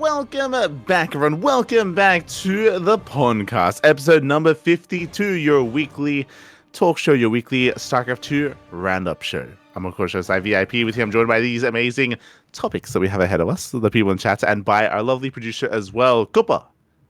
welcome back, everyone. Welcome back to the PondCast, episode number 52, your weekly talk show, your weekly StarCraft 2 roundup show. I'm, of course, host VIP. With you, I'm joined by these amazing topics that we have ahead of us, the people in chat, and by our lovely producer as well, Koopa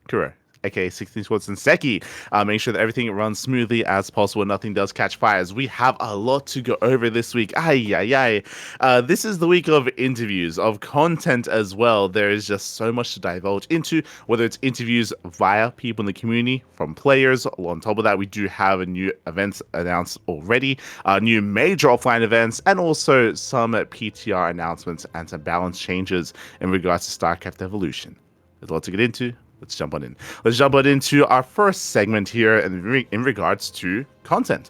Kuro, aka 16 Swords and Seki. Make sure that everything runs smoothly as possible, nothing does catch fires. We have a lot to go over this week. This is the week of interviews, of content as well. There is just so much to divulge into, whether it's interviews via people in the community, from players. On top of that, we do have new events announced already, new major offline events, and also some PTR announcements and some balance changes in regards to StarCraft Evolution. There's a lot to get into. Let's jump on in. Let's jump on into our first segment here in regards to content.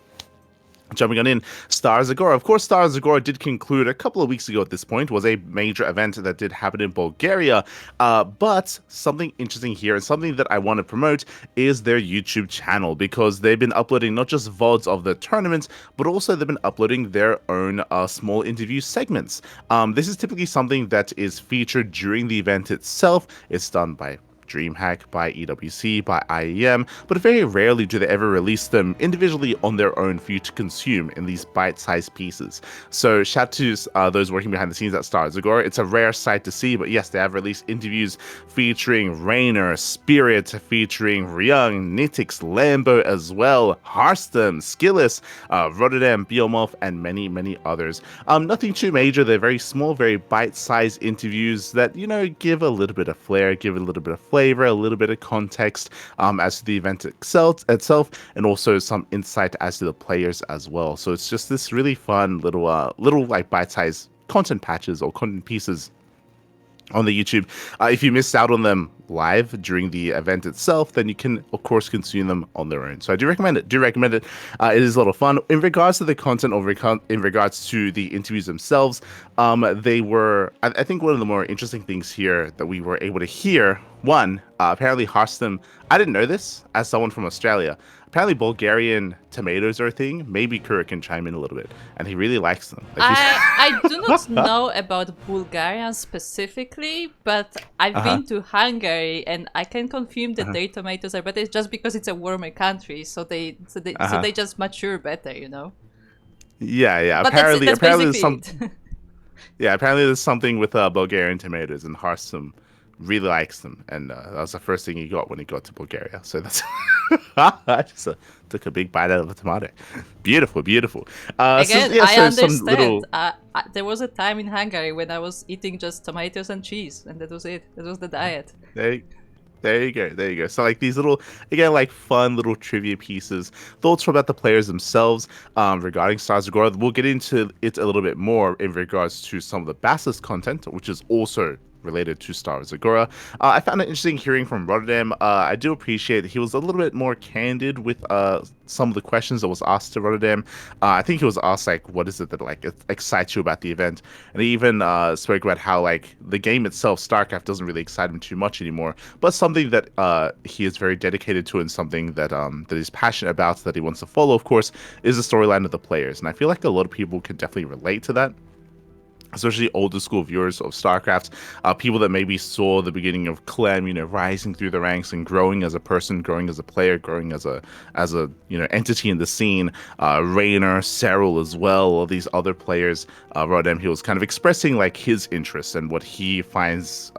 Jumping on in, Stars Agora. Of course, Stars Agora did conclude a couple of weeks ago at this point, was a major event that did happen in Bulgaria. But something interesting here and something that I want to promote is their YouTube channel, because they've been uploading not just VODs of the tournament, but also they've been uploading their own small interview segments. This is typically something that is featured during the event itself. It's done by DreamHack, by EWC, by IEM, but very rarely do they ever release them individually on their own for you to consume in these bite-sized pieces. So shout to those working behind the scenes at Stars Agora. It's a rare sight to see, but yes, they have released interviews featuring Raynor, Spirit, featuring Ryung, Nitix, Lambo as well, Hearthstone, Skillis, Rotterdam, Biomorph, and many, many others. Nothing too major. They're very small, very bite-sized interviews that, you know, give a little bit of flair, give a little bit of flavor, a little bit of context as to the event itself, and also some insight as to the players as well. So it's just this really fun little like bite-sized content patches or content pieces on the YouTube. If you missed out on them live during the event itself, then you can of course consume them on their own. So I do recommend it. It is a lot of fun. In regards to the content, or in regards to the interviews themselves, they were, I think one of the more interesting things here that we were able to hear, one, apparently Hearthstone, I didn't know this as someone from Australia. Apparently Bulgarian tomatoes are a thing. Maybe Kura can chime in a little bit, and he really likes them. I do not know about Bulgaria specifically, but I've been to Hungary, and I can confirm that their tomatoes are better just because it's a warmer country, so they just mature better, you know. Yeah. But apparently that's apparently there's something with Bulgarian tomatoes, and Hearthstone really likes them, and that was the first thing he got when he got to Bulgaria. So that's I just took a big bite out of the tomato. Beautiful. Again, I understand. There was a time in Hungary when I was eating just tomatoes and cheese, and that was it. That was the diet. There you go. So like these little, again, like fun little trivia pieces, thoughts about the players themselves regarding Stars Agora. We'll get into it a little bit more in regards to some of the Bassus content, which is also related to Stars Agora. I found it interesting hearing from Rotterdam. I do appreciate that he was a little bit more candid with some of the questions that was asked to Rotterdam. I think he was asked like, what is it that like excites you about the event? And he even spoke about how like the game itself, StarCraft, doesn't really excite him too much anymore, but something that he is very dedicated to, and something that that he's passionate about, that he wants to follow, of course, is the storyline of the players. And I feel like a lot of people can definitely relate to that, especially older school viewers of StarCraft, people that maybe saw the beginning of Clem, you know, rising through the ranks and growing as a person, growing as a player, growing as a you know, entity in the scene. Raynor, Cyril as well, all these other players. Rotterdam, he was kind of expressing like his interests and what he finds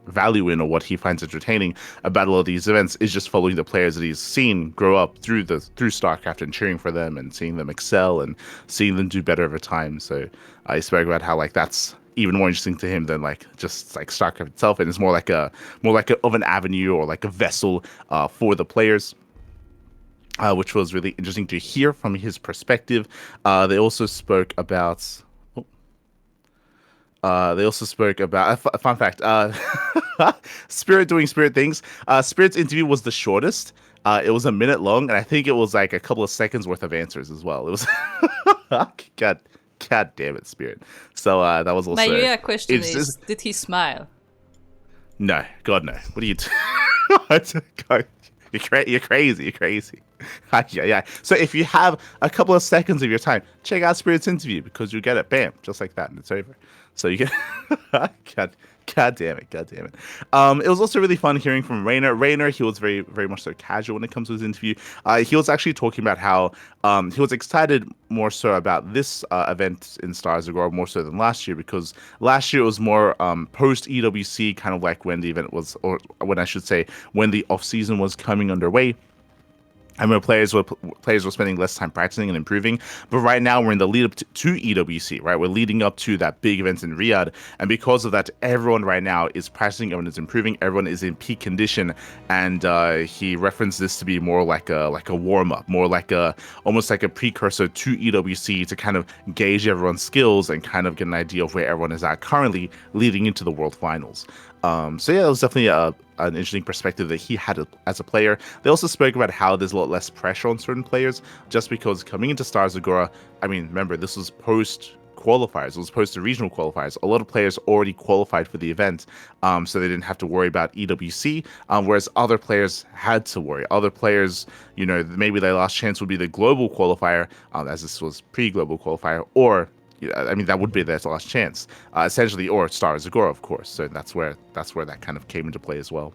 value in, or what he finds entertaining about a lot of these events, is just following the players that he's seen grow up through StarCraft, and cheering for them and seeing them excel and seeing them do better over time. So I spoke about how like that's even more interesting to him than like just like StarCraft itself, and it's more like of an avenue, or like a vessel for the players. Which was really interesting to hear from his perspective. They also spoke about a fun fact. Spirit doing Spirit things. Spirit's interview was the shortest. It was a minute long, and I think it was like a couple of seconds worth of answers as well. It was God damn it, Spirit. So that was also. My real question is, did he smile? No, God no. What are you? You're crazy. Yeah. So if you have a couple of seconds of your time, check out Spirit's interview, because you get it, bam, just like that, and it's over. So you get God God damn it. God damn it. It was also really fun hearing from Rainer. Rainer, he was very, very much so casual when it comes to his interview. He was actually talking about how he was excited more so about this event in Stars Agora more so than last year, because last year it was more post EWC, kind of like when the event was, or when I should say, when the off season was coming underway. I remember players were spending less time practicing and improving, but right now we're in the lead up to EWC, right? We're leading up to that big event in Riyadh, and because of that, everyone right now is practicing, everyone is improving, everyone is in peak condition, and he referenced this to be more like a warm up, more like almost like a precursor to EWC to kind of gauge everyone's skills and kind of get an idea of where everyone is at currently leading into the World Finals. So yeah, it was definitely an interesting perspective that he had as a player. They also spoke about how there's a lot less pressure on certain players, just because coming into Stars Agora, I mean, remember, this was post qualifiers, it was post to regional qualifiers. A lot of players already qualified for the event, so they didn't have to worry about EWC, whereas other players had to worry. Other players, you know, maybe their last chance would be the global qualifier, as this was pre-global qualifier, or I mean, that would be their last chance, essentially, or Stars Agora, of course. So that's where that kind of came into play as well.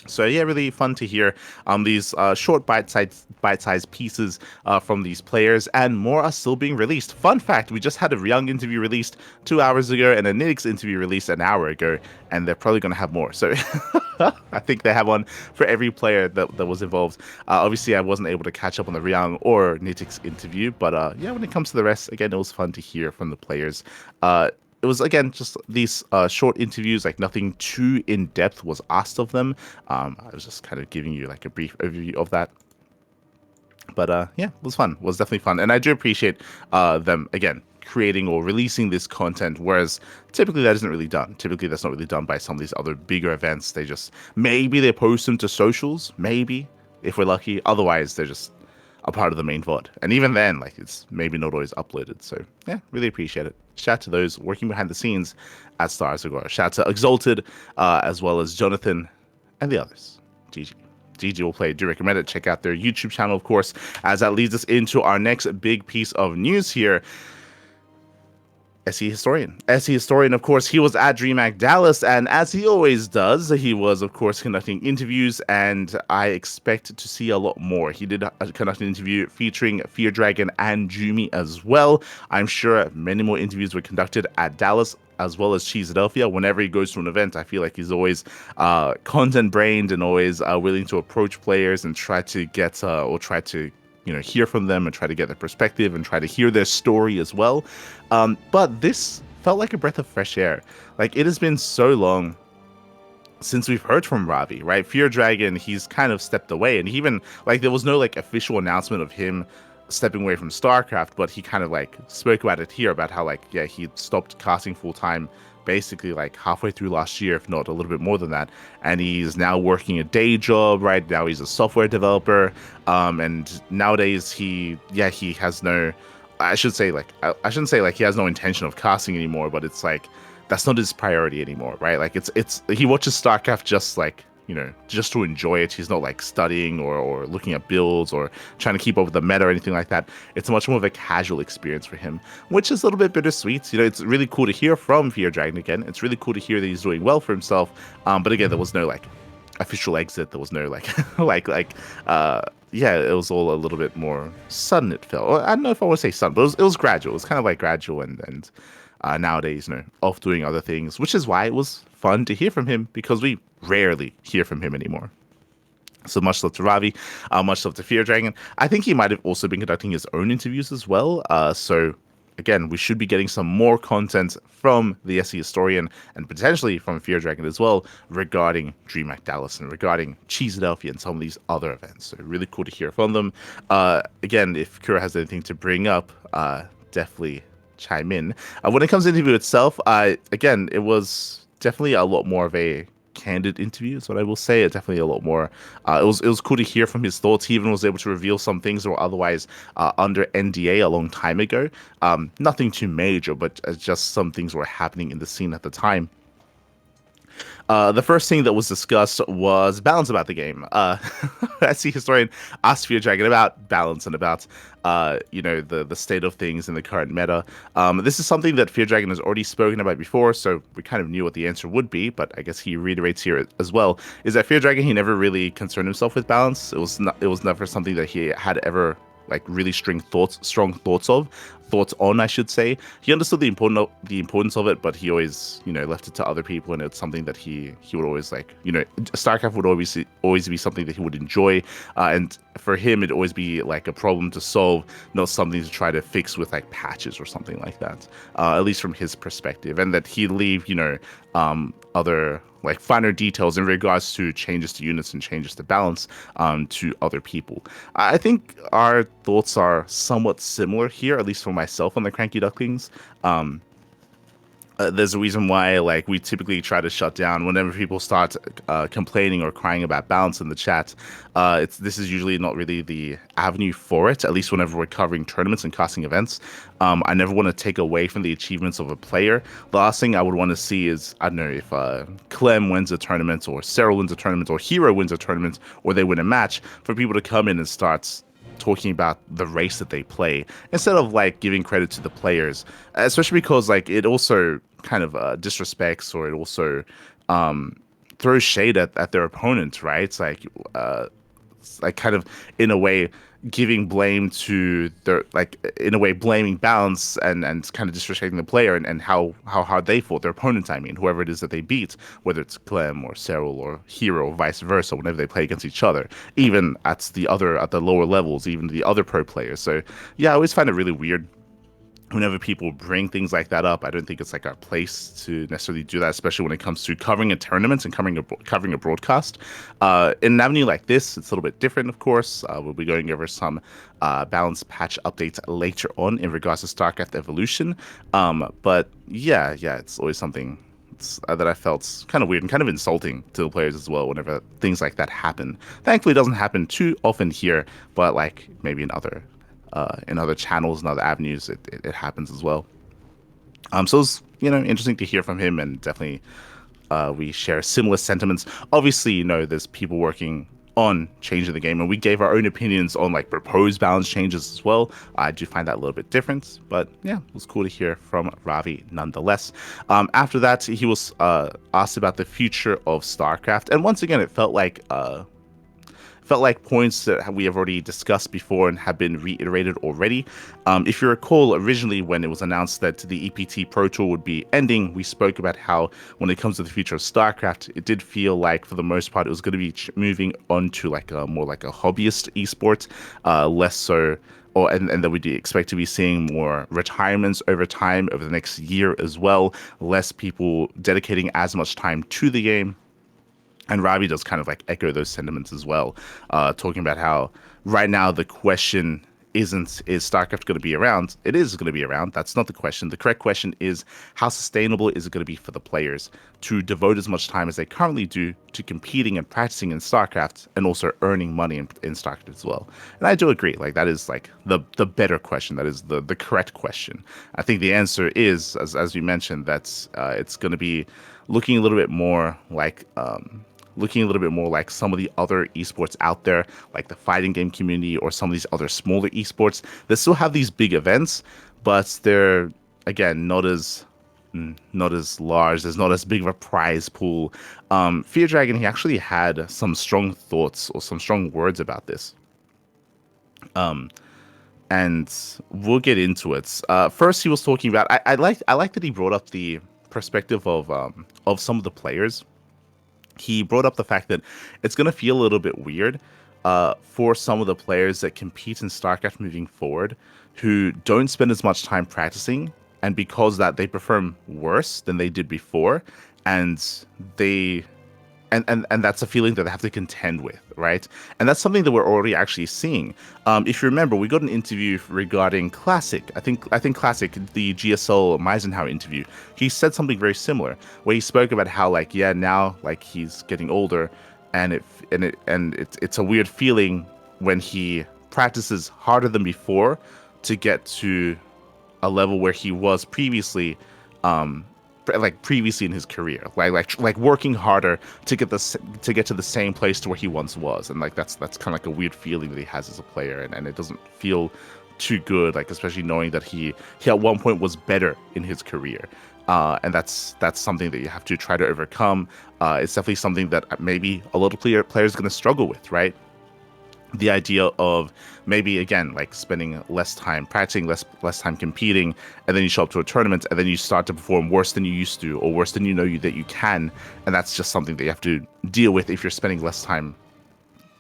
So yeah, really fun to hear these short bite-sized pieces from these players, and more are still being released. Fun fact, we just had a Ryung interview released 2 hours ago and a Nix interview released an hour ago, and they're probably going to have more. So I think they have one for every player that was involved. Obviously, I wasn't able to catch up on the Ryung or Nitix interview, but yeah, when it comes to the rest, again, it was fun to hear from the players. It was, again, just these short interviews, like nothing too in-depth was asked of them. I was just kind of giving you like a brief overview of that. But yeah, it was fun. It was definitely fun. And I do appreciate them, again, creating or releasing this content, whereas typically that isn't really done. Typically that's not really done by some of these other bigger events. They just, maybe they post them to socials, maybe, if we're lucky. Otherwise, they're just a part of the main VOD. And even then, like, it's maybe not always uploaded. So yeah, really appreciate it. Shout out to those working behind the scenes at Stars Agora. Shout out to Exalted, as well as Jonathan and the others. GG. GG will play. Do recommend it. Check out their YouTube channel, of course, as that leads us into our next big piece of news here. SE Historian. SE Historian, of course, he was at DreamHack Dallas, and as he always does, he was, of course, conducting interviews, and I expect to see a lot more. He did conduct an interview featuring feardragon and Jumy as well. I'm sure many more interviews were conducted at Dallas, as well as Cheeseadelphia. Whenever he goes to an event, I feel like he's always content-brained and always willing to approach players and try to get, or try to, you know, hear from them and try to get their perspective and try to hear their story as well. But this felt like a breath of fresh air. Like, it has been so long since we've heard from Ravi, right? feardragon, he's kind of stepped away, and he even, like, there was no like official announcement of him stepping away from StarCraft, but he kind of like spoke about it here, about how, like, yeah, he stopped casting full time basically like halfway through last year, if not a little bit more than that, and he's now working a day job. Right now he's a software developer, and nowadays he has no, I shouldn't say like he has no intention of casting anymore, but it's like that's not his priority anymore, right? Like it's he watches StarCraft just like, you know, just to enjoy it. He's not like studying or looking at builds or trying to keep up with the meta or anything like that. It's much more of a casual experience for him, which is a little bit bittersweet. You know, it's really cool to hear from feardragon again. It's really cool to hear that he's doing well for himself. But again, there was no like official exit. There was no like yeah, it was all a little bit more sudden, it felt. I don't know if I want to say sudden, but it was gradual. It was kind of like gradual, and nowadays, you know, off doing other things, which is why it was fun to hear from him, because we rarely hear from him anymore. So much love to Ravi, much love to feardragon. I think he might have also been conducting his own interviews as well. So again, we should be getting some more content from the SE Historian and potentially from feardragon as well regarding DreamHack Dallas and regarding Cheeseadelphia and some of these other events. So really cool to hear from them. Again, if Kura has anything to bring up, definitely chime in. When it comes to the interview itself, again, it was definitely a lot more of a candid interview is what I will say. It definitely a lot more. It was cool to hear from his thoughts. He even was able to reveal some things that were otherwise under NDA a long time ago. Nothing too major, but just some things were happening in the scene at the time. The first thing that was discussed was balance about the game. SC Historian asked feardragon about balance and about, the state of things in the current meta. This is something that feardragon has already spoken about before, so we kind of knew what the answer would be, but I guess he reiterates here as well, is that feardragon, he never really concerned himself with balance. It was never something that he had ever like really strong thoughts on, I should say. He understood the importance of it, but he always, left it to other people, and it's something that he would always like, StarCraft would always be something that he would enjoy, and for him it'd always be like a problem to solve, not something to try to fix with like patches or something like that, at least from his perspective, and that he'd leave, other like finer details in regards to changes to units and changes to balance to other people. I think our thoughts are somewhat similar here, at least for myself on the CranKy Ducklings. There's a reason why like we typically try to shut down whenever people start complaining or crying about balance in the chat. This is usually not really the avenue for it, at least whenever we're covering tournaments and casting events. I never want to take away from the achievements of a player. The last thing I would want to see is, I don't know, if Clem wins a tournament, or Sarah wins a tournament, or Hero wins a tournament, or they win a match, for people to come in and start talking about the race that they play instead of like giving credit to the players, especially because like it also kind of disrespects, or it also throws shade at their opponents, right? It's like kind of in a way giving blame to their, like in a way blaming balance and kind of disrespecting the player and how hard they fought, their opponent, I mean, whoever it is that they beat, whether it's Clem or Cyril or Hero or vice versa, whenever they play against each other, even at the lower levels, even the other pro players. So yeah, I always find it really weird whenever people bring things like that up. I don't think it's like our place to necessarily do that, especially when it comes to covering a tournament and covering a broadcast. In an avenue like this, it's a little bit different, of course. We'll be going over some balance patch updates later on in regards to StarCraft Evolution. But yeah, it's always something that I felt kind of weird and kind of insulting to the players as well whenever things like that happen. Thankfully, it doesn't happen too often here, but like maybe in other channels and other avenues, it happens as well. So it's interesting to hear from him, and definitely we share similar sentiments. Obviously, there's people working on changing the game, and we gave our own opinions on like proposed balance changes as well. I do find that a little bit different, but yeah, it was cool to hear from Ravi nonetheless. After that, he was asked about the future of StarCraft, and once again, it felt like points that we have already discussed before and have been reiterated already. If you recall, originally when it was announced that the EPT Pro Tour would be ending, we spoke about how when it comes to the future of StarCraft, it did feel like for the most part it was going to be moving on to like a more like a hobbyist esport, less so. And that we do expect to be seeing more retirements over time over the next year as well, less people dedicating as much time to the game. And Ravi does kind of like echo those sentiments as well, talking about how right now the question isn't, is StarCraft going to be around? It is going to be around. That's not the question. The correct question is, how sustainable is it going to be for the players to devote as much time as they currently do to competing and practicing in StarCraft, and also earning money in StarCraft as well? And I do agree. Like that is like the better question. That is the correct question. I think the answer is, as you mentioned, that's it's going to be looking a little bit more like some of the other esports out there, like the fighting game community or some of these other smaller esports that still have these big events, but they're, again, not as large. There's not as big of a prize pool. feardragon, he actually had some strong thoughts or some strong words about this. And we'll get into it. First, he was talking about, I like that he brought up the perspective of some of the players. He brought up the fact that it's going to feel a little bit weird for some of the players that compete in StarCraft moving forward, who don't spend as much time practicing, and because that they perform worse than they did before, and that's a feeling that they have to contend with, right? And that's something that we're already actually seeing. If you remember, we got an interview regarding Classic. I think Classic, the GSL Meisenhower interview. He said something very similar, where he spoke about how like, yeah, now like he's getting older, and it's a weird feeling when he practices harder than before to get to a level where he was previously, like previously in his career, like working harder to get to the same place to where he once was, and like that's kind of like a weird feeling that he has as a player, and it doesn't feel too good, like especially knowing that he at one point was better in his career. And that's something that you have to try to overcome. It's definitely something that maybe a lot of players are going to struggle with, right? The idea of maybe again like spending less time practicing, less time competing, and then you show up to a tournament and then you start to perform worse than you used to, or worse than you know that you can, and that's just something that you have to deal with if you're spending less time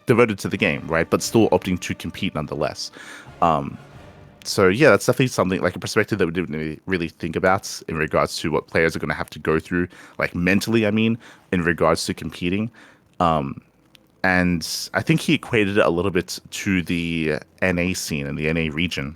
devoted to the game, right? But still opting to compete nonetheless. So yeah, that's definitely something like a perspective that we didn't really think about in regards to what players are going to have to go through, like mentally, I mean, in regards to competing. And I think he equated it a little bit to the NA scene and the NA region,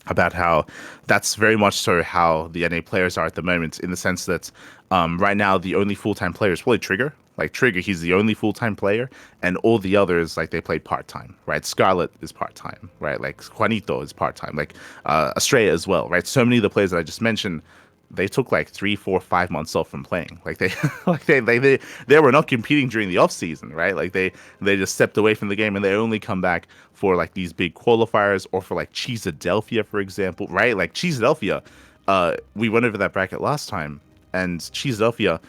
about how that's very much so how the NA players are at the moment, in the sense that right now the only full-time player is probably Trigger. Like Trigger, he's the only full-time player, and all the others, like, they play part-time, right? Scarlet is part-time, right? Like Juanito is part-time, like Estrella as well, right? So many of the players that I just mentioned, they took like 3, 4, 5 months off from playing. Like they they were not competing during the off season, right? Like they just stepped away from the game, and they only come back for like these big qualifiers, or for like Cheesadelphia, for example, right? Like Cheesadelphia, we went over that bracket last time, and Cheesadelphia,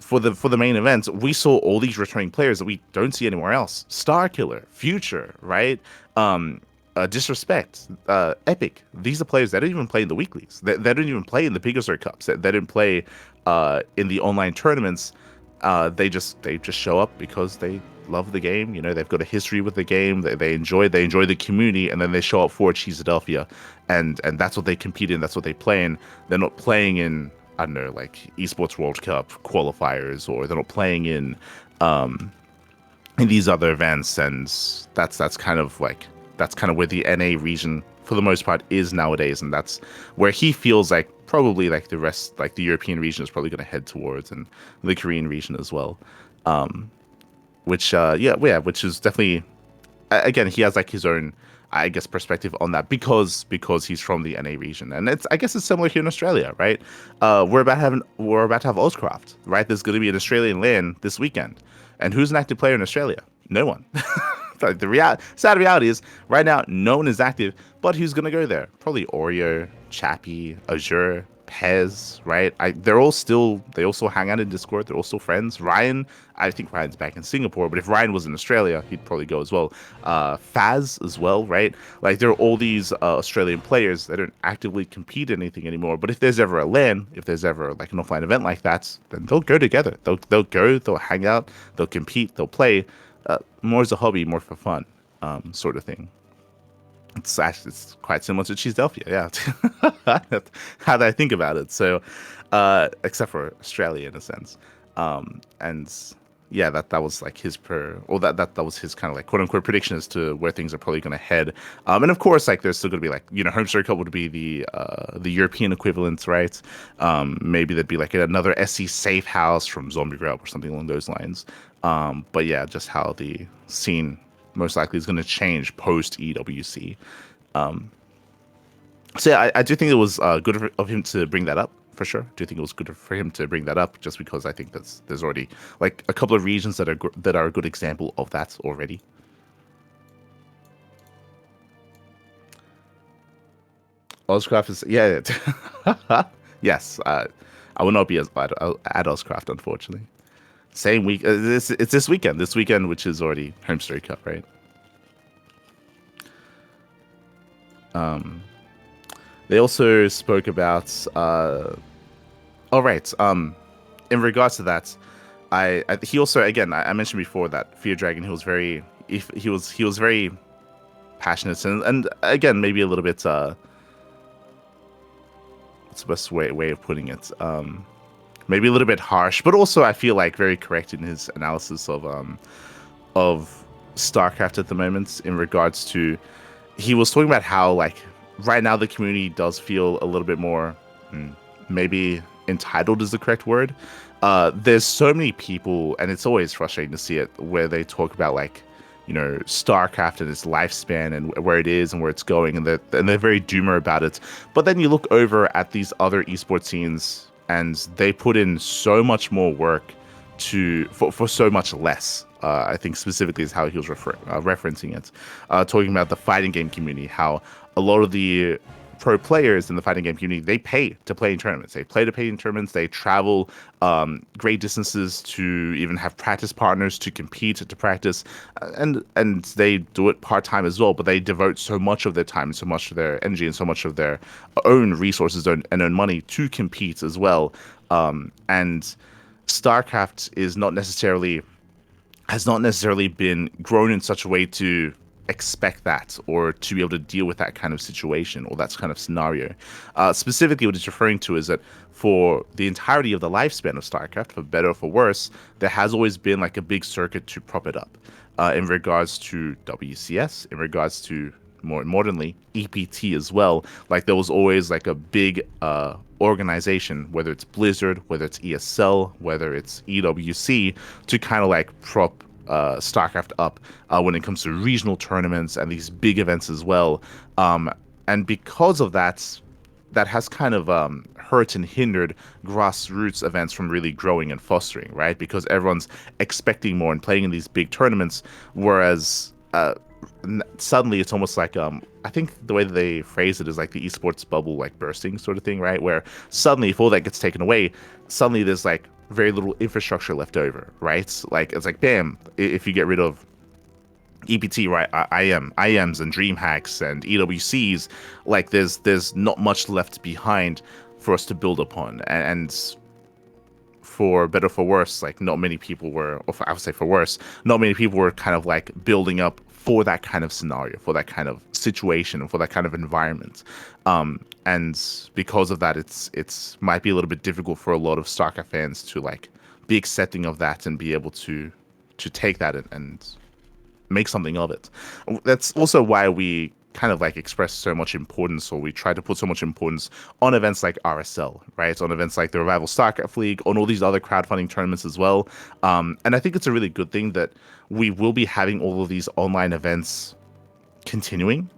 for the main event, we saw all these returning players that we don't see anywhere else. Starkiller, Future, right? Disrespect, Epic. These are players that don't even play in the weeklies. They don't even play in the Pegasus Cups. They don't play in the online tournaments. They just show up because they love the game. You know, they've got a history with the game. They enjoy the community, and then they show up for Cheesadelphia, and that's what they compete in. That's what they play in. They're not playing in, I don't know, like Esports World Cup qualifiers, or they're not playing in these other events. And that's kind of where the NA region for the most part is nowadays, and that's where he feels like probably like the rest, like the European region, is probably going to head towards, and the Korean region as well. Which is definitely, again, he has like his own, I guess, perspective on that, because he's from the NA region, and I guess it's similar here in Australia, right? We're about to have OSCraft, right? There's going to be an Australian LAN this weekend, and who's an active player in Australia? No one. Like sad reality is, right now no one is active, but who's gonna go there? Probably Oreo, Chappie, Azure, Pez, right? They also hang out in Discord. They're all still friends. Ryan, I think Ryan's back in Singapore, but if Ryan was in Australia, he'd probably go as well. Faz as well, right? Like, there are all these Australian players that don't actively compete in anything anymore. But if there's ever a LAN, if there's ever like an offline event like that, then they'll go together. They'll go, they'll hang out, they'll compete, they'll play. More as a hobby, more for fun, sort of thing. It's quite similar to Cheesadelphia, yeah. How did I think about it? So, except for Australia in a sense, and yeah, that was like that was his kind of like quote unquote prediction as to where things are probably going to head. And of course, like, there's still going to be like, you know, Home Circle would be the European equivalent, right? Maybe there'd be like another SC safe house from Zombie Grub or something along those lines. But yeah, just how the scene most likely is going to change post EWC. So yeah, I do think it was good of him to bring that up, for sure. I do think it was good for him to bring that up, just because I think there's already like a couple of regions that are a good example of that already. OSCraft is, yeah. Yes, I will not be as bad at OSCraft, unfortunately. Same week. It's this weekend, which is already Home Story Cup, right? They also spoke about. Oh, right. In regards to that, he also, again, I mentioned before that feardragon. He was very passionate, and again, maybe a little bit. What's the best way of putting it? Maybe a little bit harsh, but also I feel like very correct in his analysis of StarCraft at the moment, in regards to, he was talking about how, like, right now the community does feel a little bit more, maybe entitled is the correct word. There's so many people, and it's always frustrating to see it, where they talk about, like, you know, StarCraft and its lifespan and where it is and where it's going, and they're very doomer about it. But then you look over at these other esports scenes and they put in so much more work for so much less. I think specifically is how he was referencing it, talking about the fighting game community, how a lot of the pro players in the fighting game community, they pay to play in tournaments. They play to pay in tournaments. They travel great distances to even have practice partners to compete, to practice, and they do it part-time as well, but they devote so much of their time, so much of their energy, and so much of their own resources and own money to compete as well. And StarCraft has not necessarily been grown in such a way to expect that or to be able to deal with that kind of situation or that kind of scenario. Specifically, what it's referring to is that for the entirety of the lifespan of StarCraft, for better or for worse, there has always been like a big circuit to prop it up in regards to WCS, in regards to more modernly EPT as well. Like there was always like a big organization, whether it's Blizzard, whether it's ESL, whether it's EWC, to kind of like prop StarCraft up when it comes to regional tournaments and these big events as well. And because of that, that has kind of hurt and hindered grassroots events from really growing and fostering, right? Because everyone's expecting more and playing in these big tournaments, whereas suddenly it's almost like I think the way that they phrase it is like the esports bubble like bursting sort of thing, right? Where suddenly if all that gets taken away, suddenly there's like very little infrastructure left over, right? Like it's like, damn, if you get rid of EPT, right, IMs and DreamHacks and EWCs, like there's not much left behind for us to build upon. And for better or for worse, like not many people were, or I would say for worse, not many people were kind of like building up for that kind of scenario, for that kind of situation, for that kind of environment. And because of that, it's might be a little bit difficult for a lot of StarCraft fans to like be accepting of that and be able to take that and make something of it. That's also why we kind of like express so much importance, or we try to put so much importance on events like RSL, right? On events like the Revival StarCraft League, on all these other crowdfunding tournaments as well. And I think it's a really good thing that we will be having all of these online events continuing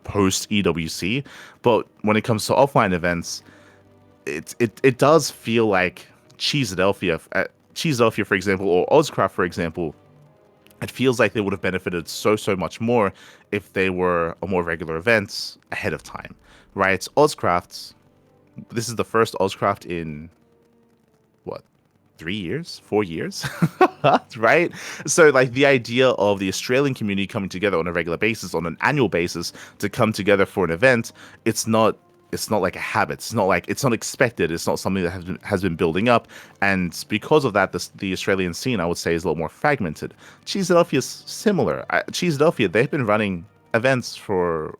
post EWC. But when it comes to offline events, it does feel like Cheeseadelphia, for example, or Ozcraft, for example, it feels like they would have benefited so much more if they were a more regular events ahead of time, right? Ozcraft, this is the first Ozcraft in what, 3 years, 4 years, right? So like the idea of the Australian community coming together on a regular basis, on an annual basis, to come together for an event, it's not like a habit. It's not expected. It's not something that has been building up. And because of that, the Australian scene, I would say, is a little more fragmented. Cheeseadelphia is similar. Cheeseadelphia, they've been running events for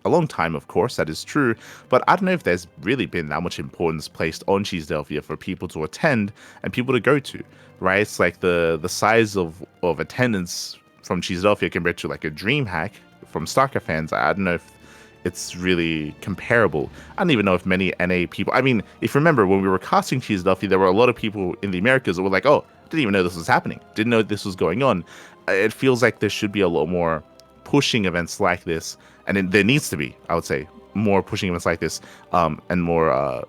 a long time, of course, that is true. But I don't know if there's really been that much importance placed on Cheeseadelphia for people to attend and people to go to, right? It's like the size of attendance from Cheeseadelphia compared to like a DreamHack from StarCraft fans. I don't know if it's really comparable. I don't even know if many NA people, I mean, if you remember when we were casting Cheeseadelphia, there were a lot of people in the Americas that were like, oh, didn't even know this was happening. Didn't know this was going on. It feels like there should be a lot more pushing events like this. And there needs to be, I would say, more pushing events like this, and more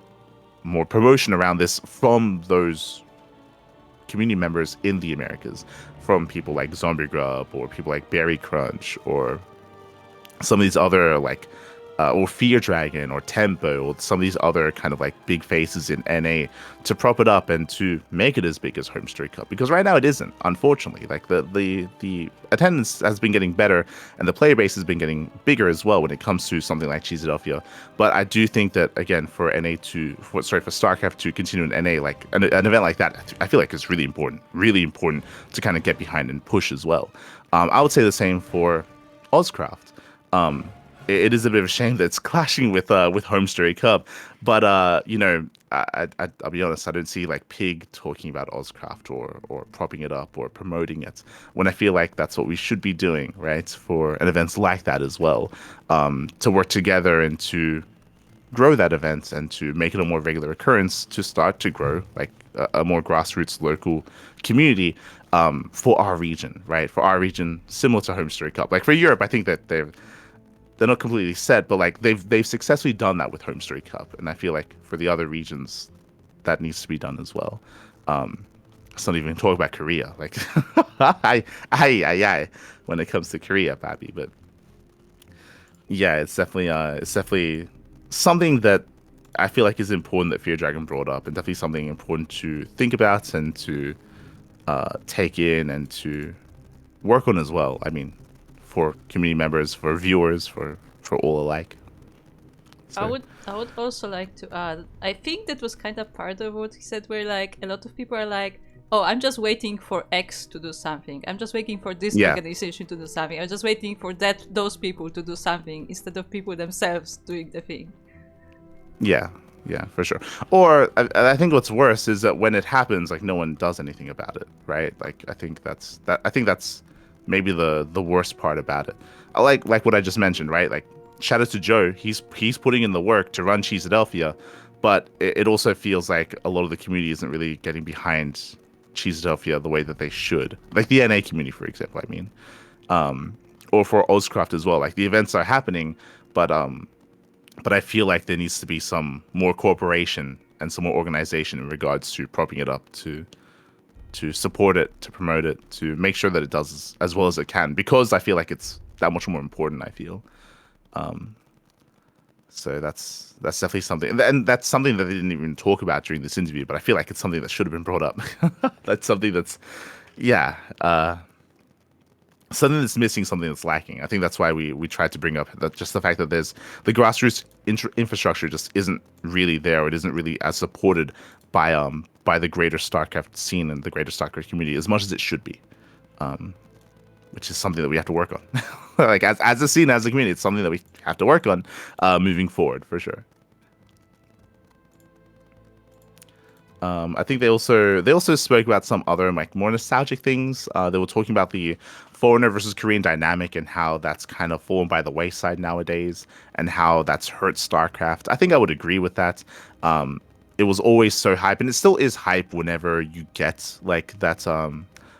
promotion around this from those community members in the Americas, from people like Zombie Grub or people like Berry Crunch or some of these other like or feardragon or Tempo or some of these other kind of like big faces in NA to prop it up and to make it as big as Home Story Cup, because right now it isn't, unfortunately. Like the attendance has been getting better and the player base has been getting bigger as well when it comes to something like Cheeseadelphia. But I do think that again, for StarCraft to continue in NA, like an event like that, I feel like it's really important to kind of get behind and push as well. I would say the same for Ozcraft. It is a bit of a shame that it's clashing with Home Story Cup, but I'll be honest, I don't see like Pig talking about Ozcraft or propping it up or promoting it, when I feel like that's what we should be doing, right? For an events like that as well, to work together and to grow that event and to make it a more regular occurrence, to start to grow like a more grassroots local community for our region, right? For our region, similar to Home Story Cup. Like for Europe, I think that they're not completely set, but like they've successfully done that with Home Story Cup, and I feel like for the other regions, that needs to be done as well. Let's not even talk about Korea. Like, I, when it comes to Korea, Pappy. But yeah, it's definitely something that I feel like is important that Fear Dragon brought up, and definitely something important to think about and to take in and to work on as well. I mean, for community members, for viewers, for all alike. So, I would also like to add, I think that was kind of part of what he said, where like a lot of people are like, oh, I'm just waiting for X to do something. I'm just waiting for this yeah, organization to do something. I'm just waiting for those people to do something instead of people themselves doing the thing. yeah, yeah, for sure. Or I think what's worse is that when it happens, like no one does anything about it, right? Like I think that's maybe the worst part about it. I like what I just mentioned, right? Like shout out to Joe. He's putting in the work to run Cheeseadelphia, but it also feels like a lot of the community isn't really getting behind Cheeseadelphia the way that they should. Like the NA community, for example, I mean. Or for OSCraft as well. Like the events are happening, but I feel like there needs to be some more cooperation and some more organization in regards to propping it up, to support it, to promote it, to make sure that it does as well as it can, because I feel like it's that much more important. I feel, so that's definitely something, and that's something that they didn't even talk about during this interview. But I feel like it's something that should have been brought up. That's something that's, yeah, something that's missing, something that's lacking. I think that's why we tried to bring up that, just the fact that there's the grassroots infrastructure just isn't really there. It isn't really as supported by the greater StarCraft scene and the greater StarCraft community as much as it should be, which is something that we have to work on. Like as a scene, as a community, it's something that we have to work on moving forward for sure. I think they also spoke about some other like more nostalgic things. They were talking about the foreigner versus Korean dynamic and how that's kind of fallen by the wayside nowadays, and how that's hurt StarCraft. I think I would agree with that. It was always so hype, and it still is hype whenever you get like that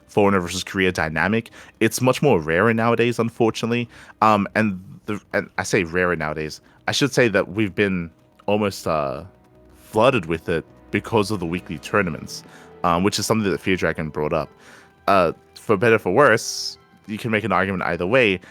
foreigner versus Korea dynamic. It's much more rarer nowadays, unfortunately. And I say rarer nowadays. I should say that we've been almost flooded with it because of the weekly tournaments, which is something that Fear Dragon brought up. For better or for worse, you can make an argument either way.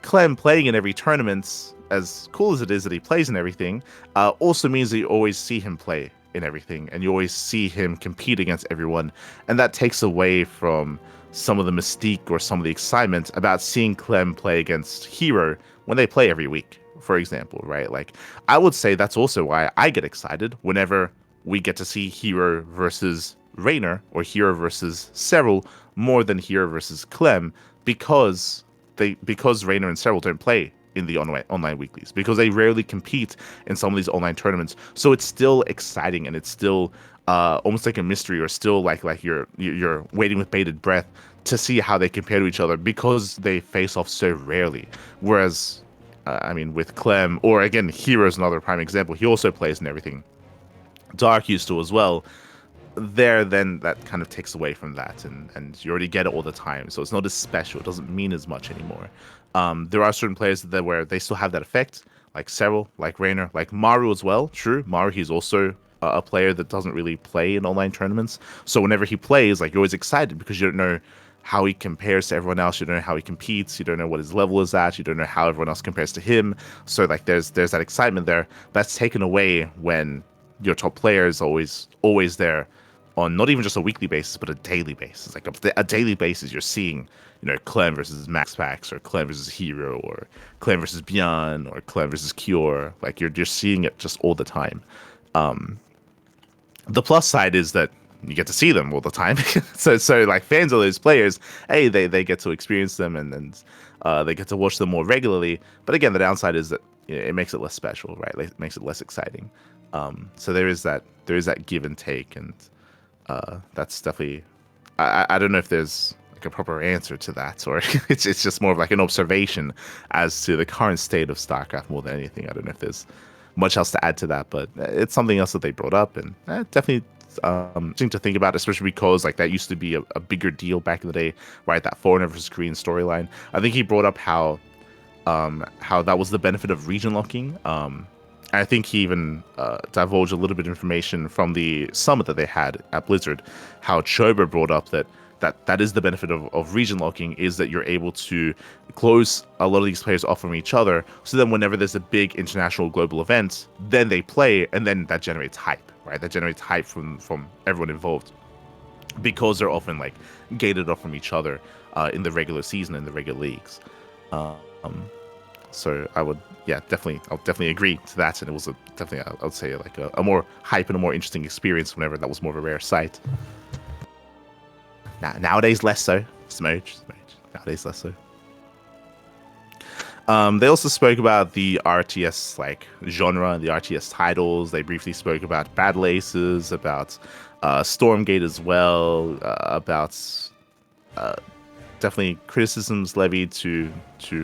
Clem playing in every tournament, as cool as it is that he plays in everything, also means that you always see him play in everything, and you always see him compete against everyone, and that takes away from some of the mystique or some of the excitement about seeing Clem play against Hero when they play every week, for example, right? Like, I would say that's also why I get excited whenever we get to see Hero versus Raynor or Hero versus Serral more than Hero versus Clem, because Raynor and Serral don't play in the online weeklies, because they rarely compete in some of these online tournaments. So it's still exciting, and it's still almost like a mystery, or still like you're waiting with bated breath to see how they compare to each other, because they face off so rarely. Whereas I mean, with Clem, or again, Hero's another prime example. He also plays in everything. Dark used to as well. Then that kind of takes away from that, and you already get it all the time, so it's not as special. It doesn't mean as much anymore. There are certain players where they still have that effect, like Serral, like Raynor, like Maru as well. True, Maru, he's also a player that doesn't really play in online tournaments, so whenever he plays, like, you're always excited because you don't know how he compares to everyone else. You don't know how he competes. You don't know what his level is at. You don't know how everyone else compares to him. So like there's that excitement there. That's taken away when your top player is always there on not even just a weekly basis, but a daily basis. Like a daily basis, you're seeing, Clem versus Max Pax, or Clem versus Hero, or Clem versus Beyond, or Clem versus Cure. Like you're just seeing it just all the time. The plus side is that you get to see them all the time. so like fans of those players, hey, they get to experience them, and they get to watch them more regularly. But again, the downside is that it makes it less special, right? It makes it less exciting. So there is that give and take, and that's definitely, I don't know if there's like a proper answer to that, or it's just more of like an observation as to the current state of StarCraft more than anything. I don't know if there's much else to add to that, but it's something else that they brought up, and definitely interesting to think about, especially because like that used to be a bigger deal back in the day, right? That foreigner versus Korean storyline. I think he brought up how that was the benefit of region locking. I think he even divulged a little bit of information from the summit that they had at Blizzard, how Choba brought up that is the benefit of region locking, is that you're able to close a lot of these players off from each other, so then whenever there's a big international global event, then they play, and then that generates hype, right? That generates hype from everyone involved, because they're often like gated off from each other in the regular season, in the regular leagues. So I'll definitely agree to that, and it was definitely I would say like a more hype and a more interesting experience whenever that was more of a rare sight. Nowadays less so. Smoge. Nowadays less so. They also spoke about the RTS like genre, the RTS titles. They briefly spoke about Battle Aces, about Stormgate as well, about definitely criticisms levied to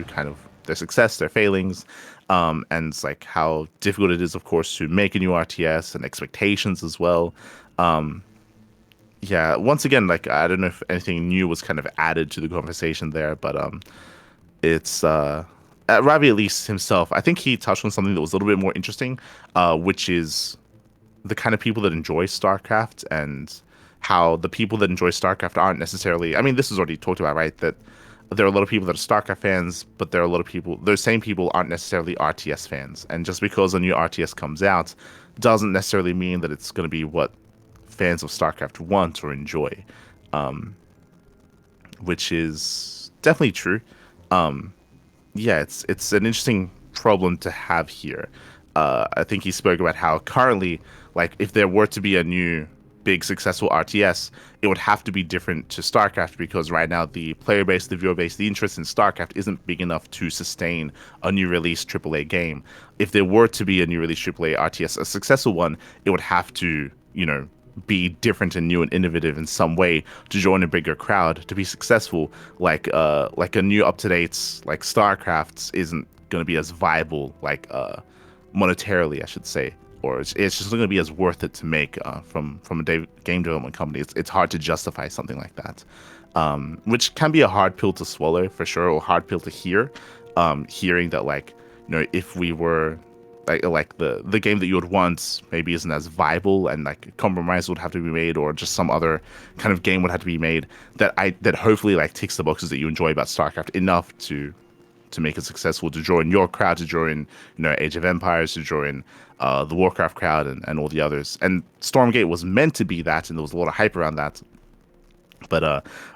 kind of their success, their failings, and like how difficult it is, of course, to make a new RTS, and expectations as well. Yeah, once again, like I don't know if anything new was kind of added to the conversation there, but it's Ravi, at least himself, I think he touched on something that was a little bit more interesting, which is the kind of people that enjoy StarCraft, and how the people that enjoy StarCraft aren't necessarily, I mean, this is already talked about, right? That there are a lot of people that are StarCraft fans, but there are a lot of people, those same people aren't necessarily RTS fans. And just because a new RTS comes out doesn't necessarily mean that it's going to be what fans of StarCraft want or enjoy, which is definitely true. Yeah, it's an interesting problem to have here. I think he spoke about how currently, like, if there were to be a new big successful RTS, it would have to be different to StarCraft, because right now the player base, the viewer base, the interest in StarCraft isn't big enough to sustain a new release AAA game. If there were to be a new release AAA RTS, a successful one, it would have to, be different and new and innovative in some way to join a bigger crowd to be successful. Like a new up-to-date like StarCraft isn't going to be as viable, like monetarily, I should say, or it's just not going to be as worth it to make from a game development company. It's hard to justify something like that, which can be a hard pill to swallow for sure, or hard pill to hear. Hearing that, like, if we were like the game that you would want maybe isn't as viable, and like compromise would have to be made, or just some other kind of game would have to be made that hopefully like ticks the boxes that you enjoy about StarCraft enough to make it successful, to draw in your crowd, to draw in Age of Empires, to draw in the Warcraft crowd, and all the others. And Stormgate was meant to be that, and there was a lot of hype around that. But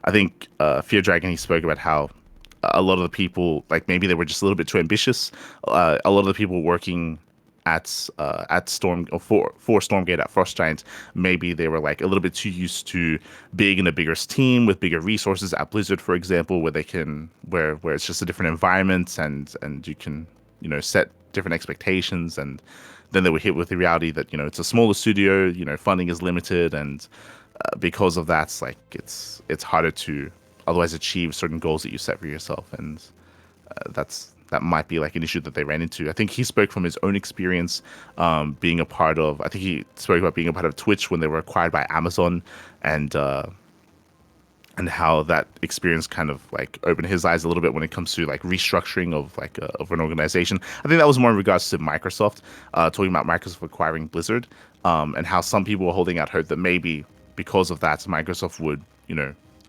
I think feardragon, he spoke about how a lot of the people, like, maybe they were just a little bit too ambitious. A lot of the people working at Storm, or for Stormgate at Frost Giant, maybe they were like a little bit too used to being in a bigger team with bigger resources at Blizzard, for example, where it's just a different environment, and you can set different expectations, and then they were hit with the reality that it's a smaller studio, funding is limited, and because of that, like it's harder to otherwise achieve certain goals that you set for yourself, and that might be like an issue that they ran into. I think he spoke from his own experience, being a part of. I think he spoke about being a part of Twitch when they were acquired by Amazon, and how that experience kind of like opened his eyes a little bit when it comes to like restructuring of an organization. I think that was more in regards to Microsoft, talking about Microsoft acquiring Blizzard, and how some people were holding out hope that maybe because of that, Microsoft would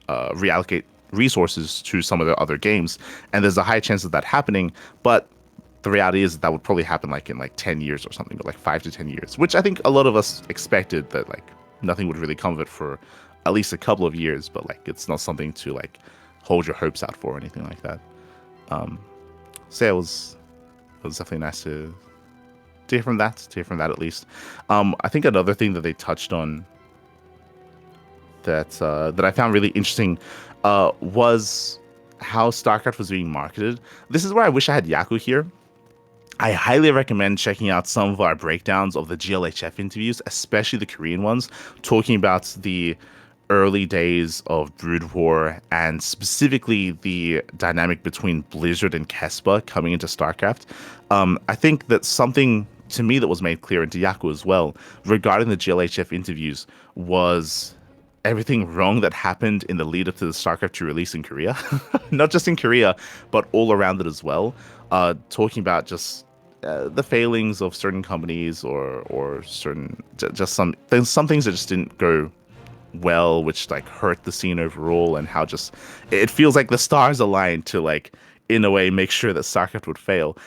reallocate resources to some of the other games, and there's a high chance of that happening. But the reality is that would probably happen like in like 10 years or something, or like 5 to 10 years, which I think a lot of us expected, that like nothing would really come of it for at least a couple of years. But like it's not something to like hold your hopes out for or anything like that. So yeah, it was definitely nice to hear from that at least. I think another thing that they touched on that I found really interesting was how StarCraft was being marketed. This is where I wish I had Yaku here. I highly recommend checking out some of our breakdowns of the GLHF interviews, especially the Korean ones, talking about the early days of Brood War, and specifically the dynamic between Blizzard and Kespa coming into StarCraft. I think that something to me that was made clear, and to Yaku as well, regarding the GLHF interviews, was everything wrong that happened in the lead up to the StarCraft 2 release in Korea. Not just in Korea, but all around it as well. Talking about just the failings of certain companies or certain just some things that just didn't go well, which like hurt the scene overall, and how just it feels like the stars aligned to like in a way make sure that StarCraft would fail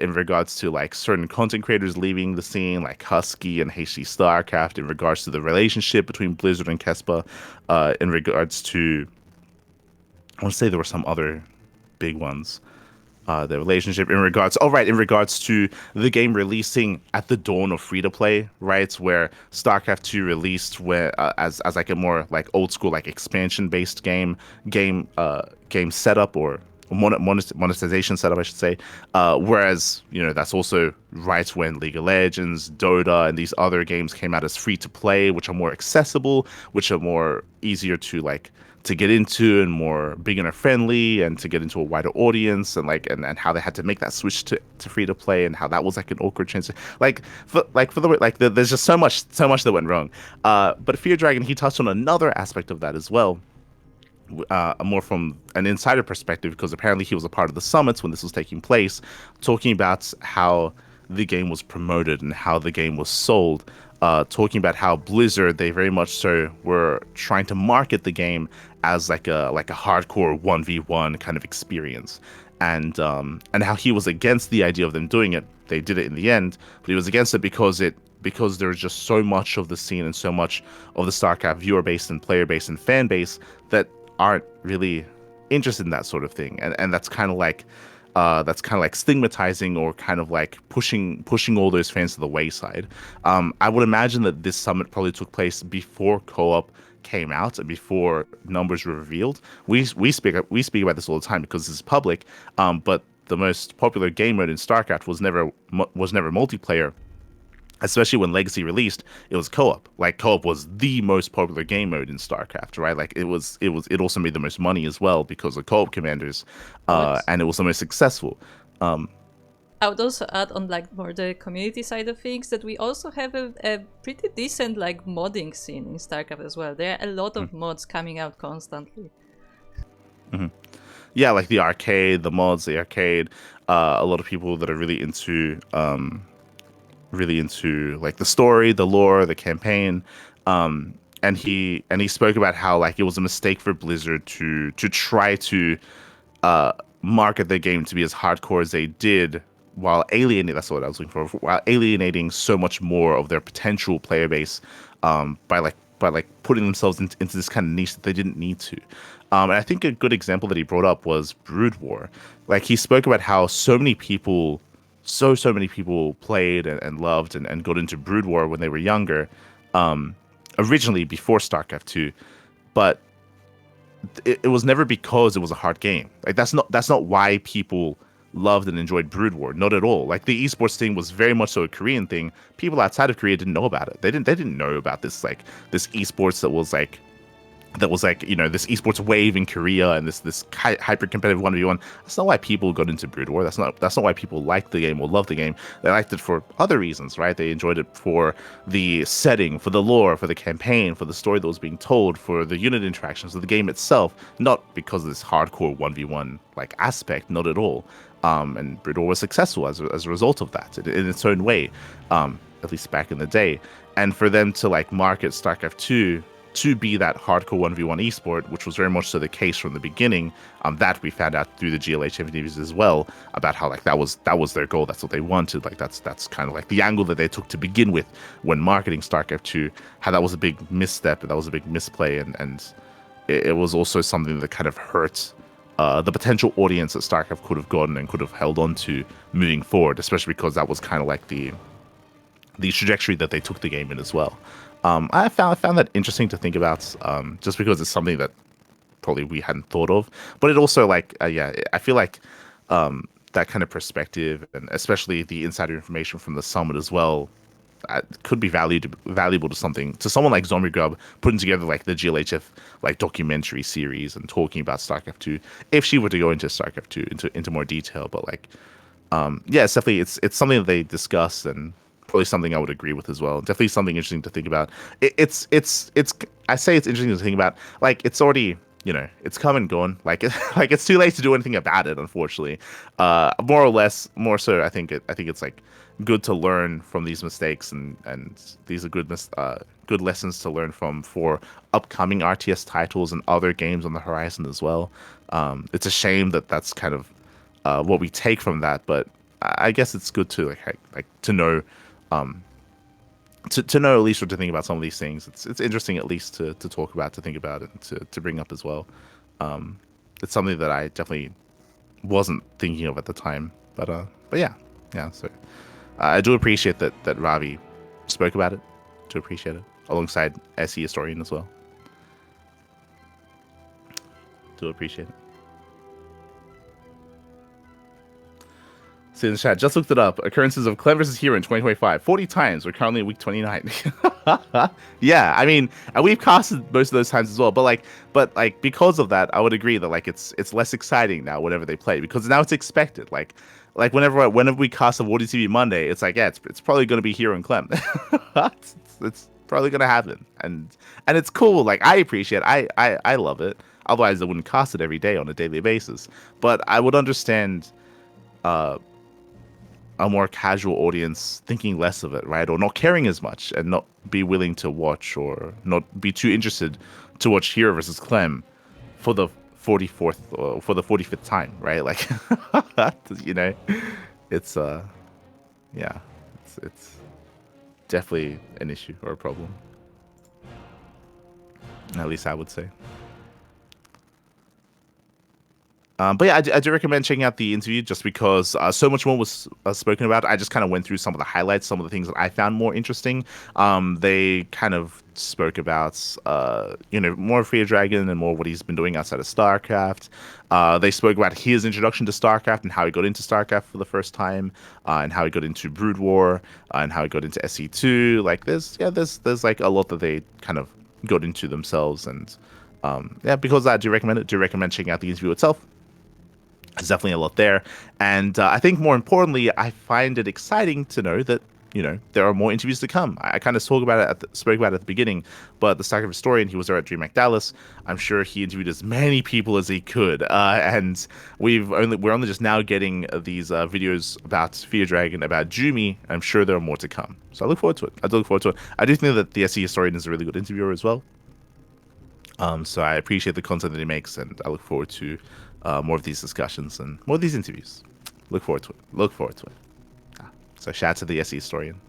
in regards to like certain content creators leaving the scene, like Husky and HD StarCraft, in regards to the relationship between Blizzard and Kespa, in regards to, I want to say there were some other big ones. The relationship in regards, in regards to the game releasing at the dawn of free to play, right? Where StarCraft 2 released where as like a more like old school like expansion based game setup, or monetization setup, I should say. Whereas, you know, that's also right when League of Legends, Dota, and these other games came out as free to play, which are more accessible, which are more easier to get into, and more beginner friendly, and to get into a wider audience, and and how they had to make that switch to free to play, and how that was like an awkward transition. There's just so much that went wrong. But Fear Dragon, he touched on another aspect of that as well, more from an insider perspective, because apparently he was a part of the summits when this was taking place, talking about how the game was promoted and how the game was sold. Talking about how Blizzard, they very much so were trying to market the game as like a hardcore 1v1 kind of experience, and how he was against the idea of them doing it. They did it in the end, but he was against it because there's just so much of the scene and so much of the StarCraft viewer base and player base and fan base that aren't really interested in that sort of thing, and that's kind of like stigmatizing, or kind of like pushing all those fans to the wayside. I would imagine that this summit probably took place before co-op came out and before numbers were revealed. We speak about this all the time because this is public. But the most popular game mode in StarCraft was never multiplayer. Especially when Legacy released, it was co-op. Like, co-op was the most popular game mode in StarCraft, right? Like, it also made the most money as well because of co-op commanders, and it was the most successful. I would also add on like more the community side of things that we also have a pretty decent like modding scene in StarCraft as well. There are a lot of mods coming out constantly. Mm-hmm. Yeah, like the arcade, the mods, the arcade. A lot of people that are really into like the story, the lore, the campaign. And he spoke about how like it was a mistake for Blizzard to try to market their game to be as hardcore as they did, while alienating, that's what I was looking for, while alienating so much more of their potential player base, by putting themselves into this kind of niche that they didn't need to. And I think a good example that he brought up was Brood War. Like, he spoke about how so many people played and loved and got into Brood War when they were younger, originally before StarCraft 2, but it was never because it was a hard game. Like, that's not why people loved and enjoyed Brood War. Not at all. Like, the esports thing was very much so a Korean thing. People outside of Korea didn't know about it. They didn't know about this esports that was like, you know, this esports wave in Korea, and this hyper competitive 1v1. That's not why people got into Brood War. That's not why people liked the game or loved the game. They liked it for other reasons, right? They enjoyed it for the setting, for the lore, for the campaign, for the story that was being told, for the unit interactions of the game itself, not because of this hardcore 1v1 like aspect, not at all. And Brood War was successful as a result of that in its own way, at least back in the day. And for them to like market StarCraft 2 to be that hardcore 1v1 esport, which was very much so the case from the beginning, that we found out through the GLH interviews as well, about how like that was their goal, that's what they wanted, like that's kind of like the angle that they took to begin with when marketing StarCraft 2, how that was a big misstep, and that was a big misplay, and it was also something that kind of hurt the potential audience that StarCraft could have gotten and could have held on to moving forward, especially because that was kind of like the trajectory that they took the game in as well. I found that interesting to think about, just because it's something that probably we hadn't thought of. But it also like, I feel like that kind of perspective, and especially the insider information from the summit as well, could be valuable to someone like Zombie Grub putting together like the GLHF like documentary series and talking about StarCraft 2, if she were to go into StarCraft 2 into more detail. But like, it's definitely it's something that they discussed, and probably something I would agree with as well. Definitely something interesting to think about. I say it's interesting to think about. Like, it's already it's come and gone. Like like it's too late to do anything about it, unfortunately. More or less, more so, I think it's like good to learn from these mistakes, and these are good lessons to learn from for upcoming RTS titles and other games on the horizon as well. It's a shame that that's kind of what we take from that, but I guess it's good to like to know. To know at least what to think about some of these things. It's interesting at least to talk about, to think about, and to bring up as well. It's something that I definitely wasn't thinking of at the time, but yeah. So I do appreciate that Ravi spoke about it. To appreciate it alongside SE historian as well. Do appreciate it. See in the chat, just looked it up. Occurrences of Clem versus Hero in 2025, 40 times. We're currently in week 29. Yeah, I mean, and we've casted most of those times as well. But like because of that, I would agree that like it's less exciting now whenever they play, because now it's expected. Like whenever we cast a Wardy TV Monday, it's like, yeah, it's probably gonna be Hero and Clem. it's probably gonna happen, and it's cool. Like I appreciate it. I love it. Otherwise, I wouldn't cast it every day on a daily basis. But I would understand a more casual audience thinking less of it, right? Or not caring as much, and not be willing to watch, or not be too interested to watch Hero versus Clem for the 44th or for the 45th time, right? Like, it's yeah, it's definitely an issue or a problem. At least I would say. But yeah, I do recommend checking out the interview, just because so much more was spoken about. I just kind of went through some of the highlights, some of the things that I found more interesting. They kind of spoke about, more feardragon and more what he's been doing outside of StarCraft. They spoke about his introduction to StarCraft and how he got into StarCraft for the first time, and how he got into Brood War, and how he got into SE2. Like there's like a lot that they kind of got into themselves, and because I do recommend it. Do recommend checking out the interview itself. There's definitely a lot there, and I think more importantly, I find it exciting to know that there are more interviews to come. I kind of spoke about it at the beginning, but the StarCraft historian, he was there at DreamHack Dallas. I'm sure he interviewed as many people as he could, and we're only just now getting these videos about feardragon, about Jumy. I'm sure there are more to come, so I look forward to it. I do think that the SE historian is a really good interviewer as well. So I appreciate the content that he makes, and I look forward to more of these discussions and more of these interviews. Look forward to it. So shout out to the SE historian.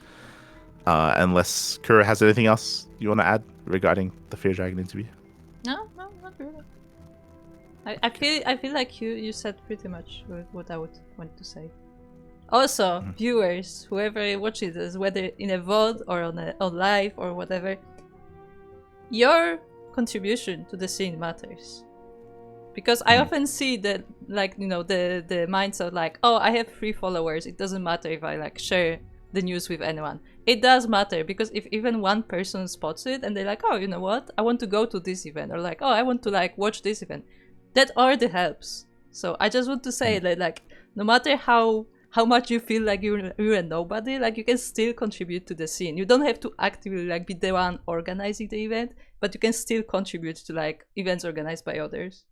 Unless Kura has anything else you want to add regarding the feardragon interview? No, not really. I feel like you said pretty much what I would want to say. Also, viewers, whoever watches this, whether in a VOD or on live or whatever, your contribution to the scene matters. Because I often see that, like, the mindset, like, oh, I have 3 followers, it doesn't matter if I like share the news with anyone. It does matter, because if even one person spots it and they're like, oh, you know what, I want to go to this event, or like, oh, I want to like watch this event, that already helps. So I just want to say that, like, no matter how much you feel like you're a nobody, like, you can still contribute to the scene. You don't have to actively like be the one organizing the event, but you can still contribute to like events organized by others.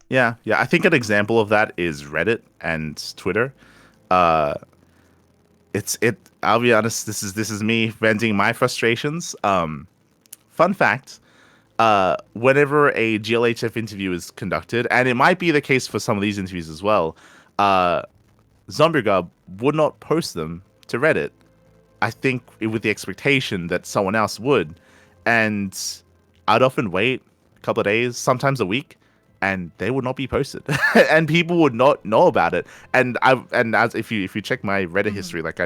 Yeah. I think an example of that is Reddit and Twitter. I'll be honest. This is me venting my frustrations. Fun fact: whenever a GLHF interview is conducted, and it might be the case for some of these interviews as well, Zombie would not post them to Reddit. I think with the expectation that someone else would, and I'd often wait a couple of days, sometimes a week, and they would not be posted, and people would not know about it. And as if you check my Reddit history, like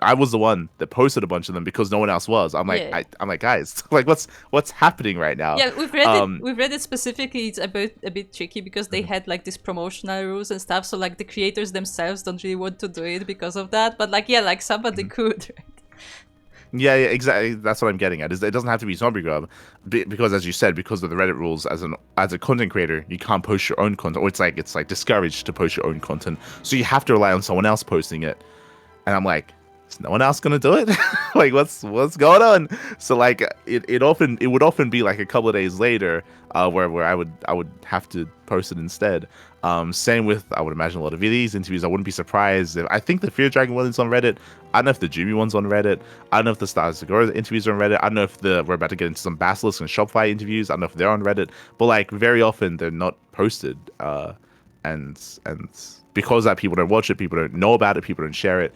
I was the one that posted a bunch of them because no one else was. I'm like, yeah. I'm like, guys, like what's happening right now? Yeah, with Reddit specifically, it's a bit tricky because they had like these promotional rules and stuff. So like the creators themselves don't really want to do it because of that. But like, yeah, like somebody could. Right? Yeah, exactly. That's what I'm getting at. Is it doesn't have to be Zombie Grub, because as you said, because of the Reddit rules, as a content creator, you can't post your own content, or it's like discouraged to post your own content. So you have to rely on someone else posting it. And I'm like, is no one else gonna do it? Like, what's going on? So like, it would often be like a couple of days later, where I would have to post it instead. Same with, I would imagine, a lot of these interviews. I wouldn't be surprised if, I think the Fear Dragon one is on Reddit. I don't know if the Jumy one's on Reddit. I don't know if the Stars Segura interviews are on Reddit. I don't know if we're about to get into some Basilisk and Shopify interviews. I don't know if they're on Reddit. But like, very often they're not posted. And because that, people don't watch it, people don't know about it, people don't share it.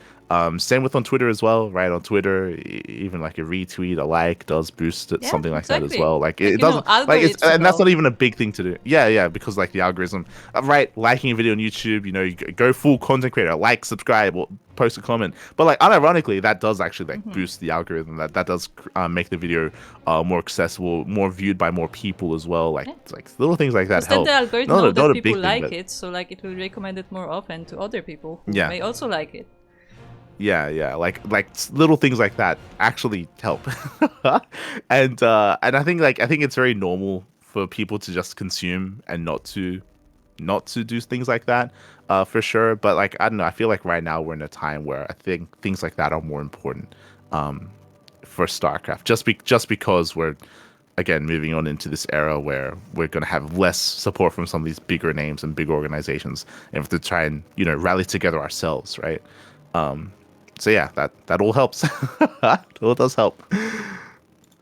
Same with on Twitter as well, right? On Twitter, even like a retweet, a like does boost it, something like that as well. Like it doesn't, like it's, and that's not even a big thing to do. Yeah, because like the algorithm, right? Liking a video on YouTube, you go full content creator, like, subscribe, or post a comment. But like, unironically, that does actually like boost the algorithm. That does make the video more accessible, more viewed by more people as well. Like, it's like little things like that help. Then the algorithm knows that people like it, so like it will recommend it more often to other people who may also like it. Yeah, like little things like that actually help. And I think it's very normal for people to just consume and not to do things like that, for sure. But like, I don't know, I feel like right now we're in a time where I think things like that are more important for StarCraft, just because we're, again, moving on into this era where we're going to have less support from some of these bigger names and big organizations, and have to try and rally together ourselves, right? So yeah, that all helps. It all does help.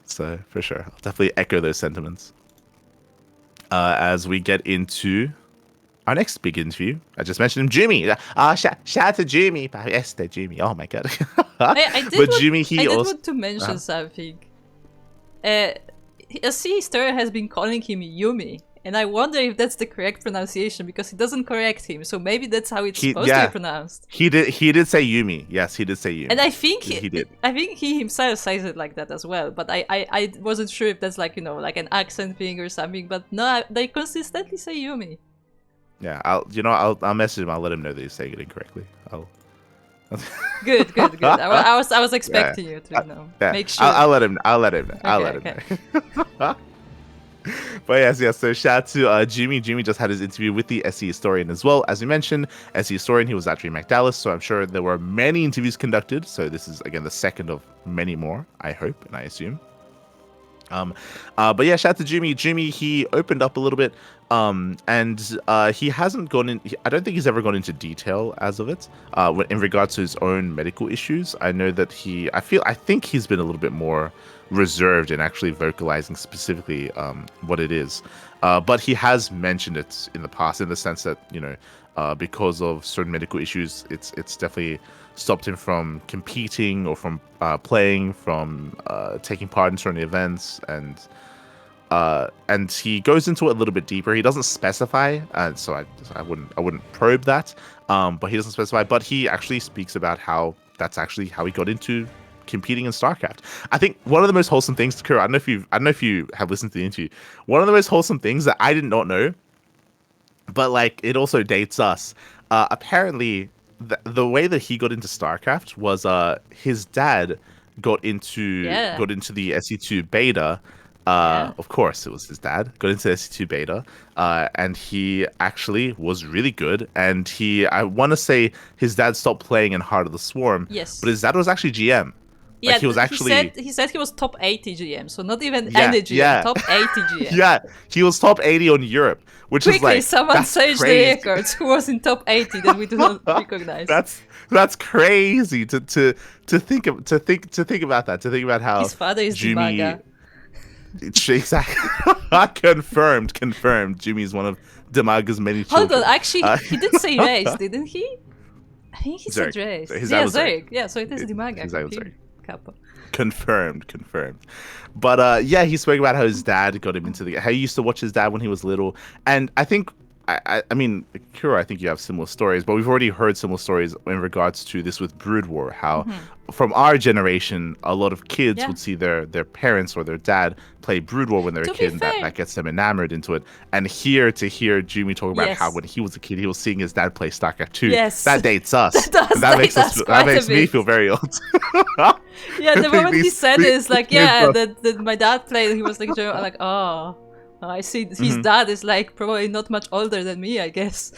So for sure, I'll definitely echo those sentiments. As we get into our next big interview, I just mentioned him, Jumy. Shout out to Jumy. Yes, the Jumy. Oh my god. I did want to mention something. OSC Story has been calling him Jumy. And I wonder if that's the correct pronunciation, because he doesn't correct him. So maybe that's how it's supposed to be pronounced. He did say Jumy. Yes, he did say Jumy. And I think he did. I think he himself says it like that as well. But I wasn't sure if that's like, like an accent thing or something. But no, they consistently say Jumy. Yeah, I'll message him. I'll let him know that he's saying it incorrectly. Good. I was expecting you to make sure. I'll let him know. But yes. So shout out to Jumy. Jumy just had his interview with the SE historian as well. As we mentioned, SE historian, he was actually McDallas, so I'm sure there were many interviews conducted. So this is, again, the second of many more, I hope and I assume. But yeah, shout out to Jumy. Jumy, he opened up a little bit, and he hasn't gone in. I don't think he's ever gone into detail as of it, in regards to his own medical issues. I know that I think he's been a little bit more reserved in actually vocalizing specifically what it is. But he has mentioned it in the past, in the sense that because of certain medical issues, it's definitely stopped him from competing or from playing, from taking part in certain events, and he goes into it a little bit deeper. He doesn't specify, so I wouldn't probe that. But he doesn't specify. But he actually speaks about how that's actually how he got into competing in StarCraft. I think one of the most wholesome things, Kuro, I don't know if you have listened to the interview. One of the most wholesome things that I did not know, but like it also dates us. Apparently, the way that he got into StarCraft was his dad got into the SE2 beta. Of course, it was his dad got into SE2 beta, and he actually was really good. And I want to say his dad stopped playing in Heart of the Swarm. Yes, but his dad was actually GM. Yeah, like he was actually. He said he was top 80 GM, so not even any GM, top 80 GM. Yeah, he was top 80 on Europe, which is like, someone search the records. Who was in top 80 that we do not recognize? That's crazy to think about that. To think about how his father is Jumy. Exactly. Confirmed. Jumy is one of Dimaga's many children. Hold on, actually, he did say race, didn't he? I think he said race. Zerg. Yeah, so it is Dimaga. Confirmed. But yeah, he spoke about how his dad got him into how he used to watch his dad when he was little. And I think, I mean, Kuro, I think you have similar stories, but we've already heard similar stories in regards to this with Brood War, how from our generation, a lot of kids would see their parents or their dad play Brood War when they're a kid, and that gets them enamored into it. And to hear Jumy talk about how when he was a kid, he was seeing his dad play StarCraft 2. Yes. That dates us. That makes me feel very old. Yeah, the moment he said it, it's like, that my dad played, he was like, like, oh, I see his dad is like probably not much older than me, I guess.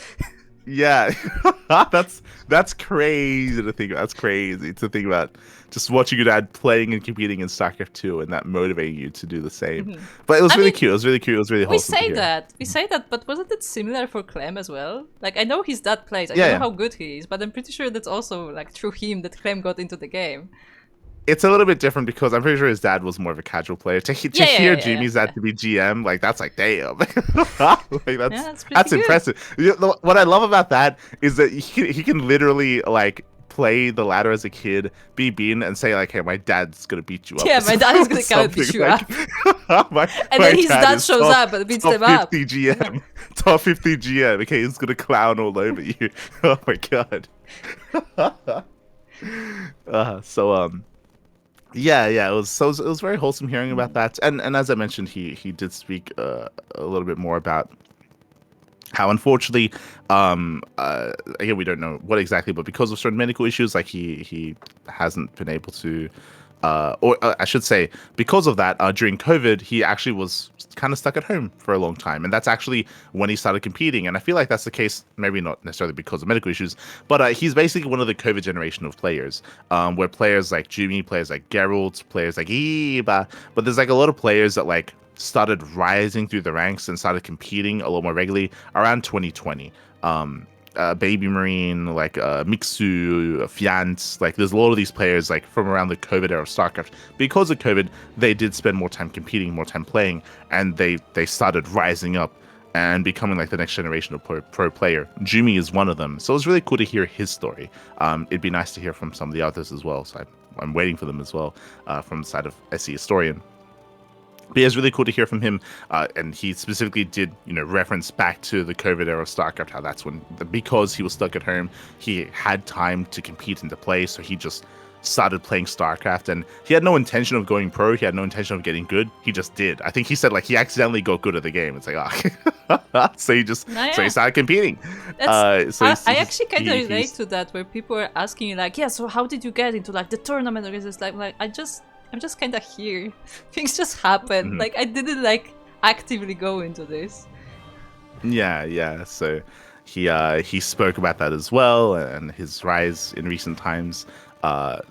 Yeah, that's crazy to think about. That's crazy to think about. Just watching your dad playing and competing in StarCraft 2 and that motivating you to do the same. Mhm. But it was I really mean, cute. It was really cute. It was really wholesome to hear. we say that, but wasn't it similar for Clem as well? Like, I know his dad plays. I Yeah, don't know yeah. how good he is, but I'm pretty sure that's also like through him that Clem got into the game. It's a little bit different because I'm pretty sure his dad was more of a casual player. To Yeah, yeah, hear yeah, yeah, Jumy's dad yeah. to be GM, like that's like damn, like Yeah, that's pretty that's good. impressive. What I love about that is that he can literally like play the ladder as a kid, be beaten, and say like, "Hey, my dad's gonna beat you up." Yeah, Or my dad is gonna come and something beat you like, up. my And my then his dad dad is shows up and beats top them up. 50 GM, top 50 GM. Okay, he's gonna clown all over you. Oh my god. So yeah, it was very wholesome hearing about that, and as I mentioned, he did speak a little bit more about how unfortunately, again we don't know what exactly, but because of certain medical issues, like he hasn't been able to, or I should say, because of that, during COVID, he actually was kind of stuck at home for a long time, and that's actually when he started competing. And I feel like that's the case, maybe not necessarily because of medical issues, but he's basically one of the COVID generation of players, where players like Jumy, players like Geralt, players like Iba, but there's like a lot of players that like started rising through the ranks and started competing a lot more regularly around 2020. Baby Marine, like Mixu, Fiant, like there's a lot of these players like from around the COVID era of StarCraft. Because of COVID, they did spend more time competing, more time playing, and they started rising up and becoming like the next generation of pro player. Jumy is one of them, so it was really cool to hear his story. It'd be nice to hear from some of the others as well, so I'm waiting for them as well, from the side of SE Historian. But yeah, it's really cool to hear from him, and he specifically did, reference back to the COVID era of StarCraft, how that's when, because he was stuck at home, he had time to compete and to play, so he just started playing StarCraft, and he had no intention of going pro, he had no intention of getting good, he just did. I think he said, like, he accidentally got good at the game. It's like, so he started competing. I actually kind of relate He's to that, where people are asking you like, yeah, so how did you get into like the tournament? Or is this like I'm just kind of here. Things just happen. Mhm. Like I didn't like actively go into this. Yeah. So he spoke about that as well and his rise in recent times.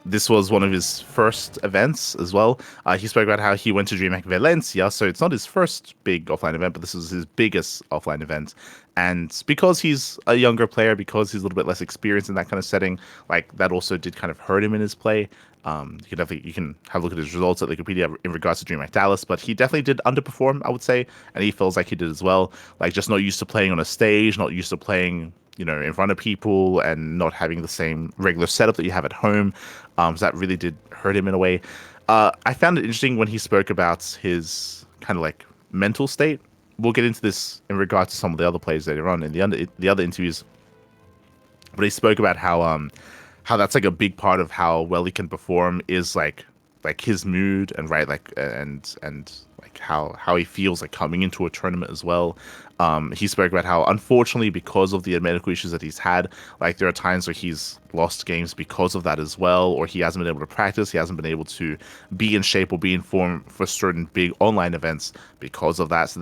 This was one of his first events as well. He spoke about how he went to DreamHack Valencia, so it's not his first big offline event, but this was his biggest offline event. And because he's a younger player, because he's a little bit less experienced in that kind of setting, like that also did kind of hurt him in his play. You can have a look at his results at Wikipedia in regards to DreamHack Dallas, but he definitely did underperform, I would say, and he feels like he did as well. Like just not used to playing on a stage, not used to playing in front of people and not having the same regular setup that you have at home. So that really did hurt him in a way. I found it interesting when he spoke about his kind of like mental state. We'll get into this in regards to some of the other players later on in the other interviews. But he spoke about how that's like a big part of how well he can perform is like his mood and right like and like how he feels like coming into a tournament as well. He spoke about how unfortunately because of the medical issues that he's had, like there are times where he's lost games because of that as well, or he hasn't been able to practice, he hasn't been able to be in shape or be in form for certain big online events because of that. So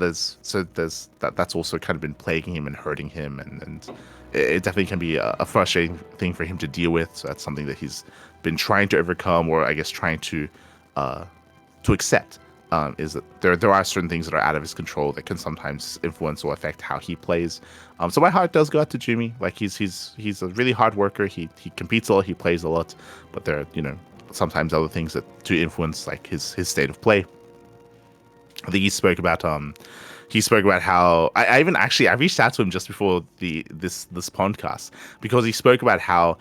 there's that's also kind of been plaguing him and hurting him, and it definitely can be a frustrating thing for him to deal with. So that's something that he's been trying to overcome, or I guess trying to accept. Is that there are certain things that are out of his control that can sometimes influence or affect how he plays. So my heart does go out to Jumy. Like he's a really hard worker. He competes a lot. He plays a lot, but there are sometimes other things that to influence like his state of play. I think he spoke about how I reached out to him just before this podcast because he spoke about how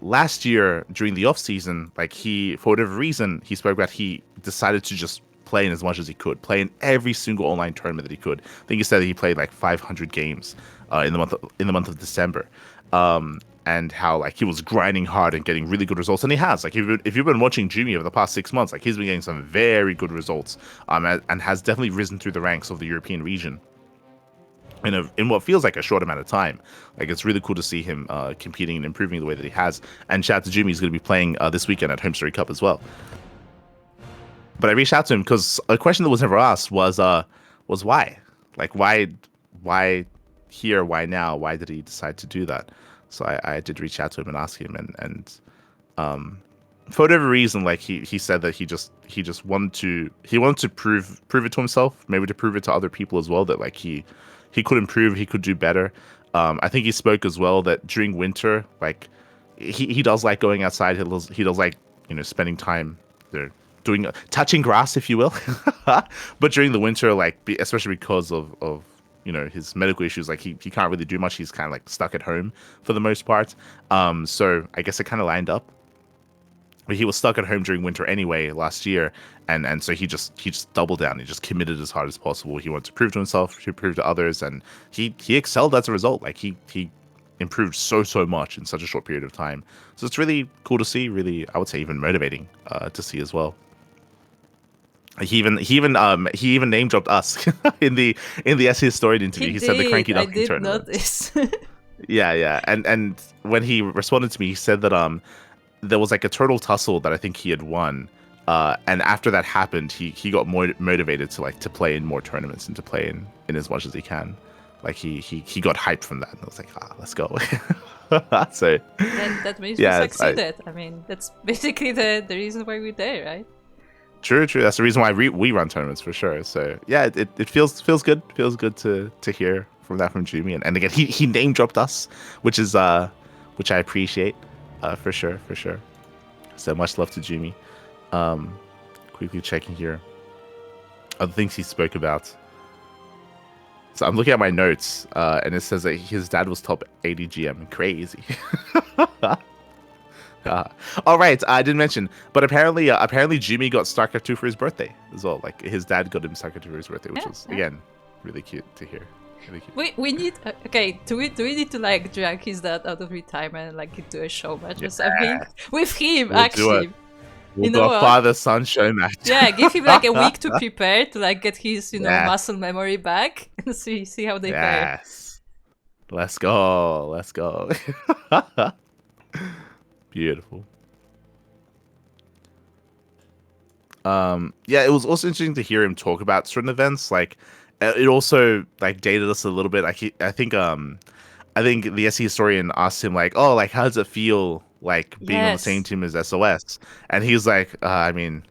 last year during the off season, like for whatever reason, he spoke about he decided to just play in as much as he could, play in every single online tournament that he could. I think he said that he played like 500 games in the month of December. And how like he was grinding hard and getting really good results, and he has. Like if you've been watching Jumy over the past 6 months, like he's been getting some very good results, and has definitely risen through the ranks of the European region in what feels like a short amount of time. Like it's really cool to see him competing and improving the way that he has. And shout out to Jumy, he's going to be playing this weekend at Home Story Cup as well. But I reached out to him because a question that was never asked was why? Like why here? Why now? Why did he decide to do that? So I did reach out to him and ask him, and for whatever reason, like he said that he just wanted to prove it to himself, maybe to prove it to other people as well, that like he could improve, he could do better. I think he spoke as well that during winter, like he does like going outside. He does like, you know, spending time there, touching grass, if you will. But during the winter, like especially because of you know, his medical issues, like he can't really do much. He's kind of like stuck at home for the most part. So I guess it kind of lined up. But he was stuck at home during winter anyway last year, and so he just doubled down. He just committed as hard as possible. He wanted to prove to himself, to prove to others, and he excelled as a result. Like he improved so much in such a short period of time. So it's really cool to see. Really, I would say even motivating to see as well. He even name dropped us in the SE Historian interview. He said the CranKy Duckling tournament. Notice. Yeah. And when he responded to me, he said that there was like a turtle tussle that I think he had won. And after that happened, he got more motivated to play in more tournaments and to play in as much as he can. Like he got hyped from that, and I was like, let's go. So that means we succeeded. I mean, that's basically the reason why we're there, right? True. That's the reason why we run tournaments for sure. So yeah, it feels good. Feels good to hear from Jumy, and again he name dropped us, which I appreciate for sure. So much love to Jumy. Quickly checking here other things he spoke about. So I'm looking at my notes, and it says that his dad was top 80 GM. Crazy. All right, I didn't mention, but apparently Jumy got StarCraft 2 for his birthday as well. Like his dad got him StarCraft 2 for his birthday, which was again really cute to hear. Really cute. We need do we need to like drag his dad out of retirement and like do a show match or something with him? We'll do a father-son show match. Yeah, give him like a week to prepare to like get his muscle memory back and see how they fare. Yes, let's go. Beautiful. Yeah, it was also interesting to hear him talk about certain events. Like, it also like dated us a little bit. Like, I think the SE historian asked him like, "Oh, like how does it feel like being on the same team as SOS?" And he's like, "I mean,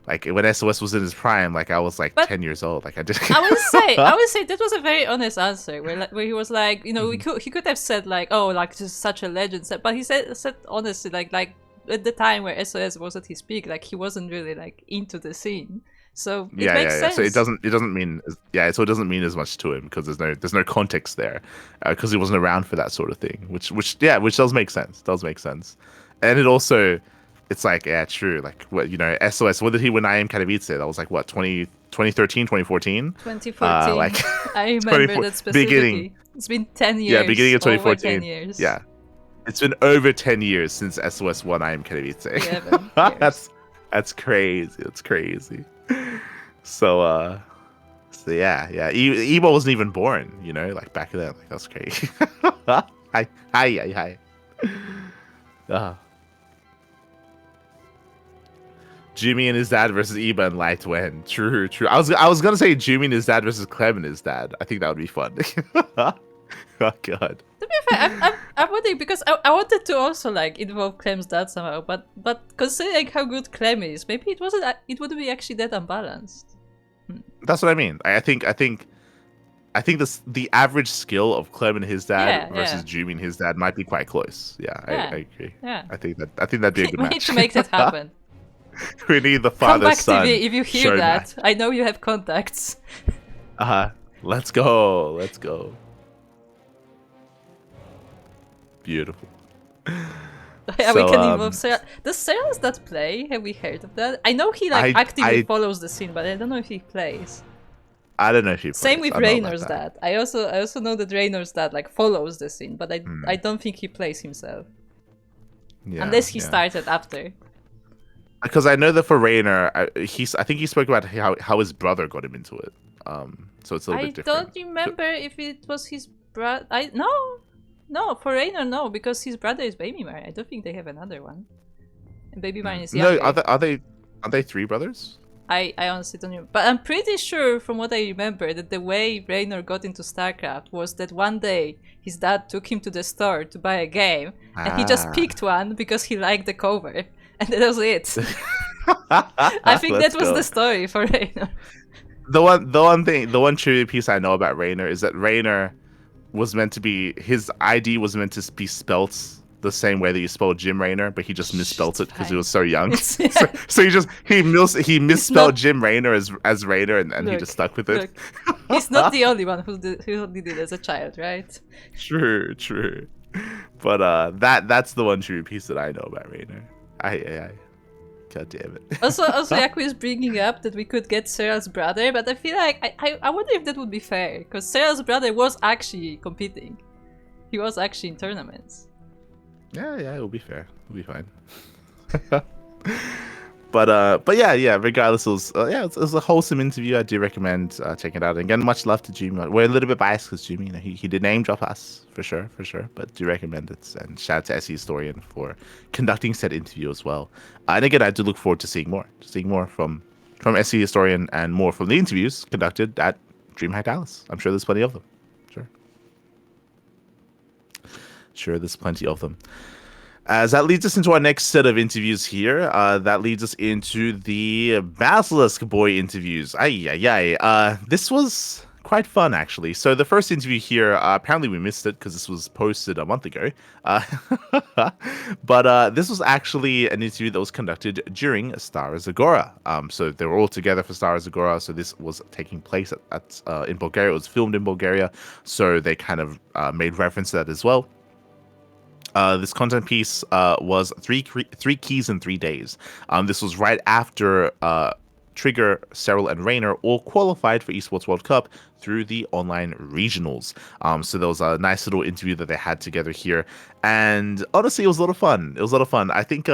like when SOS was in his prime, like I was like 10 years old. Like I just." I would say that was a very honest answer where he was like, you know, he could have said like, "Oh, like just such a legend," but he said honestly like at the time where SOS was at his peak, like he wasn't really like into the scene. So it makes sense. So it doesn't mean so it doesn't mean as much to him because there's no context there because he wasn't around for that sort of thing, which does make sense. And it also, it's like, yeah, true. Like what, you know, SOS, what did he win IM Katowice? That was like what, 2013, 2014? 2014. Like I remember that specifically. Beginning. It's been 10 years. Yeah, beginning of 2014. Over 10 years. Yeah. It's been over 10 years since SOS won IM Katowice. That's crazy. It's crazy. So yeah. Evo wasn't even born, you know, like back then. Like that's crazy. Hi. Jumy and his dad versus Eba and Light win. True. I was gonna say Jumy and his dad versus Clem and his dad. I think that would be fun. Oh god. To be fair, I'm wondering because I wanted to also like involve Clem's dad somehow, but considering how good Clem is, maybe it wouldn't be actually that unbalanced. That's what I mean. I think the average skill of Clem and his dad versus Jumy and his dad might be quite close. I agree. Yeah. I think that'd be a good match. We need to make that happen. We need the father son. Come back to me if you hear that. Match. I know you have contacts. Let's go. Beautiful. Yeah, we can involve Sarah. Does Sarah's dad play? Have we heard of that? I know he actively follows the scene, but I don't know if he plays. I don't know if he plays. Same with Raynor's dad. I also know that Raynor's dad like follows the scene, but I don't think he plays himself. Yeah, unless he started after. Because I know that for Raynor, I think he spoke about how his brother got him into it. So it's a little bit different. I don't remember if it was his brother. No, for Raynor, no, because his brother is Babymar. I don't think they have another one. And Babymar is younger. No, are they three brothers? I honestly don't know. But I'm pretty sure, from what I remember, that the way Raynor got into StarCraft was that one day his dad took him to the store to buy a game, and he just picked one because he liked the cover, and that was it. I think that was the story for Raynor. The one trivia piece I know about Raynor is that Raynor was meant to be, his ID was meant to be spelt the same way that you spelled Jim Raynor, but he just misspelt it because he was so young. So he misspelled Jim Raynor as Raynor, and he just stuck with it. Look, he's not the only one who did it as a child, right? True. But that's the one true piece that I know about Raynor. I God damn it. Also, Yaku is bringing up that we could get Sarah's brother, but I feel like I wonder if that would be fair, because Sarah's brother was actually competing. He was actually in tournaments. Yeah, it will be fair. It'll be fine. But yeah. Regardless, it was a wholesome interview. I do recommend checking it out. And again, much love to Jumy. We're a little bit biased because Jumy, he did name drop us for sure. But do recommend it. And shout out to SE Historian for conducting said interview as well. And again, I do look forward to seeing more from SE Historian and more from the interviews conducted at DreamHack Dallas. I'm sure there's plenty of them. Sure, there's plenty of them. As that leads us into our next set of interviews here. That leads us into the Basilisk Boy interviews. This was quite fun, actually. So the first interview here, apparently we missed it because this was posted a month ago. But this was actually an interview that was conducted during Star Zagora. So they were all together for Star Zagora. So this was taking place in Bulgaria. It was filmed in Bulgaria. So they kind of made reference to that as well. This content piece was three keys in 3 days. This was right after Trigger, Serral, and Raynor all qualified for Esports World Cup through the online regionals. So there was a nice little interview that they had together here, and honestly, it was a lot of fun. I think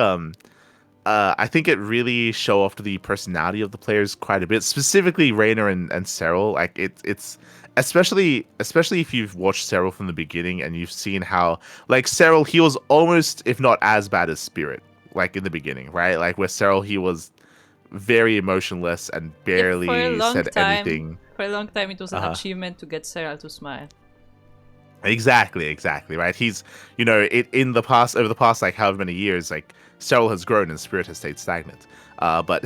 it really show off the personality of the players quite a bit, specifically Raynor and Serral. Like it's especially if you've watched Serral from the beginning and you've seen how, like, Serral, he was almost, if not as bad as Spirit, like in the beginning, right? Like where Serral, he was very emotionless and barely said anything. For a long time, it was an achievement to get Serral to smile. Exactly, right? He's, over the past like however many years, like Serral has grown and Spirit has stayed stagnant. But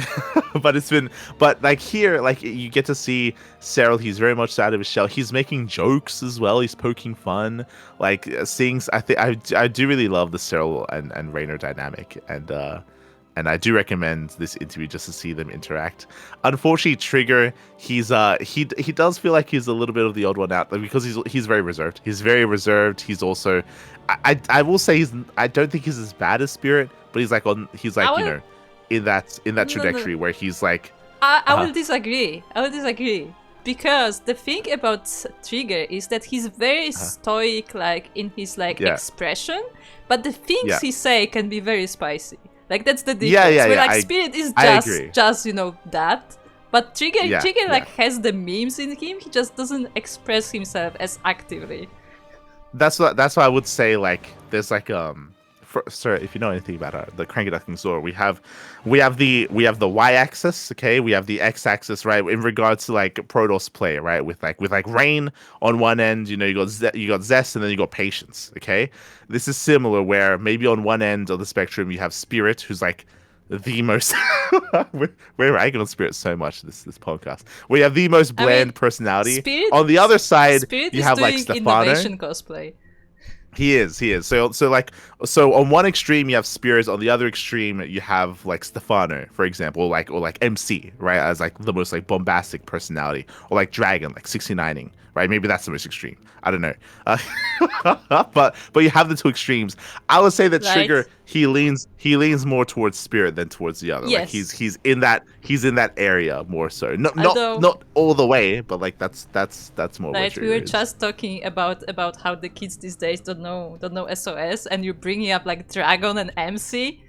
like here, like you get to see Serral, he's very much out of his shell. He's making jokes as well. He's poking fun, like seeing. I do really love the Serral and Raynor dynamic, and I do recommend this interview just to see them interact. Unfortunately, Trigger, he does feel like he's a little bit of the odd one out, like, because he's very reserved. He's also, I will say I don't think he's as bad as Spirit, but he's in that trajectory where he's like. I will disagree. Because the thing about Trigger is that he's very stoic, like in his expression, but the things he say can be very spicy. Like that's the difference. Where like Spirit is just that, but Trigger has the memes in him. He just doesn't express himself as actively. That's what I would say. Like there's like sir, if you know anything about the CranKy Duckling store, we have the y-axis, okay, we have the x-axis, right, in regards to like Protoss play, right, with Rain on one end, you got Zest, and then you got Patience, okay. This is similar, where maybe on one end of the spectrum you have Spirit, who's like the most we're ragging on Spirit so much this podcast. We have the most bland personality. Spirit, on the other side, Spirit you have like Stefano. Innovation cosplay. He is. So on one extreme you have Spears, on the other extreme you have like Stefano, for example, or like MC, right, as like the most like bombastic personality, or like Dragon, like 69ing, right? Maybe that's the most extreme. I don't know. But you have the two extremes. I would say that Trigger, he leans more towards Spirit than towards the other. Yes. Like he's in that area more so. Not all the way, but like that's more. Right, what we were is. just talking about how the kids these days don't know SOS, and you're bringing up like Dragon and MC.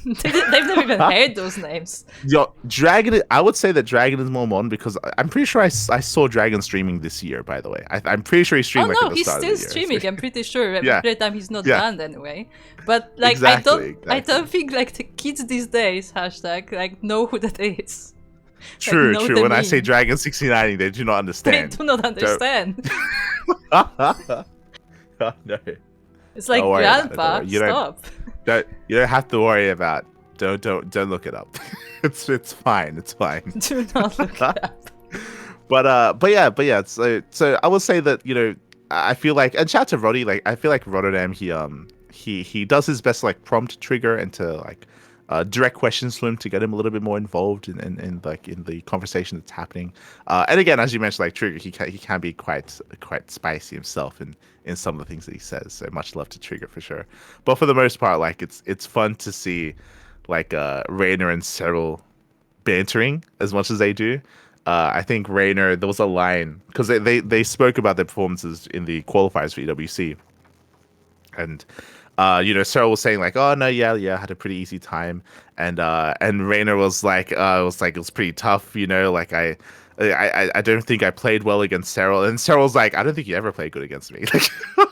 They've never even heard those names. Yo, Dragon, I would say that Dragon is more modern because I'm pretty sure I saw Dragon streaming this year, by the way. I'm pretty sure he streamed at the start of the year. He's still streaming, I'm pretty sure. Every time he's not banned anyway. But like exactly. I don't think like the kids these days # like know who that is. True, know true. the When I say meme. Dragon 69, they do not They understand. do not understand. Oh, no. It's Don't like, worry about it. Don't grandpa, worry. stop. You don't have to worry about. Don't look it up. It's fine. It's fine. Do not look it up. But yeah. So I will say that I feel like, and shout out to Roddy. Like I feel like Rotterdam, he does his best to like prompt Trigger and to like direct questions to him to get him a little bit more involved in like in the conversation that's happening. And again, as you mentioned, like Trigger, he can be quite spicy himself in some of the things that he says. So much love to Trigger for sure. But for the most part, like it's fun to see like Rainer and Cyril bantering as much as they do. I think Rainer, there was a line because they spoke about their performances in the qualifiers for EWC, and Cyril was saying like, oh no, yeah, I had a pretty easy time, and Rainer was like, it was pretty tough, like I don't think I played well against Cyril, and Cyril's like, I don't think you ever played good against me.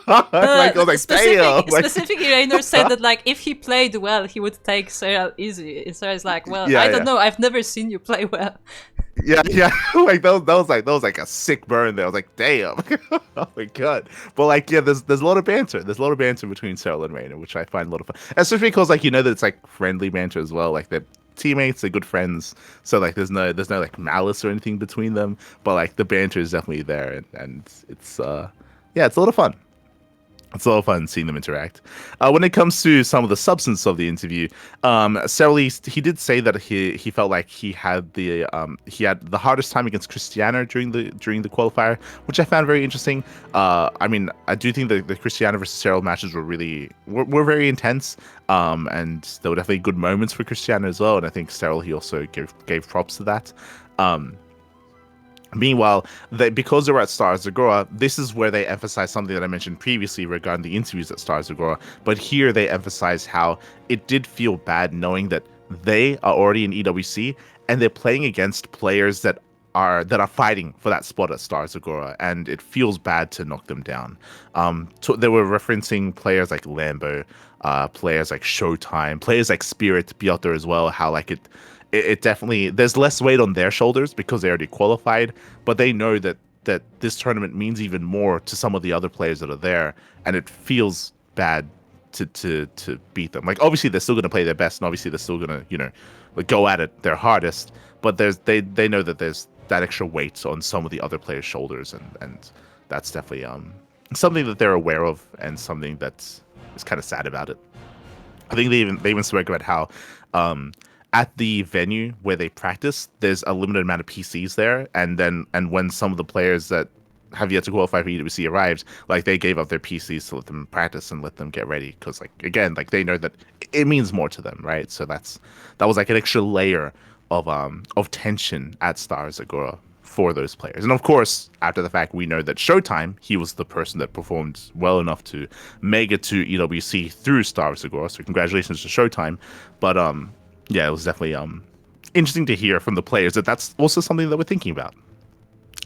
Like I was like, damn. Specifically, Rainer said that like if he played well, he would take Cyril easy. And Cyril's like, well, Yeah, I don't know, I've never seen you play well. Yeah, like that was like a sick burn there. I was like, damn, oh my god. But like, yeah, there's a lot of banter. There's a lot of banter between Cyril and Rainer, which I find a lot of fun. Especially because like that it's like friendly banter as well. Like they're teammates, they're good friends. So like there's no like malice or anything between them. But like the banter is definitely there, and it's it's a lot of fun. It's a lot of fun seeing them interact. When it comes to some of the substance of the interview, Cyril, he did say that he felt like he had the hardest time against Cristiano during the qualifier, which I found very interesting. I mean, I do think the Cristiano versus Cyril matches were very intense, and there were definitely good moments for Cristiano as well. And I think Cyril, he also gave props to that. Meanwhile, because they were at Stars Agora, this is where they emphasize something that I mentioned previously regarding the interviews at Stars Agora. But here they emphasize how it did feel bad knowing that they are already in EWC and they're playing against players that are fighting for that spot at Stars Agora, and it feels bad to knock them down. They were referencing players like Lambo, players like Showtime, players like Spirit, Piotr as well. How like it definitely, there's less weight on their shoulders because they already qualified, but they know that this tournament means even more to some of the other players that are there, and it feels bad to beat them. Like obviously they're still going to play their best, and obviously they're still going to like, go at it their hardest, but they know that there's that extra weight on some of the other players' shoulders, and that's definitely something that they're aware of, and something that is kind of sad about it. I think they even spoke about how at the venue where they practice, there's a limited amount of PCs there, and when some of the players that have yet to qualify for EWC arrived, like they gave up their PCs to let them practice and let them get ready, because like again, like they know that it means more to them, right? So that was like an extra layer of tension at Stars Agora for those players. And of course, after the fact, we know that Showtime, he was the person that performed well enough to make it to EWC through Stars Agora. So congratulations to Showtime. But yeah, it was definitely interesting to hear from the players that that's also something that we're thinking about.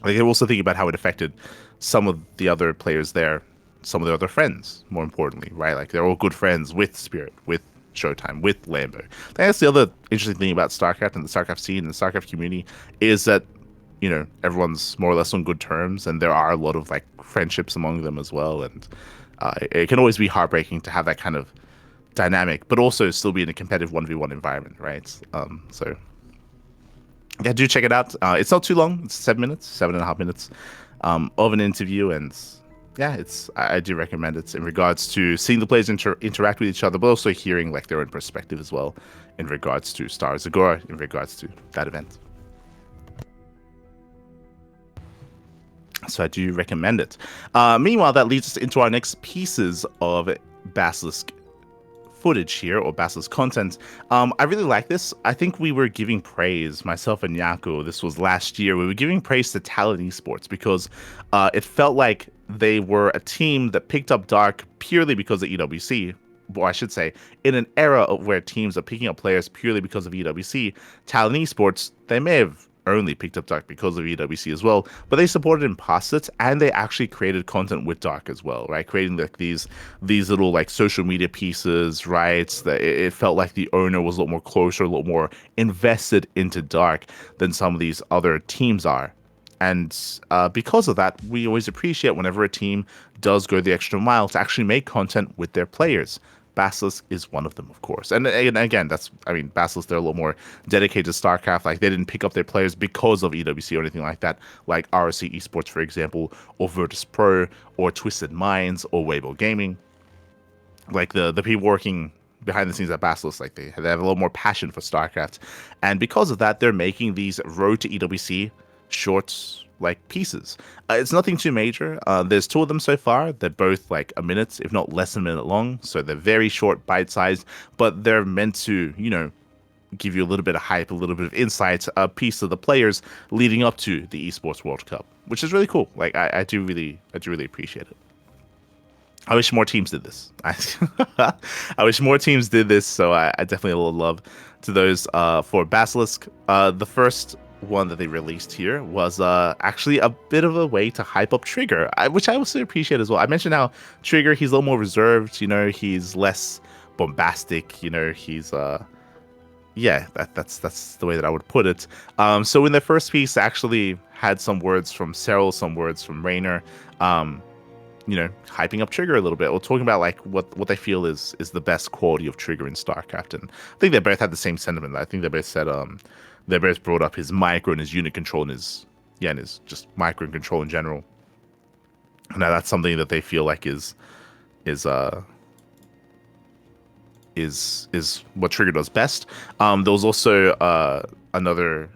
Like they're also thinking about how it affected some of the other players there, some of their other friends, more importantly, right? Like they're all good friends with Spirit, with Showtime, with Lambo. That's the other interesting thing about StarCraft and the StarCraft scene and the StarCraft community is that, everyone's more or less on good terms, and there are a lot of like friendships among them as well. And it can always be heartbreaking to have that kind of dynamic, but also still be in a competitive 1v1 environment, right? So yeah, do check it out. It's not too long. It's 7.5 minutes of an interview, and yeah, I do recommend it in regards to seeing the players interact with each other, but also hearing like their own perspective as well in regards to Stars Agora, in regards to that event. So I do recommend it. Meanwhile, that leads us into our next pieces of Basilisk footage here, or Basilisk content. I really like this. I think we were giving praise, myself and Yako, this was last year, we were giving praise to Talon Esports because it felt like they were a team that picked up Dark purely because of EWC. Or I should say, in an era of where teams are picking up players purely because of EWC, Talon Esports, they may have only picked up Dark because of EWC as well, but they supported him past it, and they actually created content with Dark as well, right? Creating like these little like social media pieces, right? That it felt like the owner was a lot more closer, a lot more invested into Dark than some of these other teams are. And because of that, we always appreciate whenever a team does go the extra mile to actually make content with their players. Basilisk is one of them, of course. And again, Basilisk, they're a little more dedicated to StarCraft. Like, they didn't pick up their players because of EWC or anything like that, like ROC Esports, for example, or Virtus Pro, or Twisted Minds, or Weibo Gaming. Like, the people working behind the scenes at Basilisk, like, they have a little more passion for StarCraft. And because of that, they're making these Road to EWC short like pieces. It's nothing too major. There's 2 of them so far. They're both like a minute, if not less than a minute long. So they're very short, bite-sized, but they're meant to, give you a little bit of hype, a little bit of insight, a piece of the players leading up to the Esports World Cup, which is really cool. Like, I do really appreciate it. I wish more teams did this. I wish more teams did this. So I definitely a little love to those for Basilisk. The first one that they released here was actually a bit of a way to hype up Trigger, which I also appreciate as well. I mentioned how Trigger, he's a little more reserved, he's less bombastic, he's that's the way that I would put it. So in the first piece, actually had some words from Cyril, some words from Raynor, hyping up Trigger a little bit, or talking about like what they feel is the best quality of Trigger in StarCraft. And I think they both had the same sentiment. I think they both said they both brought up his micro and his unit control and his just micro and control in general. Now that's something that they feel like is what Trigger does best. There was also another.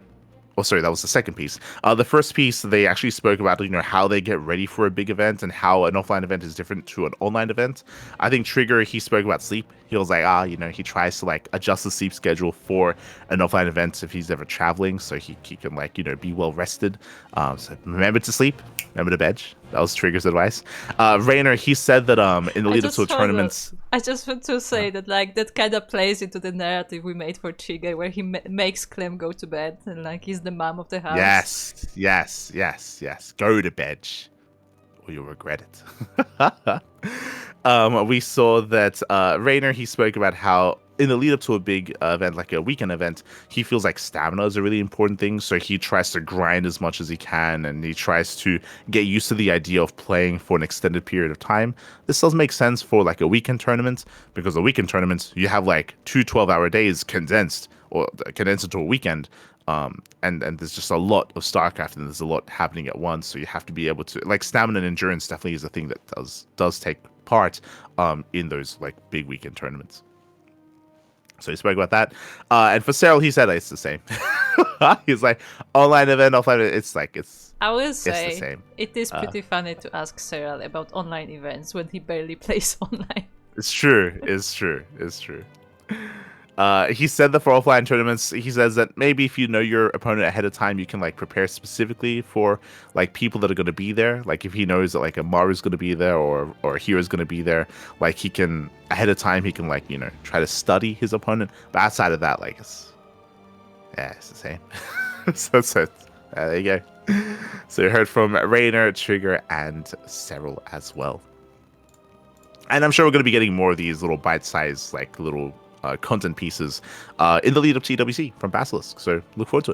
Oh, sorry, that was the second piece. The first piece, they actually spoke about, how they get ready for a big event and how an offline event is different to an online event. I think Trigger, he spoke about sleep. He was like, he tries to like adjust the sleep schedule for an offline event if he's ever traveling, so he can be well rested. So remember to sleep, remember to veg. That was Trigger's advice. Raynor, he said that in the lead up to tournaments. I just want to say that that kind of plays into the narrative we made for Trigger, where he makes Clem go to bed and he's the mom of the house. Yes. Go to bed, or you'll regret it. We saw that Raynor, he spoke about how in the lead up to a big event, like a weekend event, he feels like stamina is a really important thing. So he tries to grind as much as he can, and he tries to get used to the idea of playing for an extended period of time. This does make sense for like a weekend tournament, because a weekend tournament, you have like 2 12-hour days condensed into a weekend. And there's just a lot of StarCraft, and there's a lot happening at once. So you have to be able to, like, stamina and endurance definitely is a thing that does take part in those like big weekend tournaments. So he spoke about that. And for Cyril, he said it's the same. He's like, online event, offline event, I will say, it's the same. It is pretty funny to ask Cyril about online events when he barely plays online. It's true. He said that for offline tournaments, he says that maybe if you know your opponent ahead of time, you can like prepare specifically for like people that are going to be there. Like if he knows that like a Maru's going to be there or a hero's going to be there, like he can ahead of time, he can like, try to study his opponent. But outside of that, like it's the same. so there you go. So you heard from Raynor, Trigger, and Cyril as well. And I'm sure we're going to be getting more of these little bite-sized, like little content pieces in the lead up to EWC from Basilisk. So look forward to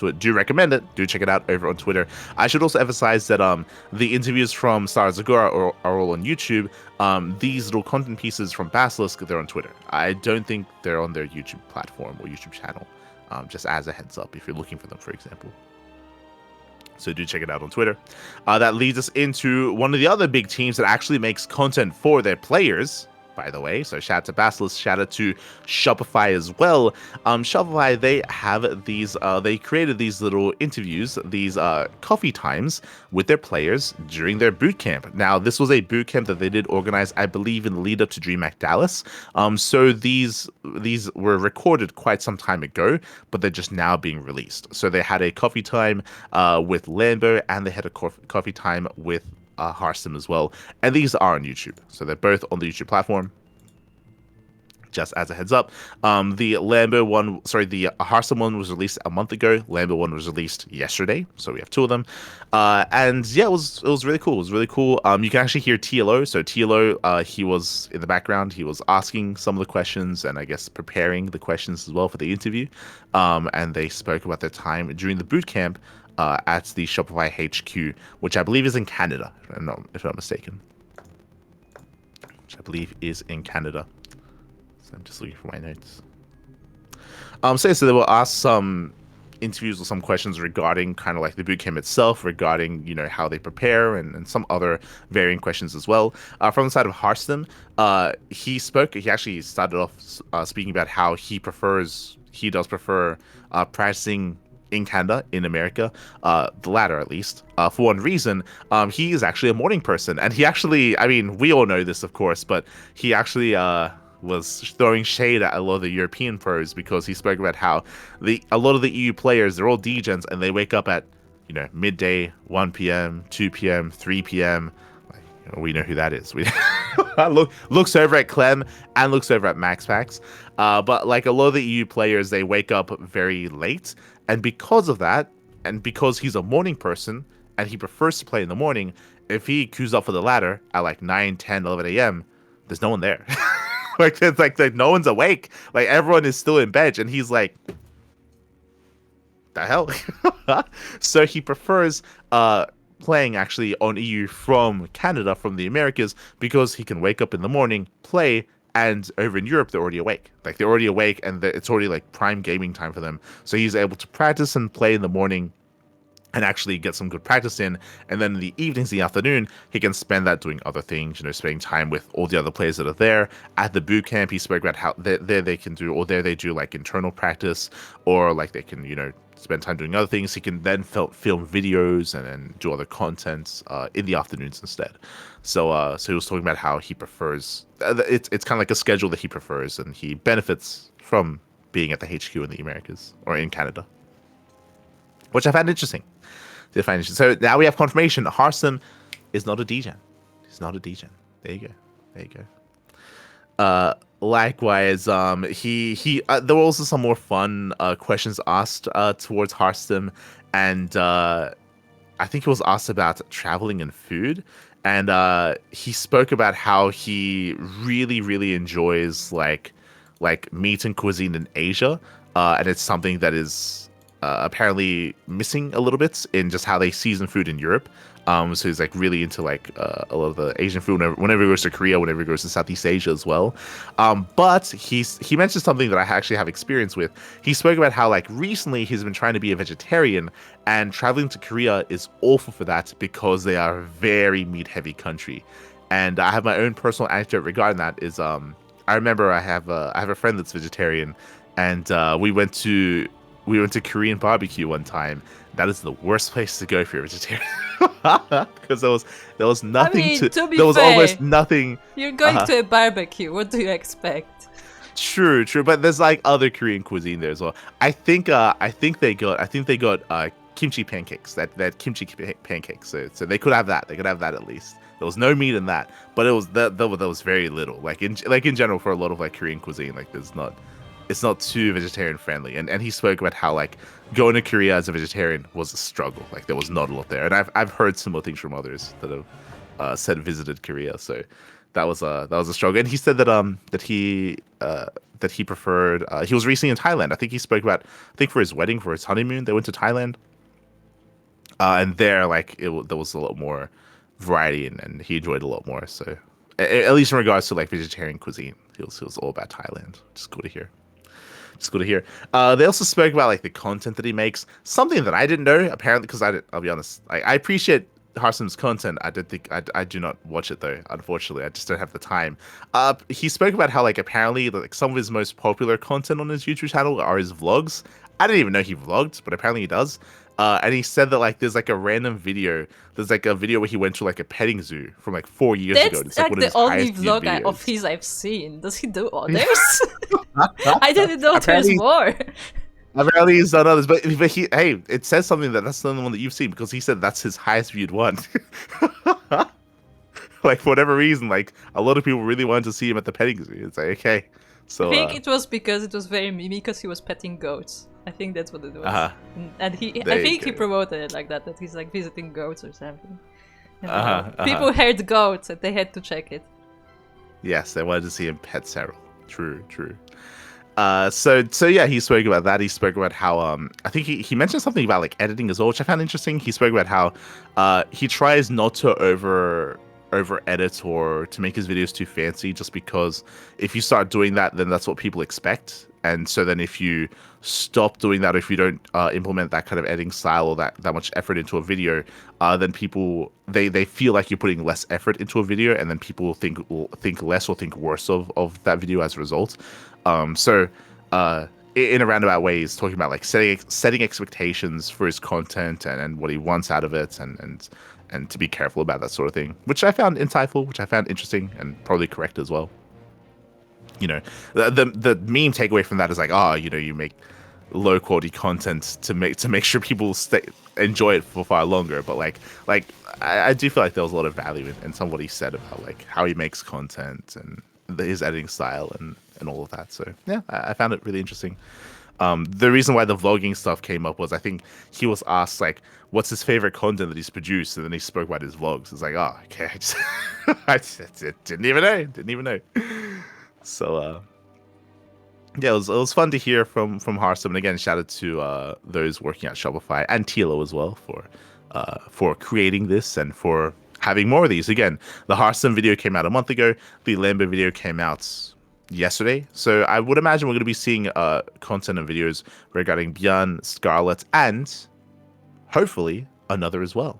it. Do recommend it. Do check it out over on Twitter. I should also emphasize that the interviews from Star Zagora are all on YouTube. These little content pieces from Basilisk, they're on Twitter. I don't think they're on their YouTube platform or YouTube channel. Just as a heads up if you're looking for them, for example. So do check it out on Twitter. That leads us into one of the other big teams that actually makes content for their players, by the way. So shout out to Basilisk, shout out to Shopify as well. Shopify, they have these, they created these little interviews, these coffee times with their players during their boot camp. Now, this was a boot camp that they did organize, I believe, in the lead up to DreamHack Dallas. So these were recorded quite some time ago, but they're just now being released. So they had a coffee time with Lambo, and they had a coffee time with Hearthstone as well, and these are on YouTube, so they're both on the YouTube platform. Just as a heads up, the Hearthstone one was released a month ago. Lambo one was released yesterday, so we have two of them. And yeah, it was really cool. It was really cool. You can actually hear TLO. So TLO, he was in the background. He was asking some of the questions and I guess preparing the questions as well for the interview. And they spoke about their time during the boot camp at the Shopify HQ, which I believe is in Canada, if I'm not mistaken. Which I believe is in Canada. I'm just looking for my notes. So they will ask some interviews or some questions regarding kind of like the bootcamp itself, regarding, you know, how they prepare and some other varying questions as well. From the side of Hearthstone, he actually started off speaking about how he does prefer practicing in Canada, in America, the latter at least, for one reason. He is actually a morning person, and he actually, I mean, we all know this, of course, but he actually was throwing shade at a lot of the European pros because he spoke about how a lot of the EU players, they're all degens and they wake up at, you know, midday, 1 p.m., 2 p.m., 3 p.m. Like, you know, we know who that is. We looks over at Clem and looks over at MaxPax. But like a lot of the EU players, they wake up very late, and because of that, and because he's a morning person and he prefers to play in the morning, if he queues up for the ladder at like 9, 10, 11 a.m., there's no one there. Like it's like no one's awake. Like everyone is still in bed, and he's like, "The hell?" So he prefers playing actually on EU from Canada, from the Americas, because he can wake up in the morning, play, and over in Europe they're already awake. Like they're already awake, and it's already like prime gaming time for them. So he's able to practice and play in the morning and actually get some good practice in, and then in the evenings, the afternoon, he can spend that doing other things, you know, spending time with all the other players that are there. At the boot camp, he spoke about how there they do like internal practice, or like they can, you know, spend time doing other things. He can then film videos and do other content in the afternoons instead. So he was talking about how he prefers, it's kind of like a schedule that he prefers, and he benefits from being at the HQ in the Americas, or in Canada, which I found interesting. So now we have confirmation. Hearthstone is not a degen. He's not a degen. There you go. Likewise, there were also some more fun questions asked towards Hearthstone, and I think it was asked about traveling and food. And he spoke about how he really enjoys like meat and cuisine in Asia, and it's something that is apparently missing a little bit in just how they season food in Europe. So he's like really into like a lot of the Asian food whenever he goes to Korea, whenever he goes to Southeast Asia as well. But he mentioned something that I actually have experience with. He spoke about how like recently he's been trying to be a vegetarian, and traveling to Korea is awful for that because they are a very meat heavy country. And I have my own personal anecdote regarding that. Is I remember I have a friend that's vegetarian, and we went to Korean barbecue one time. That is the worst place to go if you're a vegetarian, because there was nothing. I mean, to be there was fair, almost nothing. You're going to a barbecue. What do you expect? True, but there's like other Korean cuisine there as well. I think they got kimchi pancakes. That kimchi pancakes. So they could have that. They could have that at least. There was no meat in that, but it was that was very little. Like in general for a lot of like Korean cuisine, like it's not too vegetarian friendly. And he spoke about how like going to Korea as a vegetarian was a struggle. Like there was not a lot there. And I've heard similar things from others that have said visited Korea. So that was a struggle. And he said that he preferred. He was recently in Thailand. I think he spoke about. I think for his wedding, for his honeymoon, they went to Thailand. And there, like there was a lot more variety, and he enjoyed a lot more. So at least in regards to like vegetarian cuisine, he was all about Thailand. Just good to hear. It's good to hear. They also spoke about like the content that he makes, something that I didn't know apparently, because I'll be honest, I appreciate Hearthstone's content. I do not watch it though, unfortunately. I just don't have the time. He spoke about how like apparently like some of his most popular content on his YouTube channel are his vlogs. I didn't even know he vlogged, but apparently he does. And he said that like there's like a random video. There's like a video where he went to like a petting zoo from like 4 years ago. It's like one the only vlog of his I've seen. Does he do others? I didn't know there's more. Apparently he's done others, but it says something that's the only one that you've seen, because he said that's his highest viewed one. Like for whatever reason, like a lot of people really wanted to see him at the petting zoo. It's like, okay, I So think it was because it was very memey because he was petting goats. I think that's what it was. And There I you think he go. promoted it like that he's like visiting goats or something. And Uh-huh. people heard goats and they had to check it. Yes, they wanted to see him pet several. True. So yeah, he spoke about that. He spoke about how I think he mentioned something about like editing as well, which I found interesting. He spoke about how he tries not to over edit or to make his videos too fancy, just because if you start doing that, then that's what people expect. And so then if you stop doing that, or if you don't implement that kind of editing style or that much effort into a video, then people they feel like you're putting less effort into a video, and then people will think less or think worse of that video as a result. So in a roundabout way, he's talking about like setting expectations for his content and what he wants out of it, and to be careful about that sort of thing, which I found insightful, which I found interesting, and probably correct as well. You know, the meme takeaway from that is like, oh, you know, you make low quality content to make sure people enjoy it for far longer. But like I do feel like there was a lot of value in some of what he said about like how he makes content and his editing style and all of that. So yeah, I found it really interesting. The reason why the vlogging stuff came up was I think he was asked like, what's his favorite content that he's produced, and then he spoke about his vlogs. It's like, oh, okay, I didn't even know. So yeah, it was fun to hear from Hearthstone. And again, shout out to those working at Shopify and Tilo as well for creating this and for having more of these. Again, the Hearthstone video came out a month ago. The Lambo video came out yesterday. So I would imagine we're going to be seeing content and videos regarding Björn, Scarlet, and hopefully another as well.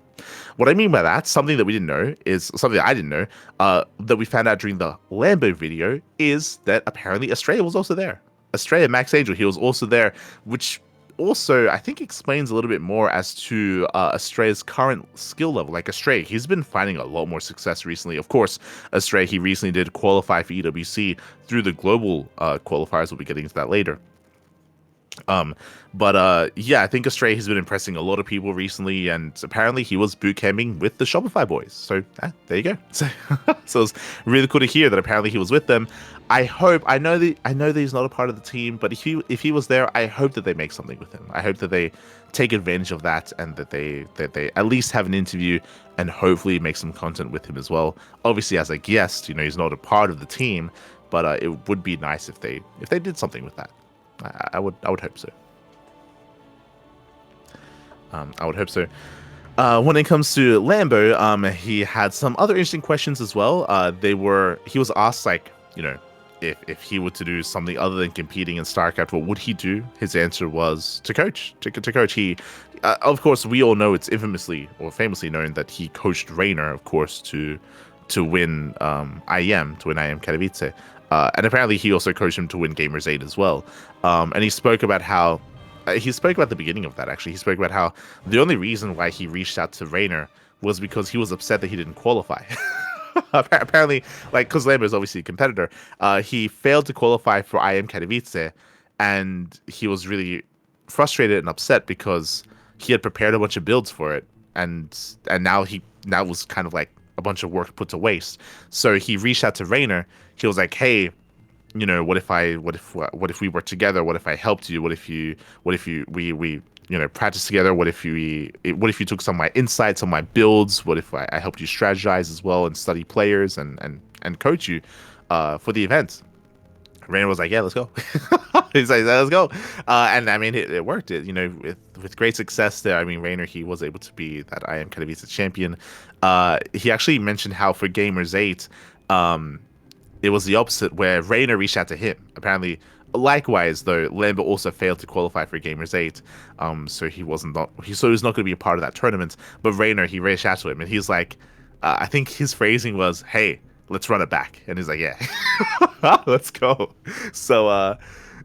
What I mean by that, something that we didn't know, is something that I didn't know, that we found out during the Lambo video, is that apparently Australia was also there. Australia, Max Angel, he was also there, which also I think explains a little bit more as to Australia's current skill level. Like Australia, he's been finding a lot more success recently. Of course, Australia, he recently did qualify for EWC through the global qualifiers. We'll be getting into that later. But yeah, I think Astray has been impressing a lot of people recently, and apparently he was boot camping with the Shopify boys. So there you go. So it's really cool to hear that apparently he was with them. I know that he's not a part of the team, but if he was there, I hope that they make something with him. I hope that they take advantage of that, and that they at least have an interview and hopefully make some content with him as well. Obviously, as a guest, you know, he's not a part of the team, but it would be nice if they did something with that. I would hope so. I would hope so. When it comes to Lambo, he had some other interesting questions as well. He was asked, like, you know, if he were to do something other than competing in StarCraft, what would he do? His answer was to coach. To coach. He, of course, we all know, it's infamously or famously known that he coached Raynor, of course, to win IEM Katowice. And apparently he also coached him to win Gamers 8 as well. And he spoke about how the beginning of that, actually. He spoke about how the only reason why he reached out to Raynor was because he was upset that he didn't qualify. Apparently, like, because Lambo is obviously a competitor, he failed to qualify for IEM Katowice, and he was really frustrated and upset because he had prepared a bunch of builds for it, and now was kind of like a bunch of work put to waste. So he reached out to Raynor. He was like, hey, you know, what if we work together? What if I helped you? What if we you know, practice together? What if you took some of my insights, some of my builds? What if I helped you strategize as well and study players and coach you for the event? Raynor was like, yeah, let's go. He's like, let's go. And I mean, it worked. You know, with great success there. I mean, Raynor, he was able to be that IEM Katowice champion. He actually mentioned how for Gamers 8, it was the opposite, where Raynor reached out to him. Apparently, likewise, though, Lambo also failed to qualify for Gamers 8, so he was not going to be a part of that tournament. But Raynor, he reached out to him, and he's like, I think his phrasing was, "Hey, let's run it back," and he's like, "Yeah, let's go." So,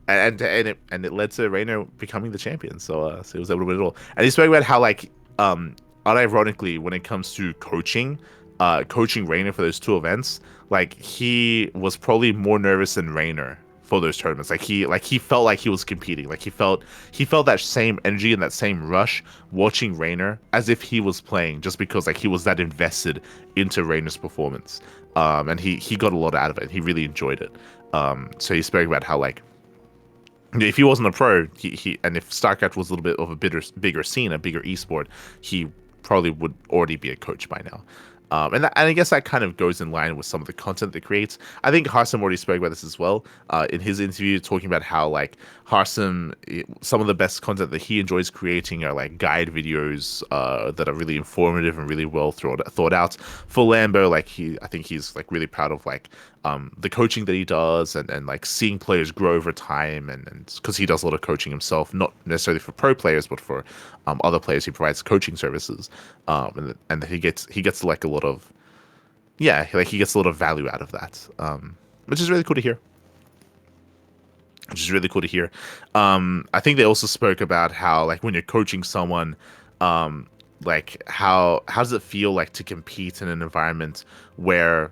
and it led to Raynor becoming the champion. So he was able to win it all. And he spoke about how, like, unironically, when it comes to coaching Raynor for those two events, like, he was probably more nervous than Raynor for those tournaments. He felt like he was competing. Like he felt that same energy and that same rush watching Reynor as if he was playing, just because like he was that invested into Reynor's performance. And he got a lot out of it. He really enjoyed it. So he spoke about how like if he wasn't a pro, he and if StarCraft was a little bit of a bigger scene, a bigger esport, he probably would already be a coach by now. And I guess that kind of goes in line with some of the content that creates. I think Harsam already spoke about this as well in his interview, talking about how like Harsam, some of the best content that he enjoys creating are like guide videos that are really informative and really well thought out. For Lambo, like I think he's like really proud of like the coaching that he does and like seeing players grow over time, and because he does a lot of coaching himself, not necessarily for pro players but for other players. He provides coaching services, and he gets like a lot of like he gets a lot of value out of that, which is really cool to hear. I think they also spoke about how like when you're coaching someone, like how does it feel like to compete in an environment where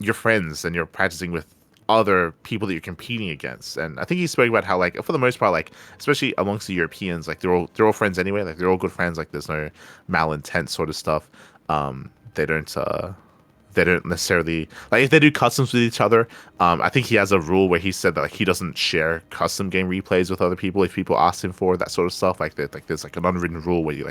you're friends and you're practicing with other people that you're competing against. And I think he spoke about how like for the most part, like especially amongst the Europeans, like they're all friends anyway. Like they're all good friends. Like there's no malintent sort of stuff. They don't necessarily like if they do customs with each other. I think he has a rule where he said that like he doesn't share custom game replays with other people if people ask him for that sort of stuff. Like there's like an unwritten rule where you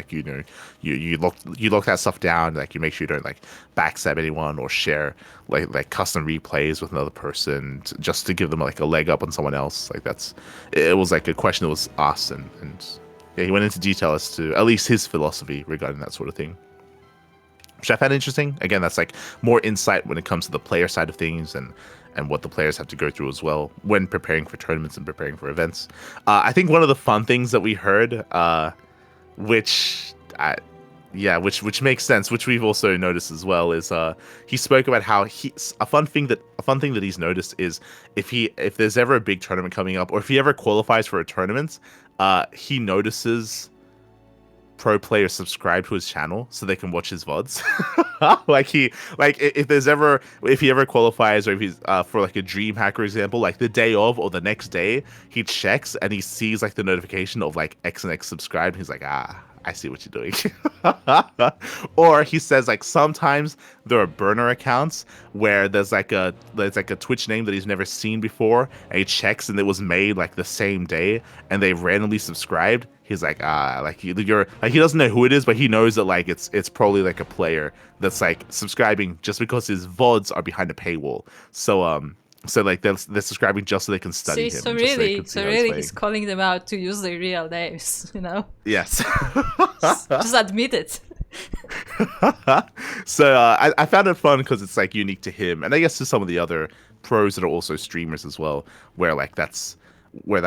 lock that stuff down. Like you make sure you don't like backstab anyone or share like custom replays with another person just to give them like a leg up on someone else. Like it was like a question that was asked, and yeah, he went into detail as to at least his philosophy regarding that sort of thing, which I found interesting. Again, that's like more insight when it comes to the player side of things and what the players have to go through as well when preparing for tournaments and preparing for events. I think one of the fun things that we heard, which makes sense, which we've also noticed as well, is he spoke about how a fun thing that he's noticed is if there's ever a big tournament coming up, or if he ever qualifies for a tournament, he notices pro players subscribe to his channel so they can watch his VODs. if he ever qualifies, or if he's for like a dream hack, for example, like the day of or the next day, he checks and he sees like the notification of like X and X subscribed. He's like, I see what you're doing. Or he says like sometimes there are burner accounts where there's like a Twitch name that he's never seen before, and he checks and it was made like the same day and they randomly subscribed. He's like, you're like, he doesn't know who it is, but he knows that like it's probably like a player that's like subscribing just because his VODs are behind a paywall. So like they're subscribing just so they can study him. So really, he's calling them out to use their real names, you know? Yes. Just admit it. So I found it fun because it's like unique to him, and I guess to some of the other pros that are also streamers as well, where that's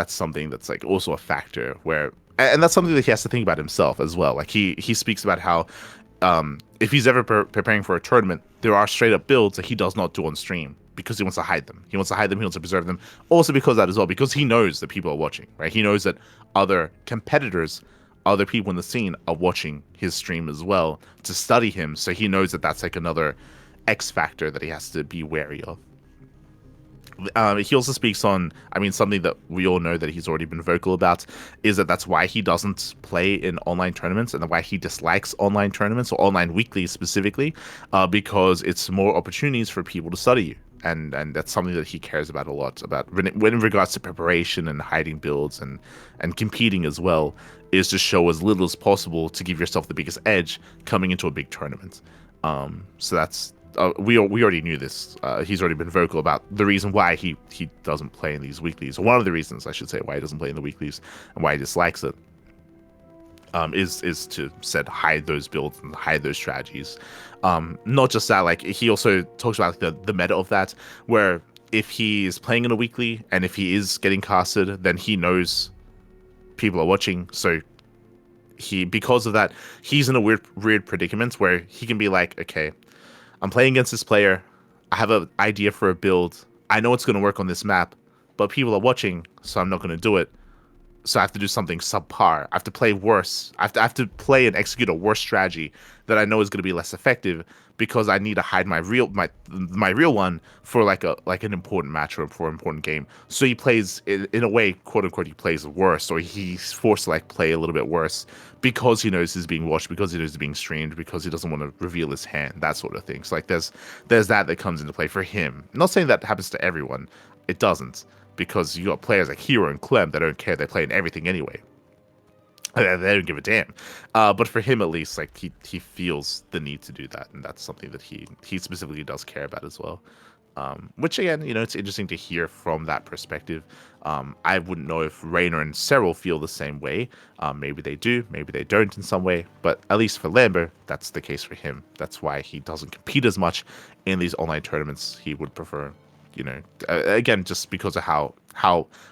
something that's like also a factor where. And that's something that he has to think about himself as well. Like he speaks about how if he's ever preparing for a tournament, there are straight up builds that he does not do on stream because he wants to hide them. He wants to preserve them. Also because that as well, because he knows that people are watching, right? He knows that other competitors, other people in the scene are watching his stream as well to study him. So he knows that that's like another X factor that he has to be wary of. He also speaks on, something that we all know that he's already been vocal about, is that's why he doesn't play in online tournaments and why he dislikes online tournaments or online weeklies specifically, because it's more opportunities for people to study you. And that's something that he cares about a lot, about when in regards to preparation and hiding builds and competing as well, is to show as little as possible to give yourself the biggest edge coming into a big tournament. So that's we already knew this. He's already been vocal about the reason why he doesn't play in these weeklies. One of the reasons, I should say, why he doesn't play in the weeklies and why he dislikes it is to hide those builds and hide those strategies. Not just that, like he also talks about like, the meta of that, where if he is playing in a weekly and if he is getting casted, then he knows people are watching. So because of that, he's in a weird predicament where he can be like, okay, I'm playing against this player. I have an idea for a build. I know it's going to work on this map, but people are watching, so I'm not going to do it. So I have to do something subpar. I have to play worse. I have to play and execute a worse strategy that I know is going to be less effective because I need to hide my real one for like an important match or for an important game. So he plays in a way, quote unquote, he plays worse, or he's forced to like play a little bit worse because he knows he's being watched, because he knows he's being streamed, because he doesn't want to reveal his hand, that sort of thing. So like there's that comes into play for him. I'm not saying that happens to everyone. It doesn't, because you got players like Hero and Clem that don't care. They play in everything anyway. They don't give a damn. But for him, at least, like he feels the need to do that, and that's something that he specifically does care about as well. Which again, it's interesting to hear from that perspective. I wouldn't know if Raynor and Cyril feel the same way. Maybe they do, maybe they don't in some way. But at least for Lambert, that's the case for him. That's why he doesn't compete as much in these online tournaments. He would prefer, again, just because of how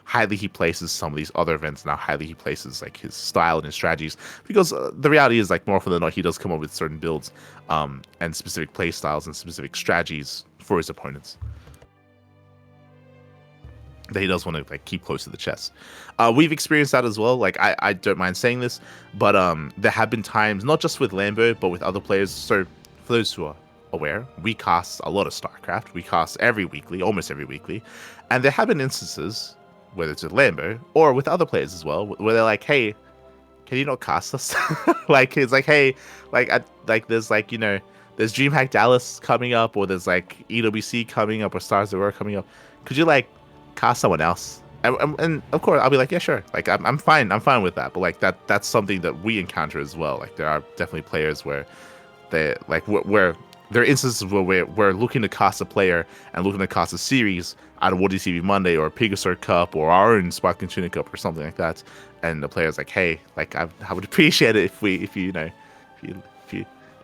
highly he places some of these other events and how highly he places like his style and his strategies. Because the reality is, like, more often than not, he does come up with certain builds and specific play styles and specific strategies for his opponents that he does want to like keep close to the chest. We've experienced that as well. Like I don't mind saying this, but there have been times, not just with Lambo, but with other players. So for those who are aware, we cast a lot of StarCraft. We cast almost every weekly, and there have been instances, whether it's with Lambo or with other players as well, where they're like, "Hey, can you not cast us?" Like it's like, "Hey, there's like there's DreamHack Dallas coming up, or there's like EWC coming up, or Stars of War coming up. Could you like cast someone else?" And of course I'll be like, yeah, sure. Like I'm fine with that. But like that's something that we encounter as well. Like there are definitely players where they like where there are instances where we're looking to cast a player and looking to cast a series out of What TV Monday or Pegasus Cup or our own Sparkling Tuna Cup or something like that, and the player's like, hey, like I would appreciate it if you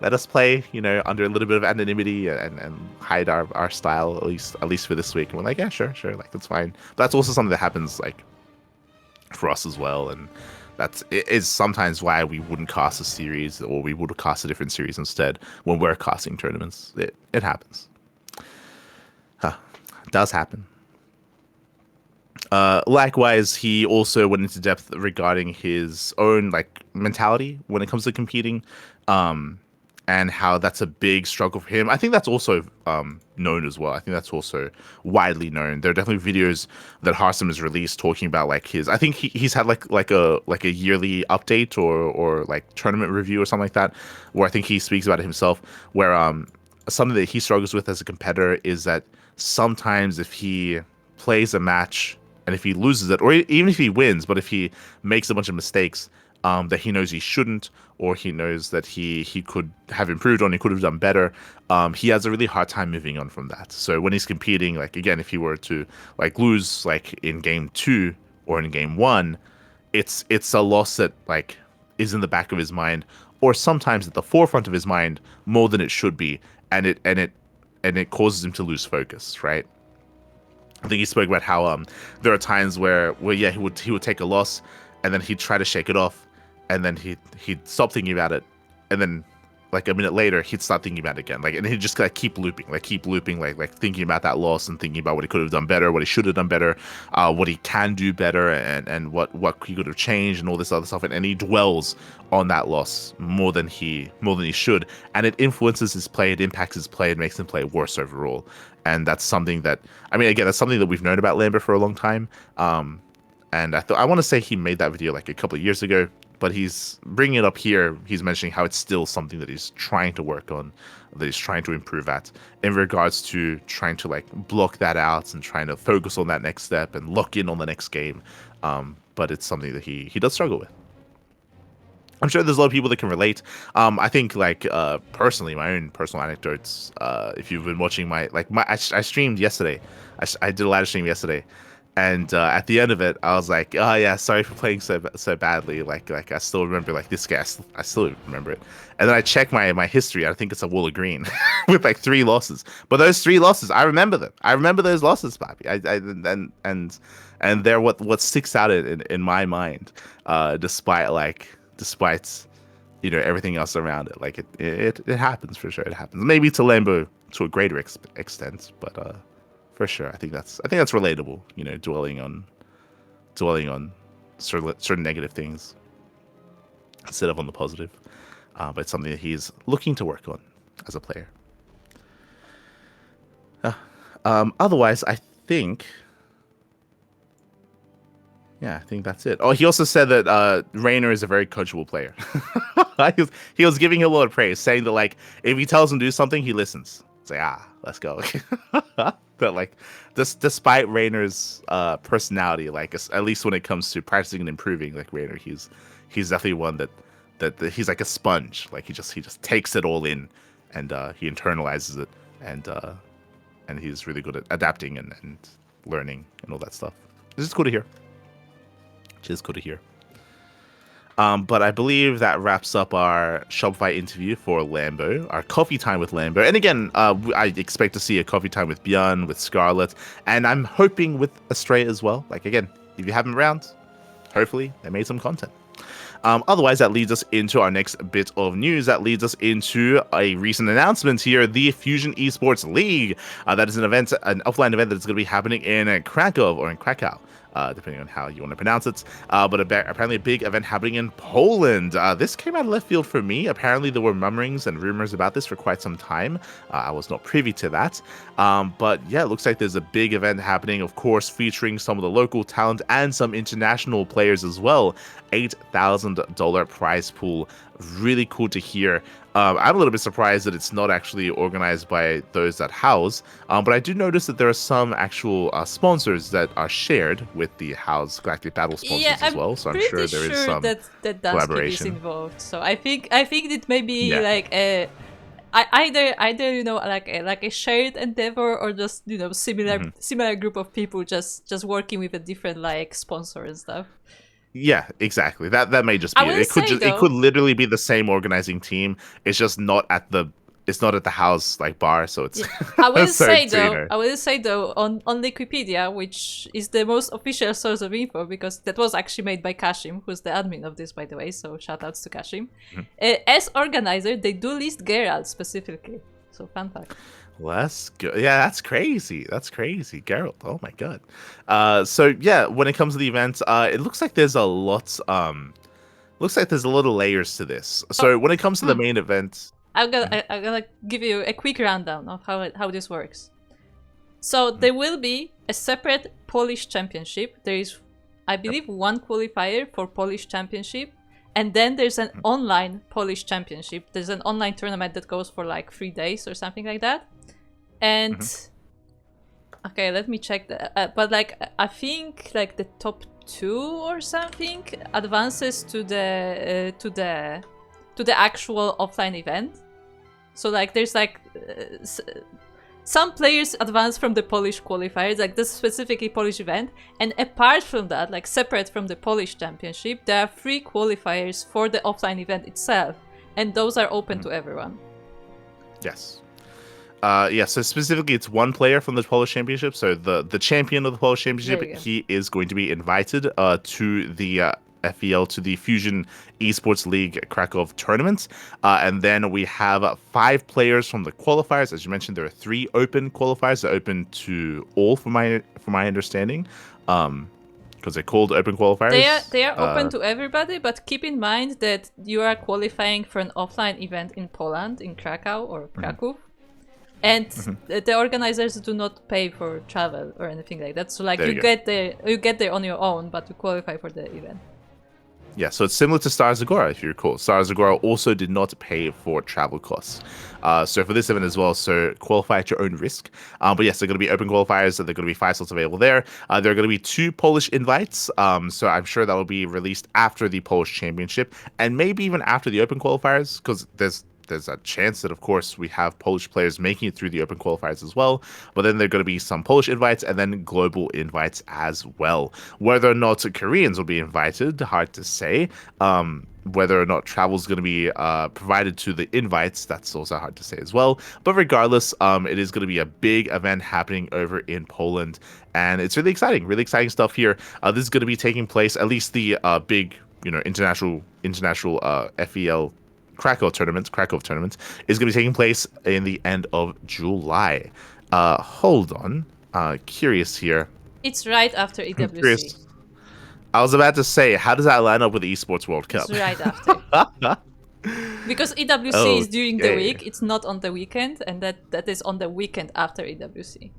let us play, under a little bit of anonymity and hide our style at least for this week. And we're like, yeah, sure, like that's fine. But that's also something that happens like for us as well, and it is sometimes why we wouldn't cast a series, or we would cast a different series instead when we're casting tournaments. It happens. It does happen. Likewise, he also went into depth regarding his own like mentality when it comes to competing. And how that's a big struggle for him. I think that's also known as well. I think that's also widely known. There are definitely videos that Harsam has released talking about like his. I think he's had like a yearly update or like tournament review or something like that, where I think he speaks about it himself. Where something that he struggles with as a competitor is that sometimes if he plays a match and if he loses it, or even if he wins, but if he makes a bunch of mistakes that he knows he shouldn't, or he knows that he could have improved on, he could have done better, he has a really hard time moving on from that. So when he's competing, like again, if he were to like lose like in game 2 or in game 1, it's a loss that like is in the back of his mind, or sometimes at the forefront of his mind more than it should be, and it causes him to lose focus, right? I think he spoke about how there are times where yeah, he would take a loss and then he'd try to shake it off, and then he'd stop thinking about it, and then like a minute later he'd start thinking about it again, like, and he'd just like keep looping, like thinking about that loss and thinking about what he could have done better, what he should have done better, what he can do better, and what he could have changed, and all this other stuff, and he dwells on that loss more than he should, and it influences his play, it impacts his play, it makes him play worse overall. And that's something that, I mean, again, that's something that we've known about Lambert for a long time. And I want to say he made that video like a couple of years ago, but he's bringing it up here. He's mentioning how it's still something that he's trying to work on, that he's trying to improve at, in regards to trying to like block that out and trying to focus on that next step and lock in on the next game. But it's something that he does struggle with. I'm sure there's a lot of people that can relate. I think like personally, my own personal anecdotes. If you've been watching I streamed yesterday. I did a live stream yesterday. And at the end of it, I was like, "Oh yeah, sorry for playing so badly." Like I still remember like this guy. I still remember it. And then I check my history. I think it's a wall of green with like 3 losses. But those 3 losses, I remember them. I remember those losses, Bobby. And they're what sticks out in my mind, despite everything else around it. Like it happens for sure. It happens. Maybe to Lambo to a greater extent, but. For sure, I think that's relatable. Dwelling on certain negative things instead of on the positive. But it's something that he's looking to work on as a player. Otherwise, I think that's it. Oh, he also said that Raynor is a very coachable player. He was giving him a lot of praise, saying that like if he tells him to do something, he listens. It's like let's go. But like, despite Raynor's personality, like at least when it comes to practicing and improving, like Raynor, he's definitely one that he's like a sponge. Like he just takes it all in, and he internalizes it, and he's really good at adapting and learning and all that stuff. This is cool to hear. But I believe that wraps up our Shopify interview for Lambo, our coffee time with Lambo. And again, I expect to see a coffee time with Björn, with Scarlett, and I'm hoping with Astrea as well. Like, again, if you have them around, hopefully they made some content. Otherwise, that leads us into our next bit of news. That leads us into a recent announcement here, the Fusion Esports League. That is an offline event that's going to be happening in Krakow or in Krakow. Depending on how you want to pronounce it. But apparently a big event happening in Poland. This came out of left field for me. Apparently there were murmurings and rumors about this for quite some time. I was not privy to that. But yeah, it looks like there's a big event happening, of course, featuring some of the local talent and some international players as well. $8,000 prize pool. Really cool to hear. I'm a little bit surprised that it's not actually organized by those that house, but I do notice that there are some actual sponsors that are shared with the House Galactic Battle sponsors as well. So I'm sure there is some that collaboration is involved. So I think it may be like a either you know like a shared endeavor or just similar group of people just working with a different like sponsor and stuff. Yeah, exactly. That may just be it. It could literally be the same organizing team. It's just not at the house like bar, so it's I will say though on Wikipedia, which is the most official source of info, because that was actually made by Kashim, who's the admin of this, by the way, so shout outs to Kashim. As organizer, they do list Geralt specifically. So fun fact. Let's go. Yeah, that's crazy. Geralt. Oh my god. So yeah, when it comes to the event, it looks like there's a lot of layers to this. So when it comes to the main event, I'm gonna give you a quick rundown of how this works. So there will be a separate Polish championship. There is, I believe, one qualifier for Polish championship, and then there's an online Polish championship. There's an online tournament that goes for like 3 days or something like that. And okay, let me check that. But like I think like the top 2 or something advances to the actual offline event. So like there's like some players advance from the Polish qualifiers, like this specifically Polish event, and apart from that, like separate from the Polish championship, there are 3 qualifiers for the offline event itself, and those are open to everyone. Yes. So specifically it's one player from the Polish Championship. So the champion of the Polish Championship, he is going to be invited to the FEL, to the Fusion Esports League Cracov tournament. And then we have 5 players from the qualifiers. As you mentioned, there are 3 open qualifiers. They're open to all, from my understanding. Because they're called open qualifiers. They are open to everybody, but keep in mind that you are qualifying for an offline event in Poland, in Krakow or Kraków. And the organizers do not pay for travel or anything like that. So like you get there on your own, but you qualify for the event. Yeah, so it's similar to Star Zagora, if you recall. Star Zagora also did not pay for travel costs. So for this event as well, so qualify at your own risk. But yes, they're going to be open qualifiers, so there are going to be 5 slots available there. There are going to be 2 Polish invites, so I'm sure that will be released after the Polish Championship, and maybe even after the open qualifiers, because there's a chance that, of course, we have Polish players making it through the open qualifiers as well. But then there are going to be some Polish invites and then global invites as well. Whether or not Koreans will be invited, hard to say. Whether or not travel is going to be provided to the invites, that's also hard to say as well. But regardless, it is going to be a big event happening over in Poland. And it's really exciting stuff here. This is going to be taking place, at least the big, international FEL Cracov tournament is going to be taking place in the end of July. Hold on. Curious here. It's right after EWC. Curious. I was about to say, how does that line up with the Esports World Cup? It's right after. Because EWC is during the week, it's not on the weekend, and that is on the weekend after EWC.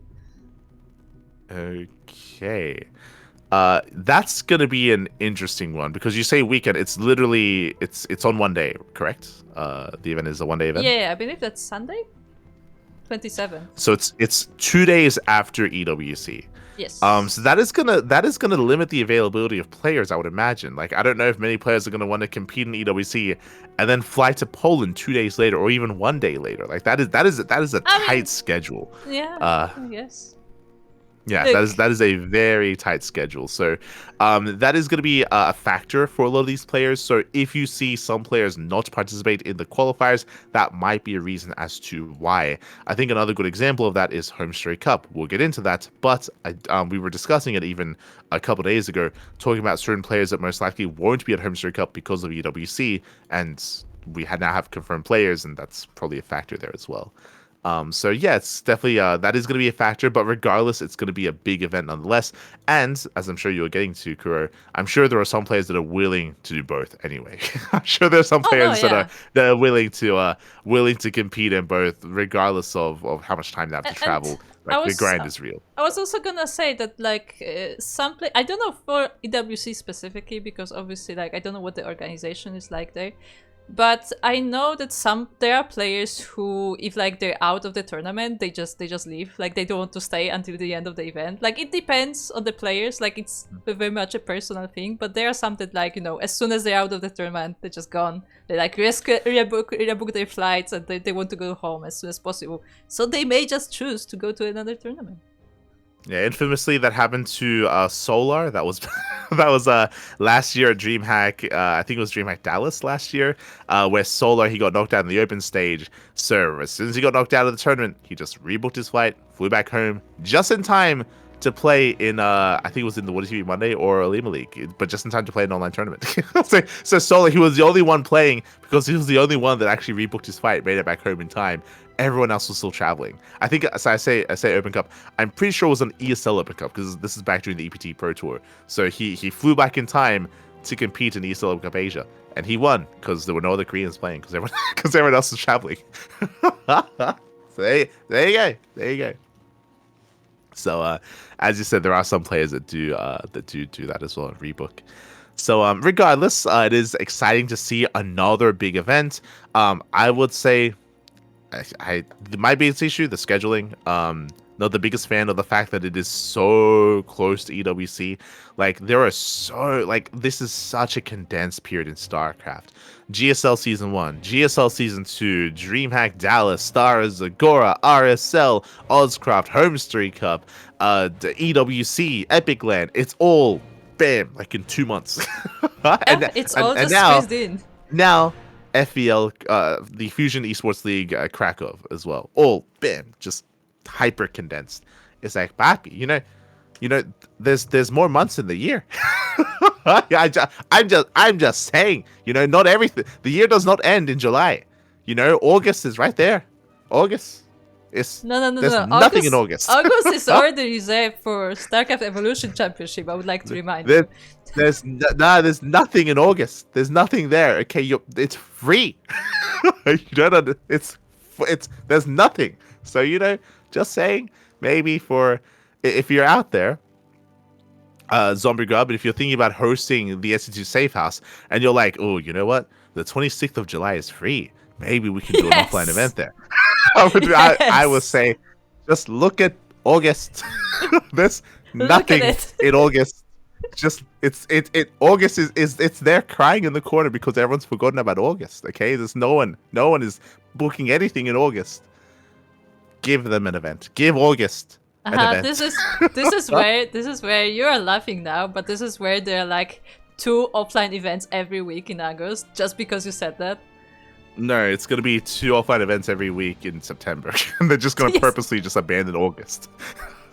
Okay. That's gonna be an interesting one because you say weekend. It's literally it's on one day, correct? The event is a 1 day event. Yeah, I believe that's Sunday, 27th. So it's 2 days after EWC. Yes. So that is gonna limit the availability of players, I would imagine. Like I don't know if many players are gonna want to compete in EWC and then fly to Poland 2 days later or even 1 day later. Like that is a I tight mean, schedule. yeah, Uh, I guess. Yeah, that Look, is that is a very tight schedule. So that is going to be a factor for a lot of these players. So if you see some players not participate in the qualifiers, that might be a reason as to why. I think another good example of that is Home Story Cup. We'll get into that, but we were discussing it even a couple days ago, talking about certain players that most likely won't be at Home Story Cup because of EWC, and we now have confirmed players, and that's probably a factor there as well. So yeah, it's definitely that is going to be a factor, but regardless, it's going to be a big event nonetheless. And as I'm sure you're getting to, Kuro, I'm sure there are some players that are willing to do both anyway. I'm sure there's some oh no, players yeah. that are willing to compete in both, regardless of how much time they have to And travel. I Like the was grind is real. I was also gonna say that like I don't know for EWC specifically because obviously like I don't know what the organization is like there, but I know that there are players who if like they're out of the tournament they just leave, like they don't want to stay until the end of the event. Like it depends on the players, like it's very much a personal thing, but there are some that like as soon as they're out of the tournament they're just gone. They like rebook their flights and they want to go home as soon as possible, so they may just choose to go to another tournament. Yeah, infamously that happened to Solar. That was that was last year at DreamHack. I think it was DreamHack Dallas last year, where Solar he got knocked out in the open stage. So as soon as he got knocked out of the tournament, he just rebooked his flight, flew back home just in time to play in I think it was in the What TV Monday or Lima League, but just in time to play an online tournament. So Solar he was the only one playing because he was the only one that actually rebooked his flight, made it back home in time. Everyone else was still traveling. I think so. I say Open Cup. I'm pretty sure it was an ESL Open Cup because this is back during the EPT Pro Tour. So he flew back in time to compete in ESL Open Cup Asia, and he won because there were no other Koreans playing because everyone else was traveling. So there you go. So as you said, there are some players that do that as well and rebook. So regardless, it is exciting to see another big event. I would say. My biggest issue, the scheduling. Not the biggest fan of the fact that it is so close to EWC. Like this is such a condensed period in StarCraft. GSL Season 1, GSL Season 2, DreamHack Dallas, Stars, Agora, RSL, Ozcraft, Home Story Cup, the EWC, Epic Land. It's all bam, like in 2 months. Yeah, it's all just squeezed in. Now FEL, the Fusion Esports League, Cracov as well. All bam, just hyper condensed. It's like, papi, there's more months in the year. I'm just saying, not everything. The year does not end in July. August is right there. August. No. There's nothing in August. August is already reserved for StarCraft Evolution Championship. I would like to remind you. There's nothing in August. There's nothing there. Okay, it's free. You don't. It's there's nothing. So just saying. Maybe if you're out there, Zombie Grub, and if you're thinking about hosting the SC2 Safe House, and you're like, oh, you know what? The 26th of July is free. Maybe we can do an offline event there. I would say, just look at August. There's nothing in August. Just August is it's there crying in the corner because everyone's forgotten about August. Okay, there's no one is booking anything in August. Give them an event. Give August an event. This is where you are laughing now, but this is where there are like 2 offline events every week in August, just because you said that. No, it's gonna be 2 offline events every week in September. And they're just gonna purposely just abandon August.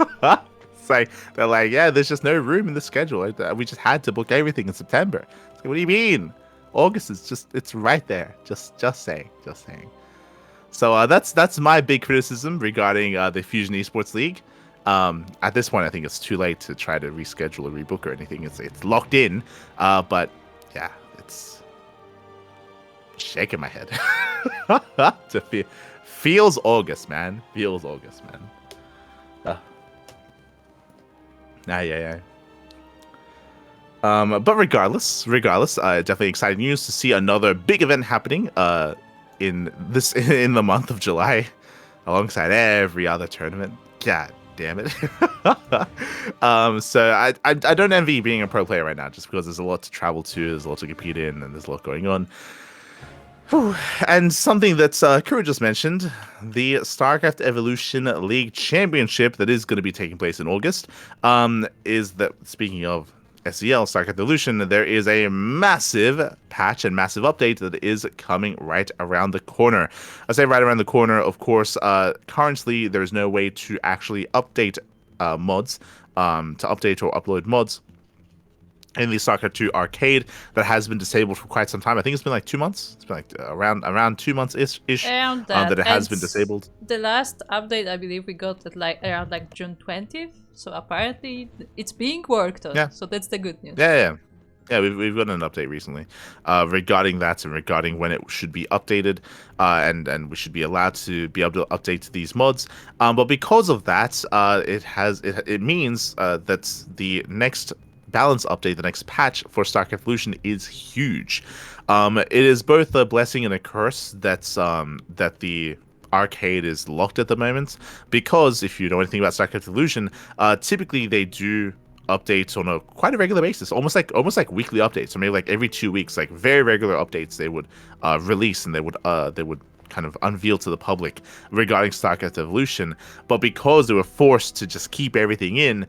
It's like they're like, yeah, there's just no room in the schedule. We just had to book everything in September. Like, what do you mean? August is it's right there. Just saying. So that's my big criticism regarding the Fusion Esports League. At this point, I think it's too late to try to reschedule or rebook or anything. It's locked in. But yeah, it's shaking my head. Feels August, man. Yeah. But regardless, definitely exciting news to see another big event happening in the month of July, alongside every other tournament. God damn it. So I don't envy being a pro player right now, just because there's a lot to travel to, there's a lot to compete in, and there's a lot going on. Whew. And something that Kuro just mentioned, the StarCraft Evolution League Championship that is going to be taking place in August, is that, speaking of SEL, StarCraft Evolution, there is a massive patch and massive update that is coming right around the corner. I say right around the corner, of course, currently there's no way to actually update mods, to update or upload mods in the StarCraft 2 arcade that has been disabled for quite some time. I think it's been like 2 months. It's been like around 2 months ish Around that it has and been disabled. The last update, I believe, we got at like around like June 20th. So apparently, it's being worked on. Yeah. So that's the good news. Yeah, we've gotten an update recently regarding that and regarding when it should be updated, and we should be allowed to be able to update these mods. But because of that, it means that the next balance update, the next patch for StarCraft Evolution is huge. It is both a blessing and a curse that the arcade is locked at the moment, because if you know anything about StarCraft Evolution, typically they do updates on quite a regular basis, almost like weekly updates, or maybe like every 2 weeks, like very regular updates they would release, and they would kind of unveil to the public regarding StarCraft Evolution. But because they were forced to just keep everything in,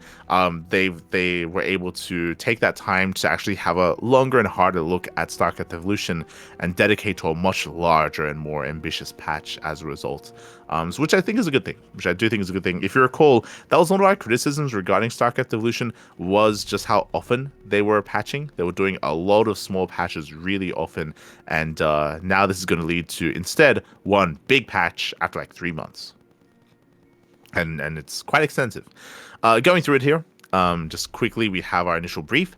they were able to take that time to actually have a longer and harder look at StarCraft Evolution and dedicate to a much larger and more ambitious patch as a result. Which I think is a good thing. Which I do think is a good thing. If you recall, that was one of our criticisms regarding StarCraft Evolution, was just how often they were patching. They were doing a lot of small patches really often, and now this is going to lead to instead one big patch after like 3 months, and it's quite extensive. Going through it here, just quickly, we have our initial brief.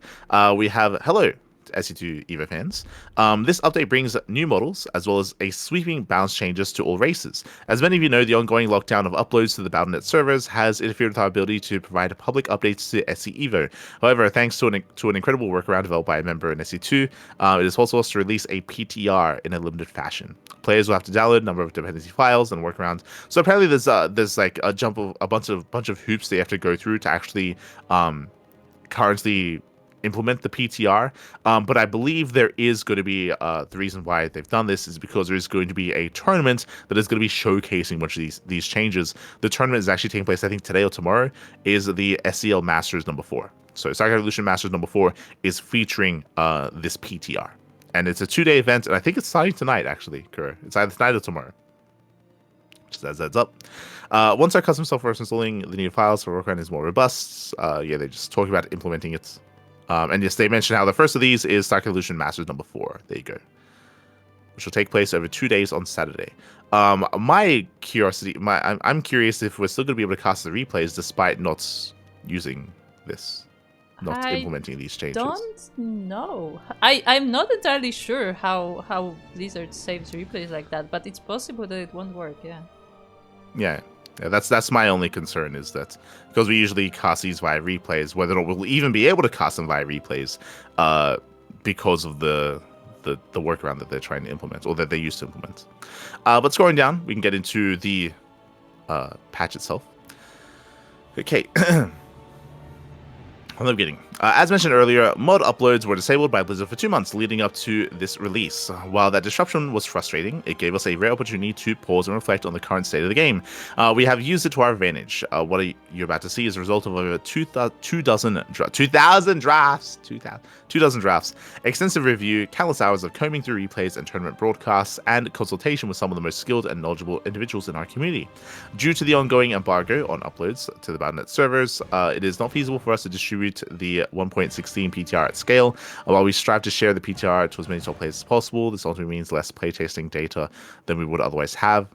We have hello SE2 Evo fans. This update brings new models, as well as a sweeping balance changes to all races. As many of you know, the ongoing lockdown of uploads to the Battle.net servers has interfered with our ability to provide public updates to SE Evo. However, thanks to an incredible workaround developed by a member in SE2, it is possible to release a PTR in a limited fashion. Players will have to download a number of dependency files and workarounds. So apparently there's like a bunch of hoops they have to go through to actually currently implement the PTR, but I believe there is going to be the reason why they've done this is because there is going to be a tournament that is going to be showcasing much of these changes. The tournament is actually taking place, I think, today or tomorrow, is the SEL Masters number 4. So StarCraft Evolution Masters number 4 is featuring this PTR, and it's a 2-day event, and I think it's starting tonight, actually, Kuro. It's either tonight or tomorrow. Just as heads up. Once our custom software is installing the new files for workaround is more robust, they're just talking about implementing it. And yes, they mentioned how the first of these is StarCraft Evolution Masters number 4. There you go. Which will take place over 2 days on Saturday. My curiosity, I'm curious if we're still going to be able to cast the replays despite not using this, not implementing these changes. Don't know. I'm not entirely sure how Blizzard saves replays like that, but it's possible that it won't work. Yeah, that's my only concern, is that because we usually cast these via replays, whether or not we'll even be able to cast them via replays, because of the workaround that they're trying to implement, or that they used to implement. But scrolling down, we can get into the patch itself. Okay. From the beginning. As mentioned earlier, mod uploads were disabled by Blizzard for 2 months leading up to this release. While that disruption was frustrating, it gave us a rare opportunity to pause and reflect on the current state of the game. We have used it to our advantage. What you're about to see is a result of over 2,000 drafts, extensive review, countless hours of combing through replays and tournament broadcasts, and consultation with some of the most skilled and knowledgeable individuals in our community. Due to the ongoing embargo on uploads to the Battle.net servers, it is not feasible for us to distribute the 1.16 PTR at scale. While we strive to share the PTR to as many top players as possible, this ultimately means less playtesting data than we would otherwise have.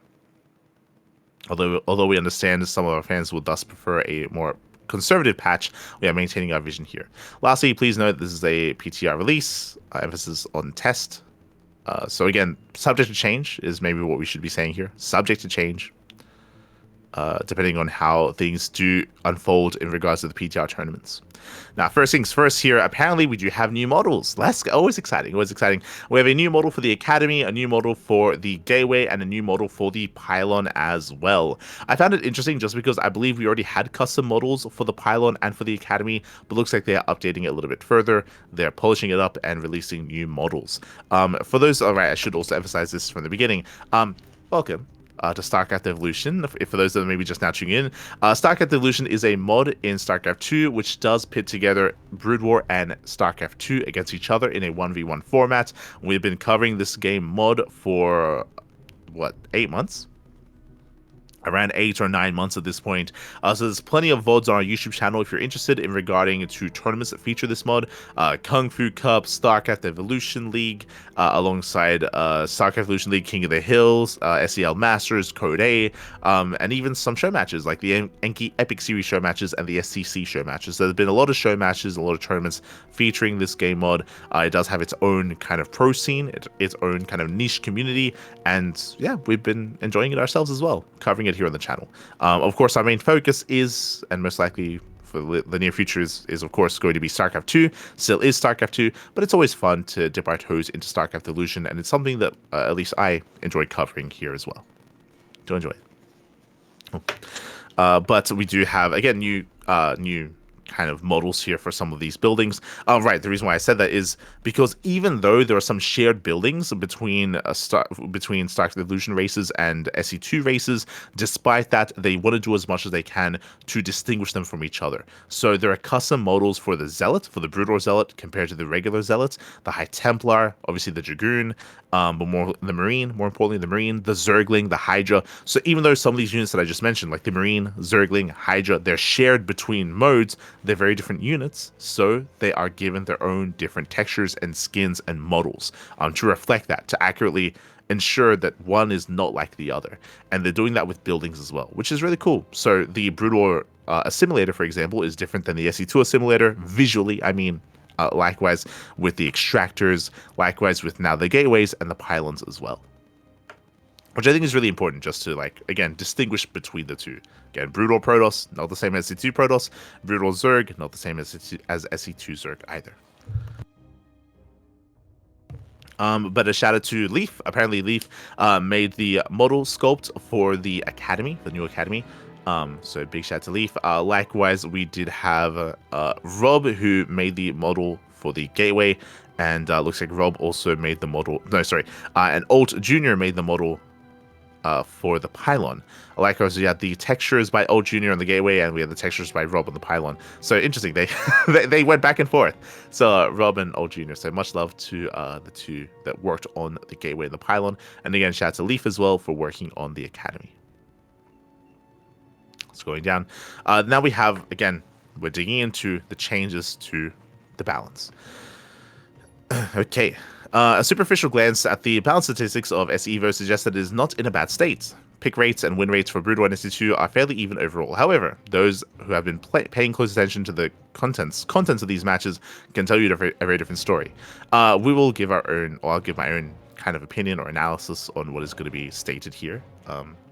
Although we understand some of our fans would thus prefer a more conservative patch, we are maintaining our vision here. Lastly, please note this is a PTR release, emphasis on test. So again, subject to change is maybe what we should be saying here. Subject to change. depending on how things do unfold in regards to the PTR tournaments. Now, first things first here, apparently we do have new models. Always exciting, always exciting. We have a new model for the Academy, a new model for the Gateway, and a new model for the Pylon as well. I found it interesting just because I believe we already had custom models for the Pylon and for the Academy, but looks like they're updating it a little bit further. They're polishing it up and releasing new models. For those, all right, I should also emphasize this from the beginning. Welcome to StarCraft Evolution. For those that are maybe just now tuning in, StarCraft Evolution is a mod in StarCraft 2 which does pit together Brood War and StarCraft 2 against each other in a 1v1 format. We've been covering this game mod for, what, 8 months? Around 8 or 9 months at this point. So there's plenty of VODs on our YouTube channel if you're interested in regarding to tournaments that feature this mod. Kung Fu Cup, StarCraft Evolution League, alongside StarCraft Evolution League, King of the Hills, SEL Masters, Code A, and even some show matches like the Enki Epic Series show matches and the STC show matches. So there's been a lot of show matches, a lot of tournaments featuring this game mod. It does have its own kind of pro scene, its own kind of niche community, and yeah, we've been enjoying it ourselves as well, covering it here on the channel. Of course, our main focus is, and most likely for the near future is of course going to be StarCraft 2. Still is StarCraft 2, but it's always fun to dip our toes into StarCraft Evolution, and it's something that at least I enjoy covering here as well. Do enjoy it. But we do have, again, new kind of models here for some of these buildings. Right, the reason why I said that is because even though there are some shared buildings between StarCraft Evolution races and SE2 races, despite that, they want to do as much as they can to distinguish them from each other. So there are custom models for the Zealot, for the Brood War Zealot, compared to the regular Zealot, the High Templar, obviously the Dragoon, but more importantly, the Marine, the Zergling, the Hydra. So even though some of these units that I just mentioned, like the Marine, Zergling, Hydra, they're shared between modes, they're very different units, so they are given their own different textures and skins and models to reflect that, to accurately ensure that one is not like the other. And they're doing that with buildings as well, which is really cool. So the Brood War Assimilator, for example, is different than the SE2 Assimilator visually. I mean, likewise with the Extractors, likewise with now the Gateways and the Pylons as well. Which I think is really important, just to, like, again, distinguish between the two. Again, Brood War Protoss, not the same as SE2 Protoss. Brood War Zerg, not the same as SE2 Zerg either. But a shout out to Leaf. Apparently Leaf made the model sculpt for the Academy, the new Academy. So big shout out to Leaf. Likewise, we did have Rob, who made the model for the Gateway. And looks like Rob also made the model. No, sorry. And Alt Jr. made the model for the Pylon. Likewise, we had the textures by Old Junior on the Gateway, and we had the textures by Rob on the Pylon. So interesting, they went back and forth. So Rob and Old Junior. So much love to the two that worked on the Gateway and the Pylon. And again, shout out to Leaf as well for working on the Academy. It's going down. Now we have, again, we're digging into the changes to the balance. Okay. A superficial glance at the balance statistics of SEvo suggests that it is not in a bad state. Pick rates and win rates for Brood War and SE2 are fairly even overall. However, those who have been paying close attention to the contents of these matches can tell you a very different story. We will give our own, or I'll give my own kind of opinion or analysis on what is going to be stated here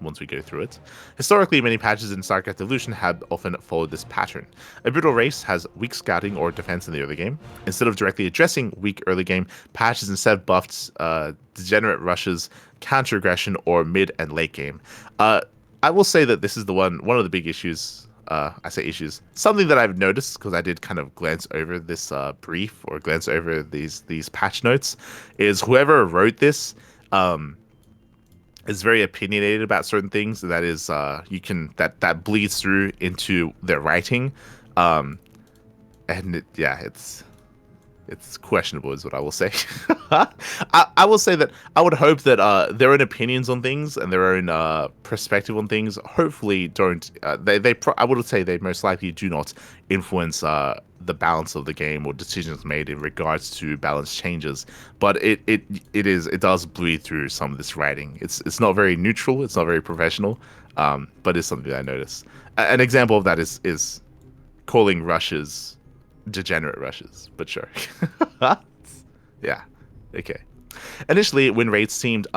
once we go through it. Historically, many patches in StarCraft Evolution have often followed this pattern. A brutal race has weak scouting or defense in the early game. Instead of directly addressing weak early game, patches instead buffed degenerate rushes, counter aggression, or mid and late game. I will say that this is one of the big issues. I say issues. Something that I've noticed, because I did kind of glance over this brief or glance over these patch notes, is whoever wrote this is very opinionated about certain things. That is, that bleeds through into their writing, and it's questionable, is what I will say. I will say that I would hope that their own opinions on things and their own perspective on things hopefully don't. I would say they most likely do not influence the balance of the game or decisions made in regards to balance changes. But it does bleed through some of this writing. It's not very neutral. It's not very professional. But it's something that I noticed. An example of that is calling rushes degenerate rushes, but sure. Yeah, okay. Initially, win rates seemed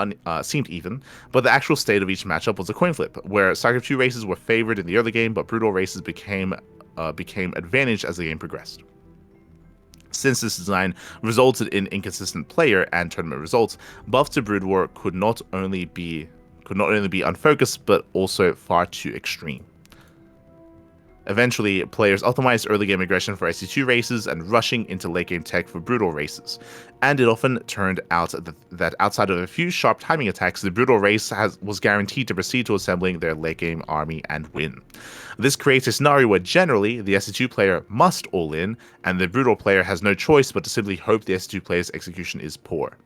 even, but the actual state of each matchup was a coin flip, where StarCraft 2 races were favored in the early game, but brutal races became advantaged as the game progressed. Since this design resulted in inconsistent player and tournament results, buff to Brood War could not only be unfocused, but also far too extreme. Eventually, players optimized early game aggression for SC2 races and rushing into late game tech for brutal races, and it often turned out that outside of a few sharp timing attacks, the brutal race was guaranteed to proceed to assembling their late game army and win. This creates a scenario where generally the SC2 player must all in, and the brutal player has no choice but to simply hope the SC2 player's execution is poor.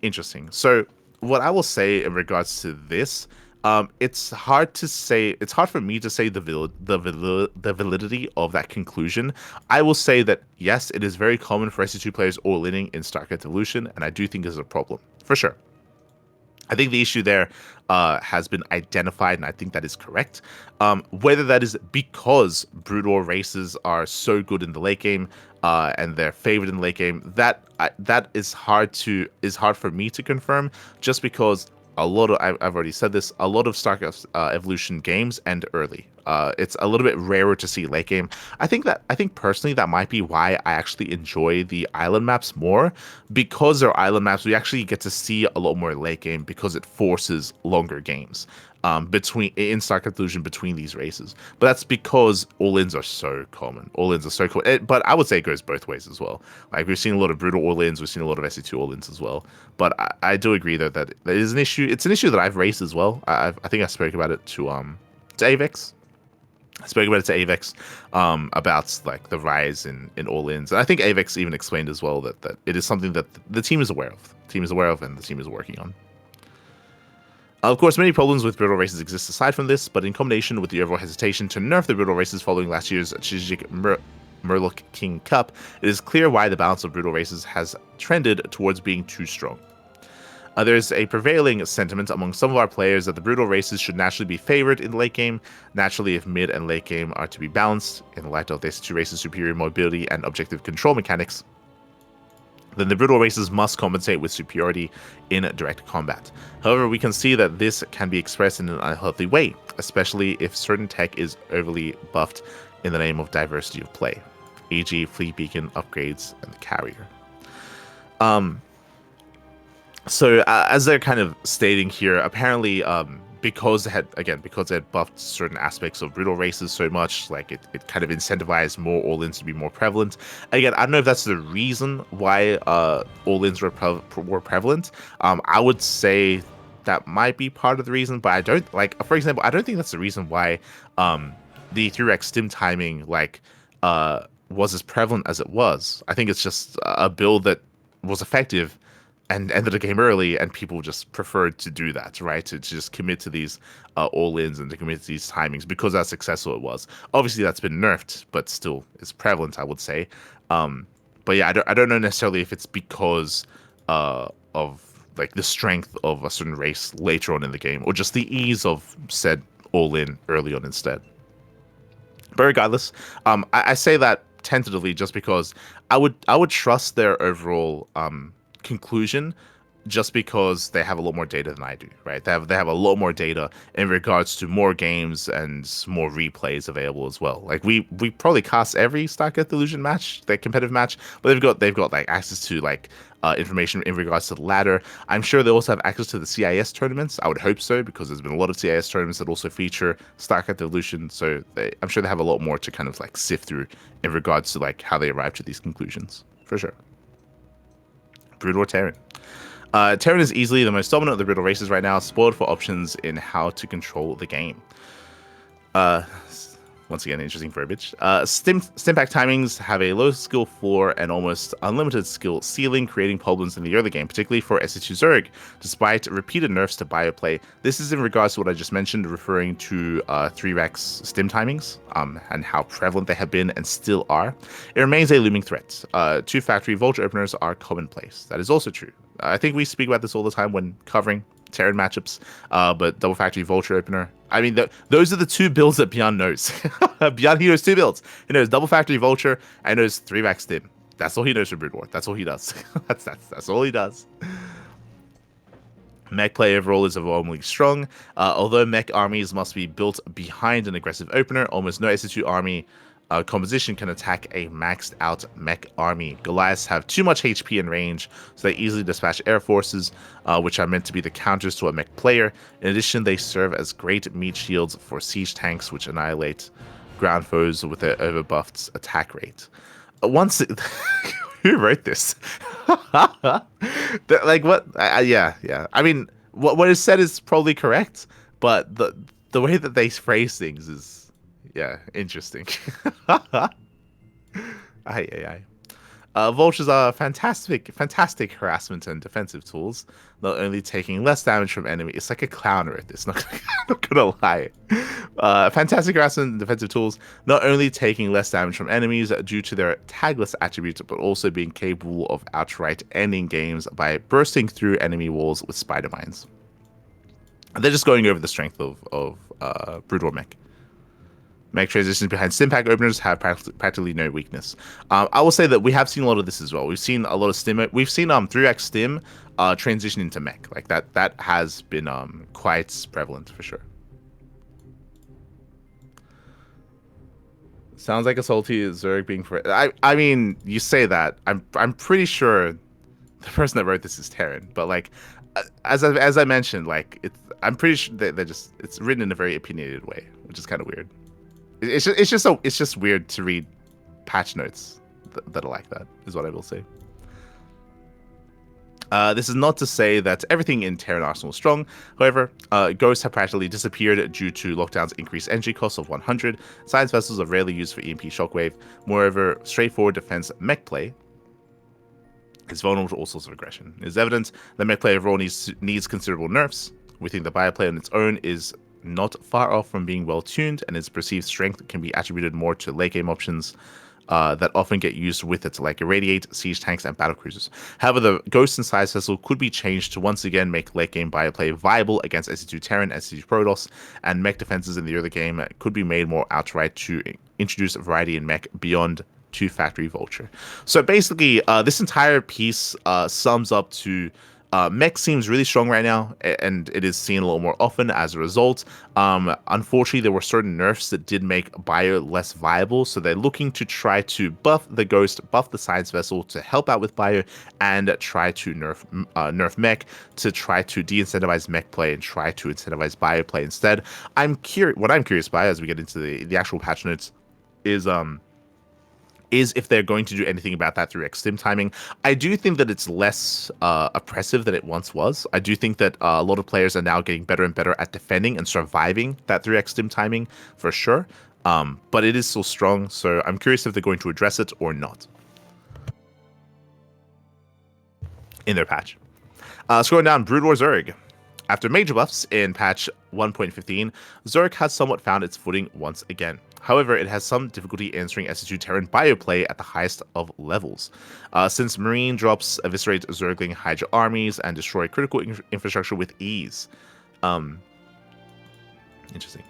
Interesting. So what I will say in regards to this, it's hard for me to say the validity of that conclusion. I will say that yes, it is very common for SC2 players all-inning in StarCraft Evolution, and I do think is a problem for sure. I think the issue there has been identified, and I think that is correct. Whether that is because brutal races are so good in the late game and they're favored in the late game, that is hard for me to confirm, just because I've already said this, a lot of StarCraft Evolution games end early. It's a little bit rarer to see late game. I think personally that might be why I actually enjoy the island maps more, because they're island maps. We actually get to see a lot more late game because it forces longer games in StarCraft Evolution between these races. But that's because all-ins are so common. But I would say it goes both ways as well. Like, we've seen a lot of brutal all-ins, we've seen a lot of SC2 all-ins as well. But I do agree that it is an issue. It's an issue that I've raised as well. I think I spoke about it to Avex. About like the rise in all-ins. And I think Avex even explained as well that it is something that the team is aware of. And the team is working on. Of course, many problems with brutal races exist aside from this, but in combination with the overall hesitation to nerf the brutal races following last year's strategic Murloc King Cup, it is clear why the balance of brutal races has trended towards being too strong. There's a prevailing sentiment among some of our players that the brutal races should naturally be favored in the late game. Naturally, if mid and late game are to be balanced, in the light of these two races' superior mobility and objective control mechanics, then the brutal races must compensate with superiority in direct combat. However, we can see that this can be expressed in an unhealthy way, especially if certain tech is overly buffed in the name of diversity of play, e.g. fleet beacon upgrades and the carrier. So as they're kind of stating here, apparently because they had buffed certain aspects of brutal races so much, like it kind of incentivized more all-ins to be more prevalent. Again, I don't know if that's the reason why all-ins were prevalent. I would say that might be part of the reason, but I don't, like, for example, I don't think that's the reason why the 3x stim timing was as prevalent as it was. I think it's just a build that was effective and ended the game early, and people just preferred to do that, right? To just commit to these all-ins and to commit to these timings because how successful it was. Obviously, that's been nerfed, but still, it's prevalent, I would say. But yeah, I don't know necessarily if it's because of like the strength of a certain race later on in the game, or just the ease of said all-in early on instead. But regardless, I say that tentatively just because I would trust their overall conclusion, just because they have a lot more data than I do, right? They have a lot more data in regards to more games and more replays available as well. Like we probably cast every StarCraft Illusion match, their competitive match, but they've got like access to like information in regards to the ladder. I'm sure they also have access to the CIS tournaments. I would hope so, because there's been a lot of CIS tournaments that also feature StarCraft Evolution. So I'm sure they have a lot more to kind of like sift through in regards to like how they arrive to these conclusions, for sure. Brood War Terran. Terran is easily the most dominant of the brutal races right now, spoiled for options in how to control the game. Once again, interesting verbiage. Stimpack timings have a low skill floor and almost unlimited skill ceiling, creating problems in the early game, particularly for SC2 Zerg, despite repeated nerfs to bioplay. This is in regards to what I just mentioned, referring to 3-Rex stim timings and how prevalent they have been and still are. It remains a looming threat. 2 factory Vulture openers are commonplace. That is also true. I think we speak about this all the time when covering Terran matchups, but double factory Vulture opener. I mean, those are the two builds that Beyond knows. Beyond, he knows two builds. He knows double factory Vulture and knows 3-Vax Stim. That's all he knows from Brood War. That's all he does. That's all he does. Mech play overall is overwhelmingly strong. Although mech armies must be built behind an aggressive opener, almost no SC2 army composition can attack a maxed out mech army. Goliaths have too much HP and range, so they easily dispatch air forces, which are meant to be the counters to a mech player. In addition, they serve as great meat shields for siege tanks, which annihilate ground foes with their overbuffed attack rate. Who wrote this? Like what? Yeah. I mean, what is said is probably correct, but the way that they phrase things is, interesting. Aye. Vultures are fantastic harassment and defensive tools, not only taking less damage from enemies. It's like a clown wrote this, not gonna lie. Fantastic harassment and defensive tools, not only taking less damage from enemies due to their tagless attributes, but also being capable of outright ending games by bursting through enemy walls with spider mines. And they're just going over the strength of Brood War Mech. Mech transitions behind Stimpack openers have practically no weakness. I will say that we have seen a lot of this as well. We've seen a lot of Stim. We've seen 3x Stim transition into Mech. Like that has been quite prevalent for sure. Sounds like a salty Zerg being for. I mean, you say that. I'm pretty sure the person that wrote this is Terran, but like as I mentioned, like I'm pretty sure they're just, it's written in a very opinionated way, which is kind of weird. It's just weird to read patch notes that are like that, is what I will say. This is not to say that everything in Terran Arsenal is strong. However, ghosts have practically disappeared due to lockdown's increased energy costs of 100. Science vessels are rarely used for EMP shockwave. Moreover, straightforward defense mech play is vulnerable to all sorts of aggression. It is evident that mech play overall needs considerable nerfs. We think the bioplay on its own is not far off from being well tuned, and its perceived strength can be attributed more to late game options that often get used with it, like irradiate, siege tanks, and battle cruisers. However, the Ghost and Size Vessel could be changed to once again make late game bioplay viable against SC2 Terran, SC2 Protoss, and mech defenses in the early game could be made more outright to introduce variety in mech beyond 2 Factory Vulture. So basically, this entire piece sums up to mech seems really strong right now, and it is seen a little more often as a result. Unfortunately, there were certain nerfs that did make bio less viable, so they're looking to try to buff the Ghost, buff the Science Vessel to help out with bio, and try to nerf mech to try to de-incentivize mech play and try to incentivize bio play instead. What I'm curious by, as we get into the actual patch notes, is if they're going to do anything about that through Stim timing. I do think that it's less oppressive than it once was. I do think that a lot of players are now getting better and better at defending and surviving that 3x Stim timing for sure. But it is still strong, so I'm curious if they're going to address it or not in their patch. Scrolling down, Brood War Zerg. After major buffs in patch 1.15, Zerg has somewhat found its footing once again. However, it has some difficulty answering SC2 Terran bioplay at the highest of levels. Since Marine drops eviscerate Zergling Hydra armies and destroy critical infrastructure with ease. Interesting.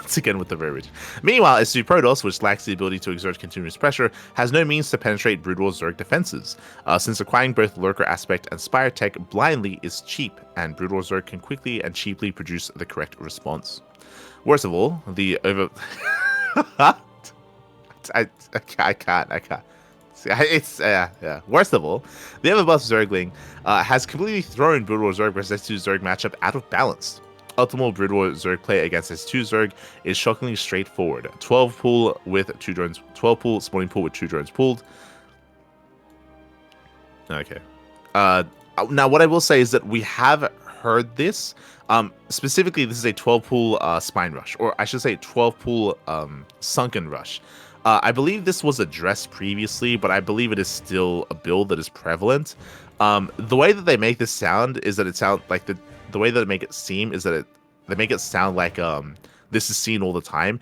Once again with the verbiage. Meanwhile, SC2 Protoss, which lacks the ability to exert continuous pressure, has no means to penetrate Brood War Zerg defenses. Since acquiring both Lurker Aspect and Spire Tech blindly is cheap, and Brood War Zerg can quickly and cheaply produce the correct response. Worst of all, the over... I can't. It's, yeah. Worst of all, the overbuffed Zergling has completely thrown Brood War Zerg versus S2 Zerg matchup out of balance. Optimal Brood War Zerg play against S2 Zerg is shockingly straightforward. 12 pool with 2 drones, 12 pool, spawning pool with 2 drones pooled. Okay. Now, what I will say is that we have heard this. Specifically, this is a 12 pool spine rush, or I should say 12 pool sunken rush. I believe this was addressed previously, but I believe it is still a build that is prevalent. The way that they make this sound is that it sounds like the way that they make it seem is that they make it sound like this is seen all the time.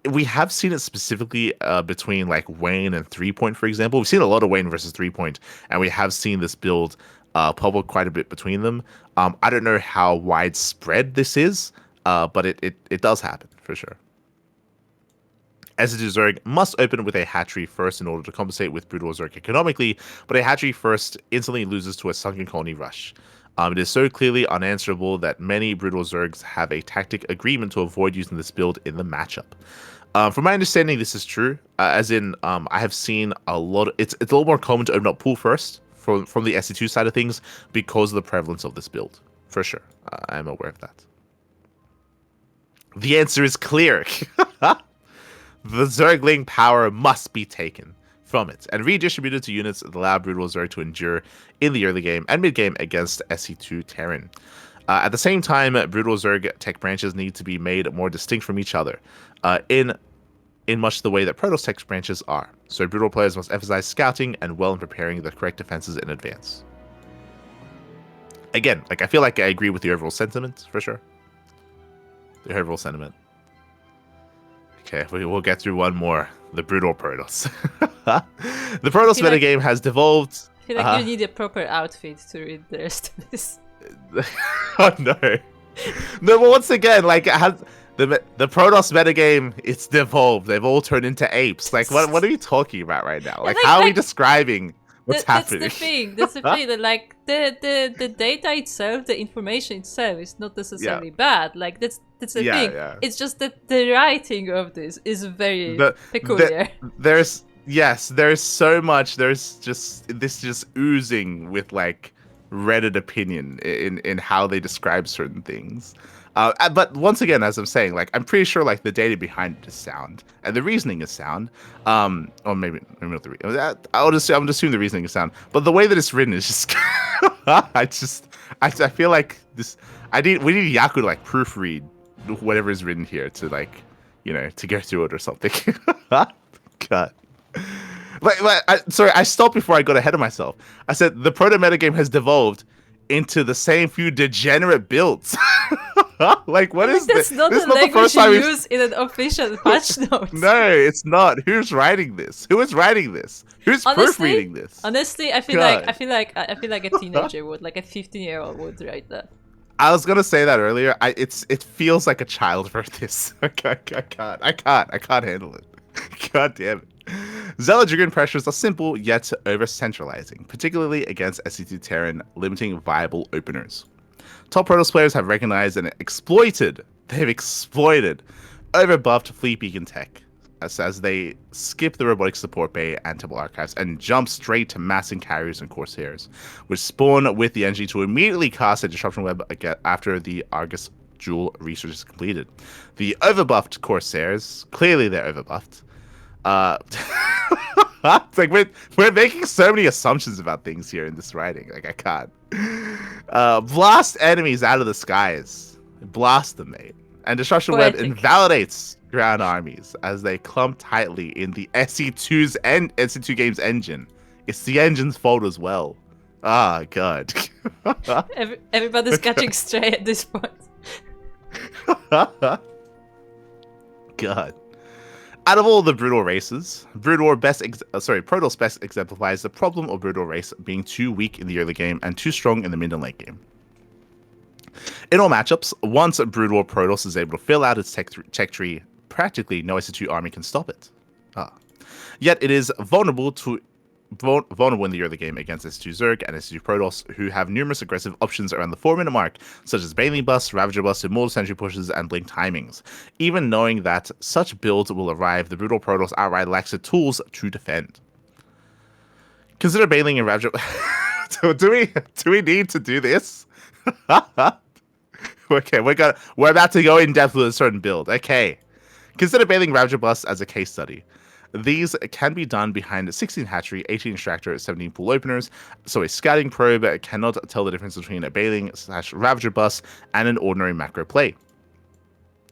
We have seen it specifically between like Wayne and 3 Point, for example. We've seen a lot of Wayne versus 3 Point, and we have seen this build pop up quite a bit between them. I don't know how widespread this is, but it does happen for sure. SE2 Zerg must open with a hatchery first in order to compensate with Brutal Zerg economically, but a hatchery first instantly loses to a Sunken Colony Rush. It is so clearly unanswerable that many Brutal Zergs have a tactic agreement to avoid using this build in the matchup. From my understanding, this is true, as in I have seen a lot of, it's a little more common to open up pool first from the SE2 side of things because of the prevalence of this build, for sure. I am aware of that. The answer is clear. The Zergling power must be taken from it and redistributed to units that allow Brutal Zerg to endure in the early game and mid game against SE2 Terran. At the same time, Brutal Zerg tech branches need to be made more distinct from each other in much the way that Protoss tech branches are. So Brutal players must emphasize scouting and well in preparing the correct defenses in advance. Again, like I feel like I agree with the overall sentiment, for sure. The overall sentiment. Okay, we'll get through one more. The Brutal Protoss. The Protoss metagame has devolved. I feel like you need a proper outfit to read the rest of this. Oh no. No, but once again, like the Protoss metagame, it's devolved. They've all turned into apes. Like what are we talking about right now? Like how are we describing what's happening? That's the thing. That's the thing. That like the data itself, the information itself is not necessarily bad. Like that's the thing. Yeah. It's just that the writing of this is very peculiar. There's so much. There's just oozing with like Reddit opinion in how they describe certain ththings. But once again, as I'm saying, like I'm pretty sure like the data behind it is sound and the reasoning is sound. Or maybe not the reasoning. I'm just assuming the reasoning is sound. But the way that it's written is just I feel like this. We need Yaku to like proofread whatever is written here to like to go through it or something. God. Sorry, I stopped before I got ahead of myself. I said the proto metagame has devolved into the same few degenerate builds. Like, what is this? That's not the language you use in an official patch note. No, it's not. Who's writing this? Who is writing this? Who's proofreading this? Honestly, I feel like a teenager would, like a 15-year-old would write that. I was gonna say that earlier. It feels like a child wrote this. I can't handle it. God damn it. Zealot Dragoon pressures are simple yet over-centralizing, particularly against SE2 Terran, limiting viable openers. Top Protoss players have recognized and exploited over-buffed Fleet Beacon tech as they skip the robotic support bay and temple archives and jump straight to massing carriers and corsairs, which spawn with the energy to immediately cast a disruption web after the Argus Jewel research is completed. The overbuffed corsairs, clearly they're overbuffed. It's like we're making so many assumptions about things here in this writing. Like I can't. Blast enemies out of the skies. Blast them, mate. And Destruction Web invalidates ground armies as they clump tightly in the SE2 game's engine. It's the engine's fault as well. Ah, God. Everybody's catching stray at this point. God. Out of all the Brutal races, Protoss best exemplifies the problem of Brutal race being too weak in the early game and too strong in the mid and late game. In all matchups, once a Brutal Protoss is able to fill out its tech tree, practically no SE2 army can stop it. Yet it is vulnerable in the early game against SE2 Zerg and SE2 Protoss, who have numerous aggressive options around the 4-minute mark, such as Baneling Bus, Ravager Bus, Immortal Sentry pushes, and Blink timings. Even knowing that such builds will arrive, the Brutal Protoss outright lacks the tools to defend. Consider Baneling and Ravager. Do we need to do this? Okay, we're about to go in depth with a certain build. Okay, consider Baneling Ravager Bus as a case study. These can be done behind 16 hatchery, 18 extractor, 17 pool openers, so a scouting probe cannot tell the difference between a Baneling/Ravager bus and an ordinary macro play.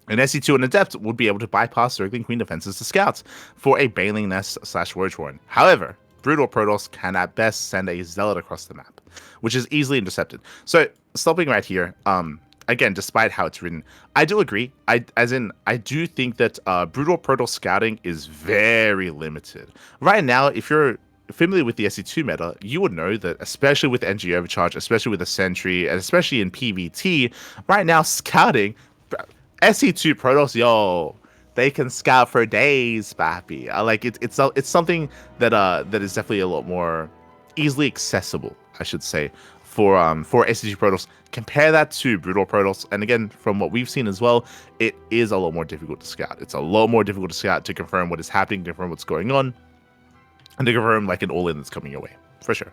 An SE2 and Adept would be able to bypass Zergling Queen defenses to scouts for a Baneling Nest/Roach Warren. However, Brutal Protoss can at best send a Zealot across the map, which is easily intercepted. So, stopping right here, again, despite how it's written, I do agree. I do think that Brutal Protoss scouting is very limited. Right now, if you're familiar with the SE2 meta, you would know that, especially with NG Overcharge, especially with the Sentry, and especially in PvT, right now, scouting, SE2 Protoss, yo, they can scout for days, papi. Like it's something that that is definitely a lot more easily accessible, I should say, for SCG Protoss. Compare that to Brutal Protoss, and again, from what we've seen as well, it is a lot more difficult to scout. It's a lot more difficult to scout, to confirm what is happening, confirm what's going on, and to confirm like an all-in that's coming your way, for sure.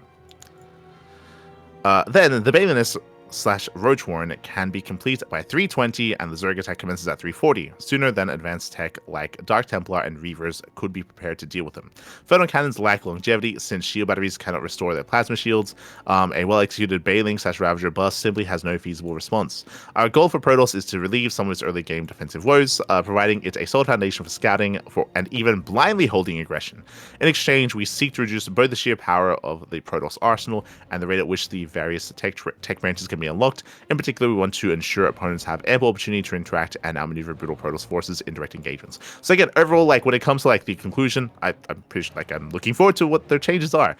Then the Baliness / Roach Warren can be complete by 320, and the Zerg attack commences at 340, sooner than advanced tech like Dark Templar and Reavers could be prepared to deal with them. Photon cannons lack longevity since shield batteries cannot restore their plasma shields. A well-executed Bailing / Ravager bust simply has no feasible response. Our goal for Protoss is to relieve some of its early game defensive woes, providing it a solid foundation for scouting and even blindly holding aggression. In exchange, we seek to reduce both the sheer power of the Protoss arsenal and the rate at which the various tech branches can be unlocked. In particular, we want to ensure opponents have ample opportunity to interact and outmaneuver brutal Protoss forces in direct engagements. So again, overall, like when it comes to like the conclusion, I'm pretty like I'm looking forward to what their changes are.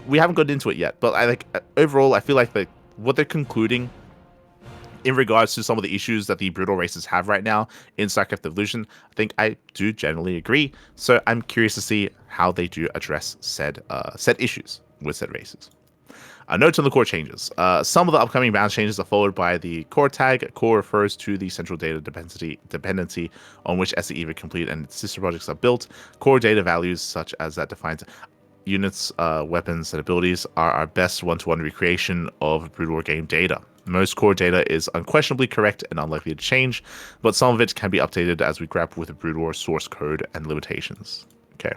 We haven't gotten into it yet, but I like overall, I feel like what they're concluding in regards to some of the issues that the brutal races have right now in StarCraft Evolution, I think I do generally agree. So I'm curious to see how they do address said issues with said races. Notes on the core changes. Some of the upcoming balance changes are followed by the core tag. Core refers to the central data dependency on which SE Evo Complete and its sister projects are built. Core data values, such as that defines units, weapons, and abilities, are our best one-to-one recreation of Brood War game data. Most core data is unquestionably correct and unlikely to change, but some of it can be updated as we grapple with the Brood War source code and limitations. Okay.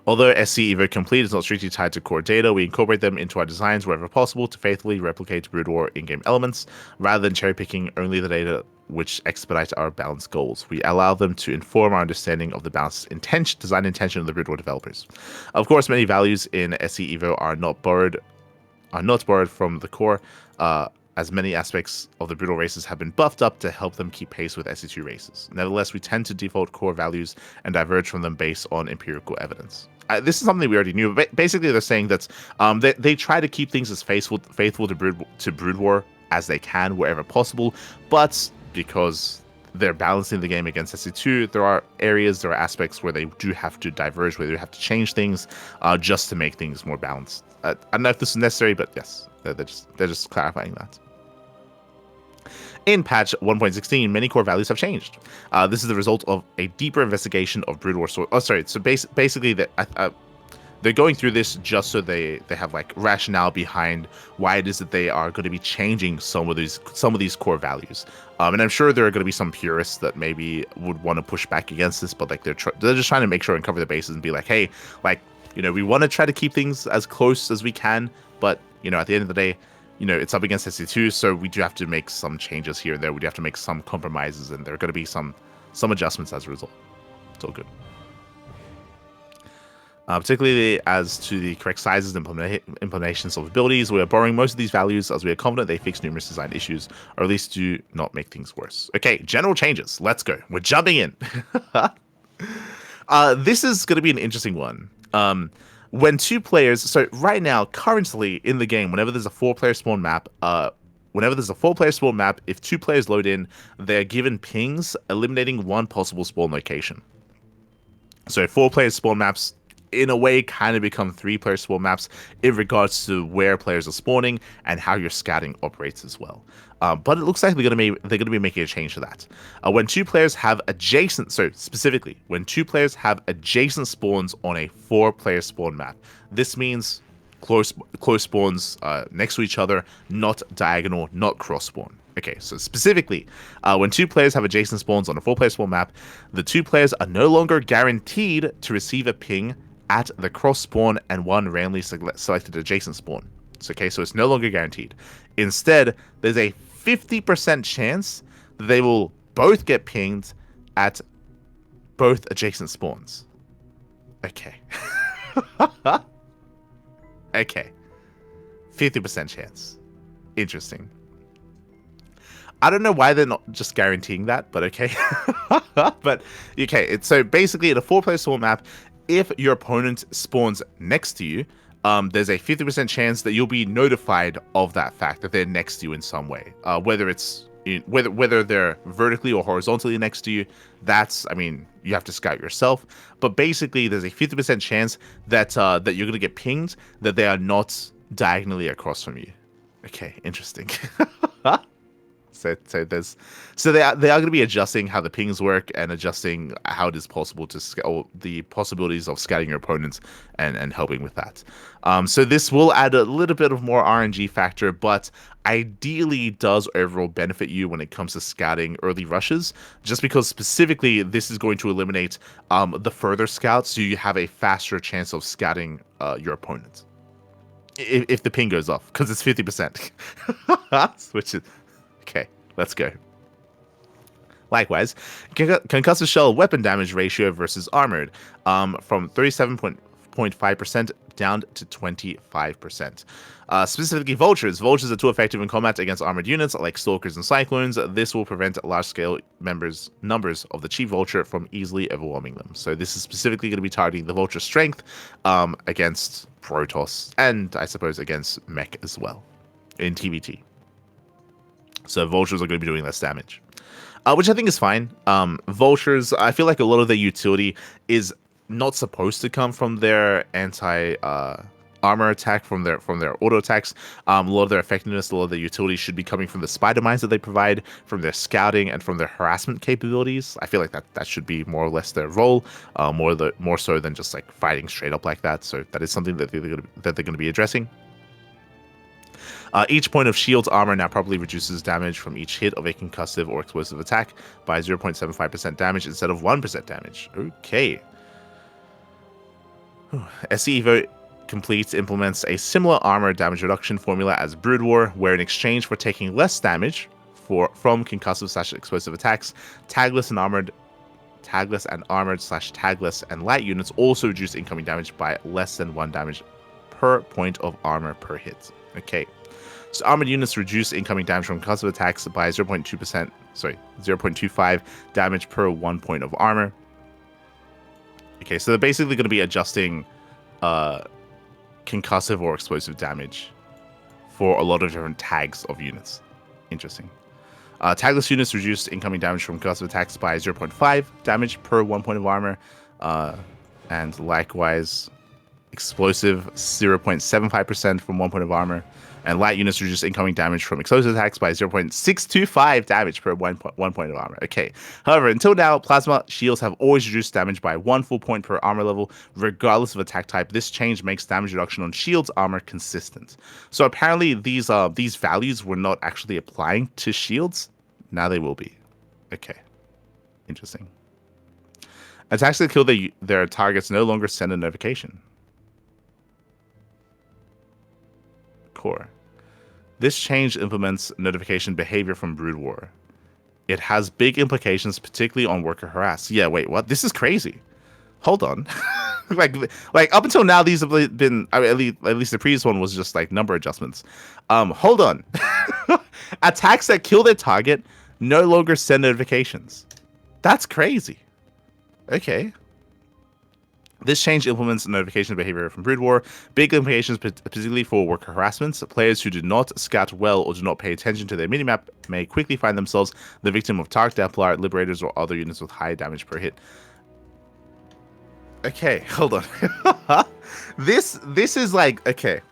Although SC Evo Complete is not strictly tied to core data, we incorporate them into our designs wherever possible to faithfully replicate Brood War in-game elements, rather than cherry-picking only the data which expedite our balance goals. We allow them to inform our understanding of the balance design intention of the Brood War developers. Of course, many values in SC Evo are not borrowed from the core, as many aspects of the brutal races have been buffed up to help them keep pace with SC2 races. Nevertheless, we tend to default core values and diverge from them based on empirical evidence. This is something we already knew, but basically they're saying that they try to keep things as faithful to Brood War as they can wherever possible, but because they're balancing the game against SC2, there are aspects where they do have to diverge, where they have to change things just to make things more balanced. I don't know if this is necessary, but yes, they're just clarifying that. In patch 1.16, many core values have changed. This is the result of a deeper investigation of Brood War source. Oh, sorry. So basically, they're going through this just so they have like rationale behind why it is that they are going to be changing some of these core values. And I'm sure there are going to be some purists that maybe would want to push back against this, but like they're just trying to make sure and cover the bases and be like, hey, like, you know, we want to try to keep things as close as we can, but you know, at the end of the day, you know, it's up against SC2, so we do have to make some changes here and there. We do have to make some compromises, and there are going to be some adjustments as a result. It's all good. Particularly as to the correct sizes and implementations of abilities, we are borrowing most of these values as we are confident they fix numerous design issues, or at least do not make things worse. Okay, general changes. Let's go. We're jumping in. This is going to be an interesting one. When two players, so right now, currently in the game, whenever there's a 4-player spawn map, if 2 players load in, they're given pings, eliminating one possible spawn location. So 4-player spawn maps, in a way, kind of become 3-player spawn maps in regards to where players are spawning and how your scouting operates as well. But it looks like they're going to be making a change to that. When 2 players have adjacent, so specifically, when 2 players have adjacent spawns on a 4-player spawn map, this means close spawns next to each other, not diagonal, not cross spawn. Okay, so specifically, when 2 players have adjacent spawns on a 4-player spawn map, the 2 players are no longer guaranteed to receive a ping at the cross spawn and one randomly selected adjacent spawn. Okay, so it's no longer guaranteed. Instead, there's a 50% chance that they will both get pinged at both adjacent spawns. Okay. Okay. 50% chance. Interesting. I don't know why they're not just guaranteeing that, but okay. But okay, so basically in a 4-player spawn map, if your opponent spawns next to you, there's a 50% chance that you'll be notified of that fact, that they're next to you in some way. Whether it's whether they're vertically or horizontally next to you. That's, I mean, you have to scout yourself. But basically, there's a 50% chance that that you're gonna get pinged that they are not diagonally across from you. Okay, interesting. So they are going to be adjusting how the pings work and adjusting how it is possible to scale the possibilities of scouting your opponents and helping with that. So this will add a little bit of more RNG factor, but ideally does overall benefit you when it comes to scouting early rushes, just because specifically this is going to eliminate the further scouts, so you have a faster chance of scouting your opponents if the ping goes off, because it's 50%. Which is okay. Let's go. Likewise, concussive shell weapon damage ratio versus armored, from 37.5% down to 25%. Specifically, vultures. Vultures are too effective in combat against armored units like stalkers and cyclones. This will prevent large-scale numbers of the chief vulture from easily overwhelming them. So this is specifically going to be targeting the vulture strength against Protoss, and I suppose against mech as well in TVT. So vultures are going to be doing less damage, which I think is fine. Vultures, I feel like a lot of their utility is not supposed to come from their armor attack, from their auto attacks. A lot of their effectiveness, a lot of their utility should be coming from the spider mines that they provide, from their scouting, and from their harassment capabilities. I feel like that should be more or less their role, more so than just like fighting straight up like that. So that is something that they're going to be addressing. Each point of shield's armor now probably reduces damage from each hit of a concussive or explosive attack by 0.75% damage instead of 1% damage. Okay. SC Evo implements a similar armor damage reduction formula as Brood War, where in exchange for taking less damage from concussive/explosive attacks, tagless and armored/tagless and light units also reduce incoming damage by less than 1 damage per point of armor per hit. Okay. So armored units reduce incoming damage from concussive attacks by 0.25 damage per 1 point of armor. Okay, so they're basically going to be adjusting concussive or explosive damage for a lot of different tags of units. Interesting. Tagless units reduce incoming damage from concussive attacks by 0.5 damage per 1 point of armor. And likewise, explosive 0.75% from 1 point of armor. And light units reduce incoming damage from explosive attacks by 0.625 damage per 1 point of armor. Okay. However, until now, plasma shields have always reduced damage by 1 full point per armor level, regardless of attack type. This change makes damage reduction on shields armor consistent. So apparently these values were not actually applying to shields. Now they will be. Okay. Interesting. Attacks that kill their targets no longer send a notification. Core. This change implements notification behavior from Brood War. It has big implications, particularly on worker harass. Yeah, wait, what? This is crazy. Hold on. like up until now, these have been, I mean, at least the previous one was just like number adjustments. Hold on. Attacks that kill their target no longer send notifications. That's crazy. Okay. This change implements notification behavior from Brood War. Big implications, particularly for worker harassments. Players who do not scout well or do not pay attention to their minimap may quickly find themselves the victim of Tark, Templar, Liberators, or other units with high damage per hit. Okay, hold on. This is like, okay.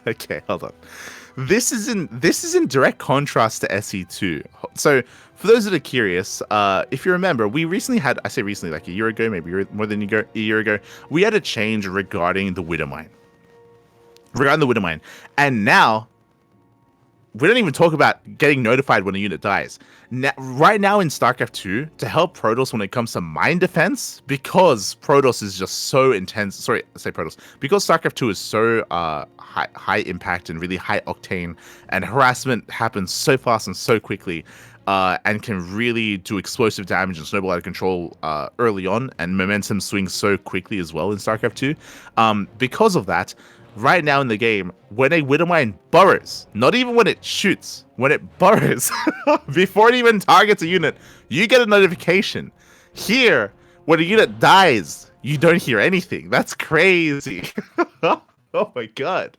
Okay, hold on. This is in direct contrast to SE2. So for those that are curious, if you remember, we recently had, I say recently, like a year ago, maybe more than a year ago, we had a change regarding the Widowmine. And now, we don't even talk about getting notified when a unit dies. Right now in StarCraft 2, to help Protoss when it comes to mine defense, because Protoss is just so intense, because StarCraft 2 is so high impact and really high octane, and harassment happens so fast and so quickly, and can really do explosive damage and snowball out of control early on, and momentum swings so quickly as well in StarCraft 2. Because of that, right now in the game, when a Widowmine burrows, not even when it shoots, when it burrows, before it even targets a unit, you get a notification. Here, when a unit dies, You don't hear anything. That's crazy. Oh my god.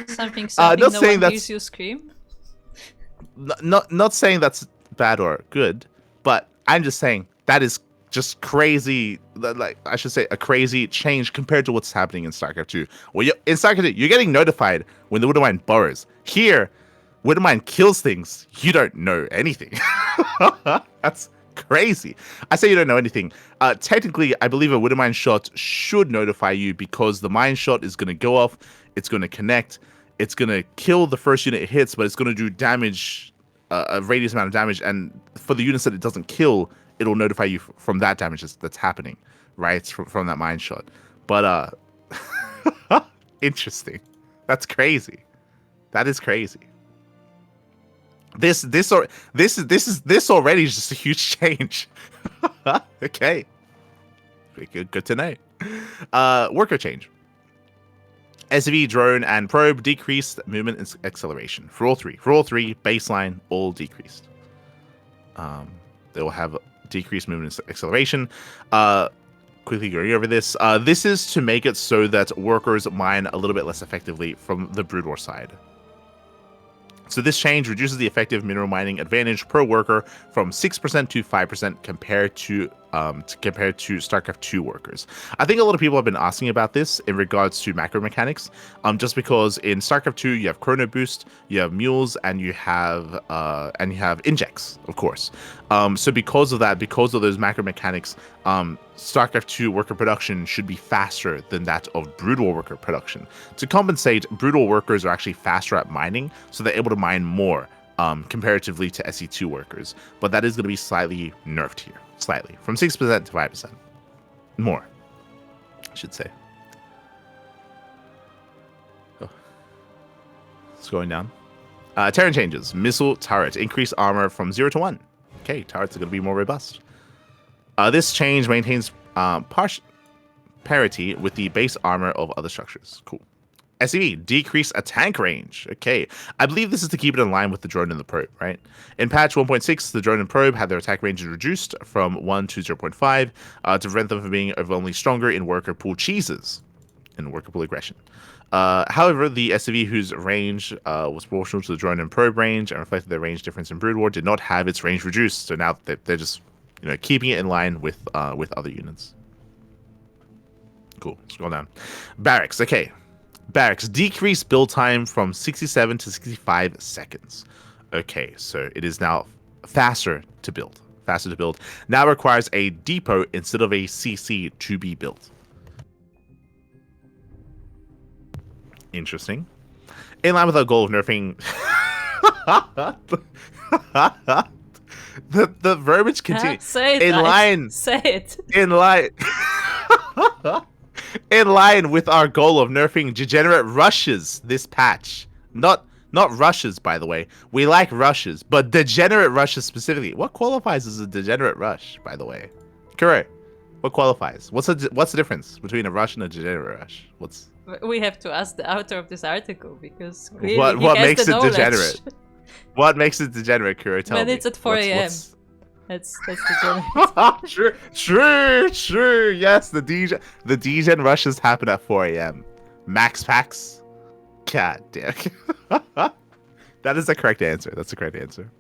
Something Not no saying one hears that's you scream. not saying that's bad or good, but I'm just saying that is just crazy. Like I should say, a crazy change compared to what's happening in StarCraft 2. Well, in StarCraft 2, you're getting notified when the Widowmine burrows. Here, Widowmine kills things. You don't know anything. That's crazy. I say you don't know anything. Technically, I believe a Widowmine shot should notify you because the mine shot is going to go off. It's going to connect. It's going to kill the first unit it hits, but it's going to do damage, a radius amount of damage. And for the units that it doesn't kill, it'll notify you from that damage that's happening, right? From that mine shot. But interesting. That's crazy. That is crazy. This already is just a huge change. Okay. Good to know. Worker change. SV, drone, and probe decreased movement and acceleration for all three. For all three, baseline, all decreased. They will have decreased movement and acceleration. Quickly going over this. This is to make it so that workers mine a little bit less effectively from the Brood War side. So this change reduces the effective mineral mining advantage per worker from 6% to 5% compared to StarCraft 2 workers. I think a lot of people have been asking about this in regards to macro mechanics. Just because in StarCraft 2 you have Chrono Boost, you have Mules, and you have Injects, of course. So because of that, because of those macro mechanics, StarCraft 2 worker production should be faster than that of Brood War worker production. To compensate, Brood War workers are actually faster at mining, so they're able to mine more comparatively to SE2 workers. But that is going to be slightly nerfed here. Slightly. From 6% to 5%. More, I should say. Oh. It's going down. Terrain changes. Missile turret. Increase armor from 0 to 1. Okay, turrets are going to be more robust. This change maintains parity with the base armor of other structures. Cool. SEV, decrease attack range. Okay, I believe this is to keep it in line with the drone and the probe, right? In patch 1.6, the drone and probe had their attack range reduced from 1 to 0.5 to prevent them from being overwhelmingly stronger in worker pool cheeses and worker pool aggression. However, the SEV, whose range was proportional to the drone and probe range and reflected their range difference in Brood War, did not have its range reduced. So now they're just keeping it in line with other units. Cool. Scroll down. Barracks. Okay. Barracks, decrease build time from 67 to 65 seconds. Okay, so it is now faster to build. Now requires a depot instead of a CC to be built. Interesting. In line with our goal of nerfing... the verbiage continues. Say it. In line. Say it. In line. In line with our goal of nerfing degenerate rushes this patch. Not rushes, by the way. We like rushes, but degenerate rushes specifically. What qualifies as a degenerate rush, by the way? Correct. What qualifies? What's the difference between a rush and a degenerate rush? We have to ask the author of this article because what makes it degenerate? What makes it degenerate, Kuro? Tell me. When it's at 4 a.m. That's degenerate. True. Yes, the degen rushes happen at 4 a.m. Max packs. God damn. That is the correct answer. That's the correct answer.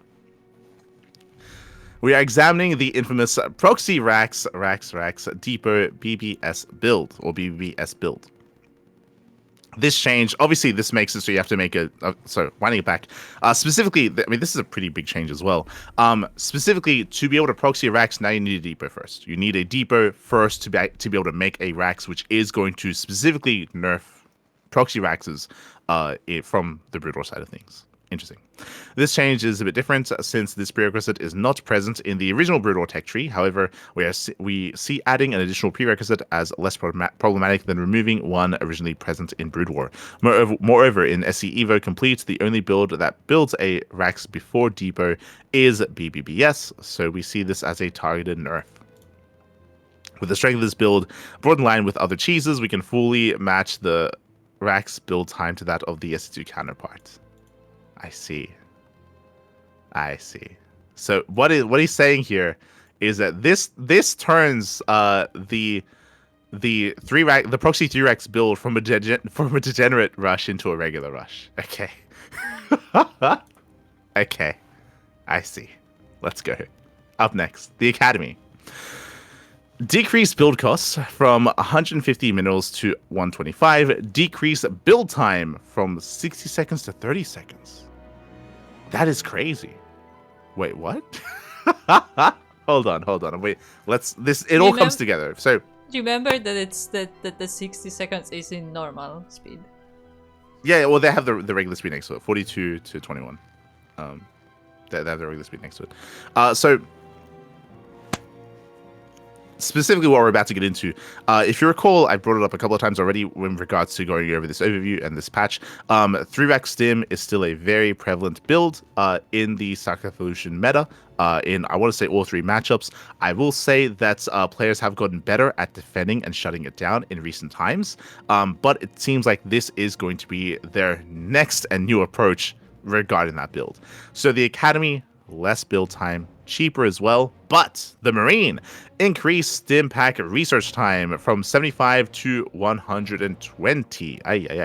We are examining the infamous proxy racks depot BBS build or BBS build. This change, obviously, this makes it so you have to make winding it back. Specifically, this is a pretty big change as well. Specifically, to be able to proxy racks, now you need a depot first. You need a depot first to be able to make a racks, which is going to specifically nerf proxy racks from the Brood War side of things. Interesting. This change is a bit different since this prerequisite is not present in the original Brood War tech tree. However, we see adding an additional prerequisite as less problematic than removing one originally present in Brood War. Moreover, in SC Evo Complete, the only build that builds a Rax before Depot is BBBS, so we see this as a targeted nerf. With the strength of this build brought in line with other cheeses, we can fully match the Rax build time to that of the SC2 counterpart. I see. So what he's saying here is that this turns the the proxy 3-Rex build from a degenerate rush into a regular rush. Okay. Okay. I see. Let's go. Up next, the Academy. Decrease build costs from 150 minerals to 125. Decrease build time from 60 seconds to 30 seconds. That is crazy. Wait, what? Hold on. Wait, it all comes together. So remember that it's that the 60 seconds is in normal speed. Yeah, well, they have the regular speed next to it, 42 to 21. They have the regular speed next to it. So specifically what we're about to get into, if you recall, I brought it up a couple of times already in regards to going over this overview and this patch. 3-Rack Stim is still a very prevalent build in the StarCraft Evolution meta. In, I want to say, all three matchups. I will say that players have gotten better at defending and shutting it down in recent times, but it seems like this is going to be their next and new approach regarding that build. So the Academy, less build time, cheaper as well, but the Marine increased stim pack research time from 75 to 120.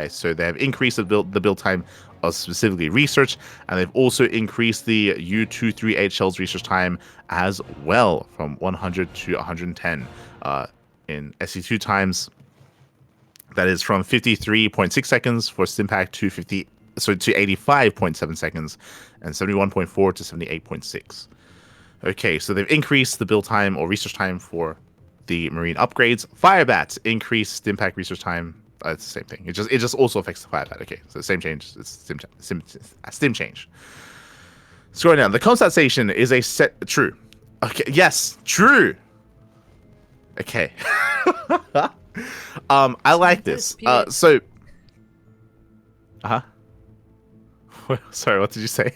So they have increased the build time of specifically research, and they've also increased the U238 shells research time as well from 100 to 110 in SC2 times. That is from 53.6 seconds for stim pack to 85.7 seconds, and 71.4 to 78.6. Okay, so they've increased the build time or research time for the Marine upgrades. Firebats increased stim pack research time. It's the same thing. It just also affects the Firebat. Okay, so the same change. It's stim change. Scrolling down, the comstat station is a set true. Okay, yes, true. Okay. I like this. So. Sorry, what did you say?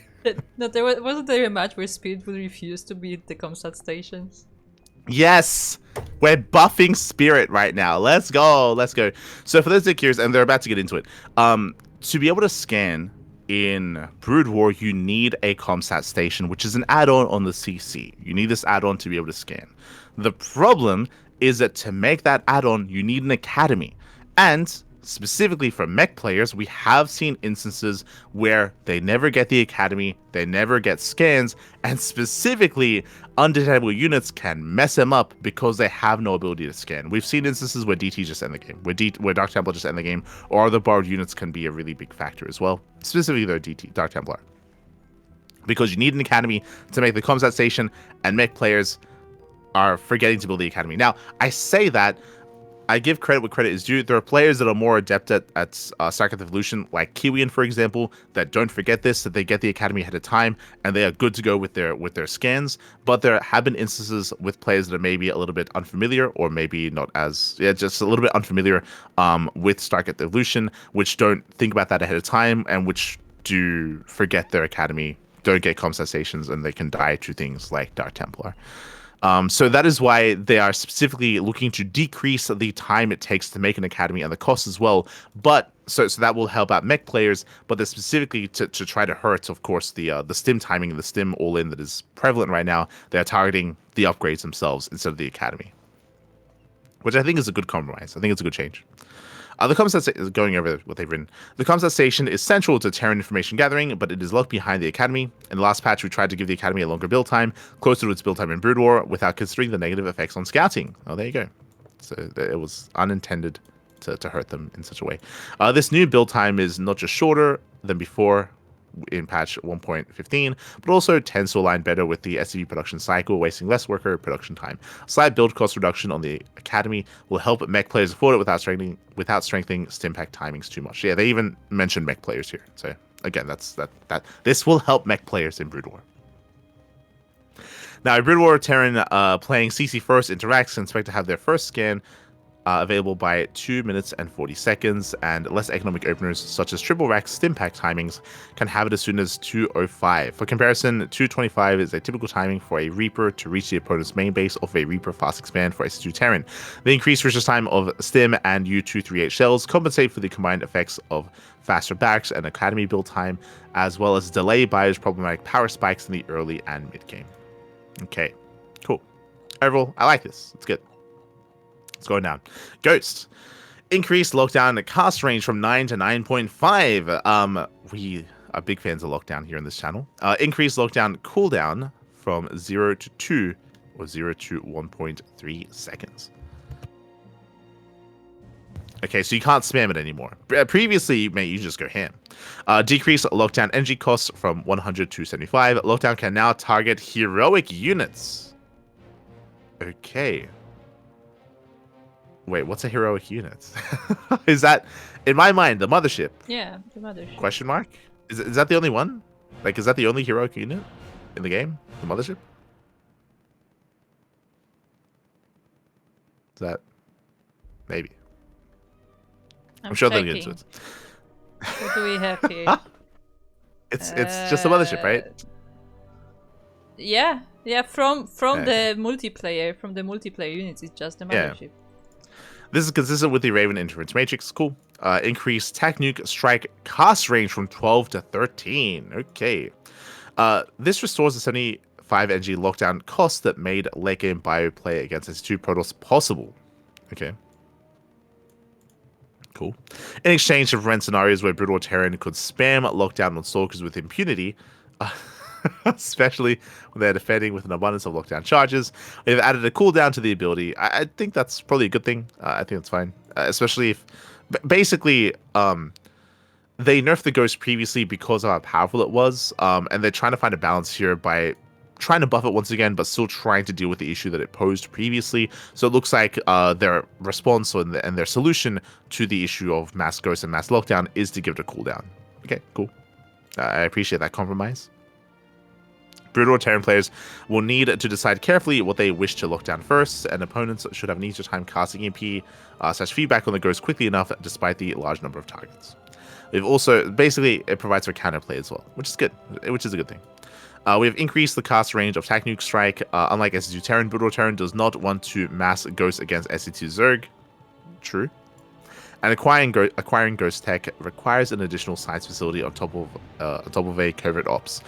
No, wasn't there a match where Spirit would refuse to beat the comstat stations? Yes, we're buffing Spirit right now. Let's go. So for those that are curious, and they're about to get into it, to be able to scan in Brood War, you need a comstat station, which is an add-on on the CC. You need this add-on to be able to scan. The problem is that to make that add-on, you need an academy. And specifically for mech players, we have seen instances where they never get the academy, they never get scans, and specifically undetectable units can mess them up because they have no ability to scan. We've seen instances where DT just end the game, where Dark Templar just end the game, or other borrowed units can be a really big factor as well, specifically though DT, Dark Templar. Because you need an academy to make the comstat station, and mech players are forgetting to build the academy. Now, I say that, I give credit where credit is due. There are players that are more adept at StarCraft Evolution, like Kiwian, for example, that don't forget this, that they get the academy ahead of time, and they are good to go with their scans. But there have been instances with players that are maybe a little bit unfamiliar, or maybe not as, just a little bit unfamiliar with StarCraft Evolution, which don't think about that ahead of time, and which do forget their academy, don't get comstat stations, and they can die to things like Dark Templar. So that is why they are specifically looking to decrease the time it takes to make an academy and the cost as well. But so that will help out mech players, but they're specifically to try to hurt, of course, the stim timing and the stim all-in that is prevalent right now. They're targeting the upgrades themselves instead of the academy, which I think is a good compromise. I think it's a good change. The comstat going over what they've written. The comstat station is central to Terran information gathering, but it is locked behind the academy. In the last patch, we tried to give the academy a longer build time, closer to its build time in Brood War, without considering the negative effects on scouting. Oh, there you go. So it was unintended to hurt them in such a way. This new build time is not just shorter than before in patch 1.15, but also tends to align better with the SCV production cycle, wasting less worker production time. Slight build cost reduction on the academy will help mech players afford it without strengthening stim pack timings too much. Yeah, they even mentioned mech players here. So again, that this will help mech players in Brood War. Now, in Brood War, Terran playing CC first interacts and expect to have their first scan available by 2 minutes and 40 seconds, and less economic openers such as triple rack stim pack timings can have it as soon as 2:05. For comparison, 2:25 is a typical timing for a Reaper to reach the opponent's main base of a Reaper fast expand for SC2 Terran. The increased research time of stim and U238 shells compensate for the combined effects of faster backs and academy build time, as well as delay buyers' problematic power spikes in the early and mid game. Okay, cool. Overall, I like this. It's good. It's going down. Ghost. Increased lockdown cast range from 9 to 9.5. We are big fans of lockdown here on this channel. Increased lockdown cooldown from 0 to 2 or 0 to 1.3 seconds. Okay, so you can't spam it anymore. Previously, mate, you just go ham. Decrease lockdown energy costs from 100 to 75. Lockdown can now target heroic units. Okay. Wait, what's a heroic unit? Is that, in my mind, the mothership? Yeah, the mothership. Question mark? Is that the only one? Like, is that the only heroic unit in the game? The mothership? Is that... Maybe. I'm sure they'll get into it. What do we have here? It's just a mothership, right? Yeah, from the multiplayer units, it's just a mothership. Yeah. This is consistent with the Raven Interference Matrix. Cool. Increased Tech Nuke Strike cast range from 12 to 13. Okay. This restores the 75 NG lockdown cost that made late game bio play against its 2 Protoss possible. Okay. Cool. In exchange for rent scenarios where Brutal Terran could spam lockdown on stalkers with impunity, especially when they're defending with an abundance of lockdown charges, they've added a cooldown to the ability. I think that's probably a good thing. I think that's fine, especially if basically they nerfed the Ghost previously because of how powerful it was, and they're trying to find a balance here by trying to buff it once again, but still trying to deal with the issue that it posed previously. So it looks like their response and their solution to the issue of mass Ghost and mass lockdown is to give it a cooldown. Okay, cool. I appreciate that compromise. Brutal Terran players will need to decide carefully what they wish to lock down first, and opponents should have an easier time casting EMP / feedback on the Ghost quickly enough despite the large number of targets. They've also, basically, it provides for counterplay as well, which is good, which is a good thing. We have increased the cast range of Tech Nuke Strike. Unlike SC2 Terran, Brutal Terran does not want to mass Ghost against SC2 Zerg. True. And acquiring Ghost Tech requires an additional science facility on top of a covert ops.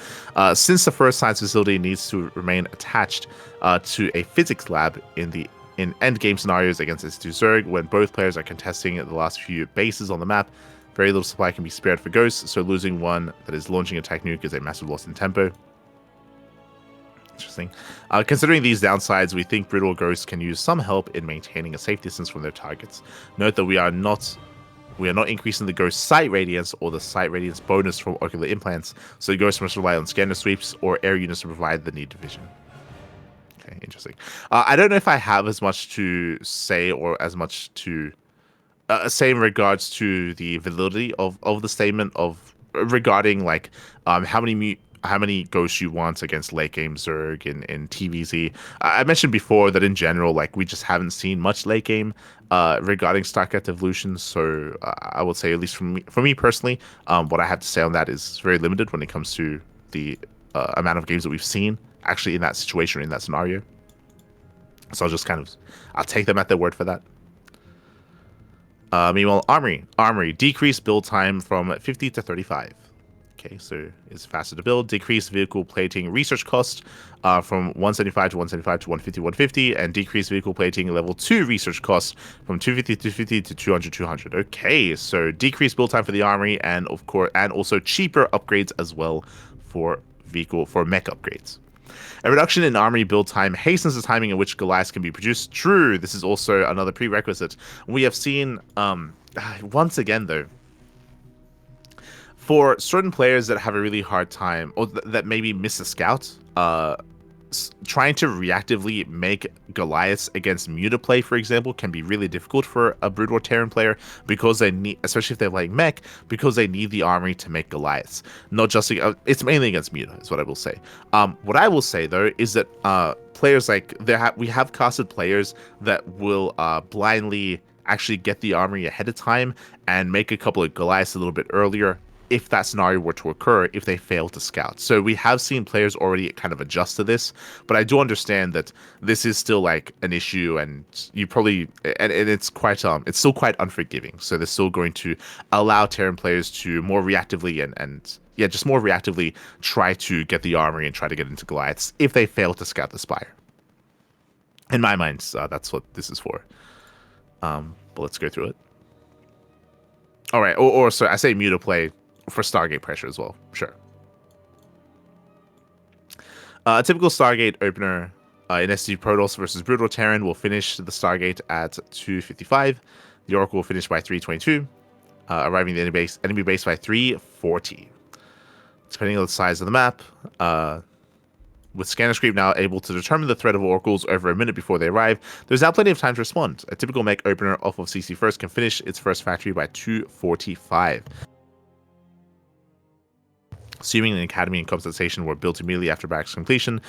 Since the first science facility needs to remain attached to a physics lab in endgame scenarios against SC2 Zerg, when both players are contesting the last few bases on the map, very little supply can be spared for Ghosts, so losing one that is launching a Tech Nuke is a massive loss in tempo. Interesting. Considering these downsides, we think Brutal Ghosts can use some help in maintaining a safe distance from their targets. Note that we are not increasing the Ghost sight radiance or the sight radiance bonus from ocular implants, so Ghosts must rely on scanner sweeps or air units to provide the needed vision. Okay, interesting. I don't know if I have as much to say or as much to say in regards to the validity of the statement of regarding like how many ghosts you want against late game Zerg in TVZ. I mentioned before that in general, like we just haven't seen much late game regarding StarCraft Evolution. So I would say, at least for me personally, what I have to say on that is very limited when it comes to the amount of games that we've seen actually in that situation, in that scenario. So I'll take them at their word for that. Meanwhile, Armory decreased build time from 50 to 35. Okay, so it's faster to build. Decreased vehicle plating research cost from 175 to 175 to 150 150, and decreased vehicle plating level 2 research cost from 250 250 to 200 200. Okay, so decreased build time for the Armory, and of course, and also cheaper upgrades as well for mech upgrades. A reduction in Armory build time hastens the timing in which Goliaths can be produced. True, this is also another prerequisite. We have seen, once again though, for certain players that have a really hard time, or that maybe miss a scout, trying to reactively make Goliaths against Mutaplay, for example, can be really difficult for a Brood War Terran player, because they need, especially if they're playing mech, because they need the Armory to make Goliaths. Not just, it's mainly against Muta, is what I will say. What I will say though is that players like we have casted players that will blindly actually get the Armory ahead of time and make a couple of Goliaths a little bit earlier, if that scenario were to occur, if they fail to scout. So we have seen players already kind of adjust to this, but I do understand that this is still like an issue, and you probably, and it's quite, it's still quite unforgiving. So they're still going to allow Terran players to more reactively just more reactively try to get the Armory and try to get into Goliaths if they fail to scout the Spire. In my mind, that's what this is for. But let's go through it. All right, or so I say mute to play for Stargate pressure as well. Sure. A typical Stargate opener in SC Protoss versus Brutal Terran will finish the Stargate at 2:55. The Oracle will finish by 3:22, arriving at the enemy base by 3:40. Depending on the size of the map, with Scanner Screep now able to determine the threat of oracles over a minute before they arrive, there's now plenty of time to respond. A typical mech opener off of CC first can finish its first factory by 2:45. Assuming an academy and compensation were built immediately after barracks completion,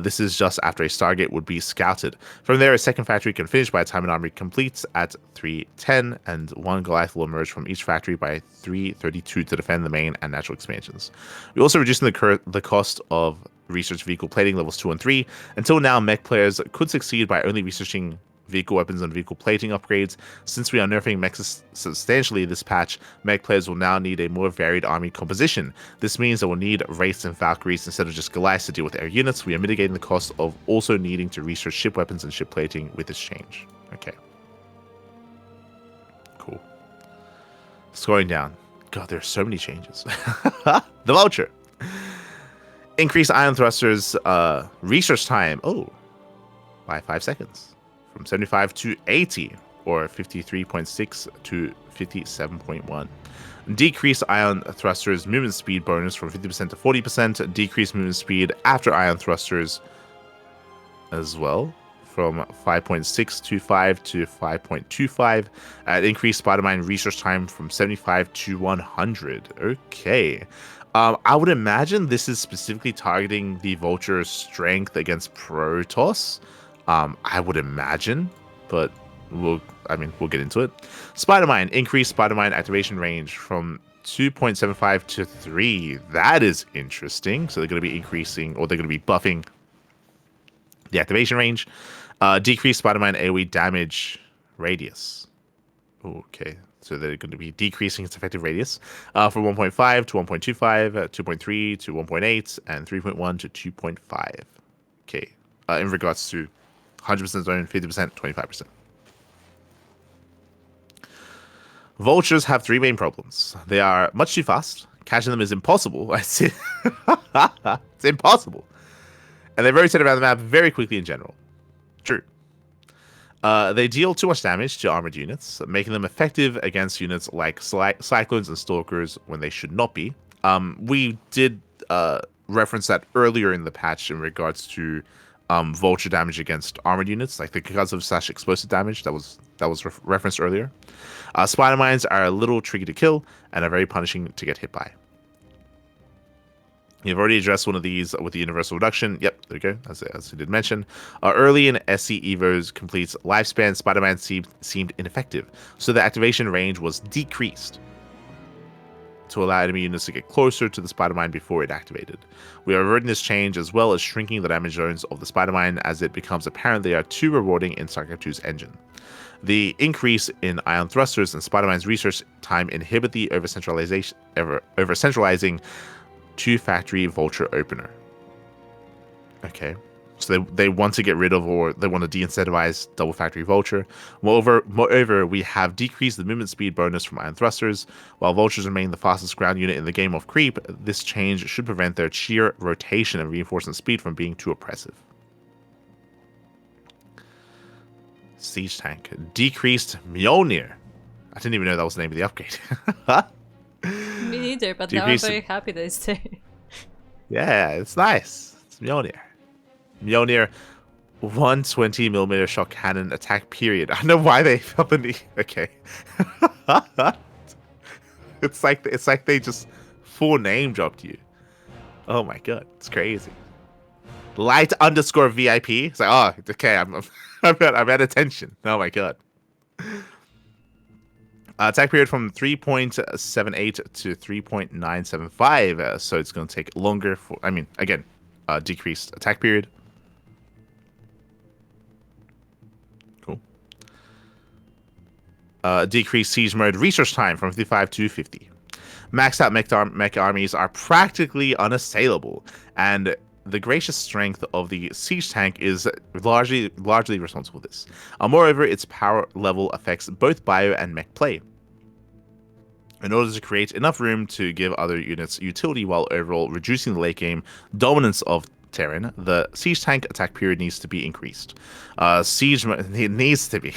this is just after a Stargate would be scouted. From there, a second factory can finish by the time an army completes at 3:10, and one Goliath will emerge from each factory by 3:32 to defend the main and natural expansions. We're also reducing the cost of research vehicle plating levels 2 and 3. Until now, mech players could succeed by only researching vehicle weapons and vehicle plating upgrades. Since we are nerfing mechs substantially this patch, mech players will now need a more varied army composition. This means they will need Wraiths and Valkyries instead of just Goliaths to deal with air units. We are mitigating the cost of also needing to research ship weapons and ship plating with this change. Okay. Cool. Scrolling down. God, there are so many changes. The Vulture. Increase ion thrusters research time. Oh, by 5 seconds. From 75 to 80, or 53.6 to 57.1. Decrease ion thrusters movement speed bonus from 50% to 40%. Decrease movement speed after ion thrusters as well, from 5.625 to 5.25. Increase Spider-Man research time from 75 to 100. Okay. I would imagine this is specifically targeting the Vulture's strength against Protoss. I would imagine, but we'll get into it. Spider-Mine, increase Spider-Mine activation range from 2.75 to 3. That is interesting. So they're going to be increasing, or they're going to be buffing the activation range. Decrease Spider-Mine AoE damage radius. Okay, so they're going to be decreasing its effective radius from 1.5 to 1.25, 2.3 to 1.8, and 3.1 to 2.5. Okay, in regards to 100% zone, 50%, 25%. Vultures have 3 main problems. They are much too fast. Catching them is impossible. It's impossible. And they rotate around the map very quickly in general. True. They deal too much damage to armored units, making them effective against units like Cyclones and Stalkers when they should not be. We did reference that earlier in the patch in regards to Vulture damage against armored units, like the concussive / explosive damage that was referenced earlier. Spider mines are a little tricky to kill and are very punishing to get hit by. You've already addressed one of these with the universal reduction. Yep, there you go, as I did mention. Early in SC Evo's complete lifespan, Spider-Man seemed ineffective, so the activation range was decreased to allow enemy units to get closer to the Spider-Mine before it activated. We are averting this change as well as shrinking the damage zones of the Spider-Mine as it becomes apparent they are too rewarding in StarCraft 2's engine. The increase in ion thrusters and Spider-Mine's research time inhibit the over-centralizing 2-factory Vulture opener. Okay. So they want to get rid of, or they want to de-incentivize double factory Vulture. Moreover, we have decreased the movement speed bonus from ion thrusters. While Vultures remain the fastest ground unit in the game of Creep, this change should prevent their sheer rotation and reinforcement speed from being too oppressive. Siege tank. Decreased Mjolnir. I didn't even know that was the name of the upgrade. Me neither, but now I'm very happy that it's there. Yeah, it's nice. It's Mjolnir. Mjolnir, 120mm shot cannon attack period. I don't know why they felt the need. Okay. It's like they just full name dropped you. Oh my god, it's crazy. Light _ VIP. It's like, oh, okay, I'm at attention. Oh my god. Attack period from 3.78 to 3.975. So it's going to take longer for, again, decreased attack period. Cool. Decreased siege mode research time from 55 to 50. Maxed out mech armies are practically unassailable, and the gracious strength of the siege tank is largely responsible for this. Moreover, its power level affects both bio and mech play. In order to create enough room to give other units utility while overall reducing the late game dominance of Terran, the siege tank attack period needs to be increased. It needs to be.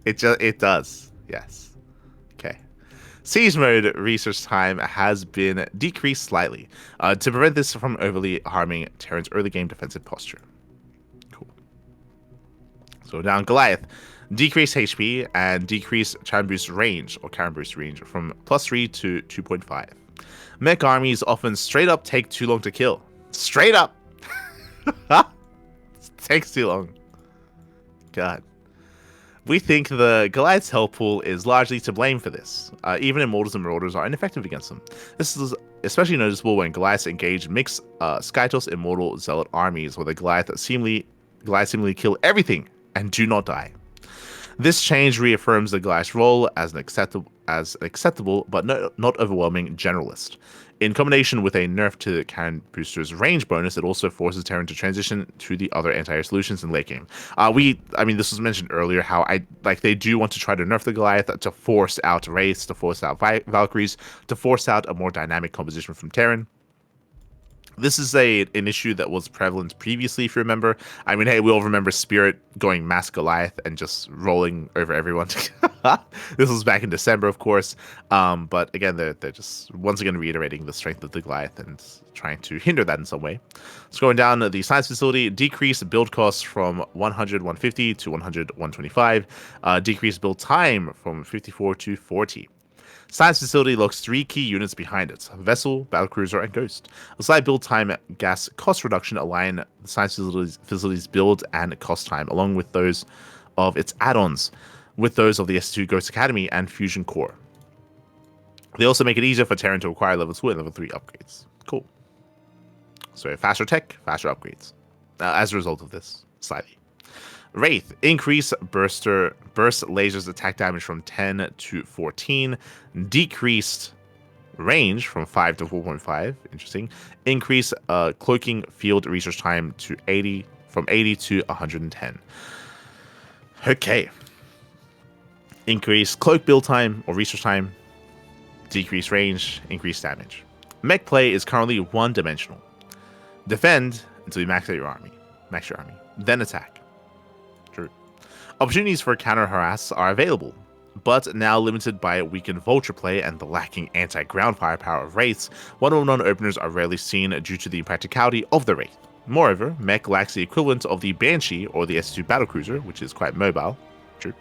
It does. Yes. Okay. Siege mode research time has been decreased slightly to prevent this from overly harming Terran's early game defensive posture. Cool. So down Goliath. Decrease HP and decrease Charon boost range from +3 to 2.5. Mech armies often straight up take too long to kill. Straight up! Takes too long. God. We think the Goliath's health pool is largely to blame for this. Even Immortals and Marauders are ineffective against them. This is especially noticeable when Goliaths engage mixed Skytos Immortal Zealot armies, where the Goliath seemingly kill everything and do not die. This change reaffirms the Goliath's role as an acceptable but not overwhelming generalist. In combination with a nerf to the Charon booster's range bonus, it also forces Terran to transition to the other anti-air solutions in late game. This was mentioned earlier how they do want to try to nerf the Goliath to force out Wraiths, to force out Valkyries, to force out a more dynamic composition from Terran. This is an issue that was prevalent previously, if you remember. I mean, hey, we all remember Spirit going mass Goliath and just rolling over everyone. This was back in December, of course. But again, they're just once again reiterating the strength of the Goliath and trying to hinder that in some way. So going down the science facility, decrease build costs from 100, 150 to 100, 125. Decrease build time from 54 to 40. Science facility locks 3 key units behind it: Vessel, Battlecruiser, and Ghost. A slight build time gas cost reduction align the science facility's build and cost time, along with those of its add-ons, with those of the S2 Ghost Academy and Fusion Core. They also make it easier for Terran to acquire level 2 and level 3 upgrades. Cool. So faster tech, faster upgrades. As a result of this, slightly. Wraith, increase burst lasers attack damage from 10 to 14, decreased range from 5 to 4.5, interesting, increase cloaking field research time to 80, from 80 to 110. Okay. Increase cloak build time or research time, decrease range, increase damage. Mech play is currently one-dimensional. Defend until you max your army, then attack. Opportunities for counter-harass are available, but now limited by weakened vulture play and the lacking anti-ground firepower of Wraiths. 1-on-1 openers are rarely seen due to the impracticality of the Wraith. Moreover, Mech lacks the equivalent of the Banshee or the S2 Battlecruiser, which is quite mobile, to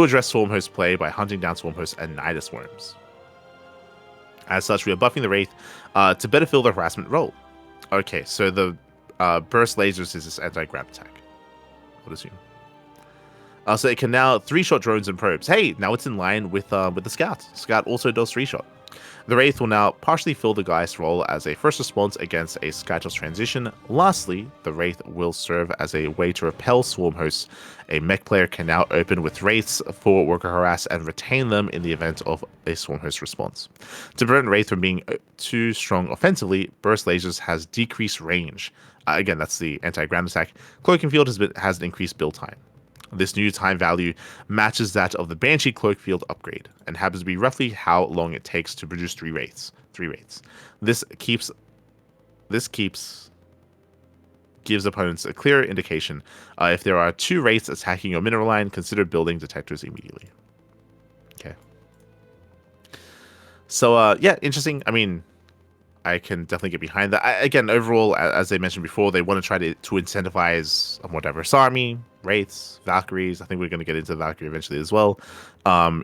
address Swarmhost play by hunting down Swarmhosts and Nidus Worms. As such, we are buffing the Wraith to better fill the harassment role. Okay, so the burst lasers is this anti-grab attack, I would assume. So it can now 3-shot drones and probes. Hey, now it's in line with the Scout. Scout also does 3-shot. The Wraith will now partially fill the Guy's role as a first response against a Skytos transition. Lastly, the Wraith will serve as a way to repel Swarm hosts. A mech player can now open with Wraiths for worker harass and retain them in the event of a Swarm host response. To prevent Wraith from being too strong offensively, Burst Lasers has decreased range. Again, that's the anti-ground attack. Cloaking Field has an increased build time. This new time value matches that of the Banshee Cloak Field upgrade, and happens to be roughly how long it takes to produce 3 Wraiths. This gives opponents a clear indication. If there are 2 Wraiths attacking your mineral line, consider building detectors immediately. Okay. So, yeah, interesting. I mean, I can definitely get behind that. Again, overall, as I mentioned before, they want to try to incentivize a more diverse army, Wraiths, Valkyries. I think we're going to get into Valkyrie eventually as well.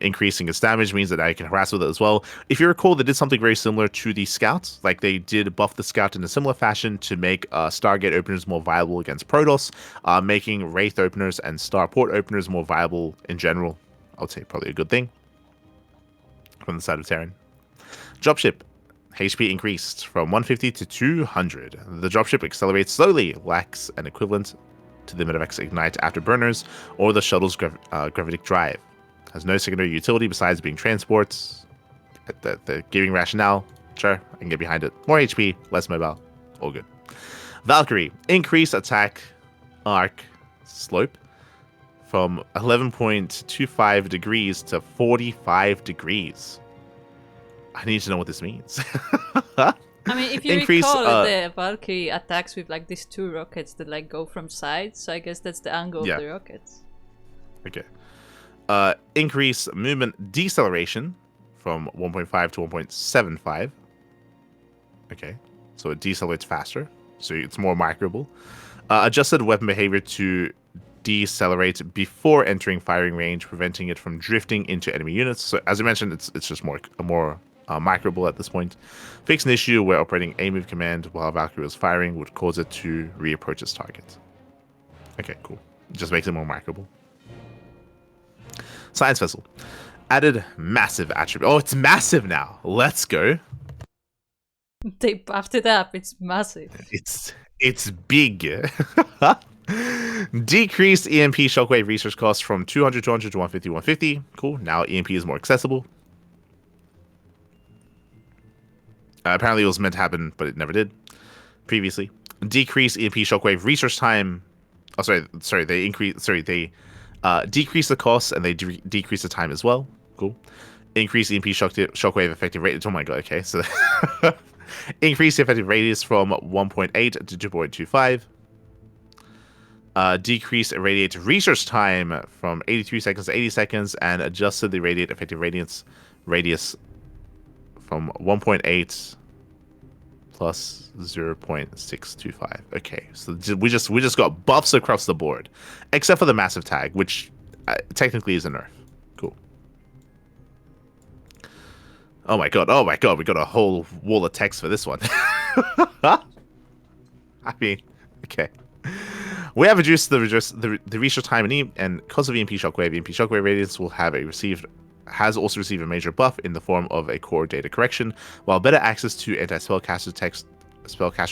Increasing its damage means that I can harass with it as well. If you recall, they did something very similar to the Scouts. Like, they did buff the Scout in a similar fashion to make Stargate openers more viable against Protoss, making Wraith openers and Starport openers more viable in general. I would say probably a good thing from the side of Terran. Dropship. HP increased from 150 to 200. The dropship accelerates slowly, lacks an equivalent to the Medevacs Ignite Afterburners or the shuttle's gravitic drive. Has no secondary utility besides being transports. the giving rationale, sure, I can get behind it. More HP, less mobile, all good. Valkyrie, increase attack arc slope from 11.25 degrees to 45 degrees. I need to know what this means. I mean, if you recall, the Valkyrie attacks with like these two rockets that like go from sides, so I guess that's the angle of the rockets. Okay. Increase movement deceleration from 1.5 to 1.75. Okay, so it decelerates faster, so it's more microable. Adjusted weapon behavior to decelerate before entering firing range, preventing it from drifting into enemy units. So as I mentioned, it's just more microable at this point. Fix an issue where operating a move command while Valkyrie was firing would cause it to reapproach its target. Okay, cool. It just makes it more microable. Science Vessel. Added massive attribute. Oh, it's massive now. Let's go. They buffed it up. It's massive. It's big. Decreased EMP shockwave research costs from 200 to 150 to 150. Cool. Now EMP is more accessible. Apparently it was meant to happen, but it never did previously. Decrease EMP shockwave research time. Oh, sorry. They decrease the cost and they decrease the time as well. Cool. Increase EMP shockwave effective radius. Oh my god. Okay, so increase the effective radius from 1.8 to 2.25. Decrease irradiate research time from 83 seconds to 80 seconds, and adjusted the irradiate effective radius from 1.8 plus 0.625. Okay, so we just got buffs across the board, except for the massive tag, which technically is a nerf. Cool. Oh my god, we got a whole wall of text for this one. I mean, okay. We have reduced the research time and because of EMP Shockwave Radiance has also received a major buff in the form of a core data correction, while better access to spellcaster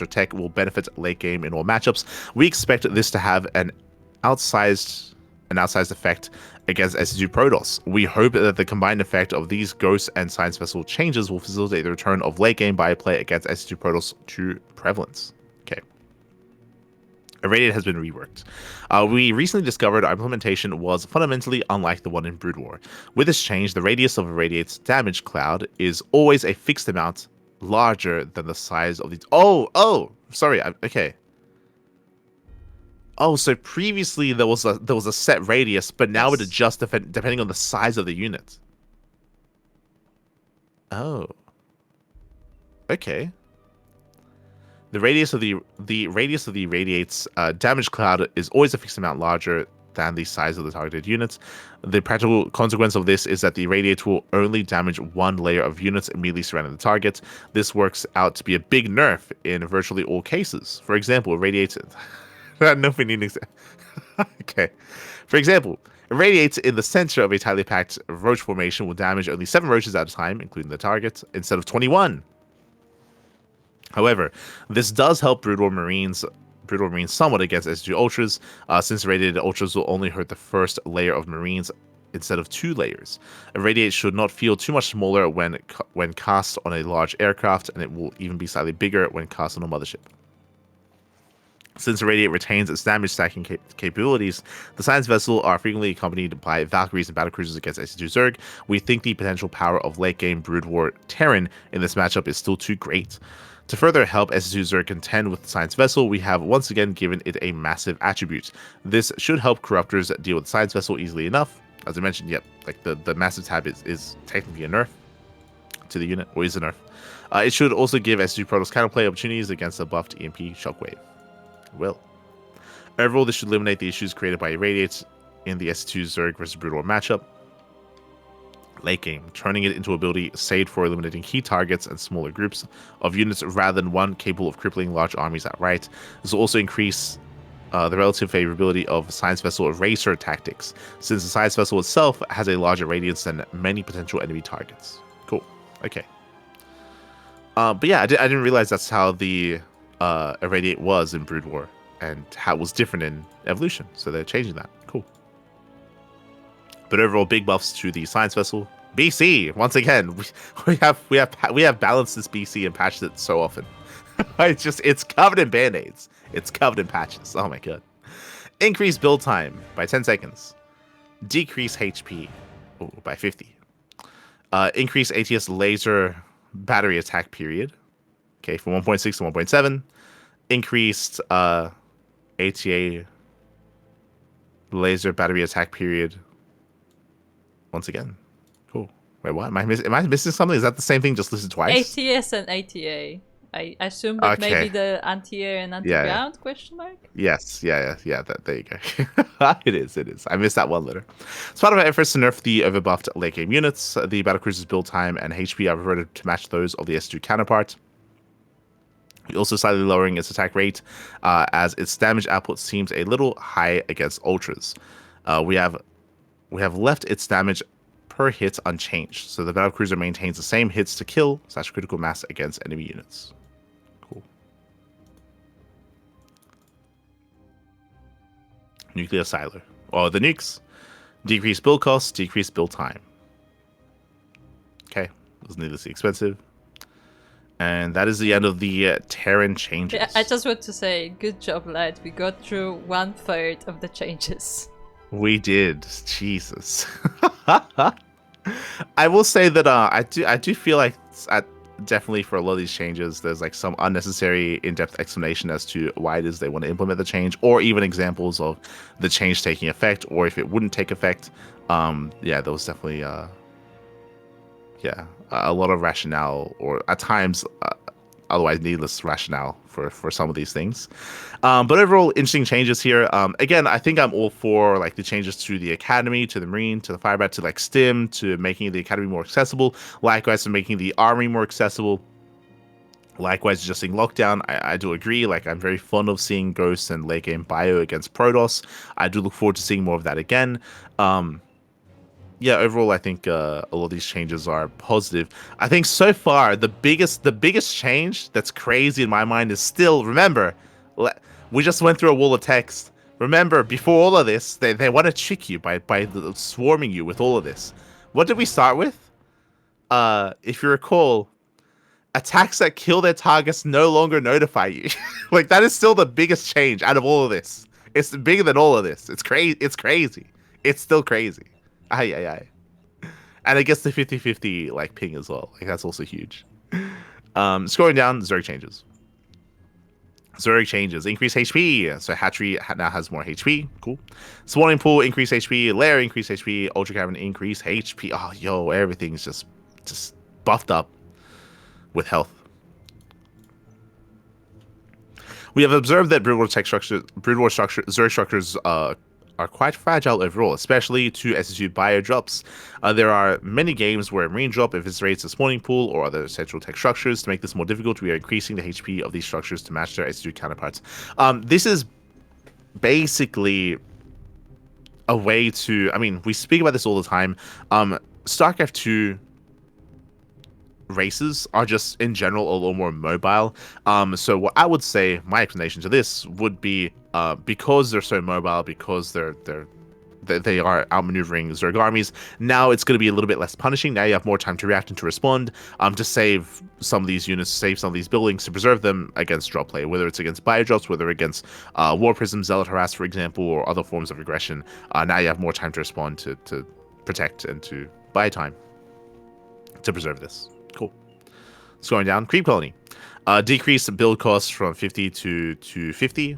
tech will benefit late game in all matchups. We expect this to have an outsized effect against SC2 Protoss. We hope that the combined effect of these Ghost and Science Vessel changes will facilitate the return of late game bioplay against SC2 Protoss to prevalence. Okay. Irradiate has been reworked. We recently discovered our implementation was fundamentally unlike the one in Brood War. With this change, the radius of Irradiate's damage cloud is always a fixed amount larger than the size of the... Okay. Oh, so previously there was a set radius, but now it adjusts depending on the size of the unit. Oh. Okay. The radius of the Irradiate's damage cloud is always a fixed amount larger than the size of the targeted units. The practical consequence of this is that the Irradiate will only damage one layer of units immediately surrounding the target. This works out to be a big nerf in virtually all cases. For example, Irradiate... Okay. For example, Irradiate in the center of a tightly packed roach formation will damage only 7 roaches at a time, including the target, instead of 21. However, this does help Brood War Marines somewhat against SG Ultras, since Irradiated Ultras will only hurt the first layer of Marines instead of 2 layers. Irradiate should not feel too much smaller when cast on a large aircraft, and it will even be slightly bigger when cast on a mothership. Since Irradiate retains its damage stacking capabilities, the Science Vessel are frequently accompanied by Valkyries and Battlecruisers against SC2 Zerg. We think the potential power of late-game Brood War Terran in this matchup is still too great. To further help SC2 Zerg contend with the Science Vessel, we have once again given it a massive attribute. This should help Corruptors deal with the Science Vessel easily enough. As I mentioned, like the massive tab is technically a nerf to the unit, or is a nerf. It should also give SC2 Protoss counterplay opportunities against the buffed EMP Shockwave. Will. Overall, this should eliminate the issues created by Irradiate in the SC2 Zerg versus Brood War matchup. Late game, turning it into an ability saved for eliminating key targets and smaller groups of units rather than one capable of crippling large armies outright. This will also increase the relative favorability of Science Vessel Eraser tactics, since the Science Vessel itself has a larger radius than many potential enemy targets. Cool. Okay. But yeah, I didn't realize that's how the Irradiate was in Brood War, and how it was different in Evolution, so they're changing that. Cool. But overall, big buffs to the Science Vessel. BC once again. We have balanced this BC and patched it so often. It's covered in band-aids. It's covered in patches. Oh my god. Increase build time by 10 seconds. Decrease HP by 50. Increase ATS laser battery attack period. Okay, from 1.6 to 1.7. Increased ATA laser battery attack period. Once again. Cool. Wait, what? Am I missing something? Is that the same thing just listed twice? ATS and ATA. I assume that maybe the anti-air and anti-ground question mark? Yes, yeah. There you go. It is. I missed that one letter. As part of our efforts to nerf the overbuffed late game units, the battlecruiser's build time and HP are reverted to match those of the S2 counterpart. Also slightly lowering its attack rate, as its damage output seems a little high against ultras. We have left its damage per hit unchanged, so the battlecruiser maintains the same hits to kill / critical mass against enemy units. Cool. Nuclear silo. The nukes. Decrease build cost, decrease build time. Okay, it was needlessly expensive. And that is the end of the Terran changes. Yeah, I just want to say, good job, lad. We got through 1/3 of the changes. We did. Jesus. I will say that I do feel like definitely for a lot of these changes, there's like some unnecessary in-depth explanation as to why it is they want to implement the change, or even examples of the change taking effect, or if it wouldn't take effect. Yeah, there was definitely a lot of rationale, or at times otherwise needless rationale for some of these things. But overall, interesting changes here. Again, I think I'm all for like the changes to the academy, to the marine, to the firebat, to like stim, to making the academy more accessible. Likewise, to making the army more accessible. Likewise, adjusting lockdown. I do agree. Like, I'm very fond of seeing Ghost and late game bio against Protoss. I do look forward to seeing more of that again. Yeah, overall, I think a lot of these changes are positive. I think so far the biggest change that's crazy in my mind is still, remember, we just went through a wall of text. Remember, before all of this, they want to trick you by swarming you with all of this. What did we start with? If you recall, attacks that kill their targets no longer notify you. Like, that is still the biggest change out of all of this. It's bigger than all of this. It's crazy. It's crazy. It's still crazy. Aye. And I guess the 50-50 like ping as well. Like, that's also huge. Scoring down, Zerg changes. Increase HP. So Hatchery now has more HP. Cool. Spawning Pool, increase HP. Lair, increase HP. Ultra Cavern, increase HP. Oh, yo, everything's just buffed up with health. We have observed that Brood War Zerg structures are quite fragile overall, especially to SSU bio drops. There are many games where marine drop eviscerates the spawning pool or other central tech structures. To make this more difficult, we are increasing the HP of these structures to match their SSU counterparts. This is basically a way to, I mean, we speak about this all the time. StarCraft 2 races are just in general a little more mobile. So what I would say, my explanation to this would be, because they're so mobile, because they are outmaneuvering Zerg armies, now it's going to be a little bit less punishing. Now you have more time to react and to respond, to save some of these units, save some of these buildings, to preserve them against drop play, whether it's against bio drops, whether against War Prism, Zealot Harass, for example, or other forms of aggression. Now you have more time to respond, to protect, and to buy time to preserve this. Cool. Scrolling down, Creep Colony. Decrease build cost from 50 to 50.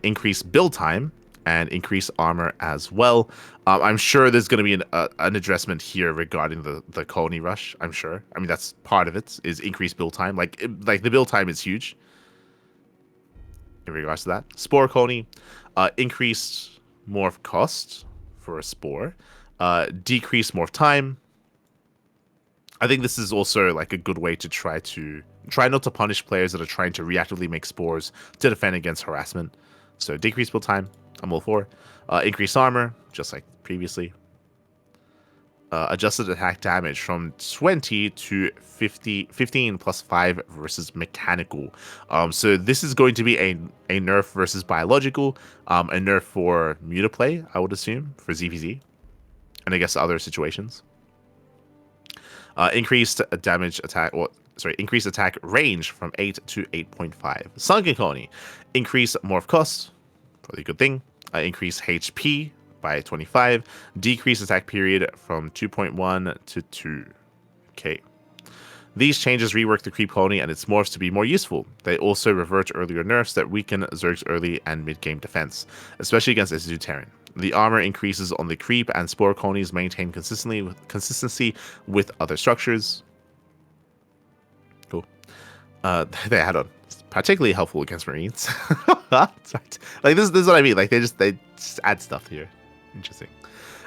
Increase build time and increase armor as well. I'm sure there's going to be an addressment here regarding the colony rush. I'm sure. I mean, that's part of it, is increased build time. Like the build time is huge in regards to that. Spore colony. Increased morph cost for a spore. Decrease morph time. I think this is also like a good way to try not to punish players that are trying to reactively make spores to defend against harassment. So decrease build time, I'm all for. Increase armor, just like previously. Adjusted attack damage from 20 to 15 plus 5 versus mechanical. So this is going to be a nerf versus biological, a nerf for mutaplay, I would assume, for ZVZ, and I guess other situations. Increased attack range from 8 to 8.5. Sunken Colony, increase morph cost, probably a good thing. Increase HP by 25. Decrease attack period from 2.1 to 2. Okay. These changes rework the Creep Colony and its morphs to be more useful. They also revert earlier nerfs that weaken Zerg's early and mid-game defense, especially against SC2 Terran. The armor increases on the Creep and Spore Colonies maintain consistency with other structures. Cool. They add on. It's particularly helpful against Marines. Like this is what I mean. Like they just add stuff here. Interesting.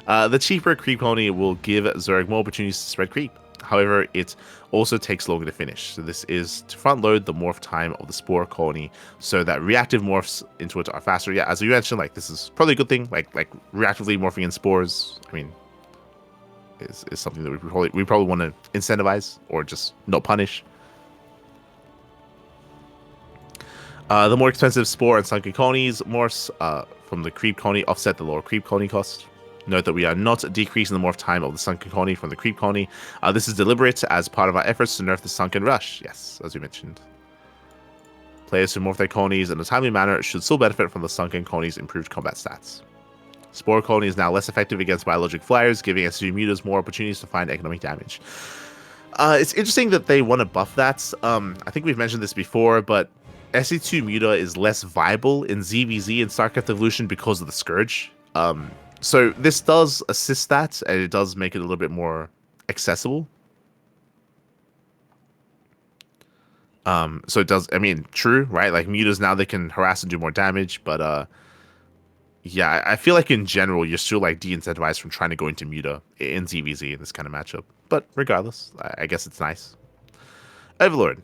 The cheaper Creep Colony will give Zerg more opportunities to spread creep. However, it also takes longer to finish. So this is to front load the morph time of the Spore Colony so that reactive morphs into it are faster. Yeah, as you mentioned, like this is probably a good thing. Like reactively morphing in spores, I mean, is something that we probably want to incentivize or just not punish. The more expensive Spore and Sunken Colonies morphs from the Creep Colony offset the lower Creep Colony cost. Note that we are not decreasing the morph time of the Sunken Colony from the Creep Colony. This is deliberate as part of our efforts to nerf the Sunken Rush. Yes, as we mentioned. Players who morph their colonies in a timely manner should still benefit from the Sunken Colony's improved combat stats. Spore Colony is now less effective against biologic flyers, giving SC2 mutas more opportunities to find economic damage. It's interesting that they want to buff that. I think we've mentioned this before, but SC2 muta is less viable in ZVZ and StarCraft Evolution because of the Scourge. So this does assist that, and it does make it a little bit more accessible. So it does, I mean, true, right? Like mutas now they can harass and do more damage, but yeah, I feel like in general you're still like de-incentivized from trying to go into muta in ZVZ in this kind of matchup. But regardless, I guess it's nice. Overlord.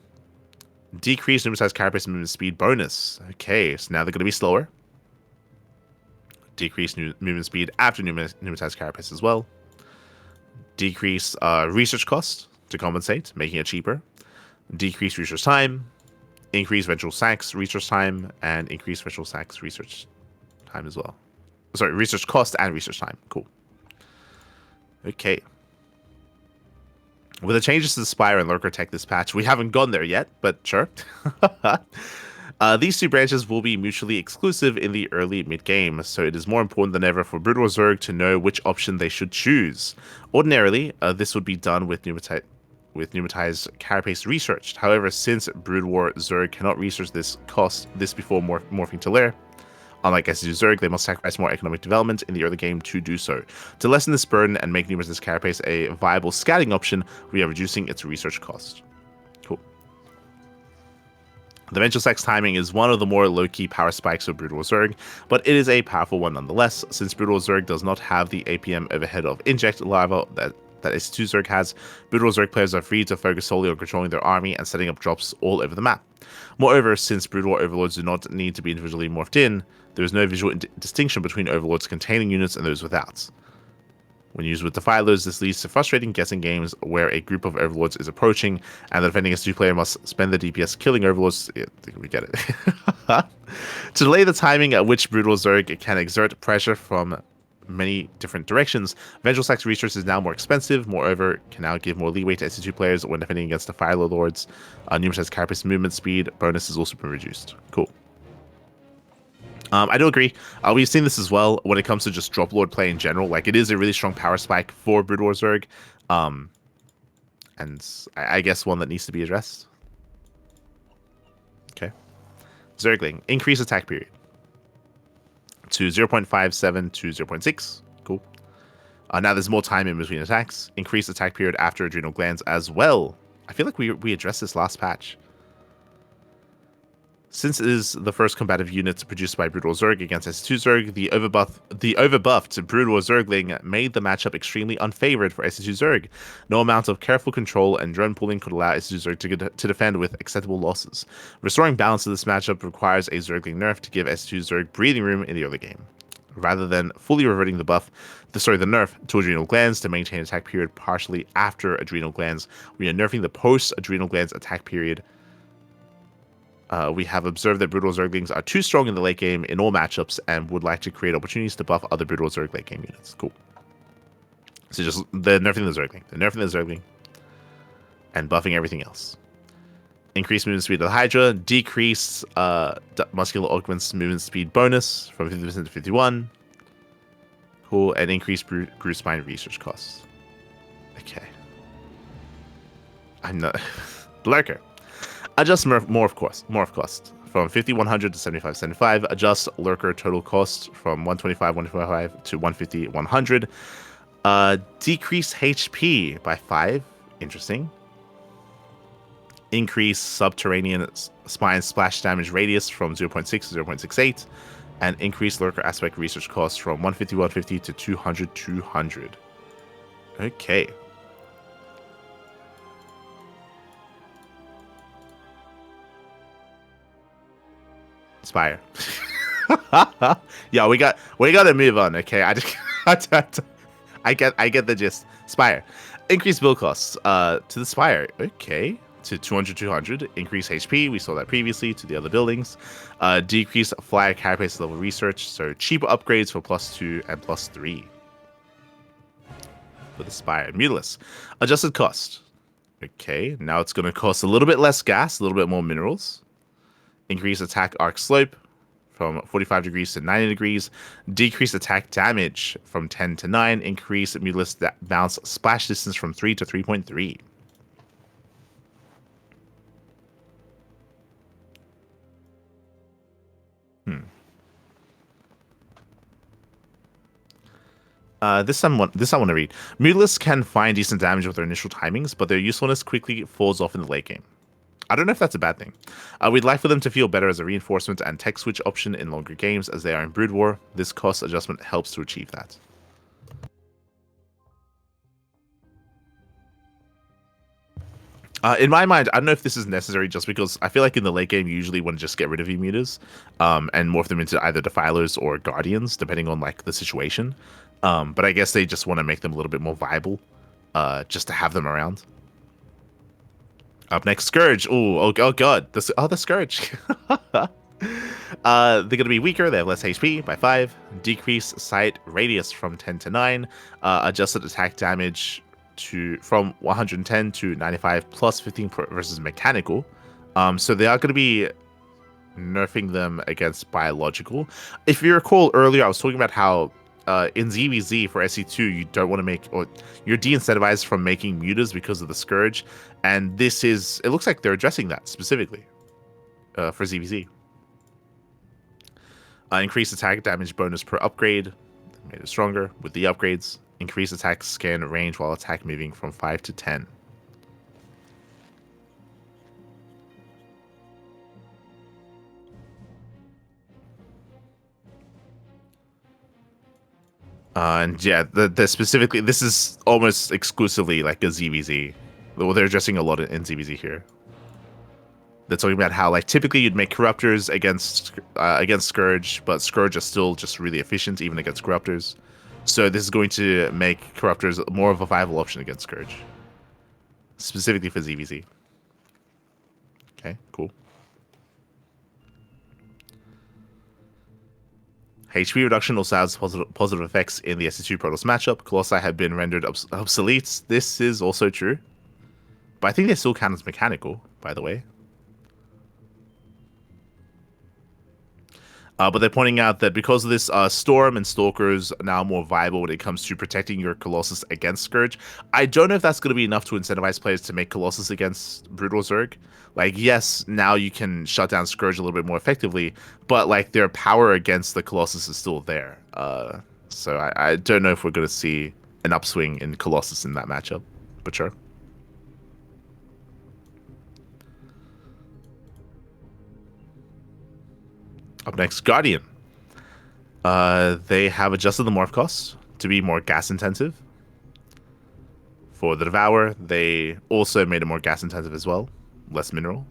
Decreased pneumatized carapace movement speed bonus. Okay, so now they're going to be slower. Decrease movement speed after pneumatized carapace as well. Decrease research cost to compensate, making it cheaper. Decrease research time. Increase ventral sacs research time, and increase ventral sacs research time as well. Sorry, research cost and research time. Cool. Okay. With the changes to the Spire and Lurker Tech this patch, we haven't gone there yet, but sure. These two branches will be mutually exclusive in the early mid-game, so it is more important than ever for Brood War Zerg to know which option they should choose. Ordinarily, this would be done with pneumatized carapace researched. However, since Brood War Zerg cannot research this before morphing to lair, unlike SC2 Zerg, they must sacrifice more economic development in the early game to do so. To lessen this burden and make pneumatized carapace a viable scouting option, we are reducing its research cost. Cool. The Ventral Sacs timing is one of the more low-key power spikes of Brood War Zerg, but it is a powerful one nonetheless. Since Brood War Zerg does not have the APM overhead of Inject Larva that SC2 Zerg has, Brood War Zerg players are free to focus solely on controlling their army and setting up drops all over the map. Moreover, since Brood War Overlords do not need to be individually morphed in, there is no visual distinction between Overlords containing units and those without. When used with Defilers, this leads to frustrating guessing games where a group of Overlords is approaching and the defending SC2 player must spend the DPS killing Overlords. Yeah, we get it. To delay the timing at which Brood War Zerg can exert pressure from many different directions, Vengeful Sax research is now more expensive. Moreover, can now give more leeway to SC2 players when defending against the Fire Lords. Pneumatized Carapace movement speed bonus has also been reduced. Cool. I do agree. We've seen this as well when it comes to just Drop Lord play in general. Like, it is a really strong power spike for Brood War Zerg. And I guess one that needs to be addressed. Okay. Zergling. Increase attack period to 0.57 to 0.6. Cool. Now there's more time in between attacks. Increase attack period after Adrenal Glands as well. I feel like we addressed this last patch. Since it is the first combative unit produced by Brood War Zerg against SC2 Zerg, the overbuffed Brood War Zergling made the matchup extremely unfavored for SC2 Zerg. No amount of careful control and drone pooling could allow SC2 Zerg to defend with acceptable losses. Restoring balance to this matchup requires a Zergling nerf to give SC2 Zerg breathing room in the early game. Rather than fully reverting the nerf to Adrenal Glands to maintain attack period partially after Adrenal Glands, we are nerfing the post-Adrenal Glands attack period. We have observed that Brood War Zerglings are too strong in the late game in all matchups and would like to create opportunities to buff other Brood War Zerg late game units. Cool. So just they're nerfing the Zergling. They're nerfing the Zergling. and buffing everything else. Increase movement speed of the Hydra, decrease muscular augments movement speed bonus from 50% to 51. Cool, and increase Bruce Spine research costs. Okay. I'm not... Lurker. Adjust morph cost from 5100 to 7575. Adjust Lurker total cost from 125 to 150 decrease HP by 5. Interesting. Increase subterranean spine splash damage radius from 0.6 to 0.68. And increase Lurker aspect research cost from 150 to 200. Okay. Spire. Yeah, we gotta move on. Okay, I get the gist. Spire. Increase build costs to the Spire. Okay. To 200. Increase HP. We saw that previously to the other buildings. Decrease flyer carapace level research. So cheaper upgrades for +2 and +3 for the Spire. Mutilus. Adjusted cost. Okay. Now it's going to cost a little bit less gas, a little bit more minerals. Increase attack arc slope from 45 degrees to 90 degrees. Decrease attack damage from 10 to 9. Increase Mutilus bounce splash distance from 3 to 3.3. This I want to read. Mutilus can find decent damage with their initial timings, but their usefulness quickly falls off in the late game. I don't know if that's a bad thing. We'd like for them to feel better as a reinforcement and tech switch option in longer games as they are in Brood War. This cost adjustment helps to achieve that. In my mind, I don't know if this is necessary just because I feel like in the late game you usually want to just get rid of mutas and morph them into either Defilers or Guardians, depending on like the situation. But I guess they just want to make them a little bit more viable just to have them around. Up next, Scourge. Oh god. The Scourge. They're going to be weaker. They have less HP by 5. Decrease sight radius from 10 to 9. Adjusted attack damage from 110 to 95 plus 15 versus mechanical. So they are going to be nerfing them against biological. If you recall earlier, I was talking about how in ZVZ for SE2 you don't want to make, or you're de-incentivized from making mutas because of the Scourge, and this is, it looks like they're addressing that specifically for ZVZ. Increased attack damage bonus per upgrade, made it stronger with the upgrades. Increase attack scan range while attack moving from 5 to 10. And yeah, the specifically, this is almost exclusively like a ZVZ. Well, they're addressing a lot in ZVZ here. They're talking about how like typically you'd make Corruptors against Scourge, but Scourge are still just really efficient even against Corruptors. So this is going to make Corruptors more of a viable option against Scourge. Specifically for ZVZ. Okay, cool. HP reduction also has positive effects in the SE2 Protoss matchup. Colossi have been rendered obsolete. This is also true. But I think they still count as mechanical, by the way. But they're pointing out that because of this, Storm and Stalkers are now more viable when it comes to protecting your Colossus against Scourge. I don't know if that's going to be enough to incentivize players to make Colossus against Brutal Zerg. Like, yes, now you can shut down Scourge a little bit more effectively, but like their power against the Colossus is still there. So I don't know if we're going to see an upswing in Colossus in that matchup, but sure. Up next, Guardian. They have adjusted the morph costs to be more gas intensive. For the Devour, they also made it more gas intensive as well. Less mineral.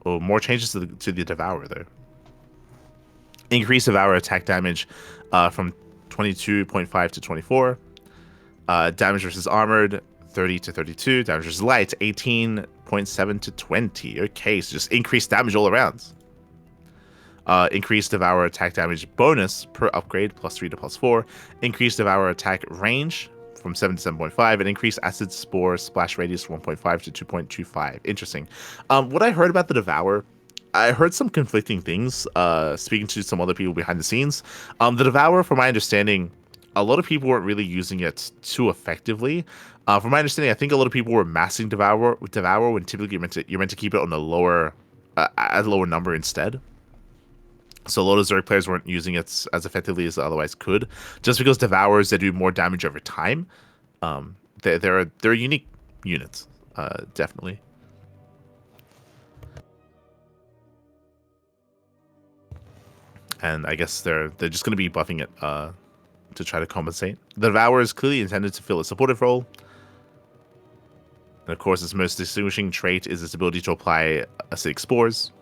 Oh, more changes to the Devour though. Increase Devour attack damage from 22.5 to 24. Damage versus armored 30 to 32. Damage versus light 18.7 to 20. Okay, so just increased damage all around. Increased Devour attack damage bonus per upgrade, +3 to +4. Increased Devour attack range from 7 to 7.5, and increase acid spore splash radius from 1.5 to 2.25. Interesting. What I heard about the Devour, I heard some conflicting things, speaking to some other people behind the scenes. The Devour, from my understanding, a lot of people weren't really using it too effectively. From my understanding, I think a lot of people were massing Devour when typically you're meant to keep it on a lower number instead. So a lot of Zerg players weren't using it as effectively as they otherwise could, just because Devours, they do more damage over time. They're unique units, definitely. And I guess they're just going to be buffing it to try to compensate. The Devour is clearly intended to fill a supportive role. And of course, its most distinguishing trait is its ability to apply acidic spores,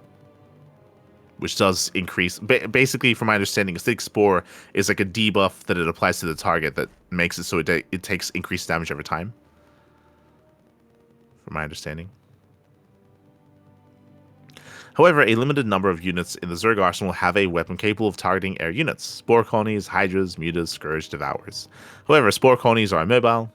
which does increase. Basically, from my understanding, acidic spore is like a debuff that it applies to the target that makes it so it takes increased damage over time. From my understanding. However, a limited number of units in the Zerg arsenal have a weapon capable of targeting air units: Spore Colonies, Hydras, Mutas, Scourge, Devours. However, Spore Colonies are immobile,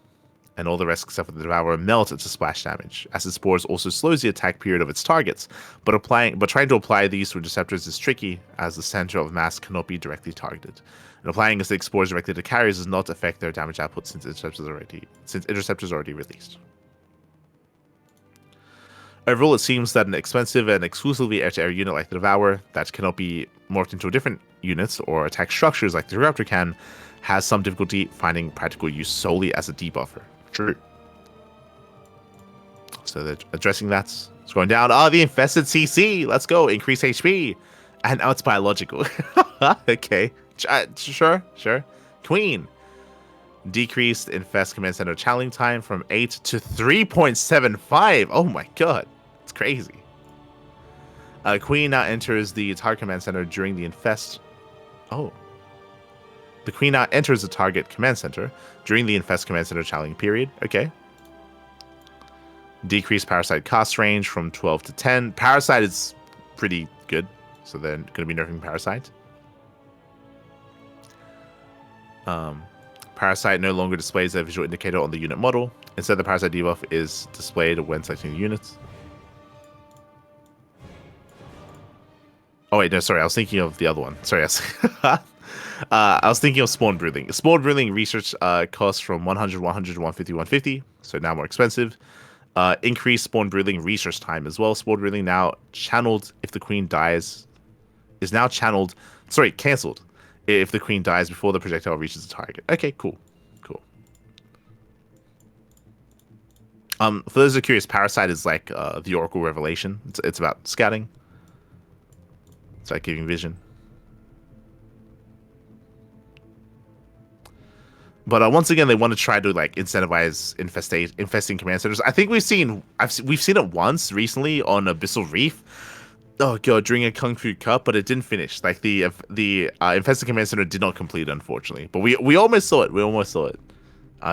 and all the rest except for the Devourer melt into splash damage. Acid Spores also slows the attack period of its targets, but trying to apply these to Interceptors is tricky, as the center of mass cannot be directly targeted. And applying acidic spores directly to carriers does not affect their damage output since Interceptors are already released. Overall, it seems that an expensive and exclusively air-to-air unit like the Devourer that cannot be morphed into a different unit or attack structures like the Disruptor can has some difficulty finding practical use solely as a debuffer. True. So they're addressing that. It's going down. Oh, the infested CC. Let's go. Increase HP. And now it's biological. Okay. Sure. Queen. Decreased infest command center channeling time from 8 to 3.75. Oh my god. It's crazy. Queen now enters the target command center during the infest. Oh. The Queen now enters the target command center during the infest command center channeling period. Okay. Decreased parasite cost range from 12 to 10. Parasite is pretty good, so they're going to be nerfing Parasite. Parasite no longer displays a visual indicator on the unit model. Instead, the Parasite debuff is displayed when selecting the units. Oh wait, no, sorry, I was thinking of the other one. Sorry, yes. I was thinking of Spawn Brooding. Spawn Brooding research costs from 100, 100, 150, 150, so now more expensive. Increased Spawn Brooding research time as well. Spawn Brooding now channeled if the Queen dies. Is now channeled, sorry, cancelled if the Queen dies before the projectile reaches the target. Okay, cool. For those who are curious, Parasite is like the Oracle Revelation. It's about scouting. It's like giving vision. But once again, they want to try to like incentivize infesting command centers. I think we've seen it once recently on Abyssal Reef. Oh god, during a Kung Fu Cup, but it didn't finish. Like the infested command center did not complete, unfortunately. But we almost saw it.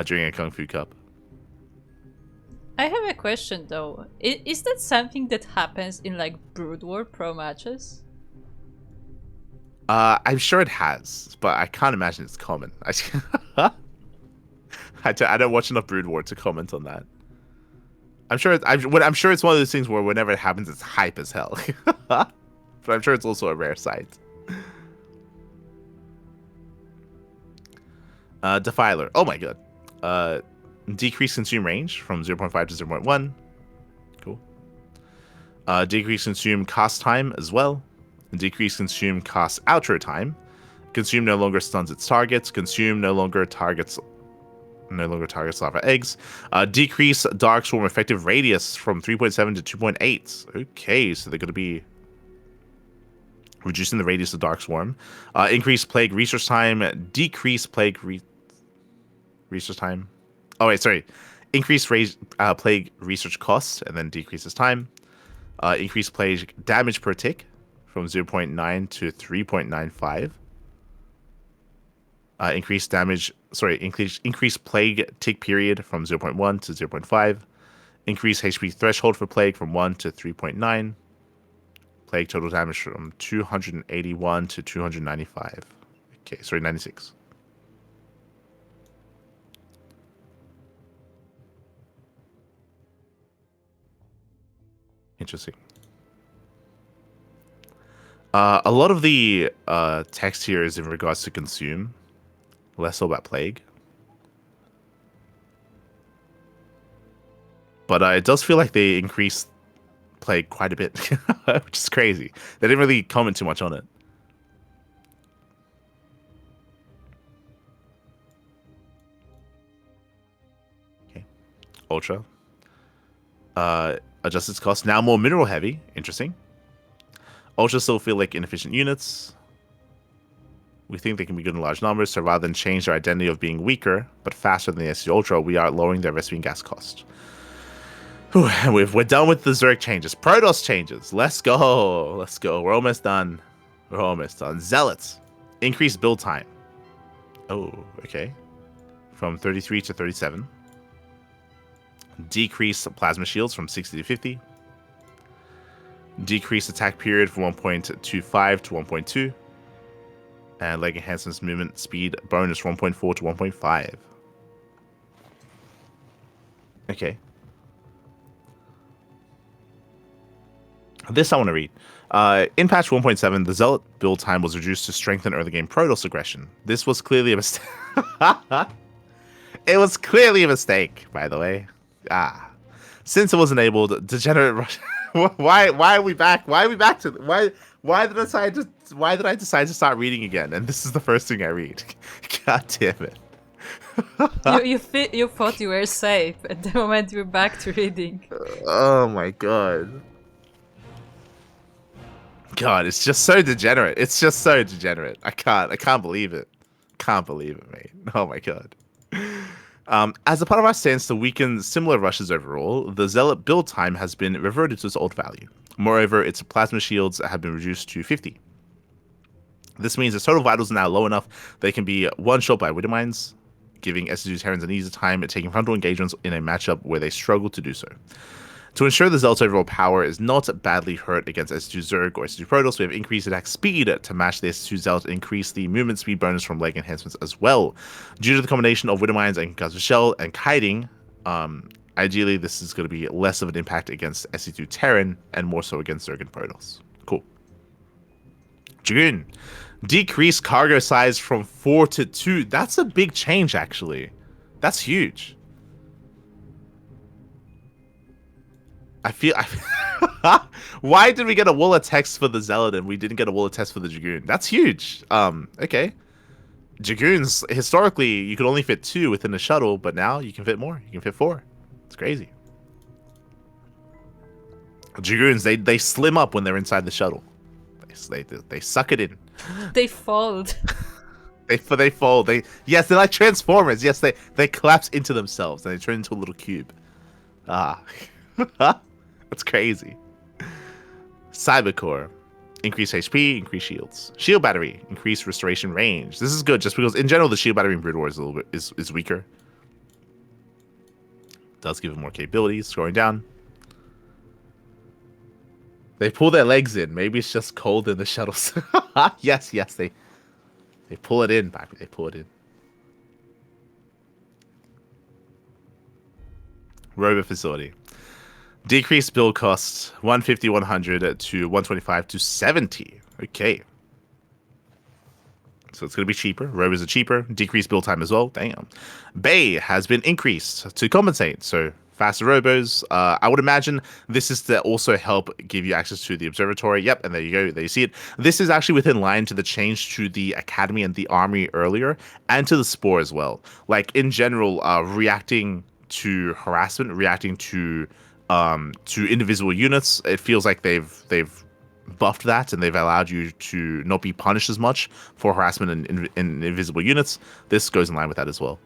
During a Kung Fu Cup. I have a question though. Is that something that happens in like Brood War Pro matches? I'm sure it has, but I can't imagine it's common. I don't watch enough Brood War to comment on that. I'm sure it's one of those things where whenever it happens, it's hype as hell. But I'm sure it's also a rare sight. Defiler. Oh my god. Decrease consume range from 0.5 to 0.1. Cool. Decrease consume cost time as well. Decrease consume cost outro time. Consume no longer stuns its targets. Consume no longer targets lava eggs. Decrease dark swarm effective radius from 3.7 to 2.8. Okay, so they're going to be reducing the radius of dark swarm. Increase plague research time. Decrease plague research time. Oh wait, sorry. Increase plague research costs and then decreases time. Increase plague damage per tick from 0.9 to 3.95. Increase plague tick period from 0.1 to 0.5. Increase HP threshold for plague from 1 to 3.9. Plague total damage from 281 to 295. Okay, sorry, 96. Interesting. A lot of the text here is in regards to consume, less so about plague. But it does feel like they increased plague quite a bit, which is crazy. They didn't really comment too much on it. Okay. Ultra. Adjusts its cost. Now more mineral heavy. Interesting. Ultra still feel like inefficient units. We think they can be good in large numbers, so rather than change their identity of being weaker, but faster than the SC Ultra, we are lowering their recipe and gas cost. Whew, we're done with the Zerg changes. Protoss changes. Let's go. Let's go. We're almost done. We're almost done. Zealots. Increased build time. Oh, okay. From 33 to 37. Decrease plasma shields from 60 to 50. Decrease attack period from 1.25 to 1.2. And leg enhancements movement speed bonus from 1.4 to 1.5. Okay. This I want to read. In patch 1.7, the Zealot build time was reduced to strengthen early game Protoss aggression. This was clearly a mistake. It was clearly a mistake, by the way. Since it was enabled, degenerate rush. Why are we back? Why are we back to why did I decide to start reading again? And this is the first thing I read. God damn it. You thought you were safe at the moment you're back to reading. Oh my god. God, it's just so degenerate. It's just so degenerate. I can't believe it. Can't believe it, mate. Oh my god. As a part of our stance to weaken similar rushes overall, the Zealot build time has been reverted to its old value. Moreover, its plasma shields have been reduced to 50. This means its total vitals are now low enough they can be one-shot by Widow Mines, giving SSU Terrans an easy time at taking frontal engagements in a matchup where they struggle to do so. To ensure the Zealot's overall power is not badly hurt against S2 Zerg or S2 Protoss, we have increased attack speed to match the S2 Zealot and increase the movement speed bonus from leg enhancements as well. Due to the combination of Widow Mines and Guns of Shell and kiting, ideally this is going to be less of an impact against SC2 Terran and more so against Zerg and Protoss. Cool. Dragoon. Decrease cargo size from 4 to 2. That's a big change, actually. That's huge. Why did we get a wall of text for the Zealot and we didn't get a wall of text for the Dragoon? That's huge. Okay. Dragoons, historically, you could only fit 2 within the shuttle, but now you can fit more. You can fit 4. It's crazy. Dragoons, they slim up when they're inside the shuttle. They suck it in. They fold. They fold. Yes, they're like Transformers. Yes, they collapse into themselves and they turn into a little cube. That's crazy. Cybercore. Increase HP, increase shields. Shield battery, increase restoration range. This is good just because in general the shield battery in Brood War is a little bit is weaker. Does give it more capabilities. Going down. They pull their legs in. Maybe it's just cold in the shuttles. yes, they pull it in, baby. They pull it in. Robo facility. Decrease build cost 150, 100 to 125 to 70. Okay. So it's going to be cheaper. Robos are cheaper. Decreased build time as well. Damn. Bay has been increased to compensate. So faster robos. I would imagine this is to also help give you access to the observatory. Yep, and there you go. There you see it. This is actually within line to the change to the academy and the army earlier, and to the spore as well. Like in general, reacting to harassment, reacting to indivisible units, it feels like they've buffed that and they've allowed you to not be punished as much for harassment in invisible units. This goes in line with that as well.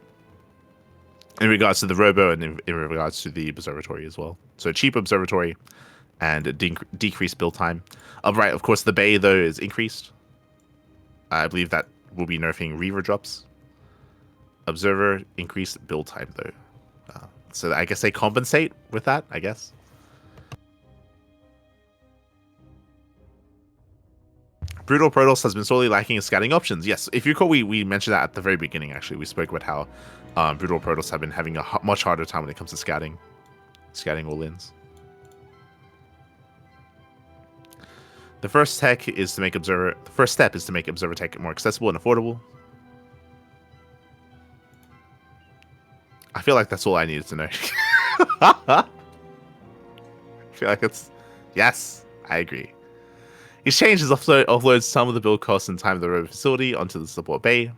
In regards to the robo and in regards to the observatory as well. So cheap observatory and decreased build time. Right, of course, the bay, though, is increased. I believe that will be nerfing Reaver drops. Observer, increased build time, though. So I guess they compensate with that, I guess. Brutal Protoss has been sorely lacking in scouting options. Yes, if you recall, we mentioned that at the very beginning, actually. We spoke about how Brutal Protoss have been having a much harder time when it comes to scouting all-ins. The first tech is to make observer. The first step is to make observer tech more accessible and affordable. I feel like that's all I needed to know. I feel like it's yes, I agree. These changes offload some of the build costs and time of the rover facility onto the support bay.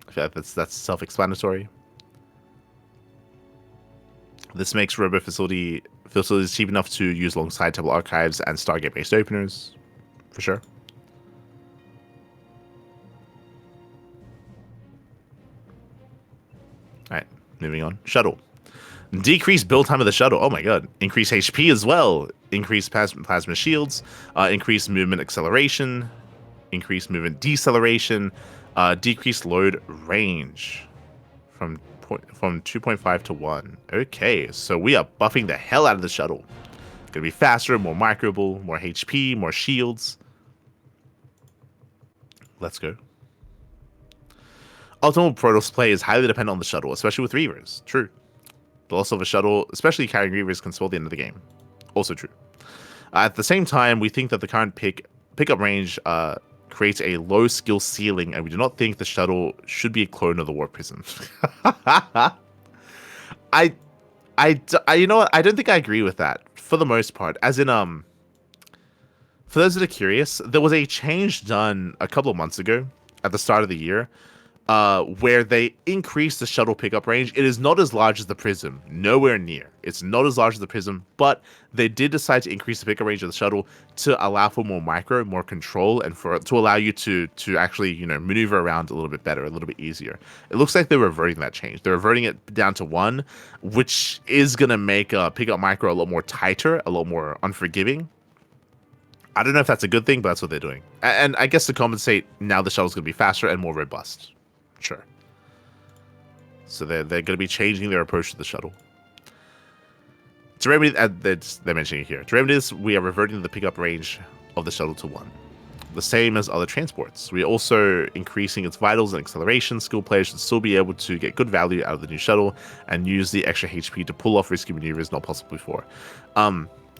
I feel like that's self-explanatory. This makes robo facilities cheap enough to use alongside Temple Archives and Stargate-based openers, for sure. Alright, moving on. Shuttle. Decrease build time of the shuttle. Oh my god. Increase HP as well. Increase plasma shields. Increase movement acceleration. Increase movement deceleration. Decrease load range. From 2.5 to 1. Okay, so we are buffing the hell out of the shuttle. Gonna be faster, more microable, more HP, more shields. Let's go. Optimal Protoss play is highly dependent on the shuttle, especially with Reavers. True. The loss of a shuttle, especially carrying Reavers, can spoil the end of the game. Also true. At the same time, we think that the current pickup range creates a low skill ceiling, and we do not think the shuttle should be a clone of the Warp Prism. You know what? I don't think I agree with that for the most part. As in, for those that are curious, there was a change done a couple of months ago at the start of the year, where they increased the shuttle pickup range. It is not as large as the Prism, nowhere near. It's not as large as the Prism, but they did decide to increase the pickup range of the shuttle to allow for more micro, more control, and to allow you to actually, you know, maneuver around a little bit better, a little bit easier. It looks like they're reverting that change. They're reverting it down to 1, which is gonna make pickup micro a lot more tighter, a lot more unforgiving. I don't know if that's a good thing, but that's what they're doing. And I guess to compensate, now the shuttle's gonna be faster and more robust. Sure. So they're going to be changing their approach to the shuttle. To remedy, they're mentioning it here. To remedy this, we are reverting the pickup range of the shuttle to 1. The same as other transports. We are also increasing its vitals and acceleration. Skilled players should still be able to get good value out of the new shuttle and use the extra HP to pull off risky maneuvers not possible before.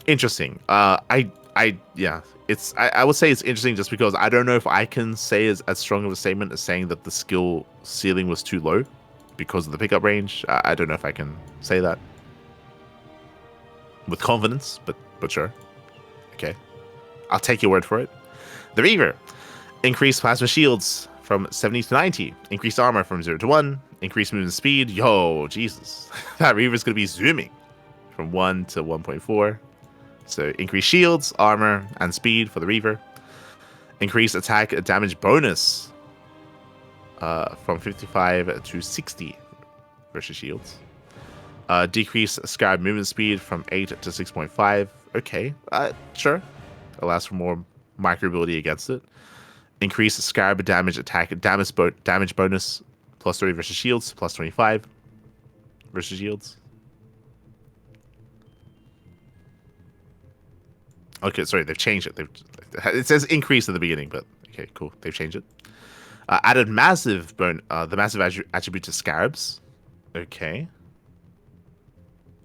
Interesting. Yeah, I would say it's interesting just because I don't know if I can say as strong of a statement as saying that the skill ceiling was too low because of the pickup range. I don't know if I can say that with confidence, but sure. Okay, I'll take your word for it. The Reaver. Increased plasma shields from 70 to 90. Increased armor from 0 to 1. Increased movement speed. Yo, Jesus. That Reaver's going to be zooming from 1 to 1.4. So increase shields, armor, and speed for the Reaver. Increase attack damage bonus from 55 to 60 versus shields. Decrease Scarab movement speed from 8 to 6.5. Okay, sure. Allows for more microability against it. Increase Scarab damage attack damage bonus plus 30 versus shields, plus 25 versus shields. Okay, sorry, they've changed it. It says increase at the beginning, but okay, cool. They've changed it. Added the massive attribute to Scarabs. Okay.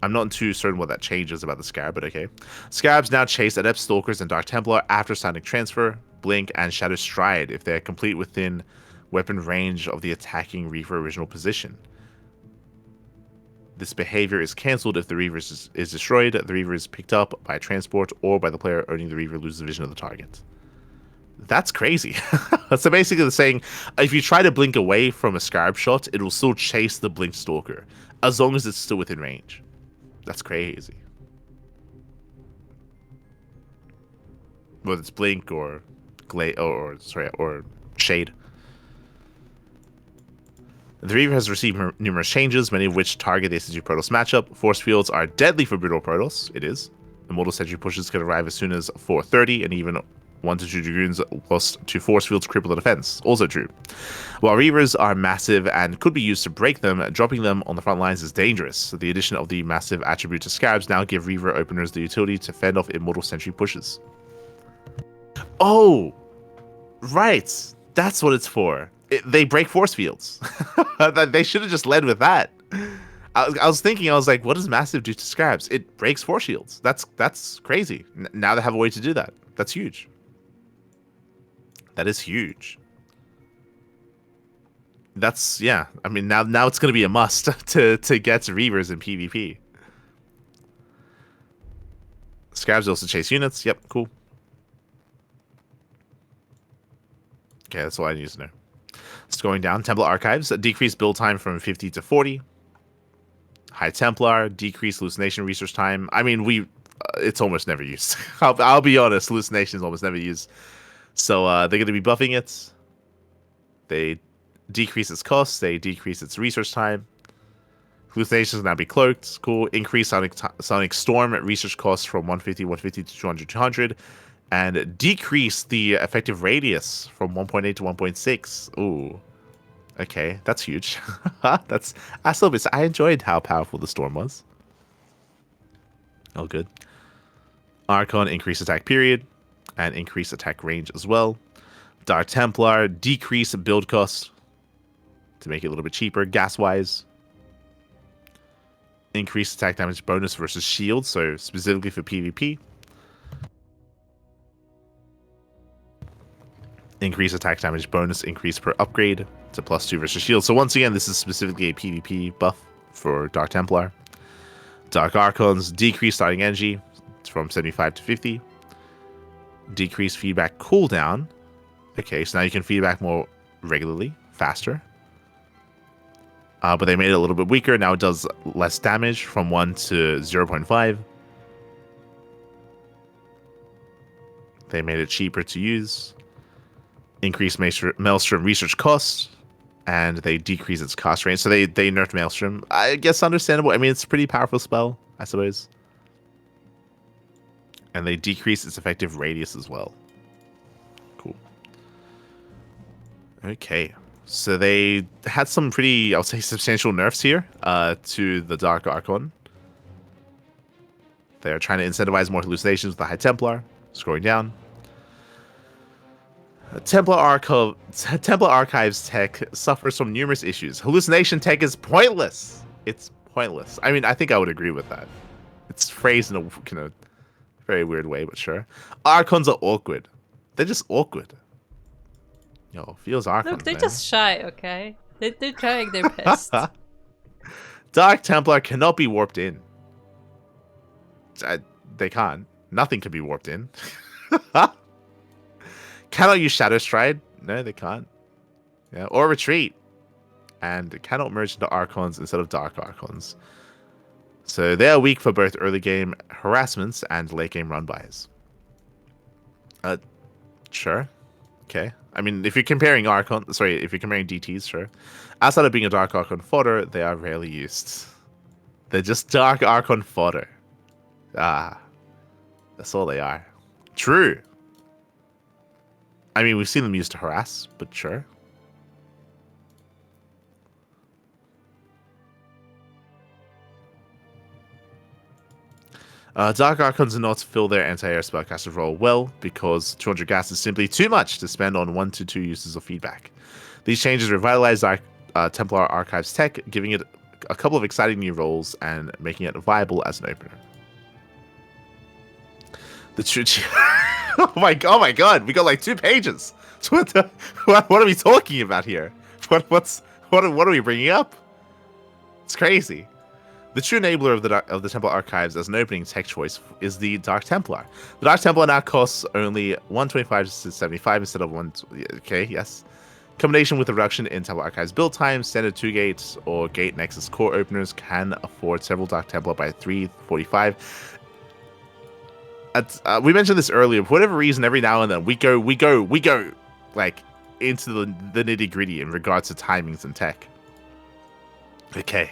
I'm not too certain what that changes about the Scarab, but okay. Scarabs now chase Adept Stalkers and Dark Templar after Sonic Transfer, Blink, and Shadow Stride if they are complete within weapon range of the attacking Reaver original position. This behavior is cancelled if the Reaver is destroyed, the Reaver is picked up by a transport, or by the player owning the Reaver loses vision of the target. That's crazy. So basically they're saying, if you try to blink away from a Scarab shot, it will still chase the Blinked Stalker, as long as it's still within range. That's crazy. Whether it's Blink or Shade. The Reaver has received numerous changes, many of which target the SG Protoss matchup. Force fields are deadly for Brutal Protoss. It is. The Mortal Sentry pushes can arrive as soon as 4:30, and even 1 to 2 Dragoons plus 2 force fields cripple the defense. Also true. While Reavers are massive and could be used to break them, dropping them on the front lines is dangerous. So the addition of the massive attribute to Scarabs now give Reaver openers the utility to fend off Immortal Sentry pushes. Oh! Right! That's what it's for. They break force fields. They should have just led with that. I was thinking, I was like, what does massive do to Scarabs? It breaks force shields. That's crazy. Now they have a way to do that. That's huge. That is huge. That's, yeah. I mean, now it's going to be a must to get Reavers in PvP. Scabs also chase units. Yep, cool. Okay, that's all I need to know. It's going down. Templar Archives. Decreased build time from 50 to 40. High Templar. Decreased hallucination research time. I mean, it's almost never used. I'll be honest. Hallucination is almost never used. So they're going to be buffing it. They decrease its cost. They decrease its research time. Hallucinations now be cloaked. Cool. Increase Sonic Storm research costs from 150 to 200. And decrease the effective radius from 1.8 to 1.6. Ooh. Okay, that's huge. I enjoyed how powerful the storm was. Oh, good. Archon, increase attack period. And increase attack range as well. Dark Templar, decrease build cost. To make it a little bit cheaper, gas-wise. Increase attack damage bonus versus shield, so specifically for PvP. Increase attack damage bonus increase per upgrade to +2 versus shield. So once again, this is specifically a PvP buff for Dark Templar. Dark Archons, decrease starting energy from 75 to 50. Decrease feedback cooldown. Okay, so now you can feedback more regularly, faster. But they made it a little bit weaker. Now it does less damage from 1 to 0.5. They made it cheaper to use. Increase Maelstrom research costs. And they decrease its cost range. So they nerfed Maelstrom. I guess understandable. I mean, it's a pretty powerful spell, I suppose. And they decrease its effective radius as well. Cool. Okay. So they had some pretty, I would say, substantial nerfs here to the Dark Archon. They're trying to incentivize more hallucinations with the High Templar. Scrolling down. Templar Archives tech suffers from numerous issues. Hallucination tech is pointless. It's pointless. I mean, I think I would agree with that. It's phrased in a kind of very weird way, but sure. Archons are awkward. They're just awkward. Yo, feels Archons. Look, they're just shy, okay? They're trying their best. Dark Templar cannot be warped in. They can't. Nothing can be warped in. Cannot use Shadow Stride. No, they can't. Yeah, or retreat. And cannot merge into Archons instead of Dark Archons. So they are weak for both early game harassments and late game run-bys. Sure. Okay. I mean, if you're comparing DTs, sure. Outside of being a Dark Archon fodder, they are rarely used. They're just Dark Archon fodder. Ah. That's all they are. True. I mean, we've seen them used to harass, but sure. Dark Archons do not fill their anti-air spellcaster role well because 200 gas is simply too much to spend on 1 to 2 uses of feedback. These changes revitalize Dark Templar Archives tech, giving it a couple of exciting new roles and making it viable as an opener. The true oh my god, we got like 2 pages. What are we talking about here? What are we bringing up? It's crazy. The true enabler of the Templar Archives as an opening tech choice is the Dark Templar. The Dark Templar now costs only 125 to 75 instead of 1. Okay, yes. Combination with a reduction in Templar Archives build time, standard 2 gates or gate Nexus core openers can afford several Dark Templar by 345. We mentioned this earlier. For whatever reason, every now and then we go like into the nitty gritty in regards to timings and tech. Okay.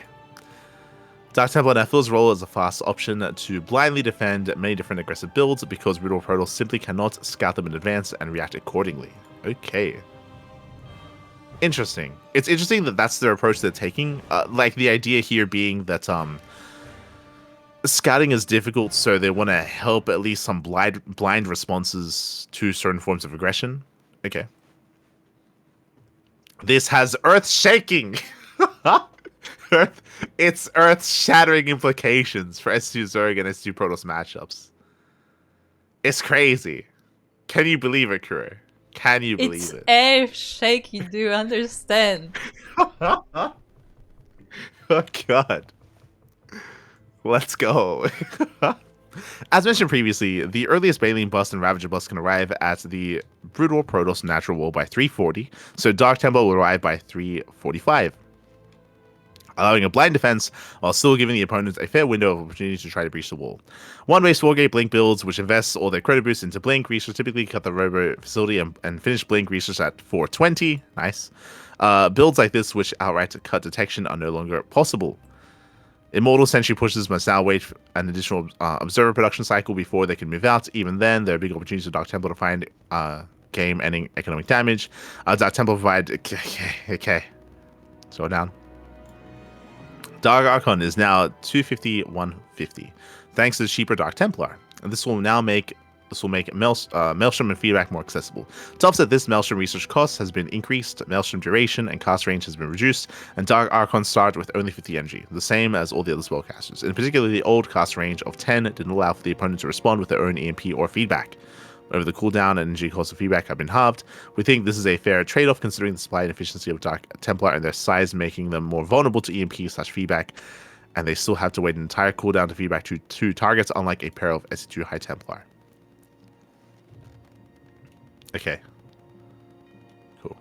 Dark Templar now fills role as a fast option to blindly defend many different aggressive builds because Brutal Protoss simply cannot scout them in advance and react accordingly. Okay. Interesting. It's interesting that that's their approach they're taking. Like the idea here being that scouting is difficult, so they want to help at least some blind responses to certain forms of aggression. Okay. This has earth-shaking! It's earth-shattering implications for S2 Zerg and S2 Protoss matchups. It's crazy. Can you believe it, Kuro? Can you believe It's it? air shaky, do you understand? Oh god. Let's go. As mentioned previously, the earliest Baleen bust and Ravager bust can arrive at the Brutal Protoss Natural Wall by 340, so Dark Temple will arrive by 345, allowing a blind defense while still giving the opponents a fair window of opportunity to try to breach the wall. One base 4-gate Blink builds, which invests all their credit boosts into Blink research, typically cut the Robo facility and finish Blink research at 420. Nice. Builds like this, which outright cut detection, are no longer possible. Immortal Sentry pushes must now wait for an additional observer production cycle before they can move out. Even then, there are big opportunities for Dark Temple to find game-ending economic damage. Dark Temple provide... Okay. Slow down. Dark Archon is now 250, 150, thanks to the cheaper Dark Templar. And this will make Maelstrom and Feedback more accessible. To offset this, Maelstrom research cost has been increased, Maelstrom duration and cast range has been reduced, and Dark Archon start with only 50 energy, the same as all the other spellcasters. In particular, the old cast range of 10 didn't allow for the opponent to respond with their own EMP or feedback. Over the cooldown and energy cost of feedback have been halved. We think this is a fair trade-off considering the supply and efficiency of Dark Templar and their size, making them more vulnerable to EMP/feedback, and they still have to wait an entire cooldown to feedback to 2 targets, unlike a pair of SC2 High Templar. Okay. Cool.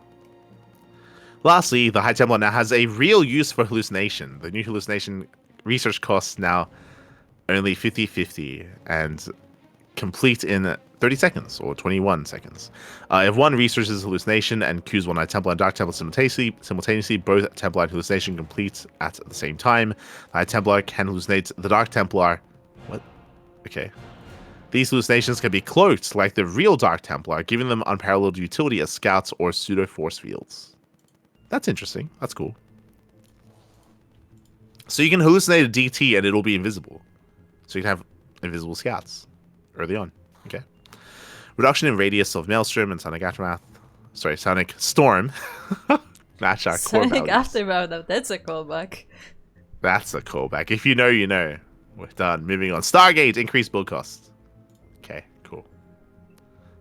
Lastly, the High Templar now has a real use for hallucination. The new hallucination research costs now only 50/50 and complete in 30 seconds or 21 seconds. If one researches hallucination and queues one High Templar and Dark Templar simultaneously, both Templar and hallucination complete at the same time. The High Templar can hallucinate the Dark Templar. What? Okay. These hallucinations can be cloaked like the real Dark Templar, giving them unparalleled utility as scouts or pseudo force fields. That's interesting. That's cool. So you can hallucinate a DT and it'll be invisible. So you can have invisible scouts early on. Okay. Reduction in radius of Maelstrom and Sonic Aftermath. Sorry, Sonic Storm. Match our core Sonic values. Aftermath, that's a callback. That's a callback. If you know, you know. We're done. Moving on. Stargate, increased build cost. Okay, cool.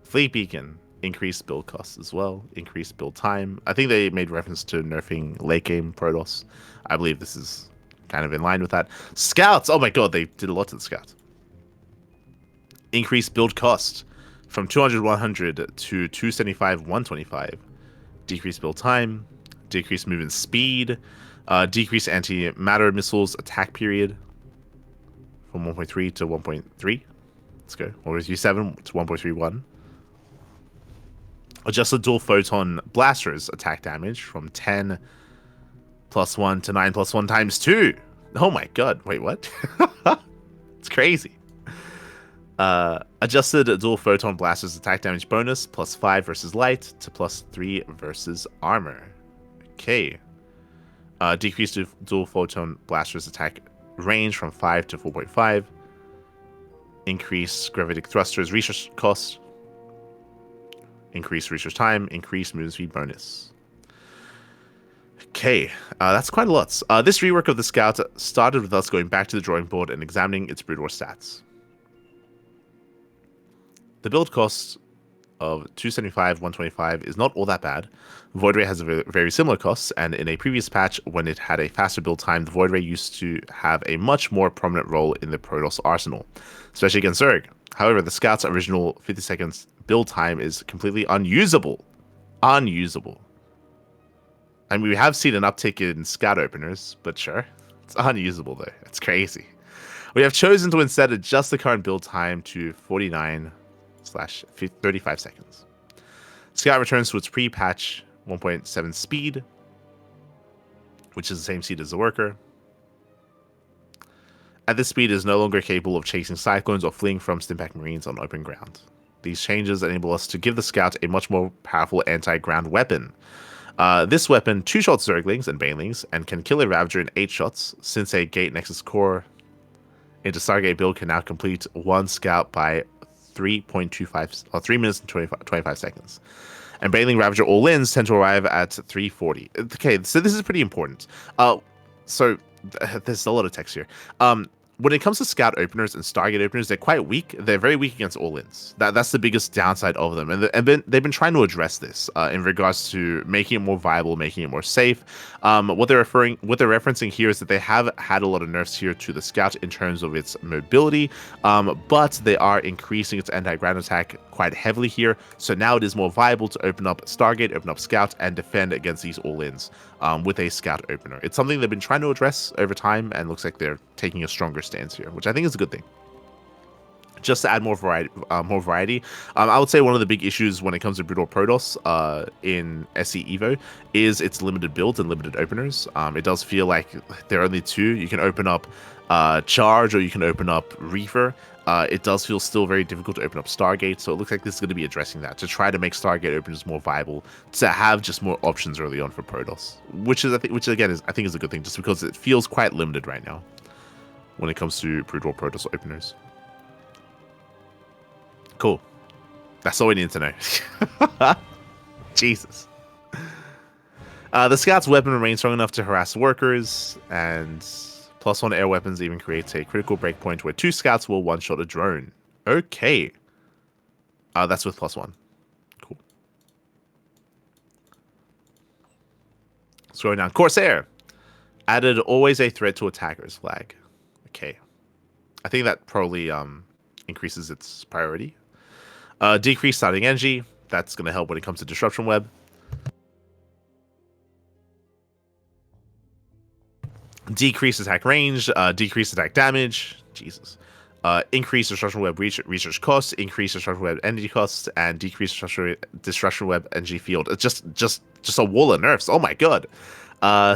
Fleet Beacon, increased build costs as well. Increased build time. I think they made reference to nerfing late game Protoss. I believe this is kind of in line with that. Scouts! Oh my god, they did a lot to the Scouts. Increased build cost from 200 100 to 275 125. Decreased build time. Decreased movement speed. Decreased antimatter missiles attack period from 1.3 to 1.3. Let's go. 1.37 to 1.31. Adjusted dual photon blasters attack damage from 10 plus 1 to 9 plus 1 times 2. Oh my god. Wait, what? It's crazy. Adjusted dual photon blasters attack damage bonus plus 5 versus light to plus 3 versus armor. Okay. Decreased dual photon blasters attack range from 5 to 4.5. Increase gravitic thrusters research cost. Increase research time. Increase movement speed bonus. Okay, that's quite a lot. This rework of the Scout started with us going back to the drawing board and examining its Brood War stats. The build cost of 275, 125 is not all that bad. Void Ray has a very similar costs, and in a previous patch, when it had a faster build time, the Void Ray used to have a much more prominent role in the Protoss arsenal, especially against Zerg. However, the Scout's original 50 seconds build time is completely unusable. Unusable. I mean, we have seen an uptick in Scout openers, but sure. It's unusable, though. It's crazy. We have chosen to instead adjust the current build time to 49/35 seconds. Scout returns to its pre-patch 1.7 speed, which is the same speed as the Worker. At this speed, it is no longer capable of chasing Cyclones or fleeing from Stimpack Marines on open ground. These changes enable us to give the Scout a much more powerful anti-ground weapon. This weapon two-shots Zerglings and Banelings and can kill a Ravager in 8 shots, since a Gate Nexus core into Stargate build can now complete one Scout by 3.25 or 3 minutes and 25 seconds. And Baneling Ravager all-ins tend to arrive at 340. Okay, so this is pretty important. So there's a lot of text here. when it comes to scout openers and Stargate openers, they're quite weak. They're very weak against all-ins. That's the biggest downside of them. And they've been trying to address this in regards to making it more viable, making it more safe. What they're referencing here is that they have had a lot of nerfs here to the scout in terms of its mobility, but they are increasing its anti-ground attack quite heavily here. So now it is more viable to open up Stargate, open up Scout, and defend against these all-ins with a Scout opener. It's something they've been trying to address over time, and looks like they're taking a stronger stance here, which I think is a good thing. Just to add more variety, I would say one of the big issues when it comes to Brutal Protoss in SE Evo is its limited builds and limited openers. It does feel like there are only two. You can open up Charge, or you can open up Reaver. It does feel still very difficult to open up Stargate, so it looks like this is going to be addressing that, to try to make Stargate openers more viable, to have just more options early on for Protoss, which again is I think is a good thing, just because it feels quite limited right now when it comes to Brutal Protoss openers. Cool. That's all we need to know. Jesus. The Scout's weapon remains strong enough to harass workers, and +1 air weapons even creates a critical breakpoint where 2 Scouts will one-shot a drone. Okay. That's with +1. Cool. Scrolling down. Corsair. Added always a threat to attackers flag. Okay. I think that probably increases its priority. Decreased starting energy. That's going to help when it comes to disruption web. Decreased attack range. Decreased attack damage. Jesus. Increased disruption web research costs. Increased disruption web energy costs, and decreased disruption web energy field. It's just a wall of nerfs. Oh my god.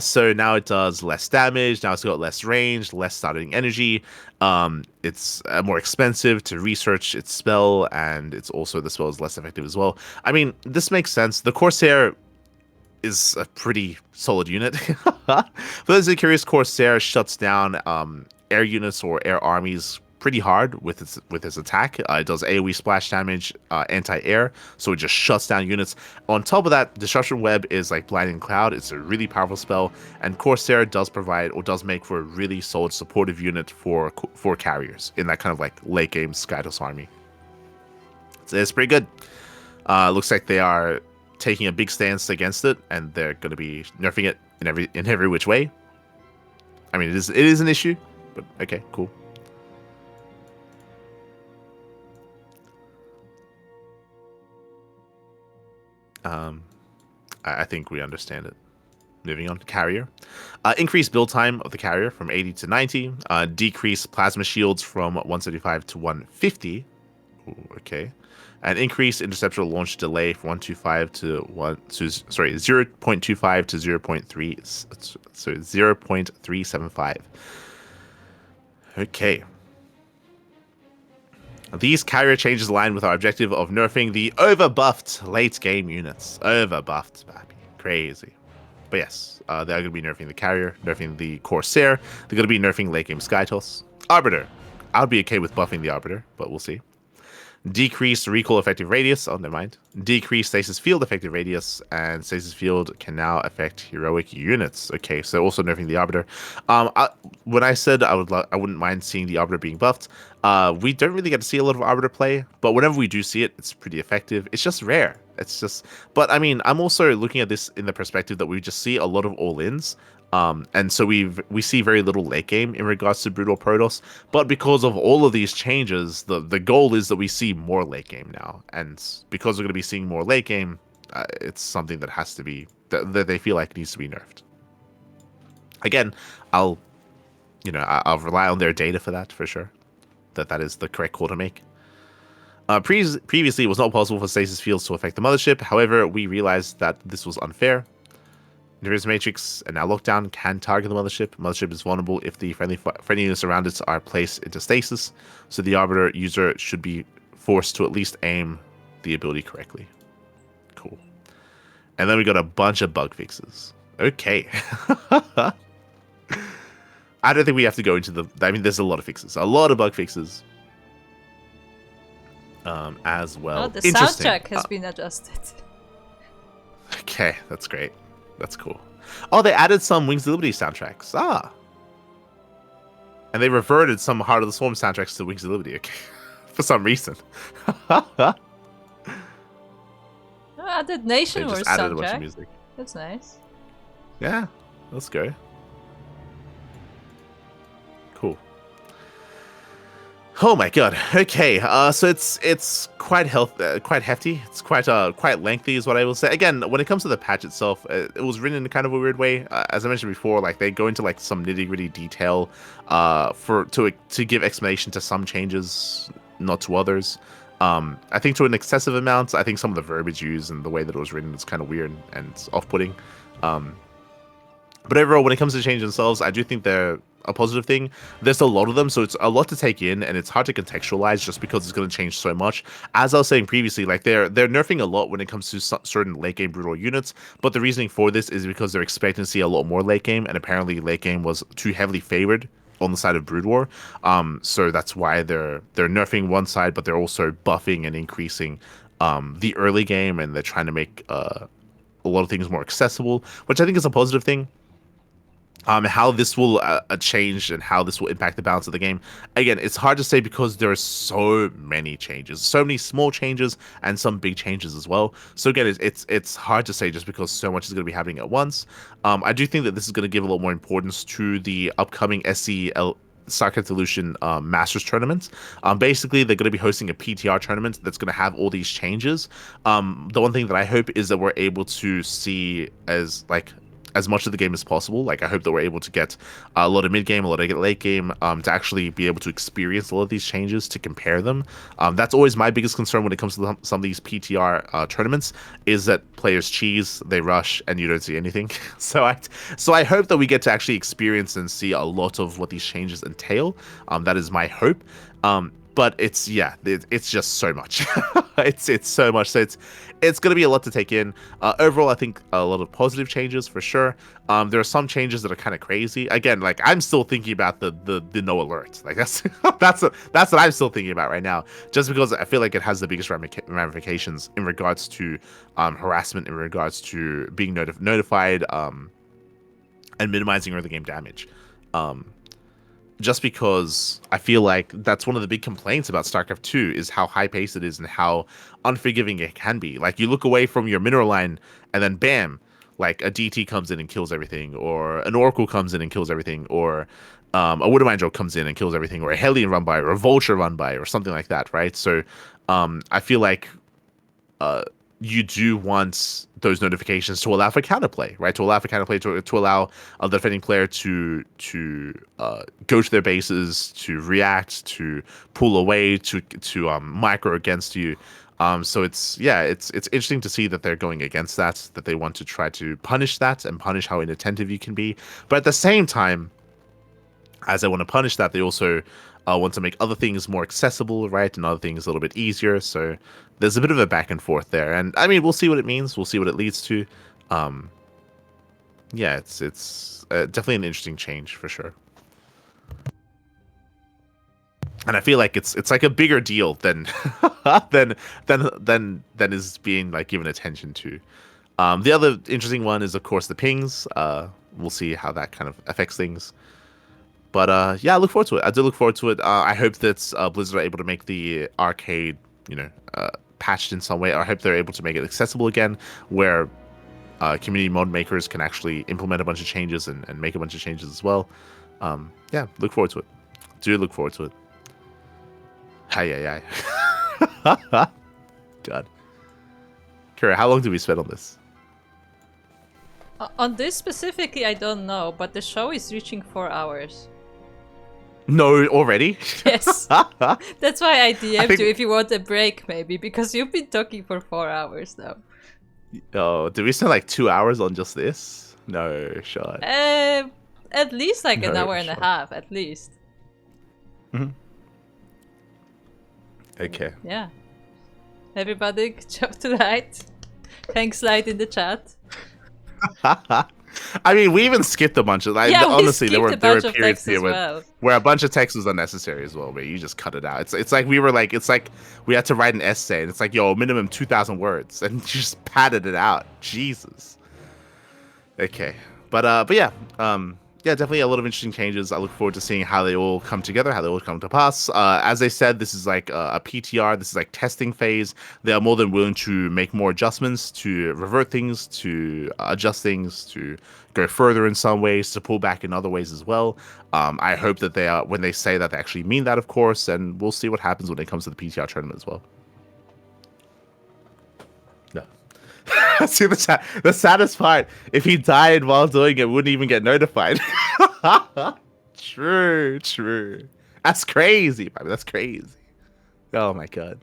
So now it does less damage. Now it's got less range, less starting energy. It's more expensive to research its spell, and it's also, the spell is less effective as well. I mean, this makes sense. The Corsair is a pretty solid unit. For those who are curious, Corsair shuts down air units or air armies pretty hard with its attack. It does AoE splash damage, anti-air, so it just shuts down units. On top of that, Disruption Web is like Blinding Cloud. It's a really powerful spell, and Corsair does provide, or does make, for a really solid supportive unit for carriers in that kind of like late game Skytos army. So it's pretty good. Looks like they are taking a big stance against it, and they're going to be nerfing it in every which way. I mean, it is an issue, but okay, cool. I think we understand it. Moving on to Carrier. Increased build time of the Carrier from 80 to 90. Decrease plasma shields from 175 to 150. Ooh, okay. And increase interceptor launch delay from 0.25 to 0.3. So 0.375. Okay. These carrier changes align with our objective of nerfing the overbuffed late game units. Overbuffed, baby. Crazy. But yes, they're going to be nerfing the carrier, nerfing the Corsair. They're going to be nerfing late game Skytos. Arbiter. I would be okay with buffing the Arbiter, but we'll see. Decrease recoil effective radius. Oh, never mind. Decrease stasis field effective radius, and stasis field can now affect heroic units. Okay, so also nerfing the Arbiter. When I said I wouldn't mind seeing the Arbiter being buffed, we don't really get to see a lot of Arbiter play, but whenever we do see it, it's pretty effective. It's just rare. But I mean, I'm also looking at this in the perspective that we just see a lot of all-ins. And so we see very little late game in regards to Brutal Protoss, but because of all of these changes, the goal is that we see more late game now, and because we're going to be seeing more late game, it's something that has to be that they feel like needs to be nerfed. Again, I'll rely on their data for that, for sure, that is the correct call to make. Previously, it was not possible for stasis fields to affect the mothership. However, we realized that this was unfair. Interior Matrix and now Lockdown can target the mothership. Mothership is vulnerable if the friendly units around it are placed into stasis, so the Arbiter user should be forced to at least aim the ability correctly. Cool. And then we got a bunch of bug fixes. Okay. I don't think we have to go into I mean, there's a lot of fixes. A lot of bug fixes. As well. Oh, the soundtrack has been adjusted. Okay, that's great. That's cool. Oh, they added some Wings of Liberty soundtracks. And they reverted some Heart of the Swarm soundtracks to Wings of Liberty, okay? For some reason. Added They Nation just Wars added a bunch of soundtrack. music. That's nice. Yeah, let's go. Cool. Oh my god. Okay. So it's quite quite hefty. It's quite lengthy, is what I will say. Again, when it comes to the patch itself, it was written in kind of a weird way. As I mentioned before, like they go into like some nitty gritty detail, to give explanation to some changes, not to others. I think to an excessive amount. I think some of the verbiage used and the way that it was written is kind of weird and off-putting. But overall, when it comes to change themselves, I do think they're a positive thing. There's a lot of them, so it's a lot to take in, and it's hard to contextualize just because it's going to change so much. As I was saying previously, like they're nerfing a lot when it comes to certain late game brutal units, but the reasoning for this is because they're expecting to see a lot more late game, and apparently late game was too heavily favored on the side of Brood War. So that's why they're nerfing one side, but they're also buffing and increasing the early game, and they're trying to make a lot of things more accessible, which I think is a positive thing. How this will change and how this will impact the balance of the game. Again, it's hard to say because there are so many changes, so many small changes and some big changes as well. So again, it's hard to say just because so much is going to be happening at once. I do think that this is going to give a lot more importance to the upcoming SCL StarCraft Evolution Masters tournament. Basically, they're going to be hosting a PTR tournament that's going to have all these changes. The one thing that I hope is that we're able to see as much of the game as possible. Like, I hope that we're able to get a lot of mid game, a lot of late game, to actually be able to experience a lot of these changes, to compare them. That's always my biggest concern when it comes to some of these PTR tournaments, is that players cheese, they rush, and you don't see anything. So I hope that we get to actually experience and see a lot of what these changes entail. That is my hope. But it's just so much. it's so much. So it's going to be a lot to take in. Overall, I think a lot of positive changes for sure. There are some changes that are kind of crazy. Again, like I'm still thinking about the no alert. Like that's that's what I'm still thinking about right now. Just because I feel like it has the biggest ramifications in regards to harassment, in regards to being notified, and minimizing early game damage. Just because I feel like that's one of the big complaints about StarCraft 2 is how high-paced it is and how unforgiving it can be. Like, you look away from your mineral line, and then bam, like, a DT comes in and kills everything, or an Oracle comes in and kills everything, or a Widowmine Joke comes in and kills everything, or a Hellion run by, or a Vulture run by, or something like that, right? So, I feel like you do want those notifications to allow for counterplay, right? To allow for counterplay, to allow the defending player to go to their bases, to react, to pull away, to micro against you. So it's interesting to see that they're going against that they want to try to punish that and punish how inattentive you can be. But at the same time, as they want to punish that, they also want to make other things more accessible, right? And other things a little bit easier. So there's a bit of a back and forth there. And I mean, we'll see what it means. We'll see what it leads to. Yeah, it's definitely an interesting change for sure. And I feel like it's like a bigger deal than than is being like given attention to. The other interesting one is, of course, the pings. We'll see how that kind of affects things. But yeah, I look forward to it. I do look forward to it. I hope that Blizzard are able to make the arcade, patched in some way. I hope they're able to make it accessible again, where community mod makers can actually implement a bunch of changes and make a bunch of changes as well. Yeah, look forward to it. Do look forward to it. Hi. God. Kira, how long did we spend on this? On this specifically, I don't know, but the show is reaching 4 hours. No, already? Yes. That's why I DM'd you if you want a break, maybe, because you've been talking for 4 hours now. Oh, did we spend like 2 hours on just this? No shot. At least like an hour and a half, at least. Mm-hmm. Okay. Yeah. Everybody, jump to Light. Thanks, Light, in the chat. I mean, we even skipped a bunch of. Honestly, there were periods here where a bunch of text was unnecessary as well. Where you just cut it out. It's like we had to write an essay, and it's like, yo, minimum 2,000 words, and you just padded it out. Jesus. Okay, but yeah, yeah, definitely a lot of interesting changes. I look forward to seeing how they all come together, how they all come to pass. As I said, this is like a PTR. This is like testing phase. They are more than willing to make more adjustments, to revert things, to adjust things, to go further in some ways, to pull back in other ways as well. I hope that they are, when they say that, they actually mean that, of course, and we'll see what happens when it comes to the PTR tournament as well. See the saddest part, if he died while doing it, wouldn't even get notified. True. That's crazy, Bobby. That's crazy. Oh my god.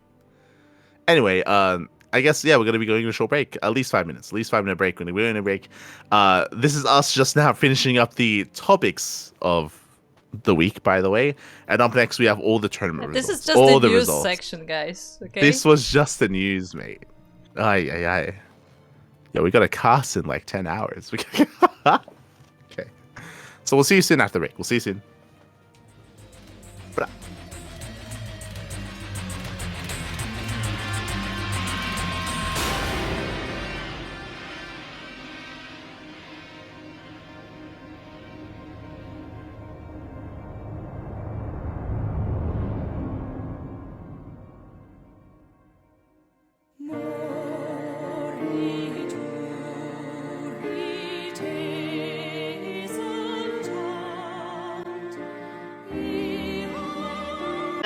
Anyway, I guess yeah, we're gonna be going to a short break. At least 5 minutes. At least 5 minute break. When we're going to break. This is us just now finishing up the topics of the week, by the way. And up next we have all the tournament results. This is just all the news results. section, guys. Okay. This was just the news, mate. Aye. Yeah, we got a cast in like 10 hours. Okay. So we'll see you soon after the break. We'll see you soon. Bye.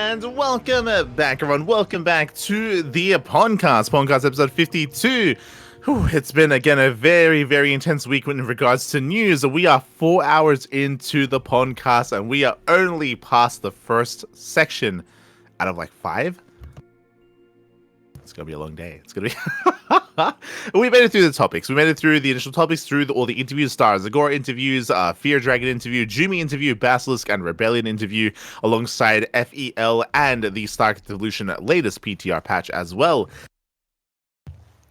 And welcome back, everyone. Welcome back to the PondCast episode 52. Whew, it's been, again, a very, very intense week in regards to news. We are 4 hours into the PondCast, and we are only past the first section out of, like, 5. It's going to be a long day. It's going to be... We made it through the topics. We made it through the initial topics, through all the interviews, Stars Agora interviews, feardragon interview, Jumy interview, Basilisk and Rebellion interview, alongside FEL and the StarCraft Evolution latest PTR patch as well.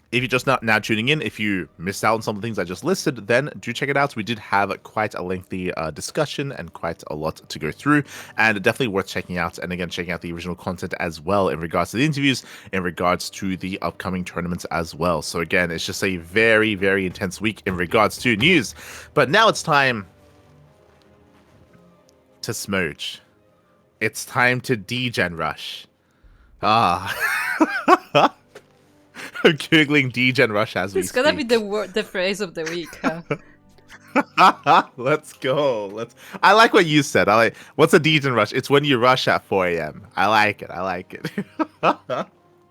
If you're just now tuning in, if you missed out on some of the things I just listed, then do check it out. We did have quite a lengthy discussion and quite a lot to go through, and definitely worth checking out. And again, checking out the original content as well in regards to the interviews, in regards to the upcoming tournaments as well. So again, it's just a very, very intense week in regards to news. But now it's time to smooch. It's time to degen rush. I'm googling degen rush as we speak. It's gonna be the phrase of the week, huh? Let's go. I like what you said. What's a degen rush? It's when you rush at 4 a.m. I like it.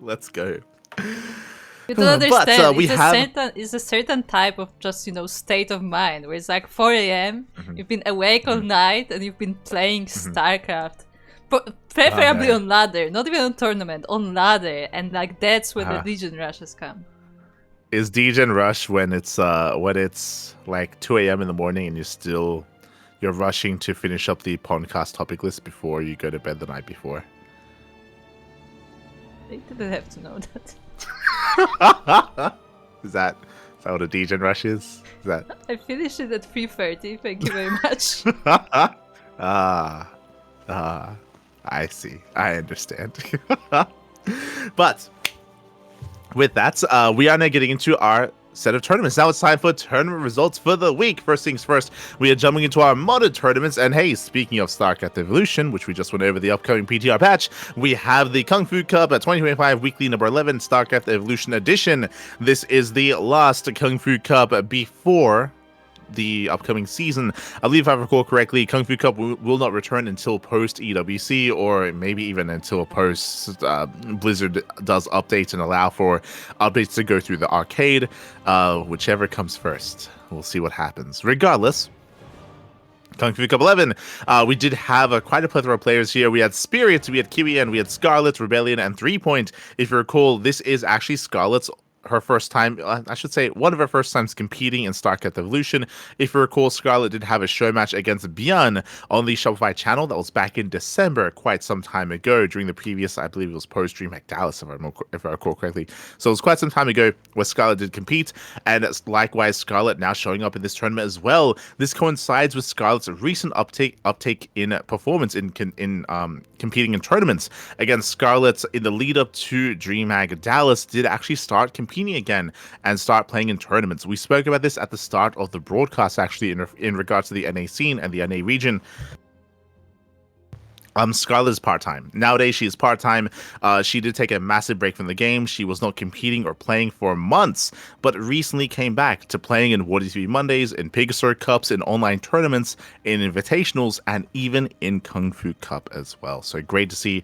Let's go. You don't understand. It's a certain type of just, state of mind where it's like 4 a.m. You've been awake all night and you've been playing StarCraft. Preferably on ladder, not even on tournament, on ladder, and like that's when the degen rushes come. Is degen rush when it's like 2 a.m. in the morning and you're rushing to finish up the PondCast topic list before you go to bed the night before? They didn't have to know that. Is that what a degen rush is? Is that? I finished it at 3:30. Thank you very much. I see. I understand. But with that, we are now getting into our set of tournaments. Now it's time for tournament results for the week. First things first, we are jumping into our modded tournaments. And hey, speaking of StarCraft Evolution, which we just went over the upcoming PTR patch, we have the Kung Fu Cup at 2025 weekly number 11 StarCraft Evolution edition. This is the last Kung Fu Cup before the upcoming season. I believe, if I recall correctly, Kung Fu Cup will not return until post EWC, or maybe even until post Blizzard does updates and allow for updates to go through the arcade. Whichever comes first, we'll see what happens. Regardless, Kung Fu Cup 11, we did have quite a plethora of players here. We had Spirit, we had Kiwi, and we had Scarlet, Rebellion, and 3 Point. If you recall, this is actually Scarlet's her first time, I should say, one of her first times competing in StarCraft Evolution. If you recall, Scarlet did have a show match against Björn on the Shopify channel. That was back in December, quite some time ago, during the previous, I believe it was post DreamHack Dallas, if I recall correctly. So it was quite some time ago where Scarlet did compete, and likewise, Scarlet now showing up in this tournament as well. This coincides with Scarlet's recent uptake in performance in competing in tournaments. Again, Scarlet, in the lead up to DreamHack Dallas, did actually start competing competing again and start playing in tournaments. We spoke about this at the start of the broadcast, actually, in regards to the NA scene and the NA region. Scarlet is part-time. Nowadays, she is part-time. She did take a massive break from the game. She was not competing or playing for months, but recently came back to playing in What TV Mondays, in Pegasus Cups, in online tournaments, in Invitationals, and even in Kung Fu Cup as well. So great to see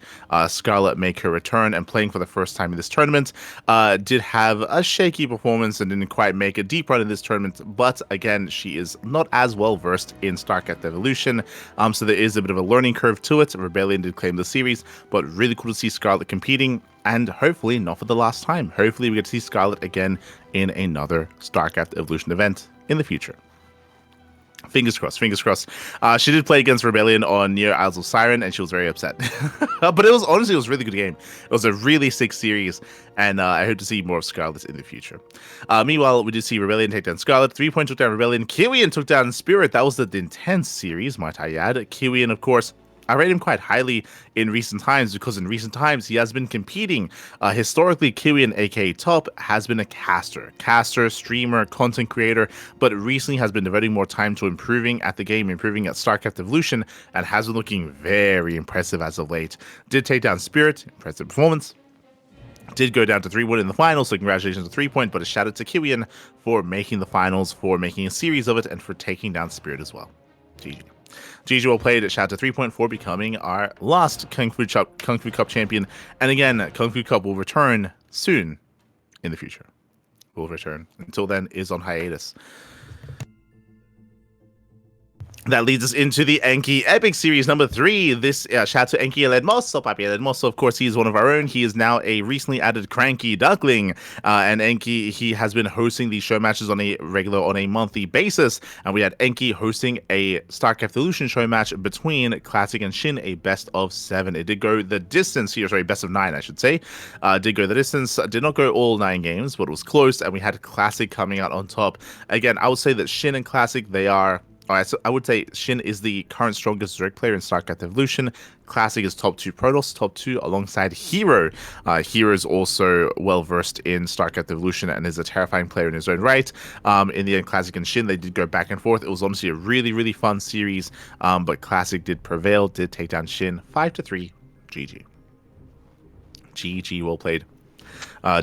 Scarlet make her return and playing for the first time in this tournament. Did have a shaky performance and didn't quite make a deep run in this tournament, but again, she is not as well versed in StarCraft Evolution, so there is a bit of a learning curve to it. Rebellion did claim the series, but really cool to see Scarlet competing, and hopefully not for the last time. Hopefully we get to see Scarlet again in another StarCraft Evolution event in the future. Fingers crossed, fingers crossed. She did play against Rebellion on Near Isles of Siren, and she was very upset. But it was honestly, it was a really good game. It was a really sick series, and I hope to see more of Scarlet in the future. Meanwhile, we did see Rebellion take down Scarlet. 3-point took down Rebellion. Kiwian took down Spirit. That was the intense series, might I add. Kiwian, of course, I rate him quite highly in recent times because in recent times he has been competing. Historically, Kiwian, aka Top, has been a caster, streamer, content creator, but recently has been devoting more time to improving at the game, improving at StarCraft Evolution, and has been looking very impressive as of late. Did take down Spirit, impressive performance. Did go down to 3-1 in the finals, so congratulations to 3-point, but a shout out to Kiwian for making the finals, for making a series of it, and for taking down Spirit as well. GG. GG well played. Shout out to 3-point for becoming our last Kung Fu Cup champion. And again, Kung Fu Cup will return soon in the future. Will return. Until then, is on hiatus. That leads us into the Enki Epic Series number 3. This shout out to Enki Eledmoso, Papi Eledmoso. Of course, he is one of our own. He is now a recently added CranKy Duckling. And Enki, he has been hosting these show matches on a monthly basis. And we had Enki hosting a StarCraft Evolution show match between Classic and Shin, a best of 7. It did go the distance here, sorry, best of 9, I should say. Did go the distance, did not go all 9 games, but it was close. And we had Classic coming out on top. Again, I would say that Shin and Classic, they are... Alright, so I would say Shin is the current strongest Zerg player in StarCraft Evolution. Classic is top 2 Protoss, top 2 alongside Hero. Hero is also well versed in StarCraft Evolution and is a terrifying player in his own right. In the end, Classic and Shin, they did go back and forth. It was honestly a really, really fun series, but Classic did prevail, did take down Shin 5-3. GG. GG, well played.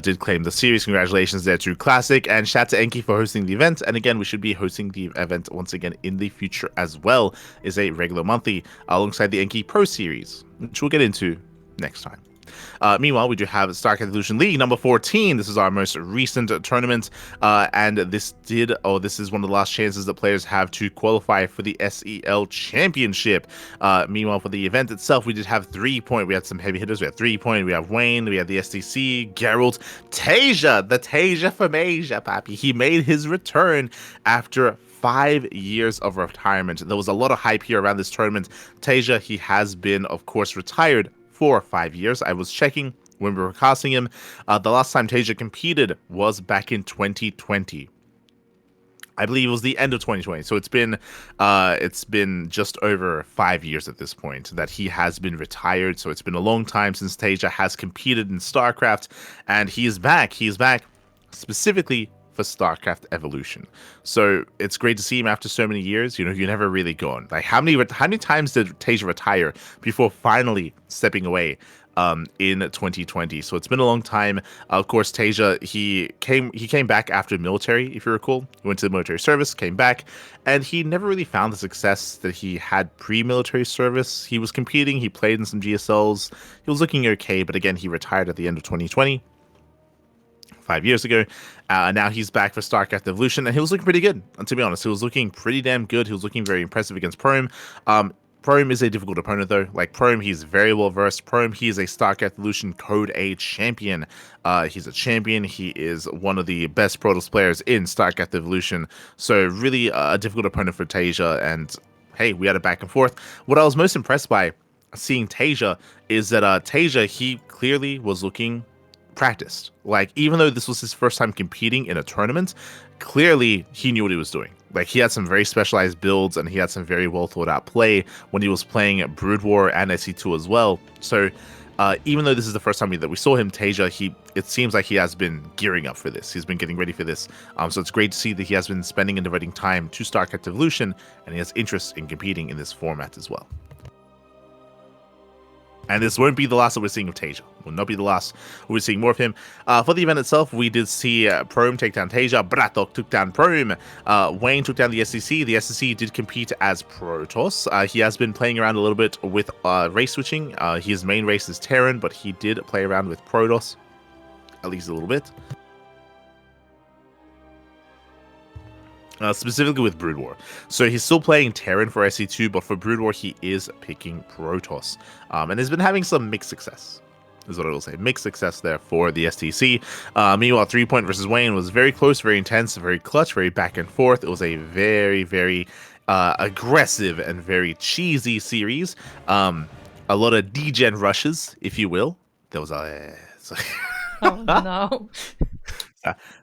Did claim the series. Congratulations there to Classic, and shout out to Enki for hosting the event. And again, we should be hosting the event once again in the future as well. Is a regular monthly alongside the Enki Pro Series, which we'll get into next time. Meanwhile, we do have StarCraft Evolution League number 14. This is our most recent tournament, and this is one of the last chances that players have to qualify for the SEL Championship. Meanwhile, for the event itself, we did have 3-point. We had some heavy hitters. We had 3-point. We have Wayne. We had the SDC, Geralt, Tasia, the Tasia from Asia, Papi. He made his return after 5 years of retirement. There was a lot of hype here around this tournament. Tasia, he has been, of course, retired for 5 years. I was checking when we were casting him. The last time Tasia competed was back in 2020. I believe it was the end of 2020. So it's been just over 5 years at this point that he has been retired. So it's been a long time since Tasia has competed in StarCraft, and he is back. He is back specifically for StarCraft Evolution. So it's great to see him after so many years. You know, you're never really gone. Like, how many times did Tasia retire before finally stepping away in 2020? So it's been a long time. Of course, Tasia, he came back after military, if you recall. He went to the military service, came back, and he never really found the success that he had pre-military service. He was competing, he played in some GSLs, he was looking okay, but again, he retired at the end of 2020. 5 years ago. Now he's back for StarCraft Evolution, and he was looking pretty good. And to be honest, he was looking pretty damn good. He was looking very impressive against Prome. Prome is a difficult opponent, though. Like, Prome, he's very well versed. Prome, he is a StarCraft Evolution Code A champion. He's a champion. He is one of the best Protoss players in StarCraft Evolution. So really a difficult opponent for Tasia. And hey, we had a back and forth. What I was most impressed by seeing Tasia is that Tasia, he clearly was looking practiced. Like, even though this was his first time competing in a tournament, clearly he knew what he was doing. Like, he had some very specialized builds, and he had some very well thought out play when he was playing Brood War and SC2 as well. So Even though this is the first time that we saw him, Tasia, it seems like he has been gearing up for this. He's been getting ready for this. So it's great to see that he has been spending and devoting time to StarCraft Evolution, and he has interest in competing in this format as well. And this won't be the last that we're seeing of Tasia. Will not be the last. We're seeing more of him. For the event itself, we did see Prome take down Tasia. Bratok took down Prome. Wayne took down the SEC. The SEC did compete as Protoss. He has been playing around a little bit with race switching. His main race is Terran, but he did play around with Protoss, at least a little bit. Specifically with Brood War. So he's still playing Terran for SE2, but for Brood War, he is picking Protoss. And has been having some mixed success, is what I will say. Mixed success there for the STC. Meanwhile, 3-Point versus Wayne was very close, very intense, very clutch, very back and forth. It was a very, very aggressive and very cheesy series. A lot of degen rushes, if you will. There was a... Oh, no.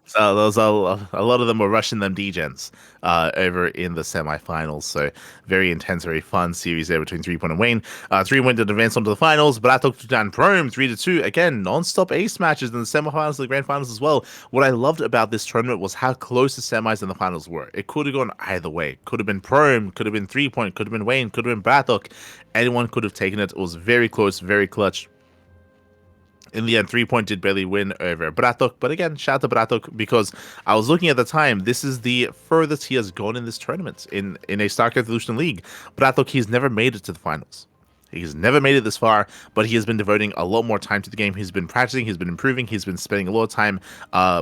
So those a lot of them were rushing them degens over in the semifinals. So very intense, very fun series there between 3-Point and Wayne. 3-Point did advance onto the finals, but I took down Prome 3-2. Again, non-stop ace matches in the semifinals and the grand finals as well. What I loved about this tournament was how close the semis and the finals were. It could have gone either way. Could have been Prome, could have been 3-Point, could have been Wayne, could have been Bratok. Anyone could have taken it. It was very close, very clutch. In the end, 3-Point did barely win over Bratok. But again, shout out to Bratok, because I was looking at the time. This is the furthest he has gone in this tournament in a StarCraft Evolution League. Bratok, he's never made it to the finals. He's never made it this far, but he has been devoting a lot more time to the game. He's been practicing, he's been improving, he's been spending a lot of time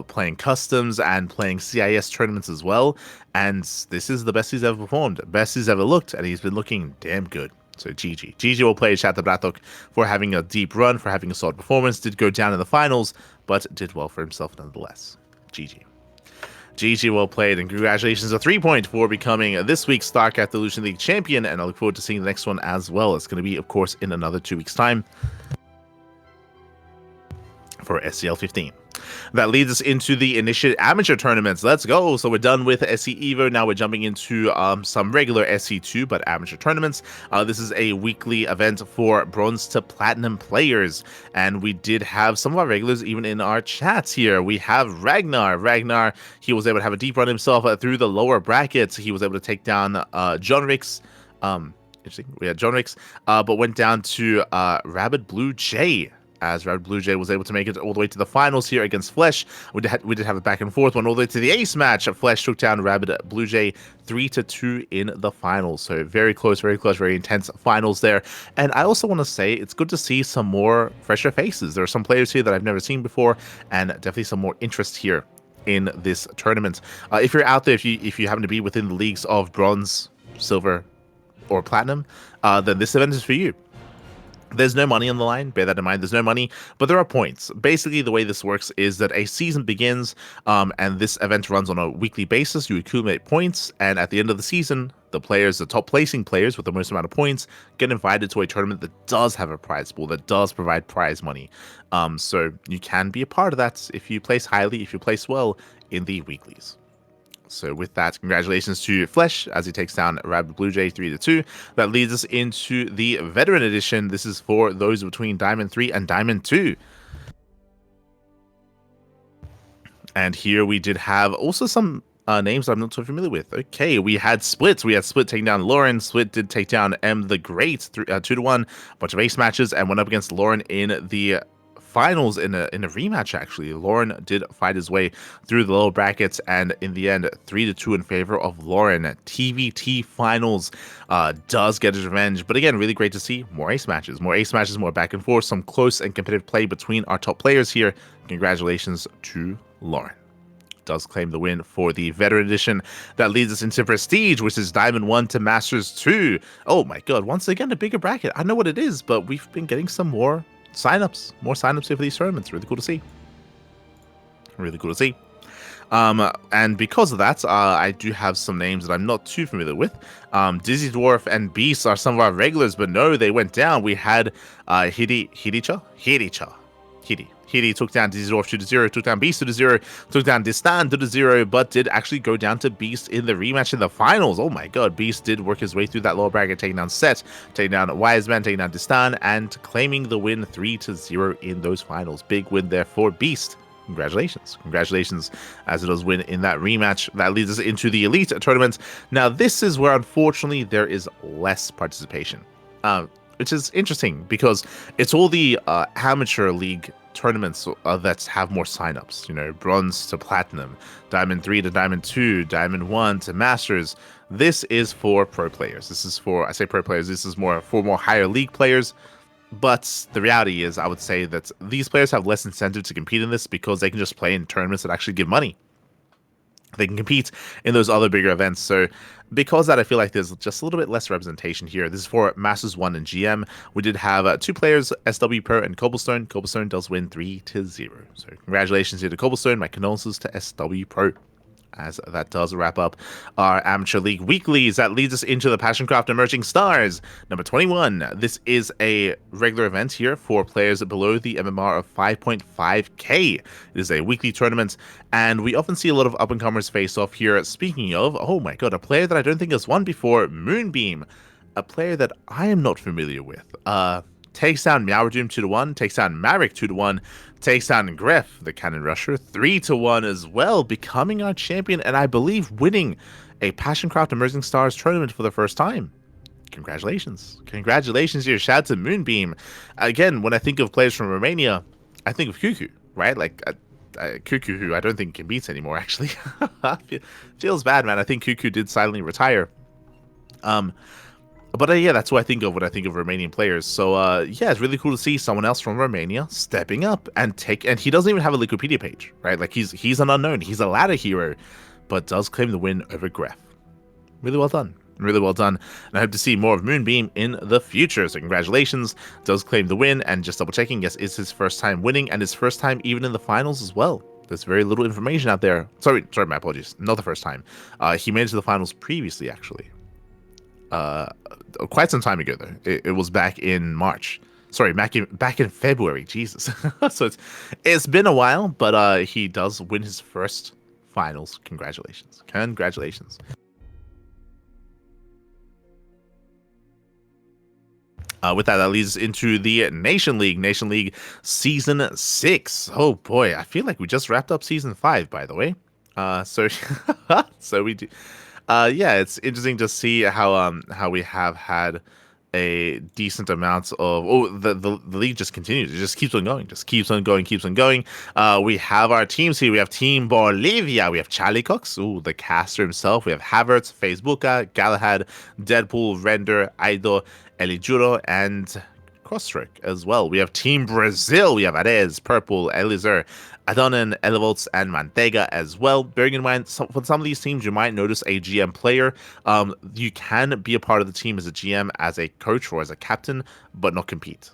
playing customs and playing CIS tournaments as well. And this is the best he's ever performed, best he's ever looked, and he's been looking damn good. So GG. GG will play shout out to Bratok for having a deep run, for having a solid performance. Did go down in the finals, but did well for himself nonetheless. GG. GG well played, and congratulations to 3-Point for becoming this week's StarCraft Evolution League champion, and I look forward to seeing the next one as well. It's going to be, of course, in another 2 weeks' time for SCL 15. That leads us into the Initiate Amateur tournaments. Let's go. So we're done with SC Evo. Now we're jumping into some regular SC2, but amateur tournaments. This is a weekly event for bronze to platinum players. And we did have some of our regulars even in our chats here. We have Ragnar. Ragnar, he was able to have a deep run himself through the lower brackets. He was able to take down John Ricks. Interesting. We had John Ricks, but went down to Rabid Blue Jay, as Red Blue Jay was able to make it all the way to the finals here against Flesh. We did have a back and forth one all the way to the ace match. Flesh took down Rabid Blue Jay 3-2 in the finals. So very close, very intense finals there. And I also want to say it's good to see some more fresher faces. There are some players here that I've never seen before, and definitely some more interest here in this tournament. If you're out there, if you happen to be within the leagues of bronze, silver, or platinum, then this event is for you. There's no money on the line, bear that in mind. There's no money, but there are points. Basically, the way this works is that a season begins, and this event runs on a weekly basis. You accumulate points, and at the end of the season, the top placing players with the most amount of points get invited to a tournament that does have a prize pool, that does provide prize money. So you can be a part of that if you place highly, if you place well in the weeklies. So with that, congratulations to Flesh as he takes down Rabid Blue Jay 3-2. That leads us into the Veteran Edition. This is for those between Diamond 3 and Diamond 2. And here we did have also some names I'm not so familiar with. Okay, we had Split. We had Split taking down Lauren. Split did take down M the Great 2-1. A bunch of ace matches, and went up against Lauren in the finals in a rematch. Actually, Lauren did fight his way through the lower brackets, and in the end 3-2 in favor of Lauren. TVT finals does get his revenge, but again, really great to see more ace matches, more back and forth, some close and competitive play between our top players here. Congratulations to Lauren. Does claim the win for the Veteran Edition. That leads us into Prestige, which is Diamond 1 to Masters 2. Oh my god, once again a bigger bracket. I know what it is, but we've been getting some more signups here for these tournaments. Really cool to see. And because of that, I do have some names that I'm not too familiar with. Dizzy Dwarf and Beast are some of our regulars, but no, they went down. We had Hidicha. Hiri took down Dizorf 2-0, took down Beast 2-0, took down Distan 2-0, but did actually go down to Beast in the rematch in the finals. Oh my god, Beast did work his way through that lower bracket, taking down Set, taking down Wiseman, taking down Distan, and claiming the win 3-0 in those finals. Big win there for Beast. Congratulations. Congratulations, as it does win in that rematch. That leads us into the Elite Tournament. Now, this is where, unfortunately, there is less participation, which is interesting because it's all the amateur league tournaments that have more signups, you know, bronze to platinum, diamond 3 to diamond 2, diamond 1 to masters. This is for pro players. This is for, I say pro players, this is more for more higher league players. But the reality is, I would say that these players have less incentive to compete in this because they can just play in tournaments that actually give money. They can compete in those other bigger events. So because of that, I feel like there's just a little bit less representation here. This is for Masters 1 and GM. We did have 2 players, SW Pro and Cobblestone. Cobblestone does win 3-0. So congratulations here to Cobblestone. My condolences to SW Pro. As that does wrap up our Amateur League Weeklies. That leads us into the PassionCraft Emerging Stars, number 21. This is a regular event here for players below the MMR of 5.5k. It is a weekly tournament, and we often see a lot of up-and-comers face off here. Speaking of, oh my god, a player that I don't think has won before, Moonbeam. A player that I am not familiar with. Takes down Meowdoom 2-1, takes down Maverick 2-1, takes down Gref, the Cannon Rusher, 3-1 as well, becoming our champion, and I believe winning a PassionCraft Emerging Stars tournament for the first time. Congratulations. Congratulations here. Shout out to Moonbeam. Again, when I think of players from Romania, I think of Cuckoo, right? Like, Cuckoo, who I don't think competes anymore, actually. Feels bad, man. I think Cuckoo did silently retire. But yeah, that's what I think of when I think of Romanian players. So yeah, it's really cool to see someone else from Romania stepping up and he doesn't even have a Wikipedia page, right? Like he's an unknown, he's a ladder hero, but does claim the win over Gref. Really well done. Really well done. And I hope to see more of Moonbeam in the future. So congratulations. Does claim the win, and just double checking, yes, it's his first time winning and his first time even in the finals as well. There's very little information out there. Sorry, my apologies. Not the first time. He made it to the finals previously, actually. Quite some time ago, though. It was back in March. Sorry, back in February. Jesus. So it's been a while, but he does win his first finals. Congratulations. Congratulations. With that leads us into the Nation League. Nation League Season 6. Oh boy, I feel like we just wrapped up Season 5, by the way. So we do. Yeah, it's interesting to see how we have had a decent amount of the league just continues. It just keeps on going. Just keeps on going. We have our teams here. We have Team Bolivia. We have Charlie Cox, the caster himself. We have Havertz, Facebooka, Galahad, Deadpool, Render, Aido, Elijuro, and Crossstroke as well. We have Team Brazil. We have Arez, Purple, Eliezer, Adonin, Elevolts, and Mantega as well. Bearing in mind, for some of these teams, you might notice a GM player. You can be a part of the team as a GM, as a coach, or as a captain, but not compete.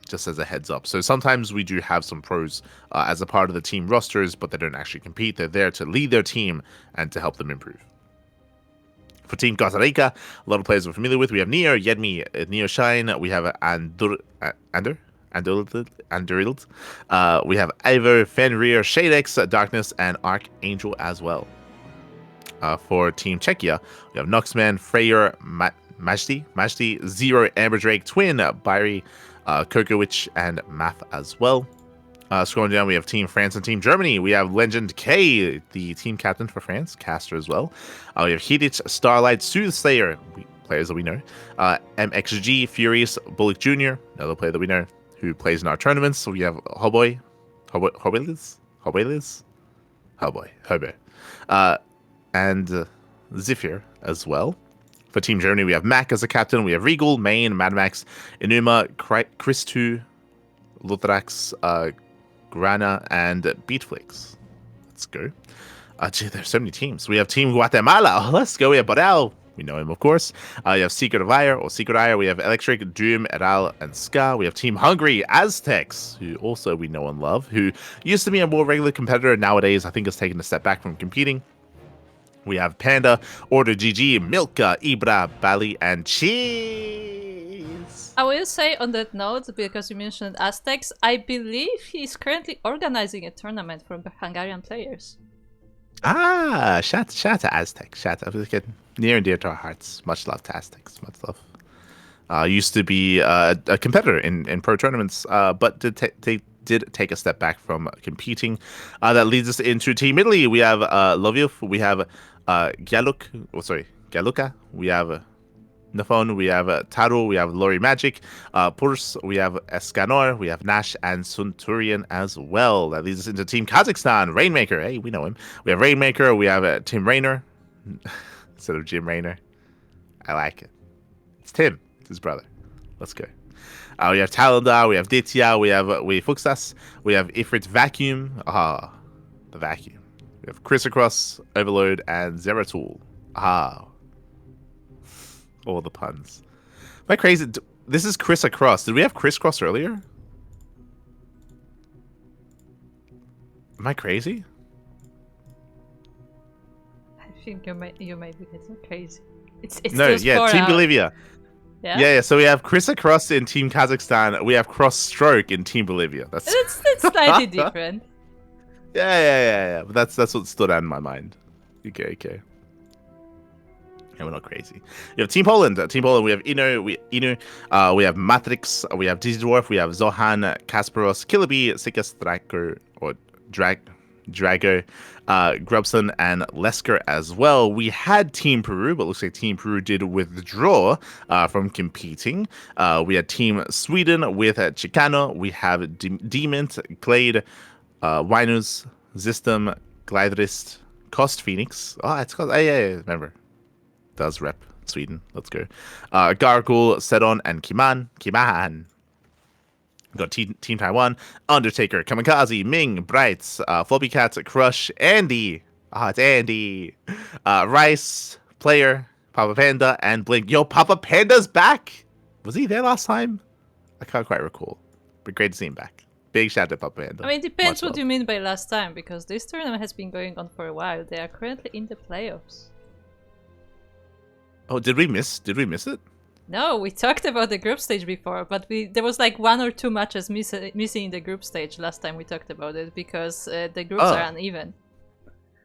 Just as a heads up. So sometimes we do have some pros as a part of the team rosters, but they don't actually compete. They're there to lead their team and to help them improve. For Team Costa Rica, a lot of players we're familiar with. We have Neo, Yedmi, Neo Shine. We have Andurild. We have Ivor, Fenrir, Shadex, Darkness, and Archangel as well. For Team Czechia, we have Noxman, Freyr, Mashti, Zero, Amber Drake, Twin, Byri, Kokowich, and Math as well. Scrolling down, we have Team France and Team Germany. We have Legend K, the team captain for France, caster as well. We have Hidich, Starlight, Soothsayer, players that we know. MXG, Furious, Bullock Jr., another player that we know, who plays in our tournaments. So we have Hoboy, and Zephyr as well. For Team Germany, we have Mac as a captain. We have Regal, Main, Mad Max, Enuma, Christu, Luthrax, Grana, and Beatflix. Let's go. Gee, there's so many teams. We have Team Guatemala. Let's go. We have Borel. We know him, of course. You have Secret Ire. We have Electric, Doom, Eral, and Ska. We have Team Hungry, Aztecs, who also we know and love, who used to be a more regular competitor. Nowadays, I think has taken a step back from competing. We have Panda, Order GG, Milka, Ibra, Bali, and Cheese. I will say on that note, because you mentioned Aztecs, I believe he's currently organizing a tournament for Hungarian players. Ah, shout to Aztec. Shout out. Near and dear to our hearts. Much love to Aztecs. Much love. Used to be a competitor in pro tournaments, but they did take a step back from competing. That leads us into Team Italy. We have Loviov, we have Galuka, we have Nafon, we have Taru, we have Lori Magic, Purs, we have Escanor, we have Nash, and Centurion as well. That leads us into Team Kazakhstan. Rainmaker, hey, we know him. We have Rainmaker, we have Tim Rainer instead of Jim Rainer. I like it. It's Tim, it's his brother. Let's go. We have Talendar, we have Ditya, we have Fuxas, we have Ifrit Vacuum. The vacuum. We have Criss-Across, Overload, and Zeratul. All the puns. Am I crazy? This is Criss-Across. Did we have Criss-Cross earlier? Am I crazy? I think you may be getting crazy. It's no, yeah, Team Bolivia. Yeah? So we have Criss-Across in Team Kazakhstan. We have Cross-Stroke in Team Bolivia. That's slightly different. Yeah. But that's what stood out in my mind. Okay. And we're not crazy. You have Team Poland. We have Inu. We have Matrix. We have Dizidwarf. We have Zohan, Kasparos, Killaby, Sikas, Draco, or Drago, Grubson, and Lesker as well. We had Team Peru, but looks like Team Peru did withdraw from competing. We had Team Sweden with Chicano. We have Demon, Glade, Winus, Zistem, Glidrist, Cost Phoenix. It's called. Yeah, remember. Does rep Sweden. Let's go. Gargoyle, Sedon, and Kiman. Got Team Taiwan, Undertaker, Kamikaze, Ming, Brights, Floppy Cat, Crush, Andy. It's Andy. Rice, Player, Papa Panda, and Blink. Yo, Papa Panda's back. Was he there last time? I can't quite recall. But great to see him back. Big shout out to Papa Panda. I mean, it depends what you mean by last time, because this tournament has been going on for a while. They are currently in the playoffs. Oh, did we miss it? No, we talked about the group stage before, but there was like 1 or 2 matches missing in the group stage last time we talked about it, because the groups are uneven.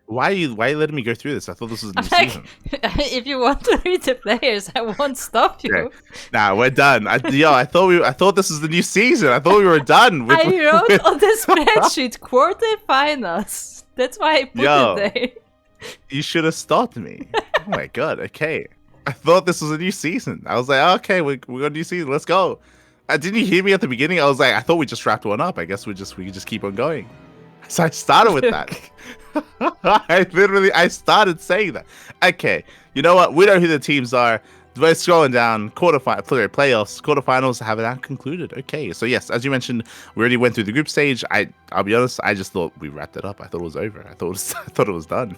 Why are you letting me go through this? I thought this was a new season. If you want to read the players, I won't stop you. Okay. Nah, we're done. I thought this was the new season. I thought we were done. I wrote on the spreadsheet quarterfinals. That's why I put it there. You should have stopped me. Oh my god. Okay. I thought this was a new season. I was like, okay, we're got a new season. Let's go. Didn't you hear me at the beginning? I was like, I thought we just wrapped one up. I guess we could just keep on going. So I started with that. I started saying that. Okay, you know what? We know who the teams are. We're scrolling down. Playoffs, quarterfinals have now concluded. Okay, so yes, as you mentioned, we already went through the group stage. I'll be honest, I just thought we wrapped it up. I thought it was over. I thought it was done.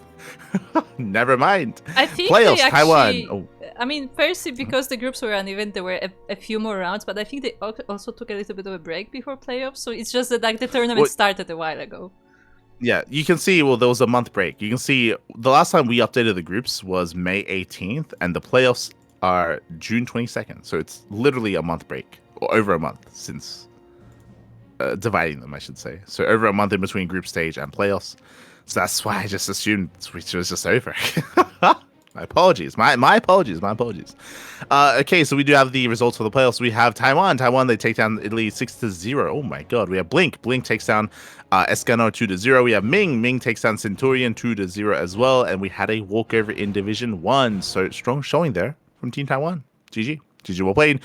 Never mind. I think playoffs, they Taiwan. Oh. I mean, firstly, because the groups were uneven, there were a few more rounds, but I think they also took a little bit of a break before playoffs. So it's just that the tournament started a while ago. Yeah, you can see, there was a month break. You can see the last time we updated the groups was May 18th, and the playoffs are June 22nd. So it's literally a month break, or over a month since dividing them, I should say. So over a month in between group stage and playoffs. So that's why I just assumed it was just over. My apologies. My apologies. Okay, so we do have the results for the playoffs. We have Taiwan. They take down Italy 6-0. Oh my god. We have Blink. Blink takes down Escano 2-0. We have Ming. Ming takes down Centurion 2-0 as well. And we had a walkover in Division 1. So strong showing there from Team Taiwan. GG well played.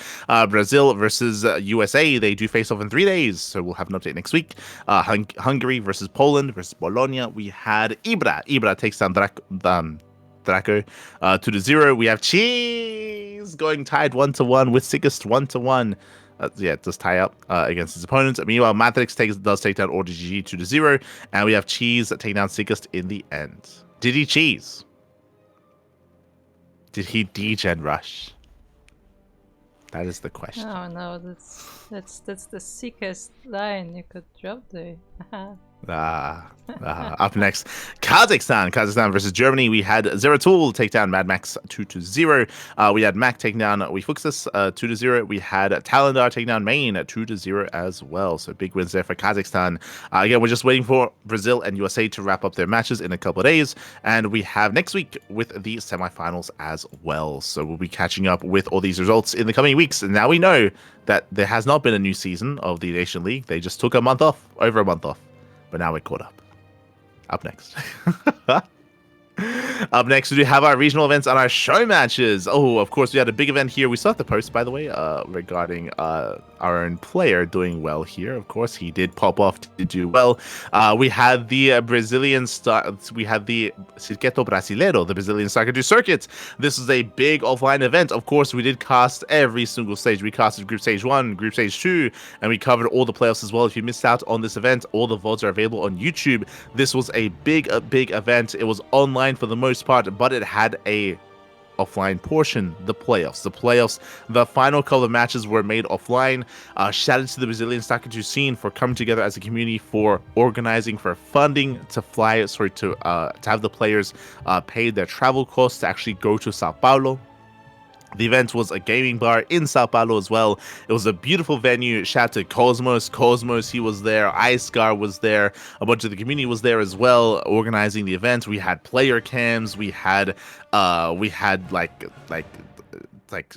Brazil versus USA. They do face off in 3 days, so we'll have an update next week. Hungary versus Poland versus Bologna. We had Ibra takes down Draco 2-0. We have Cheese going tied 1-1 with Sickest 1-1. It does tie up against his opponents. Meanwhile, Matrix does take down ORDGG 2-0, and we have Cheese take down Sickest in the end. Did he cheese? Did he degen rush? That is the question. Oh no, that's the sickest line you could drop there. Up next, Kazakhstan. Kazakhstan versus Germany. We had Zeratul take down Mad Max 2-0. We had Mac take down Wefuxus 2-0. We had Talendar take down Maine 2-0 as well. So big wins there for Kazakhstan. Again, we're just waiting for Brazil and USA to wrap up their matches in a couple of days. And we have next week with the semifinals as well. So we'll be catching up with all these results in the coming weeks. And now we know that there has not been a new season of the Nation League. They just took a month off, over a month off. But now we're caught up. Up next. Up next, we do have our regional events and our show matches. Oh, of course, we had a big event here. We saw the post, by the way, regarding our own player doing well here. Of course, he did pop off to do well. We had the Brazilian we had the Circuito Brasileiro, the Brazilian Soccer Circuit. This is a big offline event. Of course, we did cast every single stage. We casted Group Stage 1, Group Stage 2, and we covered all the playoffs as well. If you missed out on this event, all the VODs are available on YouTube. This was a big event. It was online for the most part, but it had a offline portion. The playoffs, the final couple of matches were made offline. Shout out to the Brazilian Soccer scene for coming together as a community, for organizing, for funding to fly, to have the players pay their travel costs to actually go to Sao Paulo. The event was a gaming bar in Sao Paulo as well. It was a beautiful venue. Shout out to Cosmos. He was there. Icegar was there. A bunch of the community was there as well, organizing the event. We had player cams. We had like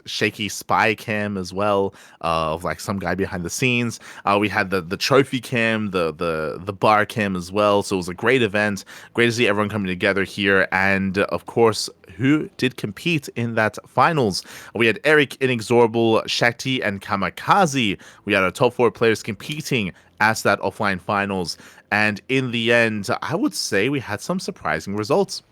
shaky spy cam as well, of like some guy behind the scenes. We had the trophy cam, the bar cam as well. So it was a great event. Great to see everyone coming together here. And of course, who did compete in that finals? We had Eric, Inexorable, Shakti, and Kamikaze. We had our top 4 players competing at that offline finals. And in the end, I would say we had some surprising results.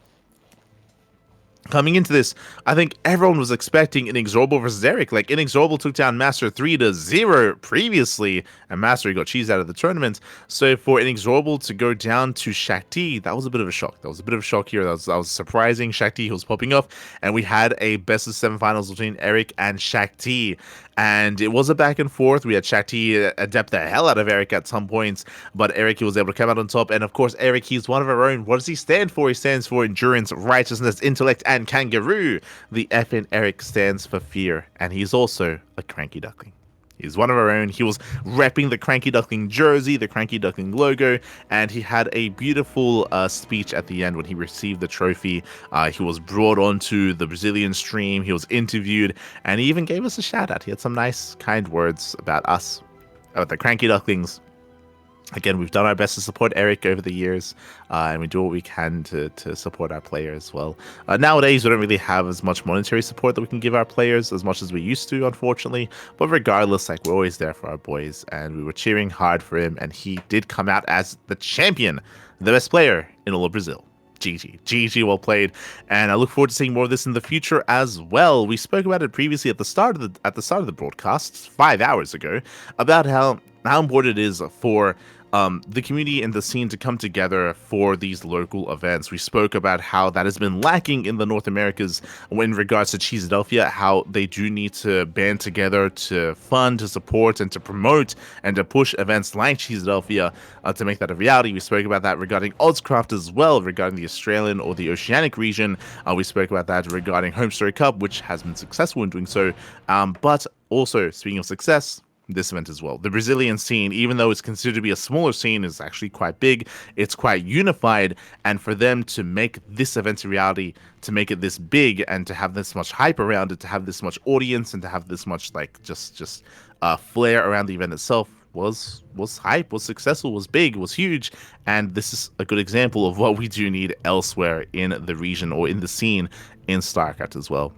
Coming into this, I think everyone was expecting Inexorable versus Eric. Like, Inexorable took down Master 3-0 previously, and Master got cheesed out of the tournament. So for Inexorable to go down to Shakti, that was a bit of a shock. That was a bit of a shock here. That was surprising. Shakti was popping off, and we had a best of 7 finals between Eric and Shakti. And it was a back and forth. We had Shakti adept the hell out of Eric at some points, but Eric, he was able to come out on top. And of course, Eric, he's one of our own. What does he stand for? He stands for endurance, righteousness, intellect, and kangaroo. The F in Eric stands for fear, and he's also a CranKy Duckling. He's one of our own. He was repping the CranKy Duckling jersey, the CranKy Duckling logo, and he had a beautiful speech at the end when he received the trophy. He was brought onto the Brazilian stream. He was interviewed, and he even gave us a shout out. He had some nice, kind words about us, about the CranKy Ducklings. Again, we've done our best to support Eric over the years, and we do what we can to support our players as well. Nowadays, we don't really have as much monetary support that we can give our players as much as we used to, unfortunately. But regardless, like, we're always there for our boys, and we were cheering hard for him, and he did come out as the champion, the best player in all of Brazil. GG, well played, and I look forward to seeing more of this in the future as well. We spoke about it previously at the start of the broadcast 5 hours ago, about how important it is for the community and the scene to come together for these local events. We spoke about how that has been lacking in the North Americas in regards to Cheeseadelphia, how they do need to band together to fund, to support, and to promote and to push events like Cheeseadelphia to make that a reality. We spoke about that regarding Oddscraft as well, regarding the Australian or the Oceanic region. We spoke about that regarding Home Story Cup, which has been successful in doing so. But also, speaking of success, this event as well. The Brazilian scene, even though it's considered to be a smaller scene, is actually quite big. It's quite unified, and for them to make this event a reality, to make it this big, and to have this much hype around it, to have this much audience, and to have this much like just flair around the event itself was hype, was successful, was big, was huge. And this is a good example of what we do need elsewhere in the region or in the scene in StarCraft as well.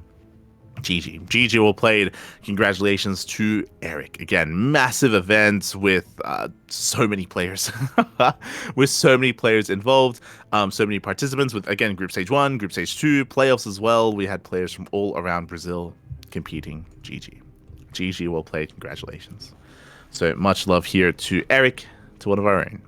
GG well played. Congratulations to Eric. Again, massive event with so many players, with so many players involved, so many participants with, again, Group Stage 1, Group Stage 2, playoffs as well. We had players from all around Brazil competing. GG well played. Congratulations. So much love here to Eric, to one of our own.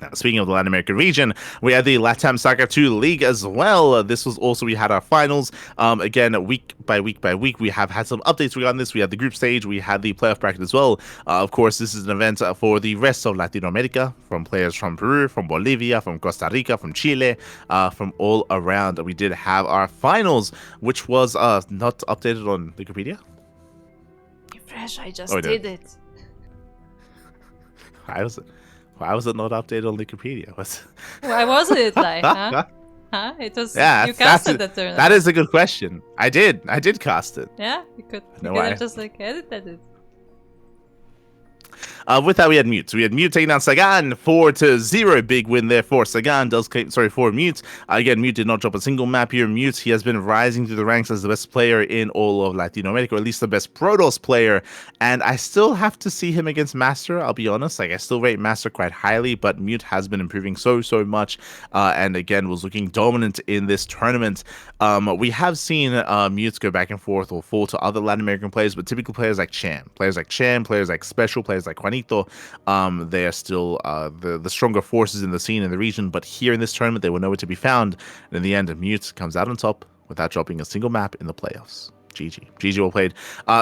Now, speaking of the Latin American region, we had the LATAM StarCraft 2 League as well. This was also, we had our finals. Again, week by week by week, we have had some updates regarding this. We had the group stage, we had the playoff bracket as well. Of course, this is an event for the rest of Latin America, from players from Peru, from Bolivia, from Costa Rica, from Chile, from all around. We did have our finals, which was not updated on Wikipedia. Refresh, I just did it. Why was it not updated on Wikipedia? Why was it like, huh? Huh? It was, yeah, you casted the tournament. That is a good question. I did cast it. Yeah, you could have just like edited it. With that, we had Mute. So we had Mute taking down Sagan 4-0. Big win there for Sagan. For Mute. Again, Mute did not drop a single map here. Mute, he has been rising through the ranks as the best player in all of Latino America, or at least the best Protoss player. And I still have to see him against Master, I'll be honest. Like, I still rate Master quite highly, but Mute has been improving so much. And again, was looking dominant in this tournament. We have seen Mute go back and forth or fall to other Latin American players, but typical players like Cham, players like Special, players like Juanito, they are still the stronger forces in the scene in the region, but here in this tournament they were nowhere to be found, and in the end Mute comes out on top without dropping a single map in the playoffs. GG well played.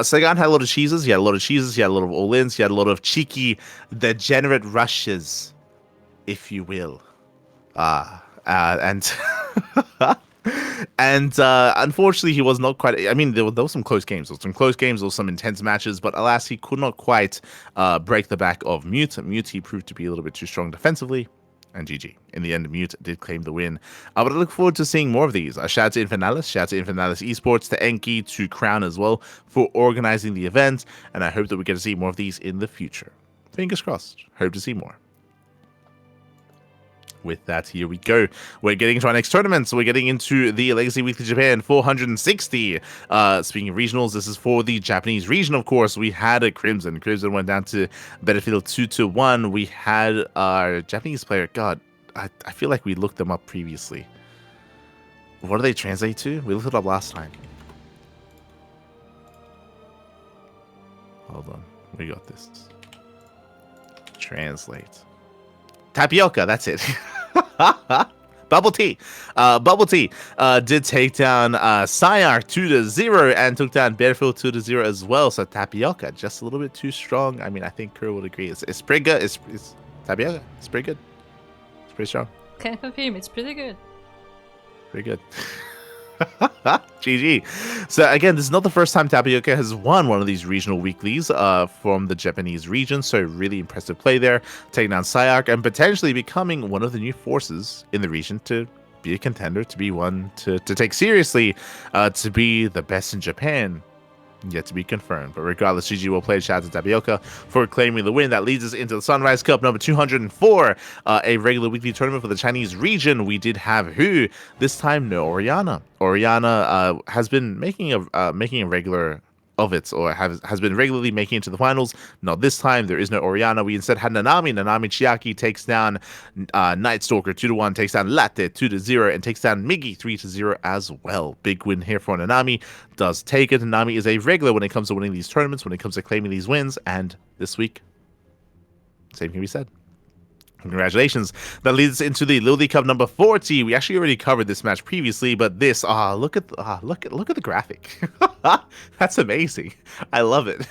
Sagan had a lot of cheeses, he had a lot of all-ins, he had a lot of cheeky degenerate rushes, if you will, and and unfortunately, he was not quite. I mean, there were some close games. There were some intense matches, but alas, he could not quite break the back of Mute. Mute, he proved to be a little bit too strong defensively, and GG. In the end, Mute did claim the win. But I look forward to seeing more of these. Shout out to Invitational, Esports, to Enki, to Crown as well for organizing the event, and I hope that we get to see more of these in the future. Fingers crossed. Hope to see more. With that, here we go. We're getting into our next tournament. So we're getting into the Legacy Weekly Japan 460. Speaking of regionals, this is for the Japanese region, of course. We had a Crimson. Crimson went down to Battlefield 2-1. We had our Japanese player. God, I feel like we looked them up previously. What do they translate to? We looked it up last time. Hold on. We got this. Translate. Tapioca, that's it. Bubble Tea. Did take down Sayar 2-0 and took down Battlefield 2-0 as well. So Tapioca, just a little bit too strong. I mean, I think Kerr would agree. It's pretty good. It's Tapioca. It's pretty good. It's pretty strong. Can confirm, it's pretty good. Pretty good. GG. So again, this is not the first time Tapioca has won one of these regional weeklies from the Japanese region. So really impressive play there, taking down Sayark and potentially becoming one of the new forces in the region to be a contender, to be one to take seriously, to be the best in Japan. Yet to be confirmed. But regardless, GG will play. Shout out to Tapioca for claiming the win. That leads us into the Sunrise Cup number 204, a regular weekly tournament for the Chinese region. We did have who? This time, no Oriana. Oriana has been making a regular of it, or has been regularly making it to the finals. Not this time. There is no Oriana. We instead had Nanami. Nanami Chiaki takes down Night Stalker 2-1, takes down Latte 2-0, and takes down Miggy 3-0 as well. Big win here for Nanami. Does take it. Nanami is a regular when it comes to winning these tournaments, when it comes to claiming these wins, and this week, same can be said. Congratulations. That leads us into the Lily Cup number 40. We actually already covered this match previously, but this, look at the graphic. That's amazing. I love it.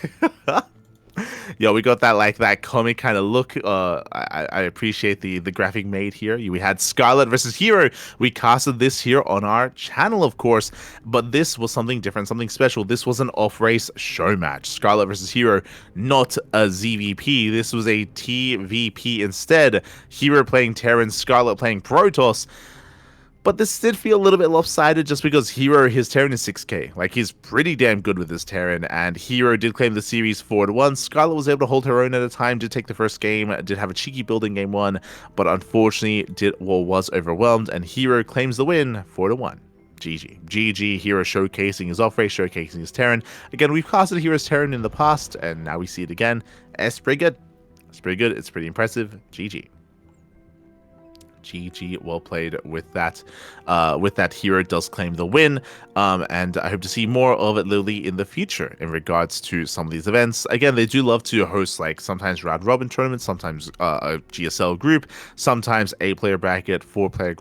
Yo, we got that comic kind of look. I appreciate the graphic made here. We had Scarlet versus Hero. We casted this here on our channel, of course, but this was something different, something special. This was an off-race show match. Scarlet versus Hero, not a ZVP. This was a TVP instead. Hero playing Terran, Scarlet playing Protoss. But this did feel a little bit lopsided just because Hero, his Terran is 6k. Like, he's pretty damn good with his Terran, and Hero did claim the series 4-1. Scarlet was able to hold her own at a time, did take the first game, did have a cheeky building game 1, but unfortunately was overwhelmed, and Hero claims the win 4-1. GG. Hero showcasing his off-race, showcasing his Terran. Again, we've casted Hero's Terran in the past, and now we see it again. It's pretty good. It's pretty good. It's pretty impressive. GG. GG, well played with that. Hero does claim the win, and I hope to see more of it Lily in the future in regards to some of these events. Again, they do love to host like sometimes round robin tournaments, sometimes a GSL group, sometimes 8-player bracket, 4-player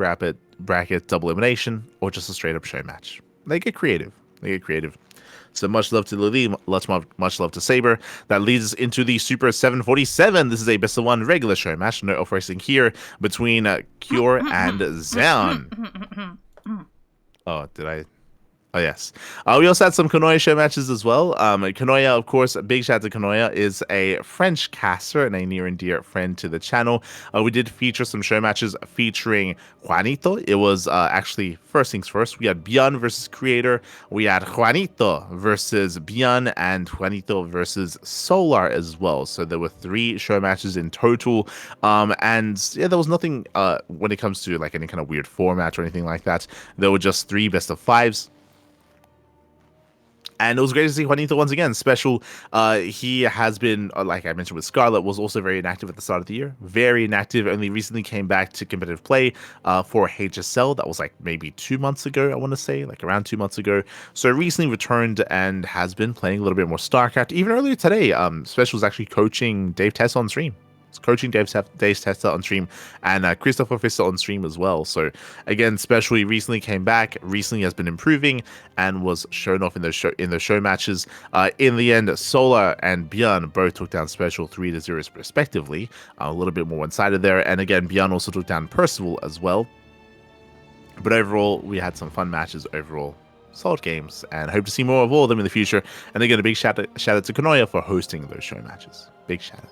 bracket, double elimination, or just a straight up show match. They get creative. So much love to Lily, much love to Saber. That leads us into the Super 747. This is a best of one regular show match. No off racing here between Cure and Zan. Oh, did I? Oh, yes. We also had some Kanoya Showmatches as well. Kanoya, of course, big shout out to Kanoya, is a French caster and a near and dear friend to the channel. We did feature some show matches featuring Juanito. It was actually, first things first, we had Bjorn versus Creator. We had Juanito versus Bjorn and Juanito versus Solar as well. So there were 3 show matches in total. And yeah, there was nothing when it comes to like any kind of weird format or anything like that. There were just 3 best of 5s. And it was great to see Juanito once again. Special. He has been, like I mentioned with Scarlet, was also very inactive at the start of the year. Very inactive. Only recently came back to competitive play for HSL. That was like maybe 2 months ago, I want to say. Like around 2 months ago. So recently returned and has been playing a little bit more StarCraft. Even earlier today, Special was actually coaching Dave Tessa on stream. Coaching Dave Testa on stream, and Christopher Fisser on stream as well. So again, Special recently came back, recently has been improving, and was shown off in those show matches. In the end, Solar and Bjorn both took down Special 3-0 respectively. A little bit more one-sided there, and again, Bjorn also took down Percival as well. But overall, we had some fun matches overall. Solid games, and hope to see more of all of them in the future. And again, a big shout out to Kanoya for hosting those show matches. Big shout out.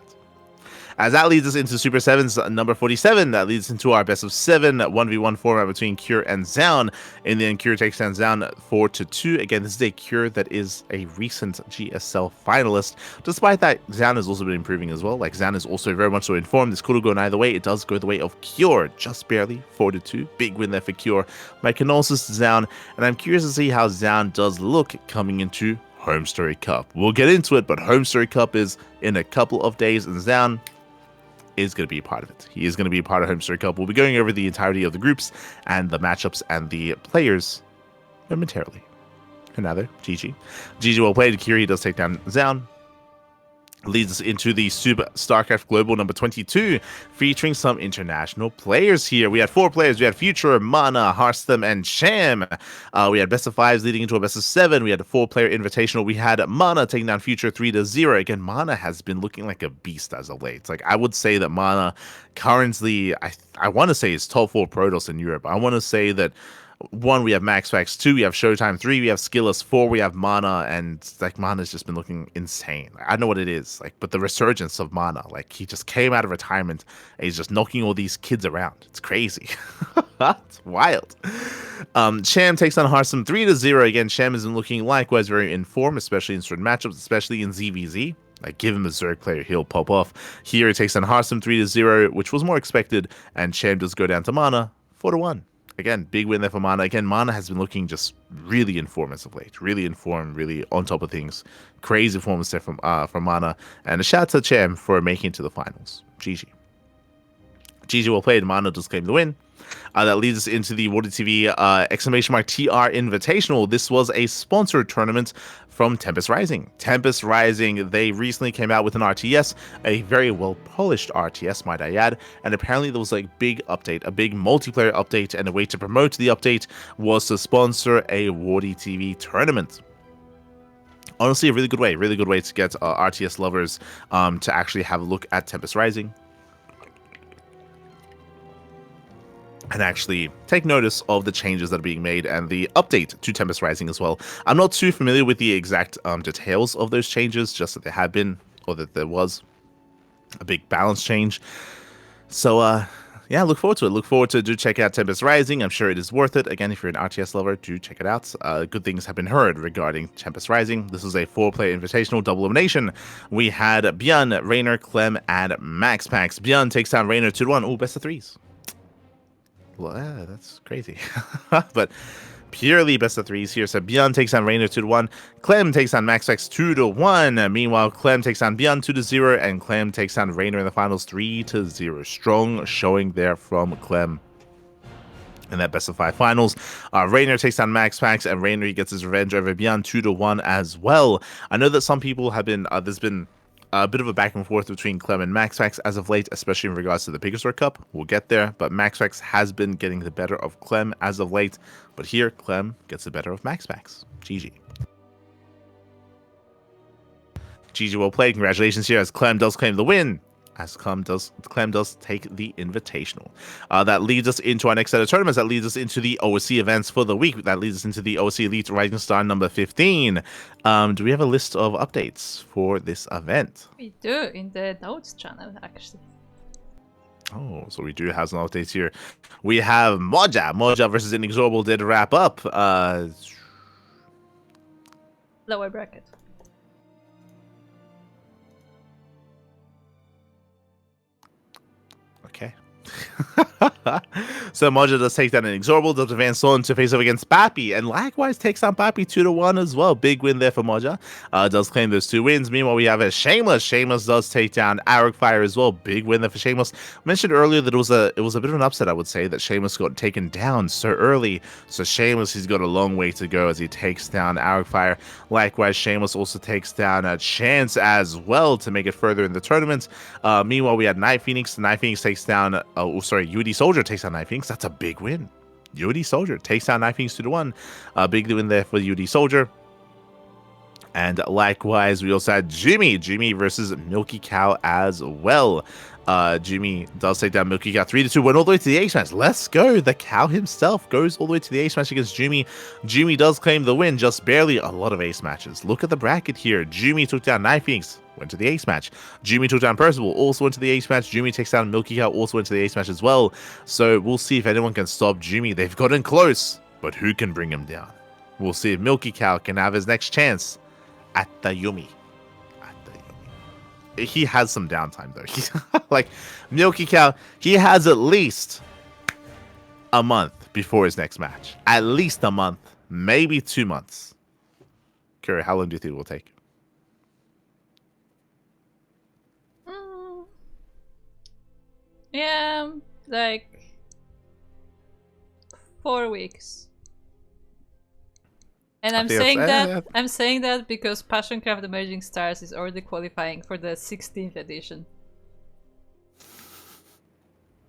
As that leads us into Super 7's number 47, that leads into our best of 7 1v1 format between Cure and Zaun. In the end, Cure takes down Zaun 4-2. Again, this is a Cure that is a recent GSL finalist. Despite that, Zaun has also been improving as well. Like, Zaun is also very much so informed. This could have gone either way. It does go the way of Cure, just barely 4-2. Big win there for Cure. My condolences to Zaun, and I'm curious to see how Zaun does look coming into Home Story Cup. We'll get into it, but Home Story Cup is in a couple of days, and Zaun is going to be a part of it. He is going to be a part of Home Story Cup. We'll be going over the entirety of the groups and the matchups and the players momentarily. Another GG. GG well played. Kiri does take down Zaun. Leads us into the Super StarCraft Global number 22, featuring some international players here. We had 4 players. We had Future, Mana, Hearthstone, and Sham. We had best of 5s leading into a best of 7. We had a 4-player invitational. We had Mana taking down Future 3-0. Again, Mana has been looking like a beast as of late. Like, I would say that Mana currently, I want to say, is top 4 Protoss in Europe. I want to say that 1, we have Max Fax, 2, we have Showtime, 3, we have Skilless, 4, we have Mana, and like Mana's just been looking insane. I don't know what it is, like, but the resurgence of Mana, like, he just came out of retirement and he's just knocking all these kids around. It's crazy. It's wild. Sham takes on Hearthstone 3-0. Again, Sham has been looking likewise very in form, especially in certain matchups, especially in ZVZ. Like, give him a Zerg player, he'll pop off. Here it takes on Hearthstone 3-0, which was more expected, and Sham does go down to Mana 4-1. Again, big win there for Mana. Again, Mana has been looking just really in form as of late. Really in form, really on top of things. Crazy performance there from Mana. And a shout out to Cham for making it to the finals. GG. GG well played. Mana does claim the win. That leads us into the Water TV !TR Invitational. This was a sponsored tournament from Tempest Rising. Tempest Rising, they recently came out with an RTS, a very well-polished RTS, might I add, and apparently there was a big update, a big multiplayer update, and a way to promote the update was to sponsor a Water TV tournament. Honestly, a really good way to get RTS lovers to actually have a look at Tempest Rising. And actually take notice of the changes that are being made and the update to Tempest Rising as well. I'm not too familiar with the exact details of those changes, just that there have been, or that there was a big balance change. So, yeah, look forward to it. Do check out Tempest Rising. I'm sure it is worth it. Again, if you're an RTS lover, do check it out. Good things have been heard regarding Tempest Rising. This is a 4-player invitational double elimination. We had Bjorn, Raynor, Clem, and Max Pax. Bjorn takes down Raynor 2-1. Oh, best of 3s. Well, yeah, that's crazy. But purely best of threes here. So Beyond takes on Rainer 2-1. Clem takes on MaxX 2-1. Meanwhile, Clem takes on Beyond 2-0, and Clem takes on Rainer in the finals 3-0. Strong showing there from Clem in that best of 5 finals. Rainer takes on Max Pax, and Rainer he gets his revenge over Beyond 2-1 as well. I know that some people have been there's been a bit of a back and forth between Clem and Max Pax as of late, especially in regards to the Pegasaur Cup. We'll get there, but Max Pax has been getting the better of Clem as of late. But here, Clem gets the better of Max Pax. GG. GG well played. Congratulations here as Clem does claim the win. As Clem does take the Invitational. That leads us into our next set of tournaments. That leads us into the OSC events for the week. That leads us into the OSC Elite Rising Star number 15. Do we have a list of updates for this event? We do, in the notes channel, actually. Oh, so we do have some updates here. We have Moja versus Inexorable did wrap up. Lower bracket. Okay. So Moja does take down Inexorable, does advance on to face off against Bappy, and likewise takes on Bappy 2-1 as well. Big win there for Moja. Does claim those 2 wins. Meanwhile, we have a Shameless. Shameless does take down Fire as well. Big win there for Shameless. Mentioned earlier that it was a bit of an upset, I would say, that Shameless got taken down so early. So Shameless, he's got a long way to go as he takes down Fire. Likewise, Shameless also takes down a Chance as well to make it further in the tournament. Meanwhile, we had Night Phoenix. Night Phoenix takes down UD Soldier takes down Night Phoenix. That's a big win. UD Soldier takes down Night Phoenix 2-1. Big win there for UD Soldier. And likewise, we also had Jumy versus Milky Cow as well. Jumy does take down Milky Cow 3-2, went all the way to the ace match. Let's go. The cow himself goes all the way to the ace match against Jumy. Jumy does claim the win, just barely. A lot of ace matches. Look at the bracket here. Jumy took down Night Phoenix, went to the ace match. Jumy took down Percival, also went to the ace match. Jumy takes down Milky Cow, also went to the ace match as well. So we'll see if anyone can stop Jumy. They've gotten close, but who can bring him down? We'll see if Milky Cow can have his next chance at the Yuumi. He has some downtime though. Like Milky Cow, he has at least a month before his next match. At least a month, maybe 2 months. Curry, how long do you think it will take? Yeah, like 4 weeks. And I'm saying that because PassionCraft Emerging Stars is already qualifying for the 16th edition.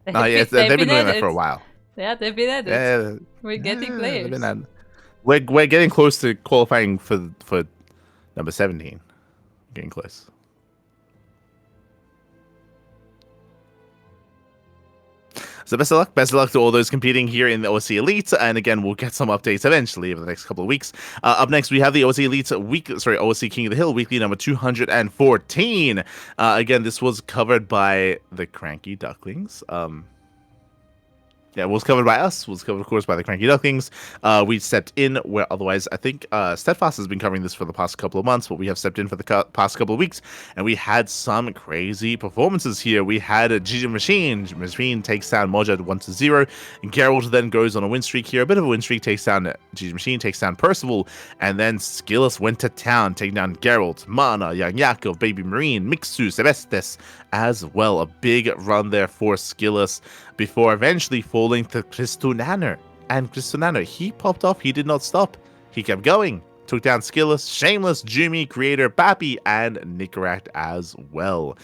They've been doing that for a while. Yeah, they've been at it. Yeah, we're getting players. We're getting close to qualifying for number 17. Getting close. So best of luck. Best of luck to all those competing here in the OSC Elite. And again, we'll get some updates eventually over the next couple of weeks. Up next, we have the OSC Elite OSC King of the Hill weekly number 214. Again, this was covered by the CranKy Ducklings. Yeah, it was covered by us. It was covered, of course, by the CranKy Ducklings. We stepped in where otherwise, I think Steadfast has been covering this for the past couple of months, but we have stepped in for the past couple of weeks, and we had some crazy performances here. We had a Gigi Machine. Machine takes down Moja 1-0. And Geralt then goes on a win streak here. A bit of a win streak, takes down Gigi Machine, takes down Percival, and then Skillus went to town, taking down Geralt, Mana, Young Yakov, Baby Marine, Mixu, Sebestes as well. A big run there for Skillus before eventually falling to Christunanner. And Christunanner, he popped off. He did not stop. He kept going. Took down Skillus, Shameless, Jumy, Creator, Bappy, and Nicaract as well.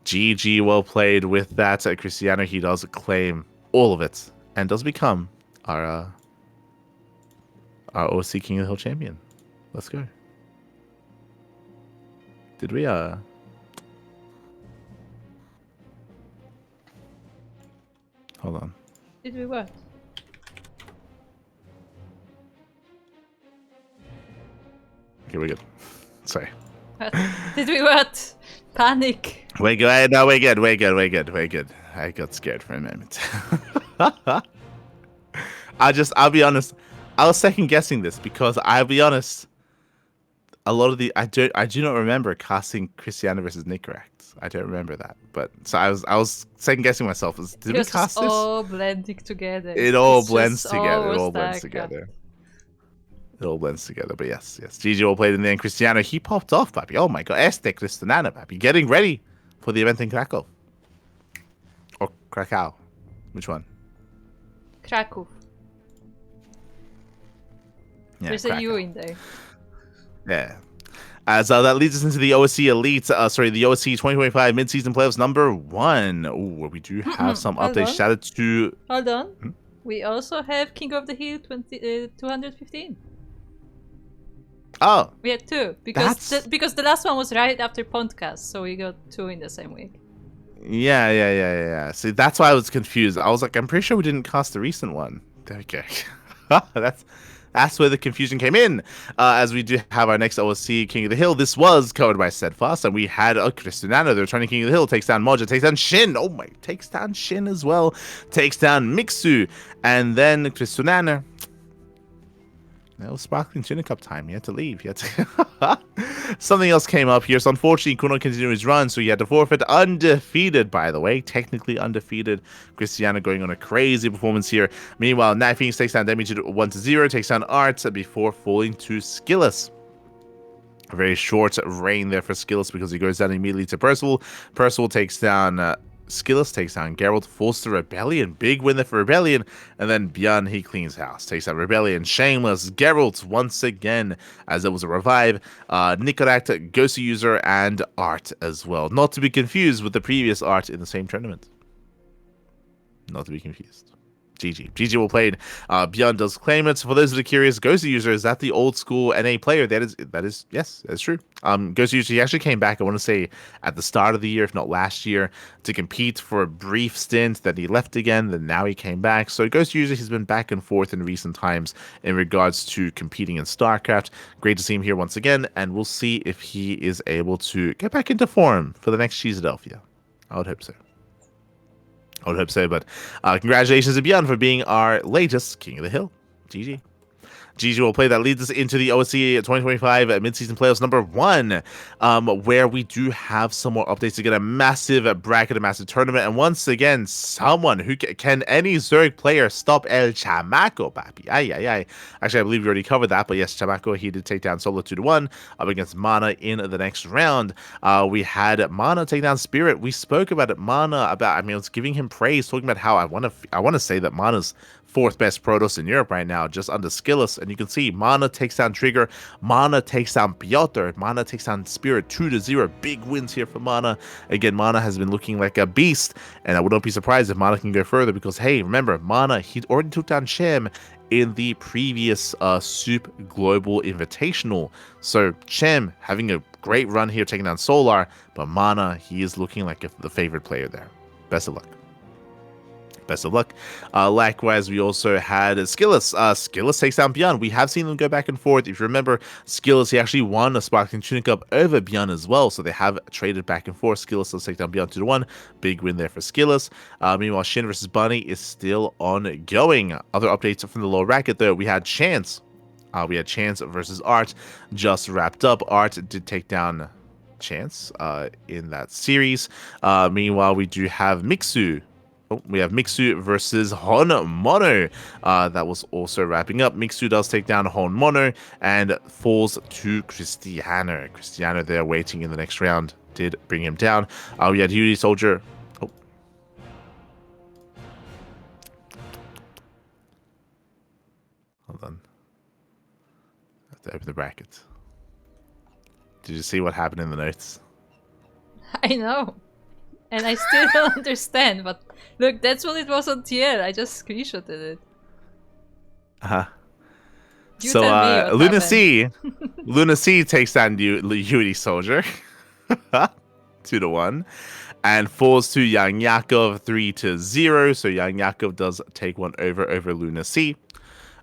GG, well played with that. Cristiano, he does claim all of it and does become our OSC King of the Hill champion. Let's go. Did we hold on. Did we what? Okay, we're good. Sorry. What? Did we what? Panic. We're good. No, we're good. We're good. We're good. We're good. I got scared for a moment. I'll be honest. I was second guessing this because I'll be honest. A lot of I do not remember casting Cristiano versus Nicaract. I don't remember that, but so I was second guessing myself. Did we cast this? All blending together. It all blends together. It all blends together. It all blends together. But yes. GG all played in there. And Cristiano, he popped off, baby. Oh my god. Cristiano, baby. Getting ready for the event in Krakow. Or Krakow. Which one? Cracov. Yeah, There's Krakow. a U in there. Yeah. As that leads us into the OSC Elite, the OSC 2025 Mid-Season Playoffs number 1. Where we do have some Hold updates. on. Shout out to... Hold on. We also have King of the Hill 215. Oh. We had 2 because the last one was right after PondCast, so we got 2 in the same week. Yeah. See, that's why I was confused. I was like, I'm pretty sure we didn't cast the recent one. Okay. That's where the confusion came in. As we do have our next OSC King of the Hill. This was covered by Steadfast, and we had Cristiano, the returning King of the Hill, takes down Moja, takes down Shin. Oh my, takes down Shin as well. Takes down Mixu, and then Cristiano. It was Sparkling Tuna Cup time. He had to leave. He had to... Something else came up here. So unfortunately, Kuno continued his run, so he had to forfeit. Undefeated, by the way. Technically undefeated. Cristiano going on a crazy performance here. Meanwhile, Night Phoenix takes down Demi 1-0. Takes down Art before falling to Skillus. A very short reign there for Skillus because he goes down immediately to Percival. Percival takes down... Skillus takes down Geralt, forced to Rebellion. Big win there for Rebellion. And then Björn, he cleans house. Takes out Rebellion. Shameless. Geralt once again, as it was a revive. Nicoract, Ghosty User, and Art as well. Not to be confused with the previous Art in the same tournament. Not to be confused. GG well played. Björn does claim it. For those that are curious, Ghosty User, is that the old school NA player? That is yes, that's true. Ghosty User, he actually came back, I want to say, at the start of the year, if not last year, to compete for a brief stint. Then he left again, then now he came back. So Ghosty User, he's been back and forth in recent times in regards to competing in StarCraft. Great to see him here once again, and we'll see if he is able to get back into form for the next Cheeseadelphia. I would hope so. But congratulations to Björn for being our latest King of the Hill. GG will play. That leads us into the OSC 2025 Mid-Season Playoffs number 1, where we do have some more updates to get a massive bracket, a massive tournament, and once again, someone who can any Zerg player stop El Chamaco, papi? Ay. Actually, I believe we already covered that, but yes, Chamaco, he did take down Solo 2-1 up against Mana in the next round. We had Mana take down Spirit. We spoke about it, Mana, I was giving him praise, talking about how I want to say that Mana's 4th best Protoss in Europe right now, just under Skillus. And you can see Mana takes down Trigger, Mana takes down Piotr, Mana takes down Spirit 2-0. Big wins here for Mana. Again, Mana has been looking like a beast, and I would not be surprised if Mana can go further because, hey, remember, Mana, he already took down Shem in the previous Soup Global Invitational. So Shem having a great run here, taking down Solar, but Mana, he is looking like the favorite player there. Best of luck. Likewise, we also had Skillus. Skillus takes down Björn. We have seen them go back and forth. If you remember, Skillus, he actually won a Sparkling Tunic Cup over Björn as well, so they have traded back and forth. Skillus does take down Björn 2-1. Big win there for Skillus. Meanwhile, Shin versus Bunny is still ongoing. Other updates from the lower bracket, though, we had Chance. Chance versus Art just wrapped up. Art did take down Chance in that series. Meanwhile, we do have Mixu. We have Mixu versus Hon Mono. That was also wrapping up. Mixu does take down Hon Mono and falls to Cristiano. Cristiano there waiting in the next round. Did bring him down. We had Yuri Soldier. Oh. Hold on. I have to open the bracket. Did you see what happened in the notes? I know. And I still don't understand, but look, that's what it was on TL. I just screenshotted it. So Luna C takes down Yuri Soldier 2-1 and falls to Yang Yakov 3-0. So Yang Yakov does take one over Luna C.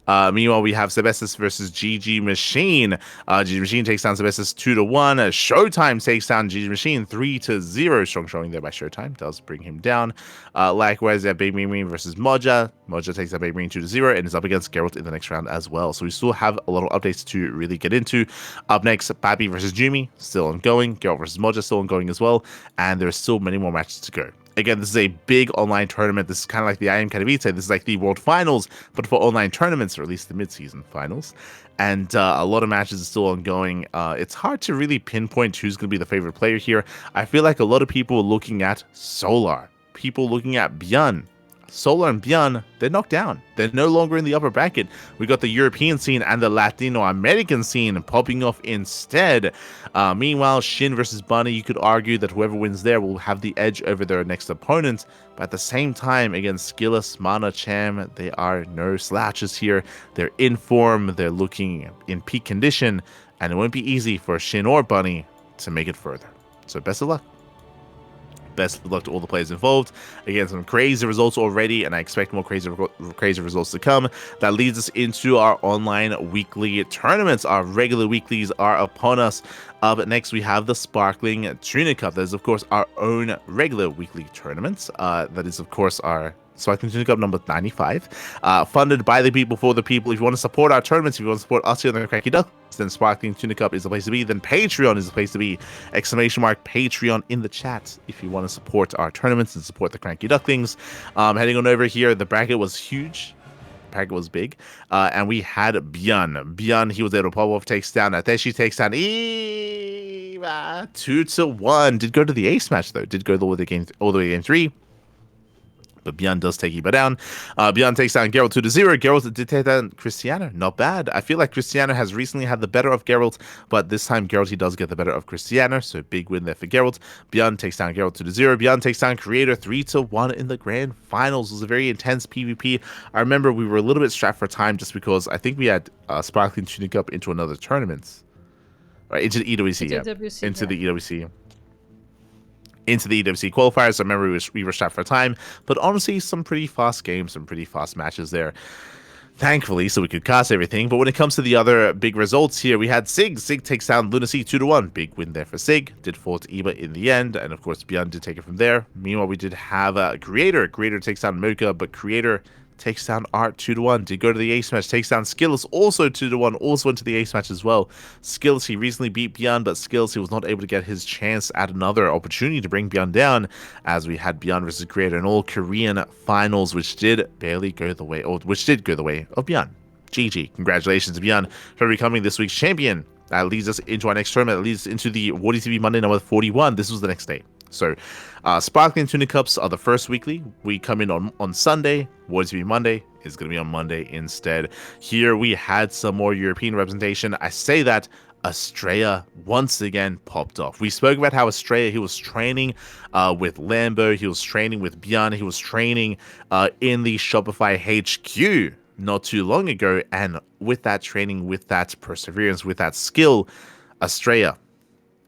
Meanwhile, we have Sebestis versus GG Machine. GG Machine takes down Sebestis 2-1. Showtime takes down GG Machine 3-0. Strong showing there by Showtime. Does bring him down. Likewise, we have Big Mean versus Moja. Moja takes down Big Mean 2-0 and is up against Geralt in the next round as well. So we still have a lot of updates to really get into. Up next, Babi versus Jumy, still ongoing. Geralt versus Moja, still ongoing as well. And there's still many more matches to go. Again, this is a big online tournament. This is kind of like the IM Katowice. This is like the World Finals, but for online tournaments, or at least the mid-season finals. And a lot of matches are still ongoing. It's hard to really pinpoint who's going to be the favorite player here. I feel like a lot of people are looking at Solar. People looking at Bjorn. Solar and Bjorn, they're knocked down. They're no longer in the upper bracket. We got the European scene and the Latino American scene popping off instead. Meanwhile, Shin versus Bunny, you could argue that whoever wins there will have the edge over their next opponent. But at the same time, against Skillus, Mana, Cham, they are no slouches here. They're in form, they're looking in peak condition, and it won't be easy for Shin or Bunny to make it further. So best of luck. Best of luck to all the players involved. Again, some crazy results already, and I expect more crazy results to come. That leads us into our online weekly tournaments. Our regular weeklies are upon us. Up next, we have the Sparkling Tuna Cup. That is, of course, our own regular weekly tournaments. That is, of course, our Sparkling Tuna Cup number 95. Funded by the people for the people. If you want to support our tournaments, if you want to support us here on the CranKy Ducklings, then Sparkling Tuna Cup is the place to be. Then Patreon is the place to be. Exclamation mark Patreon in the chat if you want to support our tournaments and support the CranKy Ducklings. Heading on over here, the bracket was huge. Bracket was big. And we had Bjorn. Bjorn, he was able to pop off, takes down Ateshi, takes down Eva 2-1. Did go to the ace match though. Did go all the way to game 3. But Bjorn does take Eva down. Bjorn takes down Geralt 2-0. Geralt did take down Cristiano. Not bad. I feel like Cristiano has recently had the better of Geralt, but this time Geralt, he does get the better of Cristiano. So big win there for Geralt. Bjorn takes down Geralt 2-0. Bjorn takes down Creator 3-1 in the grand finals. It was a very intense PvP. I remember we were a little bit strapped for time just because I think we had Sparkling Tuna Cup into another tournament. Right, into the EWC. Into the EWC. Into the EWC qualifiers. I remember we were strapped for time, but honestly, some pretty fast games, some pretty fast matches there. Thankfully, so we could cast everything. But when it comes to the other big results here, we had Sig. Sig takes down Lunacy 2-1. Big win there for Sig. Did fall to Eva in the end, and of course, Bjorn did take it from there. Meanwhile, we did have Creator. Creator takes down Mocha, but Creator takes down Art 2-1. Did go to the ace match, takes down Skillus also 2-1, also into the ace match as well. Skillus, he recently beat Bjorn, but Skillus, he was not able to get his chance at another opportunity to bring Bjorn down, as we had Bjorn versus Creator in all Korean finals, which did barely go the way, or which did go the way of Bjorn. GG. Congratulations to Bjorn for becoming this week's champion. That leads us into our next tournament. That leads us into the Wardy TV Monday number 41. This was the next day. So, Sparkling Tuna Cups are the first weekly. We come in on Sunday. Wardy TV Monday is going to be on Monday instead. Here we had some more European representation. I say that Estrella once again popped off. We spoke about how Estrella, he was training with Lambo. He was training with Bjorn. He was training in the Shopify HQ not too long ago. And with that training, with that perseverance, with that skill, Estrella,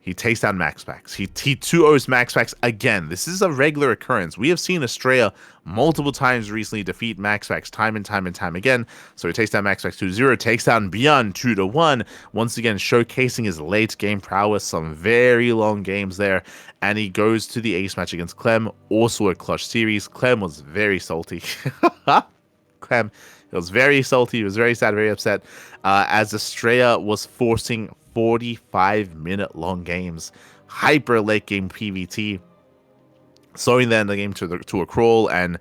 he takes down Max Pax. He 2-0s Max Pax again. This is a regular occurrence. We have seen Estrella multiple times recently defeat Max Pax time and time again. So he takes down Max Pax 2-0, takes down Bjorn 2-1. Once again, showcasing his late game prowess, some very long games there. And he goes to the ace match against Clem, also a clutch series. Clem was very salty. Clem, he was very salty. He was very sad, very upset, as Estrella was forcing 45-minute long games, hyper late game PvT, slowing the end of the game to a crawl. And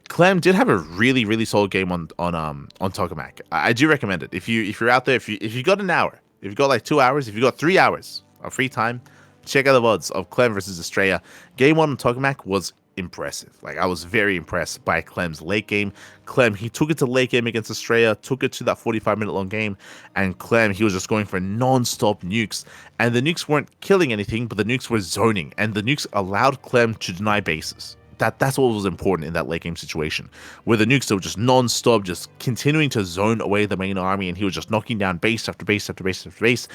Clem did have a really solid game on Tokamak. I do recommend it if you're out there, if you got an hour, if you got like 2 hours, if you got 3 hours of free time, check out the VODs of Clem versus Estrella. Game 1 on Tokamak was impressive. Like, I was very impressed by Clem's late game. Clem, he took it to late game against Estrella, took it to that 45-minute long game, and Clem, he was just going for non-stop nukes, and the nukes weren't killing anything, but the nukes were zoning, and the nukes allowed Clem to deny bases. That's what was important in that late game situation, where the nukes were just non-stop, just continuing to zone away the main army, and he was just knocking down base after base after base after base,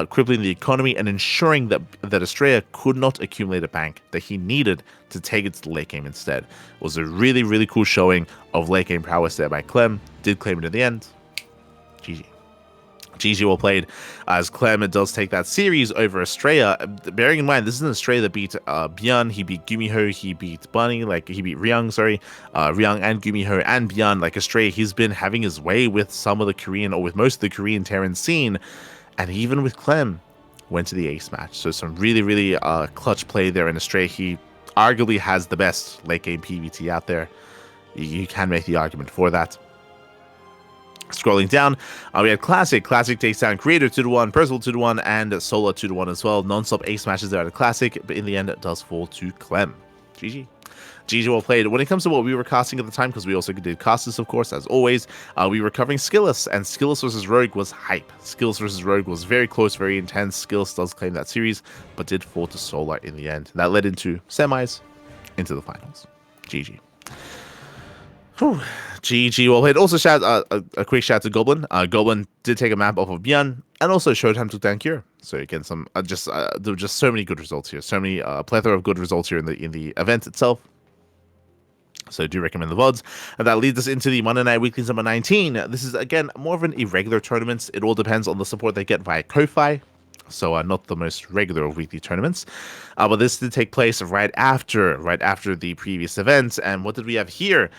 crippling the economy and ensuring that Estrella could not accumulate a bank that he needed to take it to the late game instead. It was a really cool showing of late game prowess there by Clem. Did claim it in the end. GG. GG well played, as Clem does take that series over Estrella. Bearing in mind, this is an Estrella that beat Bjorn, he beat Gumiho, he beat Bunny, like he beat Ryung, Ryung and Gumiho and Bjorn. Like Estrella, he's been having his way with some of the Korean, or with most of the Korean Terran scene, and even with Clem, went to the ace match. So some really clutch play there in Estrella. He arguably has the best late game PvT out there. You can make the argument for that. Scrolling down, we had Classic. Classic takes down Creator 2-1, Percival 2-1, and Solar 2-1 as well. Non-stop ace matches there at a Classic, but in the end, it does fall to Clem. GG. GG well played. When it comes to what we were casting at the time, because we also did cast this, of course, as always, we were covering Skillus, and Skillus versus Rogue was hype. Skillus versus Rogue was very close, very intense. Skillus does claim that series, but did fall to Solar in the end. That led into semis, into the finals. GG. Whew. GG well played. Also, a quick shout out to Goblin. Goblin did take a map off of Björn, and also Showtime took down Cure. So again, some there were just so many good results here. So many plethora of good results here in the event itself. So I do recommend the VODs. And that leads us into the Monday Night Weeklies number 19. This is, again, more of an irregular tournament. It all depends on the support they get via Ko-Fi. So not the most regular of weekly tournaments. But this did take place right after the previous event. And what did we have here?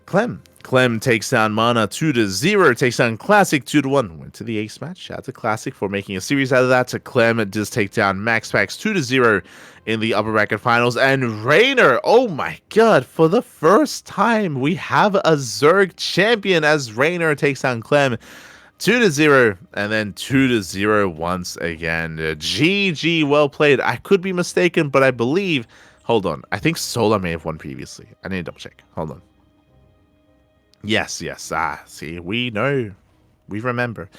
Clem takes down Mana 2-0, takes down Classic 2-1. Went to the ace match. Shout out to Classic for making a series out of that. Clem does take down MaxPax 2-0 in the upper bracket finals. And Rainer, oh my god, for the first time, we have a Zerg champion as Rainer takes down Clem 2-0 and then 2-0 once again. GG, well played. I could be mistaken, but I believe, hold on, I think Solar may have won previously. I need to double check. Hold on. Yes. See, we know. We remember.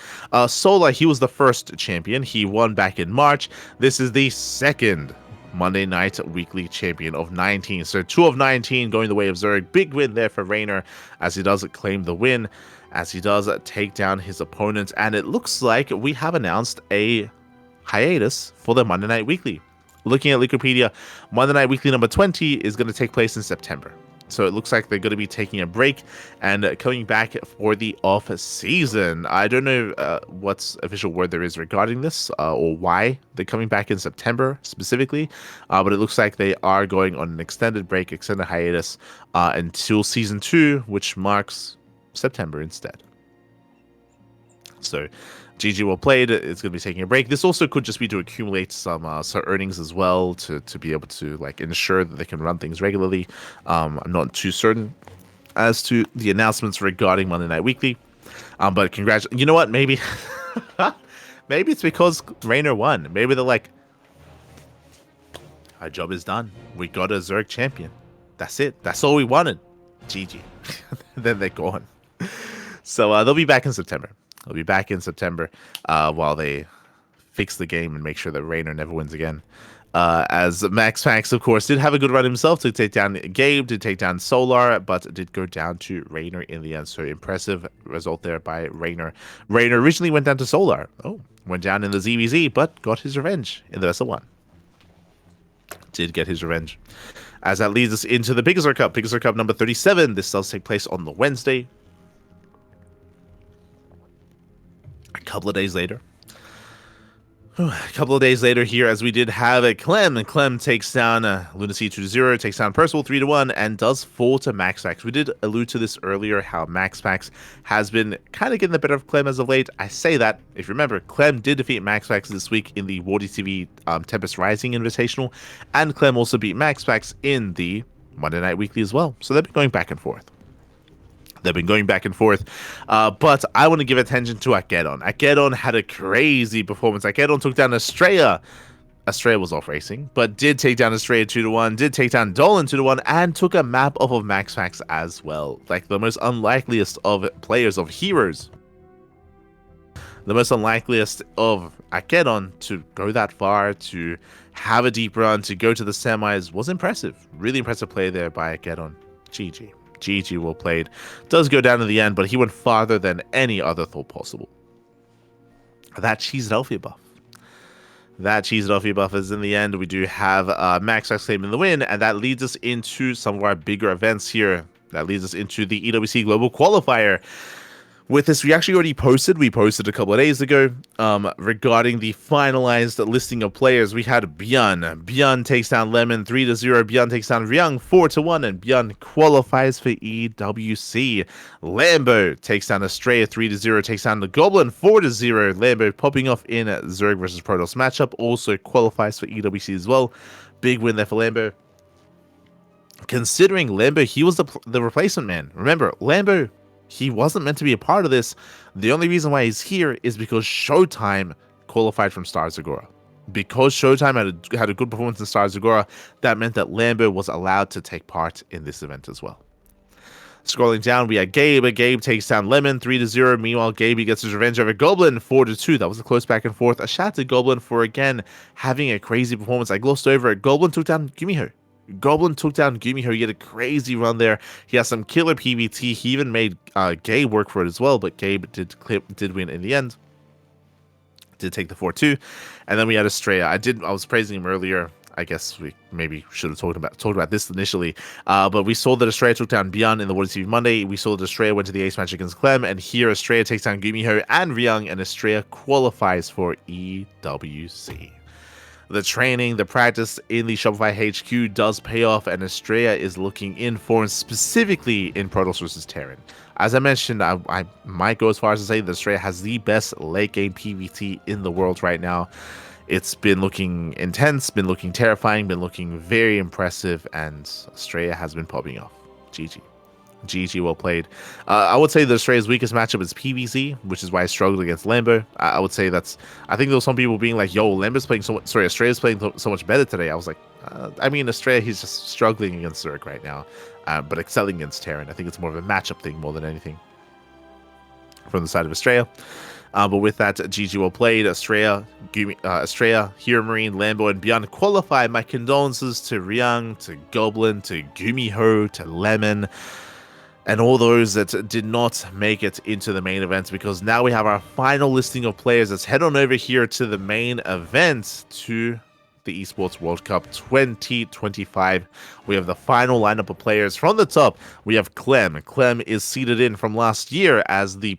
Solar, he was the first champion. He won back in March. This is the second Monday Night Weekly champion of 19. So 2 of 19 going the way of Zerg. Big win there for Rainer as he does claim the win, as he does take down his opponent. And it looks like we have announced a hiatus for the Monday Night Weekly. Looking at Wikipedia, Monday Night Weekly number 20 is going to take place in September. So it looks like they're going to be taking a break and coming back for the off season. I don't know what's official word there is regarding this or why they're coming back in September specifically. But it looks like they are going on an extended break, extended hiatus until season 2, which marks September instead. So GG well played. It's going to be taking a break. This also could just be to accumulate some earnings as well to be able to like ensure that they can run things regularly. I'm not too certain as to the announcements regarding Monday Night Weekly. But congratulations. You know what? Maybe maybe it's because Rainer won. Maybe they're like, our job is done. We got a Zerg champion. That's it. That's all we wanted. GG. Then they're gone. So they'll be back in September. They'll be back in September while they fix the game and make sure that Rainer never wins again. As MaxPax, of course, did have a good run himself to take down Gabe, to take down Solar, but did go down to Rainer in the end. So impressive result there by Rainer. Rainer originally went down to Solar. Went down in the ZVZ, but got his revenge in the Vessel 1. Did get his revenge. As that leads us into the Big Azor Cup. Big Azor Cup number 37. This does take place on the Wednesday. A couple of days later here, as we did have a Clem, and Clem takes down Lunacy 2-0, takes down Percival 3-1, and does fall to MaxPax. We did allude to this earlier, how MaxPax has been kind of getting the better of Clem as of late. I say that, if you remember, Clem did defeat MaxPax this week in the Wardy TV Tempest Rising Invitational, and Clem also beat MaxPax in the Monday Night Weekly as well. So they've been going back and forth. But I want to give attention to Akedon. Akedon had a crazy performance. Akedon took down Estrella. Estrella was off racing, but did take down Estrella 2-1, did take down Dolan 2-1, and took a map off of MaxPax as well. Like the most unlikeliest of players, of heroes. The most unlikeliest of Akedon to go that far, to have a deep run, to go to the semis was impressive. Really impressive play there by Akedon. GG well played. Does go down in the end, but he went farther than any other thought possible. That Cheesedelphia buff. That Cheesedelphia buff is in the end. We do have MaxPax claiming the win, and that leads us into some of our bigger events here. That leads us into the EWC Global Qualifier. With this, we actually already posted. We posted a couple of days ago regarding the finalized listing of players. We had Björn. Björn takes down Lemon 3-0. Björn takes down Ryung 4-1, and Björn qualifies for EWC. Lambo takes down Estrella 3-0. Takes down the Goblin 4-0. Lambo popping off in Zerg versus Protoss matchup. Also qualifies for EWC as well. Big win there for Lambo. considering Lambo, he was the replacement man. Remember, Lambo, he wasn't meant to be a part of this. The only reason why he's here is because Showtime qualified from Star Zagora. Because Showtime had a good performance in Star Zagora, that meant that Lambo was allowed to take part in this event as well. Scrolling down, we had Gabe. Gabe takes down Lemon 3-0. Meanwhile, Gabe gets his revenge over Goblin 4-2. That was a close back and forth. A shout to Goblin for again having a crazy performance. I glossed over it. Goblin took down Gumiho. He had a crazy run there. He has some killer PvT. He even made Gabe work for it as well, but Gabe did win in the end. Did take the 4-2. And then we had Estrella. I was praising him earlier. I guess we maybe should have talked about this initially. But we saw that Estrella took down Beyond in the Water TV Monday. We saw that Estrella went to the ace match against Clem, and here Estrella takes down Gumiho and Ryung, and Estrella qualifies for EWC. The training, the practice in the Shopify HQ does pay off, and Estrella is looking in form, specifically in Protoss versus Terran. As I mentioned, I might go as far as to say that Estrella has the best late game PvT in the world right now. It's been looking intense, been looking terrifying, been looking very impressive, and Estrella has been popping off. GG, well played. I would say that Estrella's weakest matchup is PvZ, which is why I struggled against Lambo. I would say I think there were some people being like, yo, Lambo's playing Estrella's playing so much better today. I was like, I mean, Estrella, he's just struggling against Zerg right now, but excelling against Terran. I think it's more of a matchup thing more than anything from the side of Estrella. But with that, GG well played. Estrella, Hero Marine, Lambo, and Beyond qualify. My condolences to Ryung, to Goblin, to Gumiho, to Lemon, and all those that did not make it into the main event, because now we have our final listing of players. Let's head on over here to the main event, to the Esports World Cup 2025. We have the final lineup of players. From the top, we have Clem. Clem is seeded in from last year as the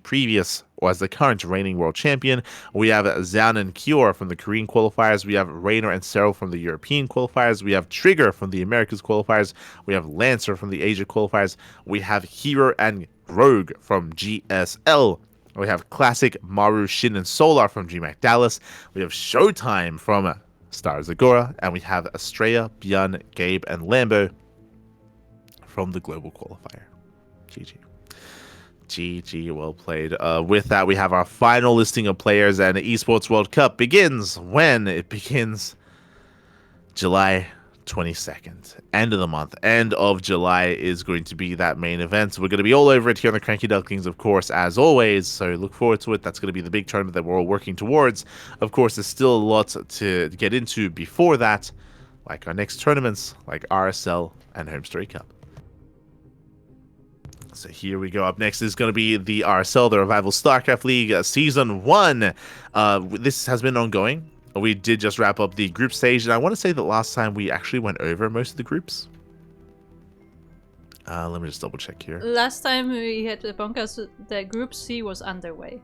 current reigning world champion. We have Zan and Kior from the Korean qualifiers. We have Raynor and Cyril from the European qualifiers. We have Trigger from the Americas qualifiers. We have Lancer from the Asia qualifiers. We have Hero and Rogue from GSL. We have Classic, Maru, Shin, and Solar from GMAC Dallas. We have Showtime from Star Zagora, and we have Estrella, Björn, Gabe, and Lambo from the global qualifier. GG, well played. With that, we have our final listing of players, and the Esports World Cup begins when it begins. July 22nd, end of the month, end of July is going to be that main event. We're going to be all over it here on the CranKy Ducklings, of course, as always, so look forward to it. That's going to be the big tournament that we're all working towards. Of course, there's still a lot to get into before that, like our next tournaments, like RSL and Home Story Cup. So here we go. Up next is going to be the RSL, the Revival StarCraft League Season 1. This has been ongoing. We did just wrap up the group stage, and I want to say that last time we actually went over most of the groups. Let me just double check here. Last time we had the PondCast, the Group C was underway.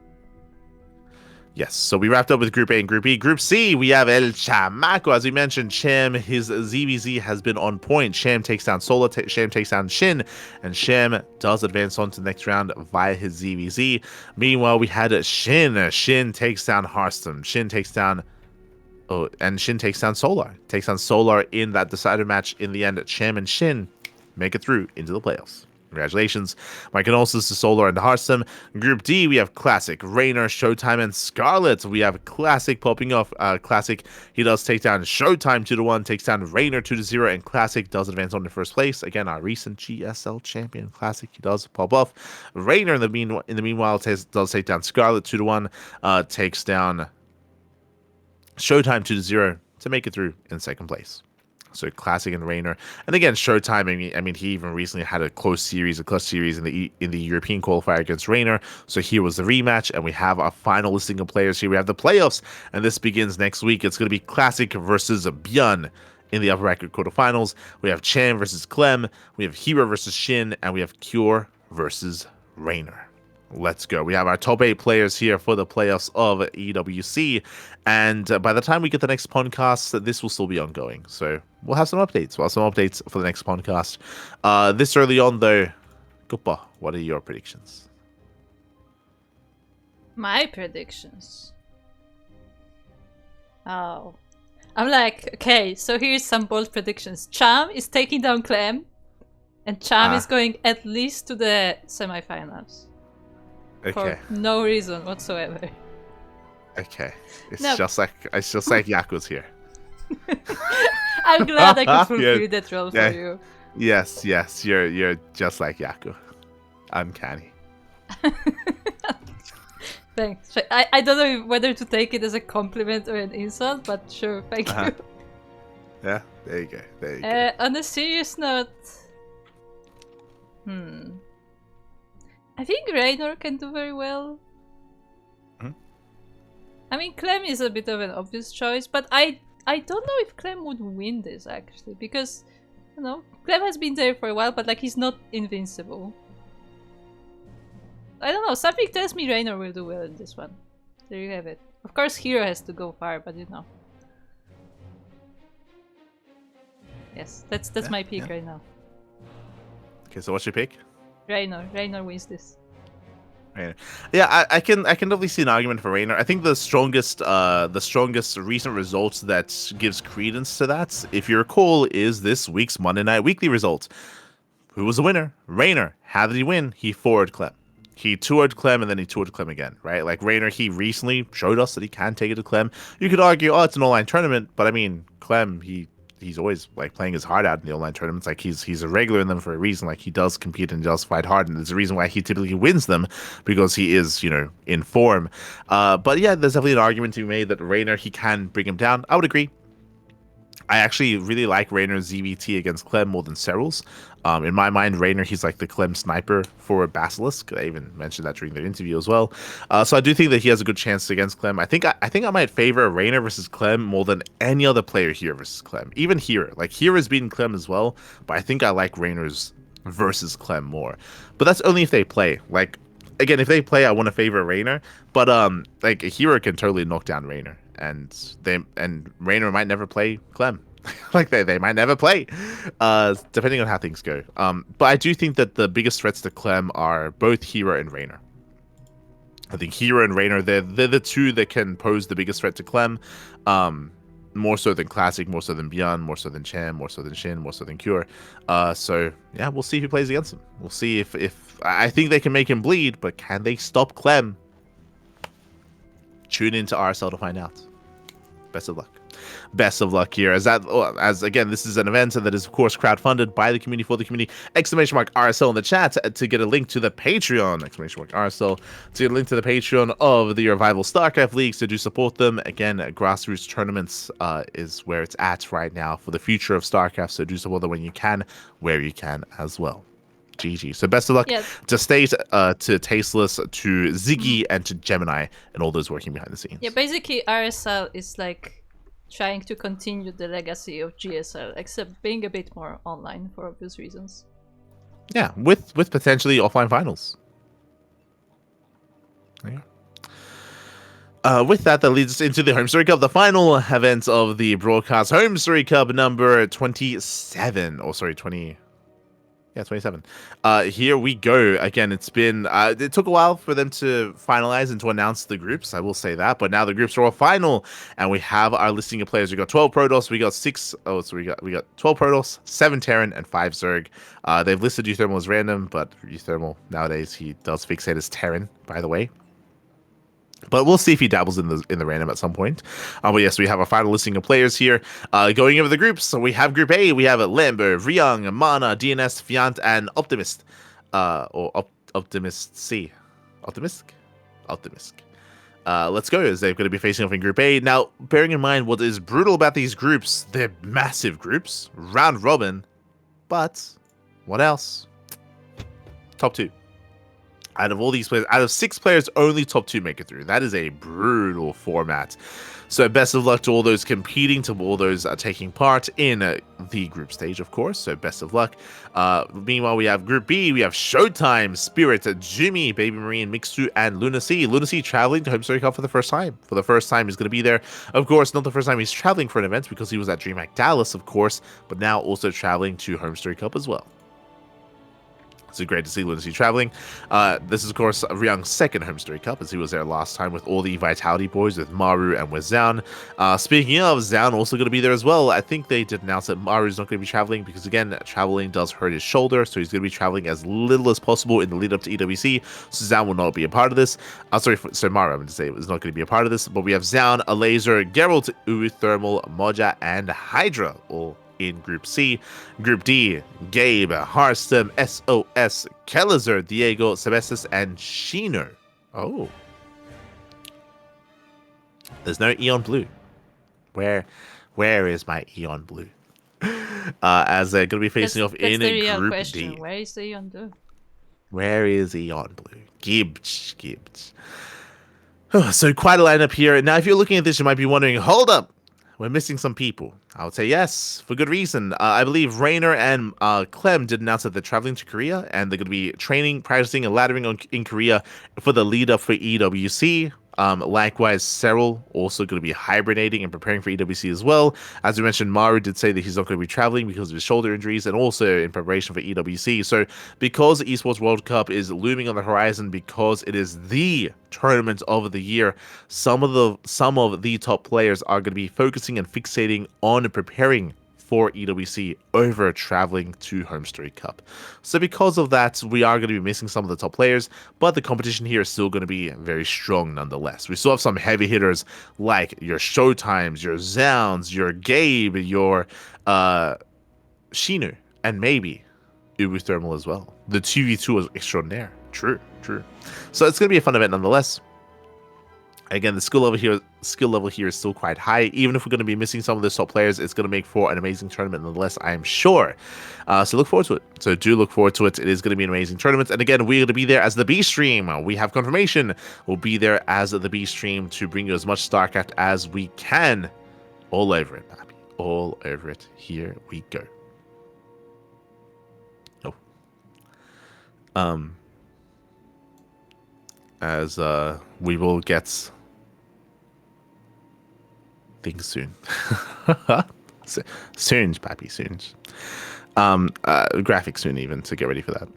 Yes, so we wrapped up with Group A and Group B. Group C, we have El Chamaco. As we mentioned, Sham, his ZVZ has been on point. Sham takes down Sola, Sham takes down Shin, and Sham does advance on to the next round via his ZVZ. Meanwhile, we had Shin. Shin takes down Hearthstone. Shin takes down Solar. Takes down Solar in that decider match. In the end, Sham and Shin make it through into the playoffs. Congratulations. My condolences to Solar and Hearthstone. Group D, we have Classic, Raynor, Showtime, and Scarlet. We have Classic popping off. Classic, he does take down Showtime 2-1, takes down Raynor 2-0, and Classic does advance on to first place. Again, our recent GSL champion, Classic, he does pop off. Raynor, in the meanwhile, does take down Scarlet 2-1, takes down Showtime 2-0 to make it through in second place. So Classic and Raynor, and again Showtime. I mean, he even recently had a clutch series in the European qualifier against Raynor. So here was the rematch, and we have our final listing of players here. We have the playoffs, and this begins next week. It's going to be Classic versus Björn in the upper bracket quarterfinals. We have Chan versus Clem. We have Hero versus Shin, and we have Cure versus Raynor. Let's go. We have our top 8 players here for the playoffs of EWC, and by the time we get the next PondCast, this will still be ongoing. So we'll have some updates. For the next PondCast. This early on, though, Guppa, what are your predictions? My predictions. Oh. I'm like, okay, so here's some bold predictions. Cham is taking down Clem. And Cham is going at least to the semifinals. Okay. For no reason whatsoever. Okay. It's just like Yaku's here. I'm glad I could fulfill that role for you. Yes, you're just like Yaku. Uncanny. Thanks. I don't know whether to take it as a compliment or an insult, but sure, thank you. Yeah, there you go. On a serious note, I think Raynor can do very well. I mean, Clem is a bit of an obvious choice, but I don't know if Clem would win this actually, because you know Clem has been there for a while, but like he's not invincible. I don't know. Something tells me Raynor will do well in this one. There you have it. Of course, Hero has to go far, but you know. Yes, that's my pick right now. Okay, so what's your pick? Raynor. Raynor wins this. Raynor. Yeah, I can definitely see an argument for Raynor. I think the strongest recent results that gives credence to that, if you recall, is this week's Monday Night Weekly result. Who was the winner? Raynor. How did he win? He 4'd Clem. He 2'd Clem and then he 2'd Clem again, right? Like Raynor, he recently showed us that he can take it to Clem. You could argue, oh, it's an online tournament, but I mean, Clem, he's always like playing his heart out in the online tournaments. Like he's a regular in them for a reason. Like he does compete and does fight hard, and there's a reason why he typically wins them, because he is, you know, in form. But yeah, there's definitely an argument to be made that Raynor, he can bring him down. I would agree. I actually really like Raynor's ZVT against Clem more than Serral's. In my mind, Raynor, he's like the Clem sniper for Basilisk. I even mentioned that during their interview as well. So I do think that he has a good chance against Clem. I think I might favor Raynor versus Clem more than any other player here versus Clem. Even Hero. Like Hero's beaten Clem as well, but I think I like Raynor's versus Clem more. But that's only if they play. Like, again, if they play, I want to favor Raynor. But like a Hero can totally knock down Raynor. And Raynor might never play Clem. Like they might never play, depending on how things go. But I do think that the biggest threats to Clem are both Hero and Raynor. I think Hero and Raynor, they're the two that can pose the biggest threat to Clem. More so than Classic, more so than Beyond, more so than Cham, more so than Shin, more so than Cure. So yeah, we'll see who plays against him. We'll see if I think they can make him bleed, but can they stop Clem? Tune into RSL to find out. Best of luck. Best of luck here, as again, this is an event that is of course crowdfunded by the community for the community. !RSL in the chat to get a link to the Patreon. !RSL to get a link to the Patreon of the Revival StarCraft leagues, to do support them. Again, grassroots tournaments is where it's at right now for the future of StarCraft. So do support them when you can, where you can as well. GG. So best of luck to State, to Tasteless, to Ziggy, and to Gemini, and all those working behind the scenes. Yeah, basically RSL is like trying to continue the legacy of GSL, except being a bit more online for obvious reasons. Yeah, with potentially offline finals. Yeah. With that leads us into the Home Story Cup, the final event of the broadcast. Home Story Cup number 27, or sorry, 20. Yeah, 27. Here we go. Again, it took a while for them to finalize and to announce the groups, I will say that, but now the groups are all final, and we have our listing of players. We got 12 Protoss, we got 12 Protoss, 7 Terran, and 5 Zerg. They've listed Euthermal as random, but Euthermal nowadays, he does fixate as Terran, by the way. But we'll see if he dabbles in the random at some point. But yes, we have a final listing of players here. Going over the groups, so we have Group A. We have Lamber, Ryung, Mana, DNS, Fiant, and Optimist. Optimist C. Optimistic? Let's go, as they're going to be facing off in Group A. Now, bearing in mind what is brutal about these groups, they're massive groups, round robin. But what else? Top 2. Out of all these players, out of 6 players, only top 2 make it through. That is a brutal format. So best of luck to all those competing, to all those taking part in the group stage, of course. So best of luck. Meanwhile, we have Group B. We have Showtime, Spirit, Jumy, Baby Marine, Mixu, and Luna C. Luna C traveling to Home Story Cup for the first time. For the first time, he's going to be there. Of course, not the first time he's traveling for an event, because he was at DreamHack Dallas, of course, but now also traveling to Home Story Cup as well. So great to see Lunacy traveling. This is, of course, Ryung's second home story cup, as he was there last time with all the Vitality boys, with Maru and with Zaun. Speaking of, Zaun also going to be there as well. I think they did announce that Maru's not going to be traveling because, again, traveling does hurt his shoulder, so he's going to be traveling as little as possible in the lead up to EWC. So Zaun will not be a part of this. So Maru, I'm going to say, is not going to be a part of this. But we have Zaun, Alazer, Geralt, Uwu, Thermal, Moja, and Hydra all in Group C. Group D, Gabe, Harstem, SOS, Kelezer, Diego, Sebestis, and Shino. Oh. There's no Eon Blue. Where is my Eon Blue? As they're going to be facing off in the real Group question. D. Where is the Eon Blue? Where is Eon Blue? Gibbs. So quite a lineup here. Now, if you're looking at this, you might be wondering, hold up, we're missing some people. I would say yes, for good reason. I believe Rainer and Clem did announce that they're traveling to Korea, and they're going to be training, practicing, and laddering in Korea for the lead up for EWC. Likewise, Cyril also going to be hibernating and preparing for EWC as well. As we mentioned, Maru did say that he's not going to be traveling because of his shoulder injuries and also in preparation for EWC. So because the Esports World Cup is looming on the horizon, because it is the tournament of the year, some of the top players are going to be focusing and fixating on preparing for EWC over traveling to Home Story Cup. So because of that, we are going to be missing some of the top players, but the competition here is still going to be very strong nonetheless. We still have some heavy hitters like your Showtimes, your Zowns, your Gabe, your Shinu, and maybe Ubu Thermal as well. The 2v2 is extraordinaire. True. So it's going to be a fun event nonetheless. Again, the skill level here is still quite high. Even if we're going to be missing some of the top players, it's going to make for an amazing tournament nonetheless, I am sure. So look forward to it. So do look forward to it. It is going to be an amazing tournament. And again, we're going to be there as the B stream. We have confirmation. We'll be there as the B stream to bring you as much StarCraft as we can. All over it, Pappy. All over it. Here we go. Oh. As we will get things soon. Soon, Pappy, soon. Graphics soon even, to get ready for that.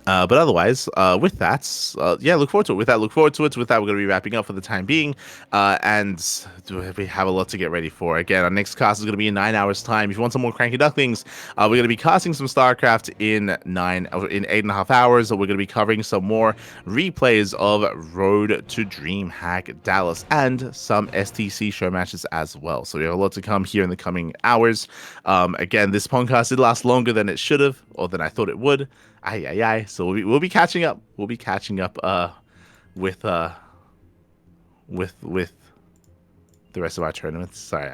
But otherwise, with that, look forward to it. With that, we're going to be wrapping up for the time being. And we have a lot to get ready for. Again, our next cast is going to be in 9 hours' time. If you want some more CranKy Ducklings, we're going to be casting some StarCraft in 8.5 hours. We're going to be covering some more replays of Road to DreamHack Dallas and some STC show matches as well. So we have a lot to come here in the coming hours. Again, this podcast did last longer than it should have, or than I thought it would. So we'll be catching up. We'll be catching up with the rest of our tournaments. Sorry,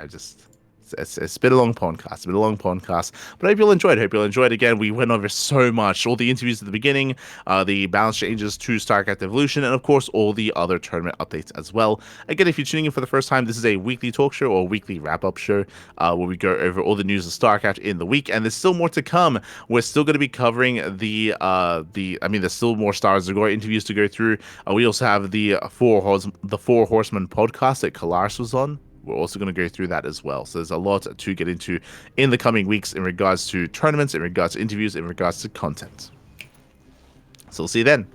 it's been a long podcast. But I hope you'll enjoy it. Again, we went over so much. All the interviews at the beginning, the balance changes to StarCraft Evolution, and of course, all the other tournament updates as well. Again, if you're tuning in for the first time, this is a weekly talk show or weekly wrap-up show where we go over all the news of StarCraft in the week, and there's still more to come. We're still going to be covering there's still more Stars Zagor interviews to go through. We also have the Four Horsemen podcast that Kalaris was on. We're also going to go through that as well. So there's a lot to get into in the coming weeks in regards to tournaments, in regards to interviews, in regards to content. So we'll see you then.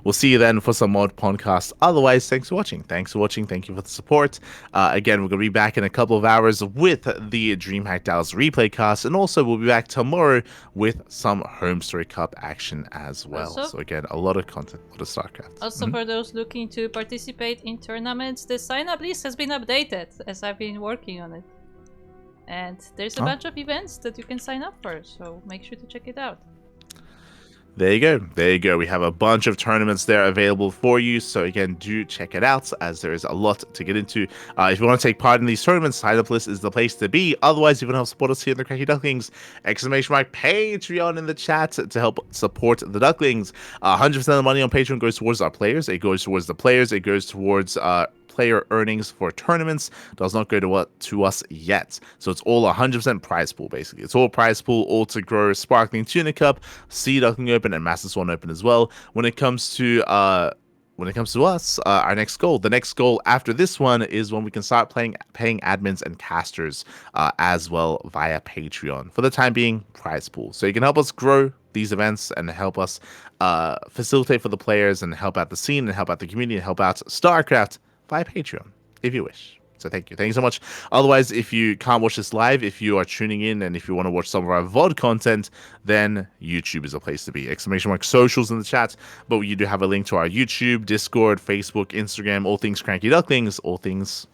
We'll see you then for some more podcasts. Otherwise, thanks for watching. Thank you for the support. Again, we're going to be back in a couple of hours with the DreamHack Dallas replay cast. And also, we'll be back tomorrow with some Home Story Cup action as well. So again, a lot of content, a lot of StarCraft. Also, for those looking to participate in tournaments, the sign-up list has been updated as I've been working on it. And there's a bunch of events that you can sign up for. So make sure to check it out. There you go. We have a bunch of tournaments there available for you. So again, do check it out, as there is a lot to get into. If you want to take part in these tournaments, sign up list is the place to be. Otherwise, if you want to help support us here in the CranKy Ducklings, !Patreon in the chat to help support the Ducklings. 100% of the money on Patreon goes towards our players. It goes towards the players. It goes towards player earnings for tournaments. Does not go to us yet. So it's all 100% prize pool, basically. It's all prize pool, all to grow Sparkling Tuna Cup, Sea Duckling Open, and Master Swan Open as well. When it comes to when it comes to us, our next goal, the next goal after this one is when we can start paying admins and casters as well via Patreon. For the time being, prize pool. So you can help us grow these events and help us facilitate for the players and help out the scene and help out the community and help out StarCraft via Patreon, if you wish. So thank you. Thank you so much. Otherwise, if you can't watch this live, if you are tuning in and if you want to watch some of our VOD content, then YouTube is a place to be. ! Socials in the chat. But you do have a link to our YouTube, Discord, Facebook, Instagram, all things CranKy Ducklings, all things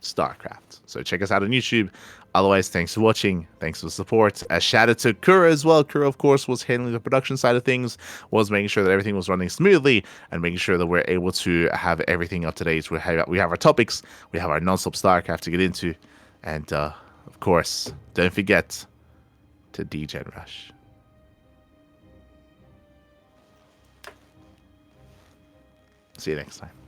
StarCraft. So check us out on YouTube. Otherwise, thanks for watching. Thanks for the support. A shout out to Kura as well. Kura, of course, was handling the production side of things, was making sure that everything was running smoothly and making sure that we're able to have everything up to date. We have our topics, we have our non-stop StarCraft to get into, and of course, don't forget to DJ Rush. See you next time.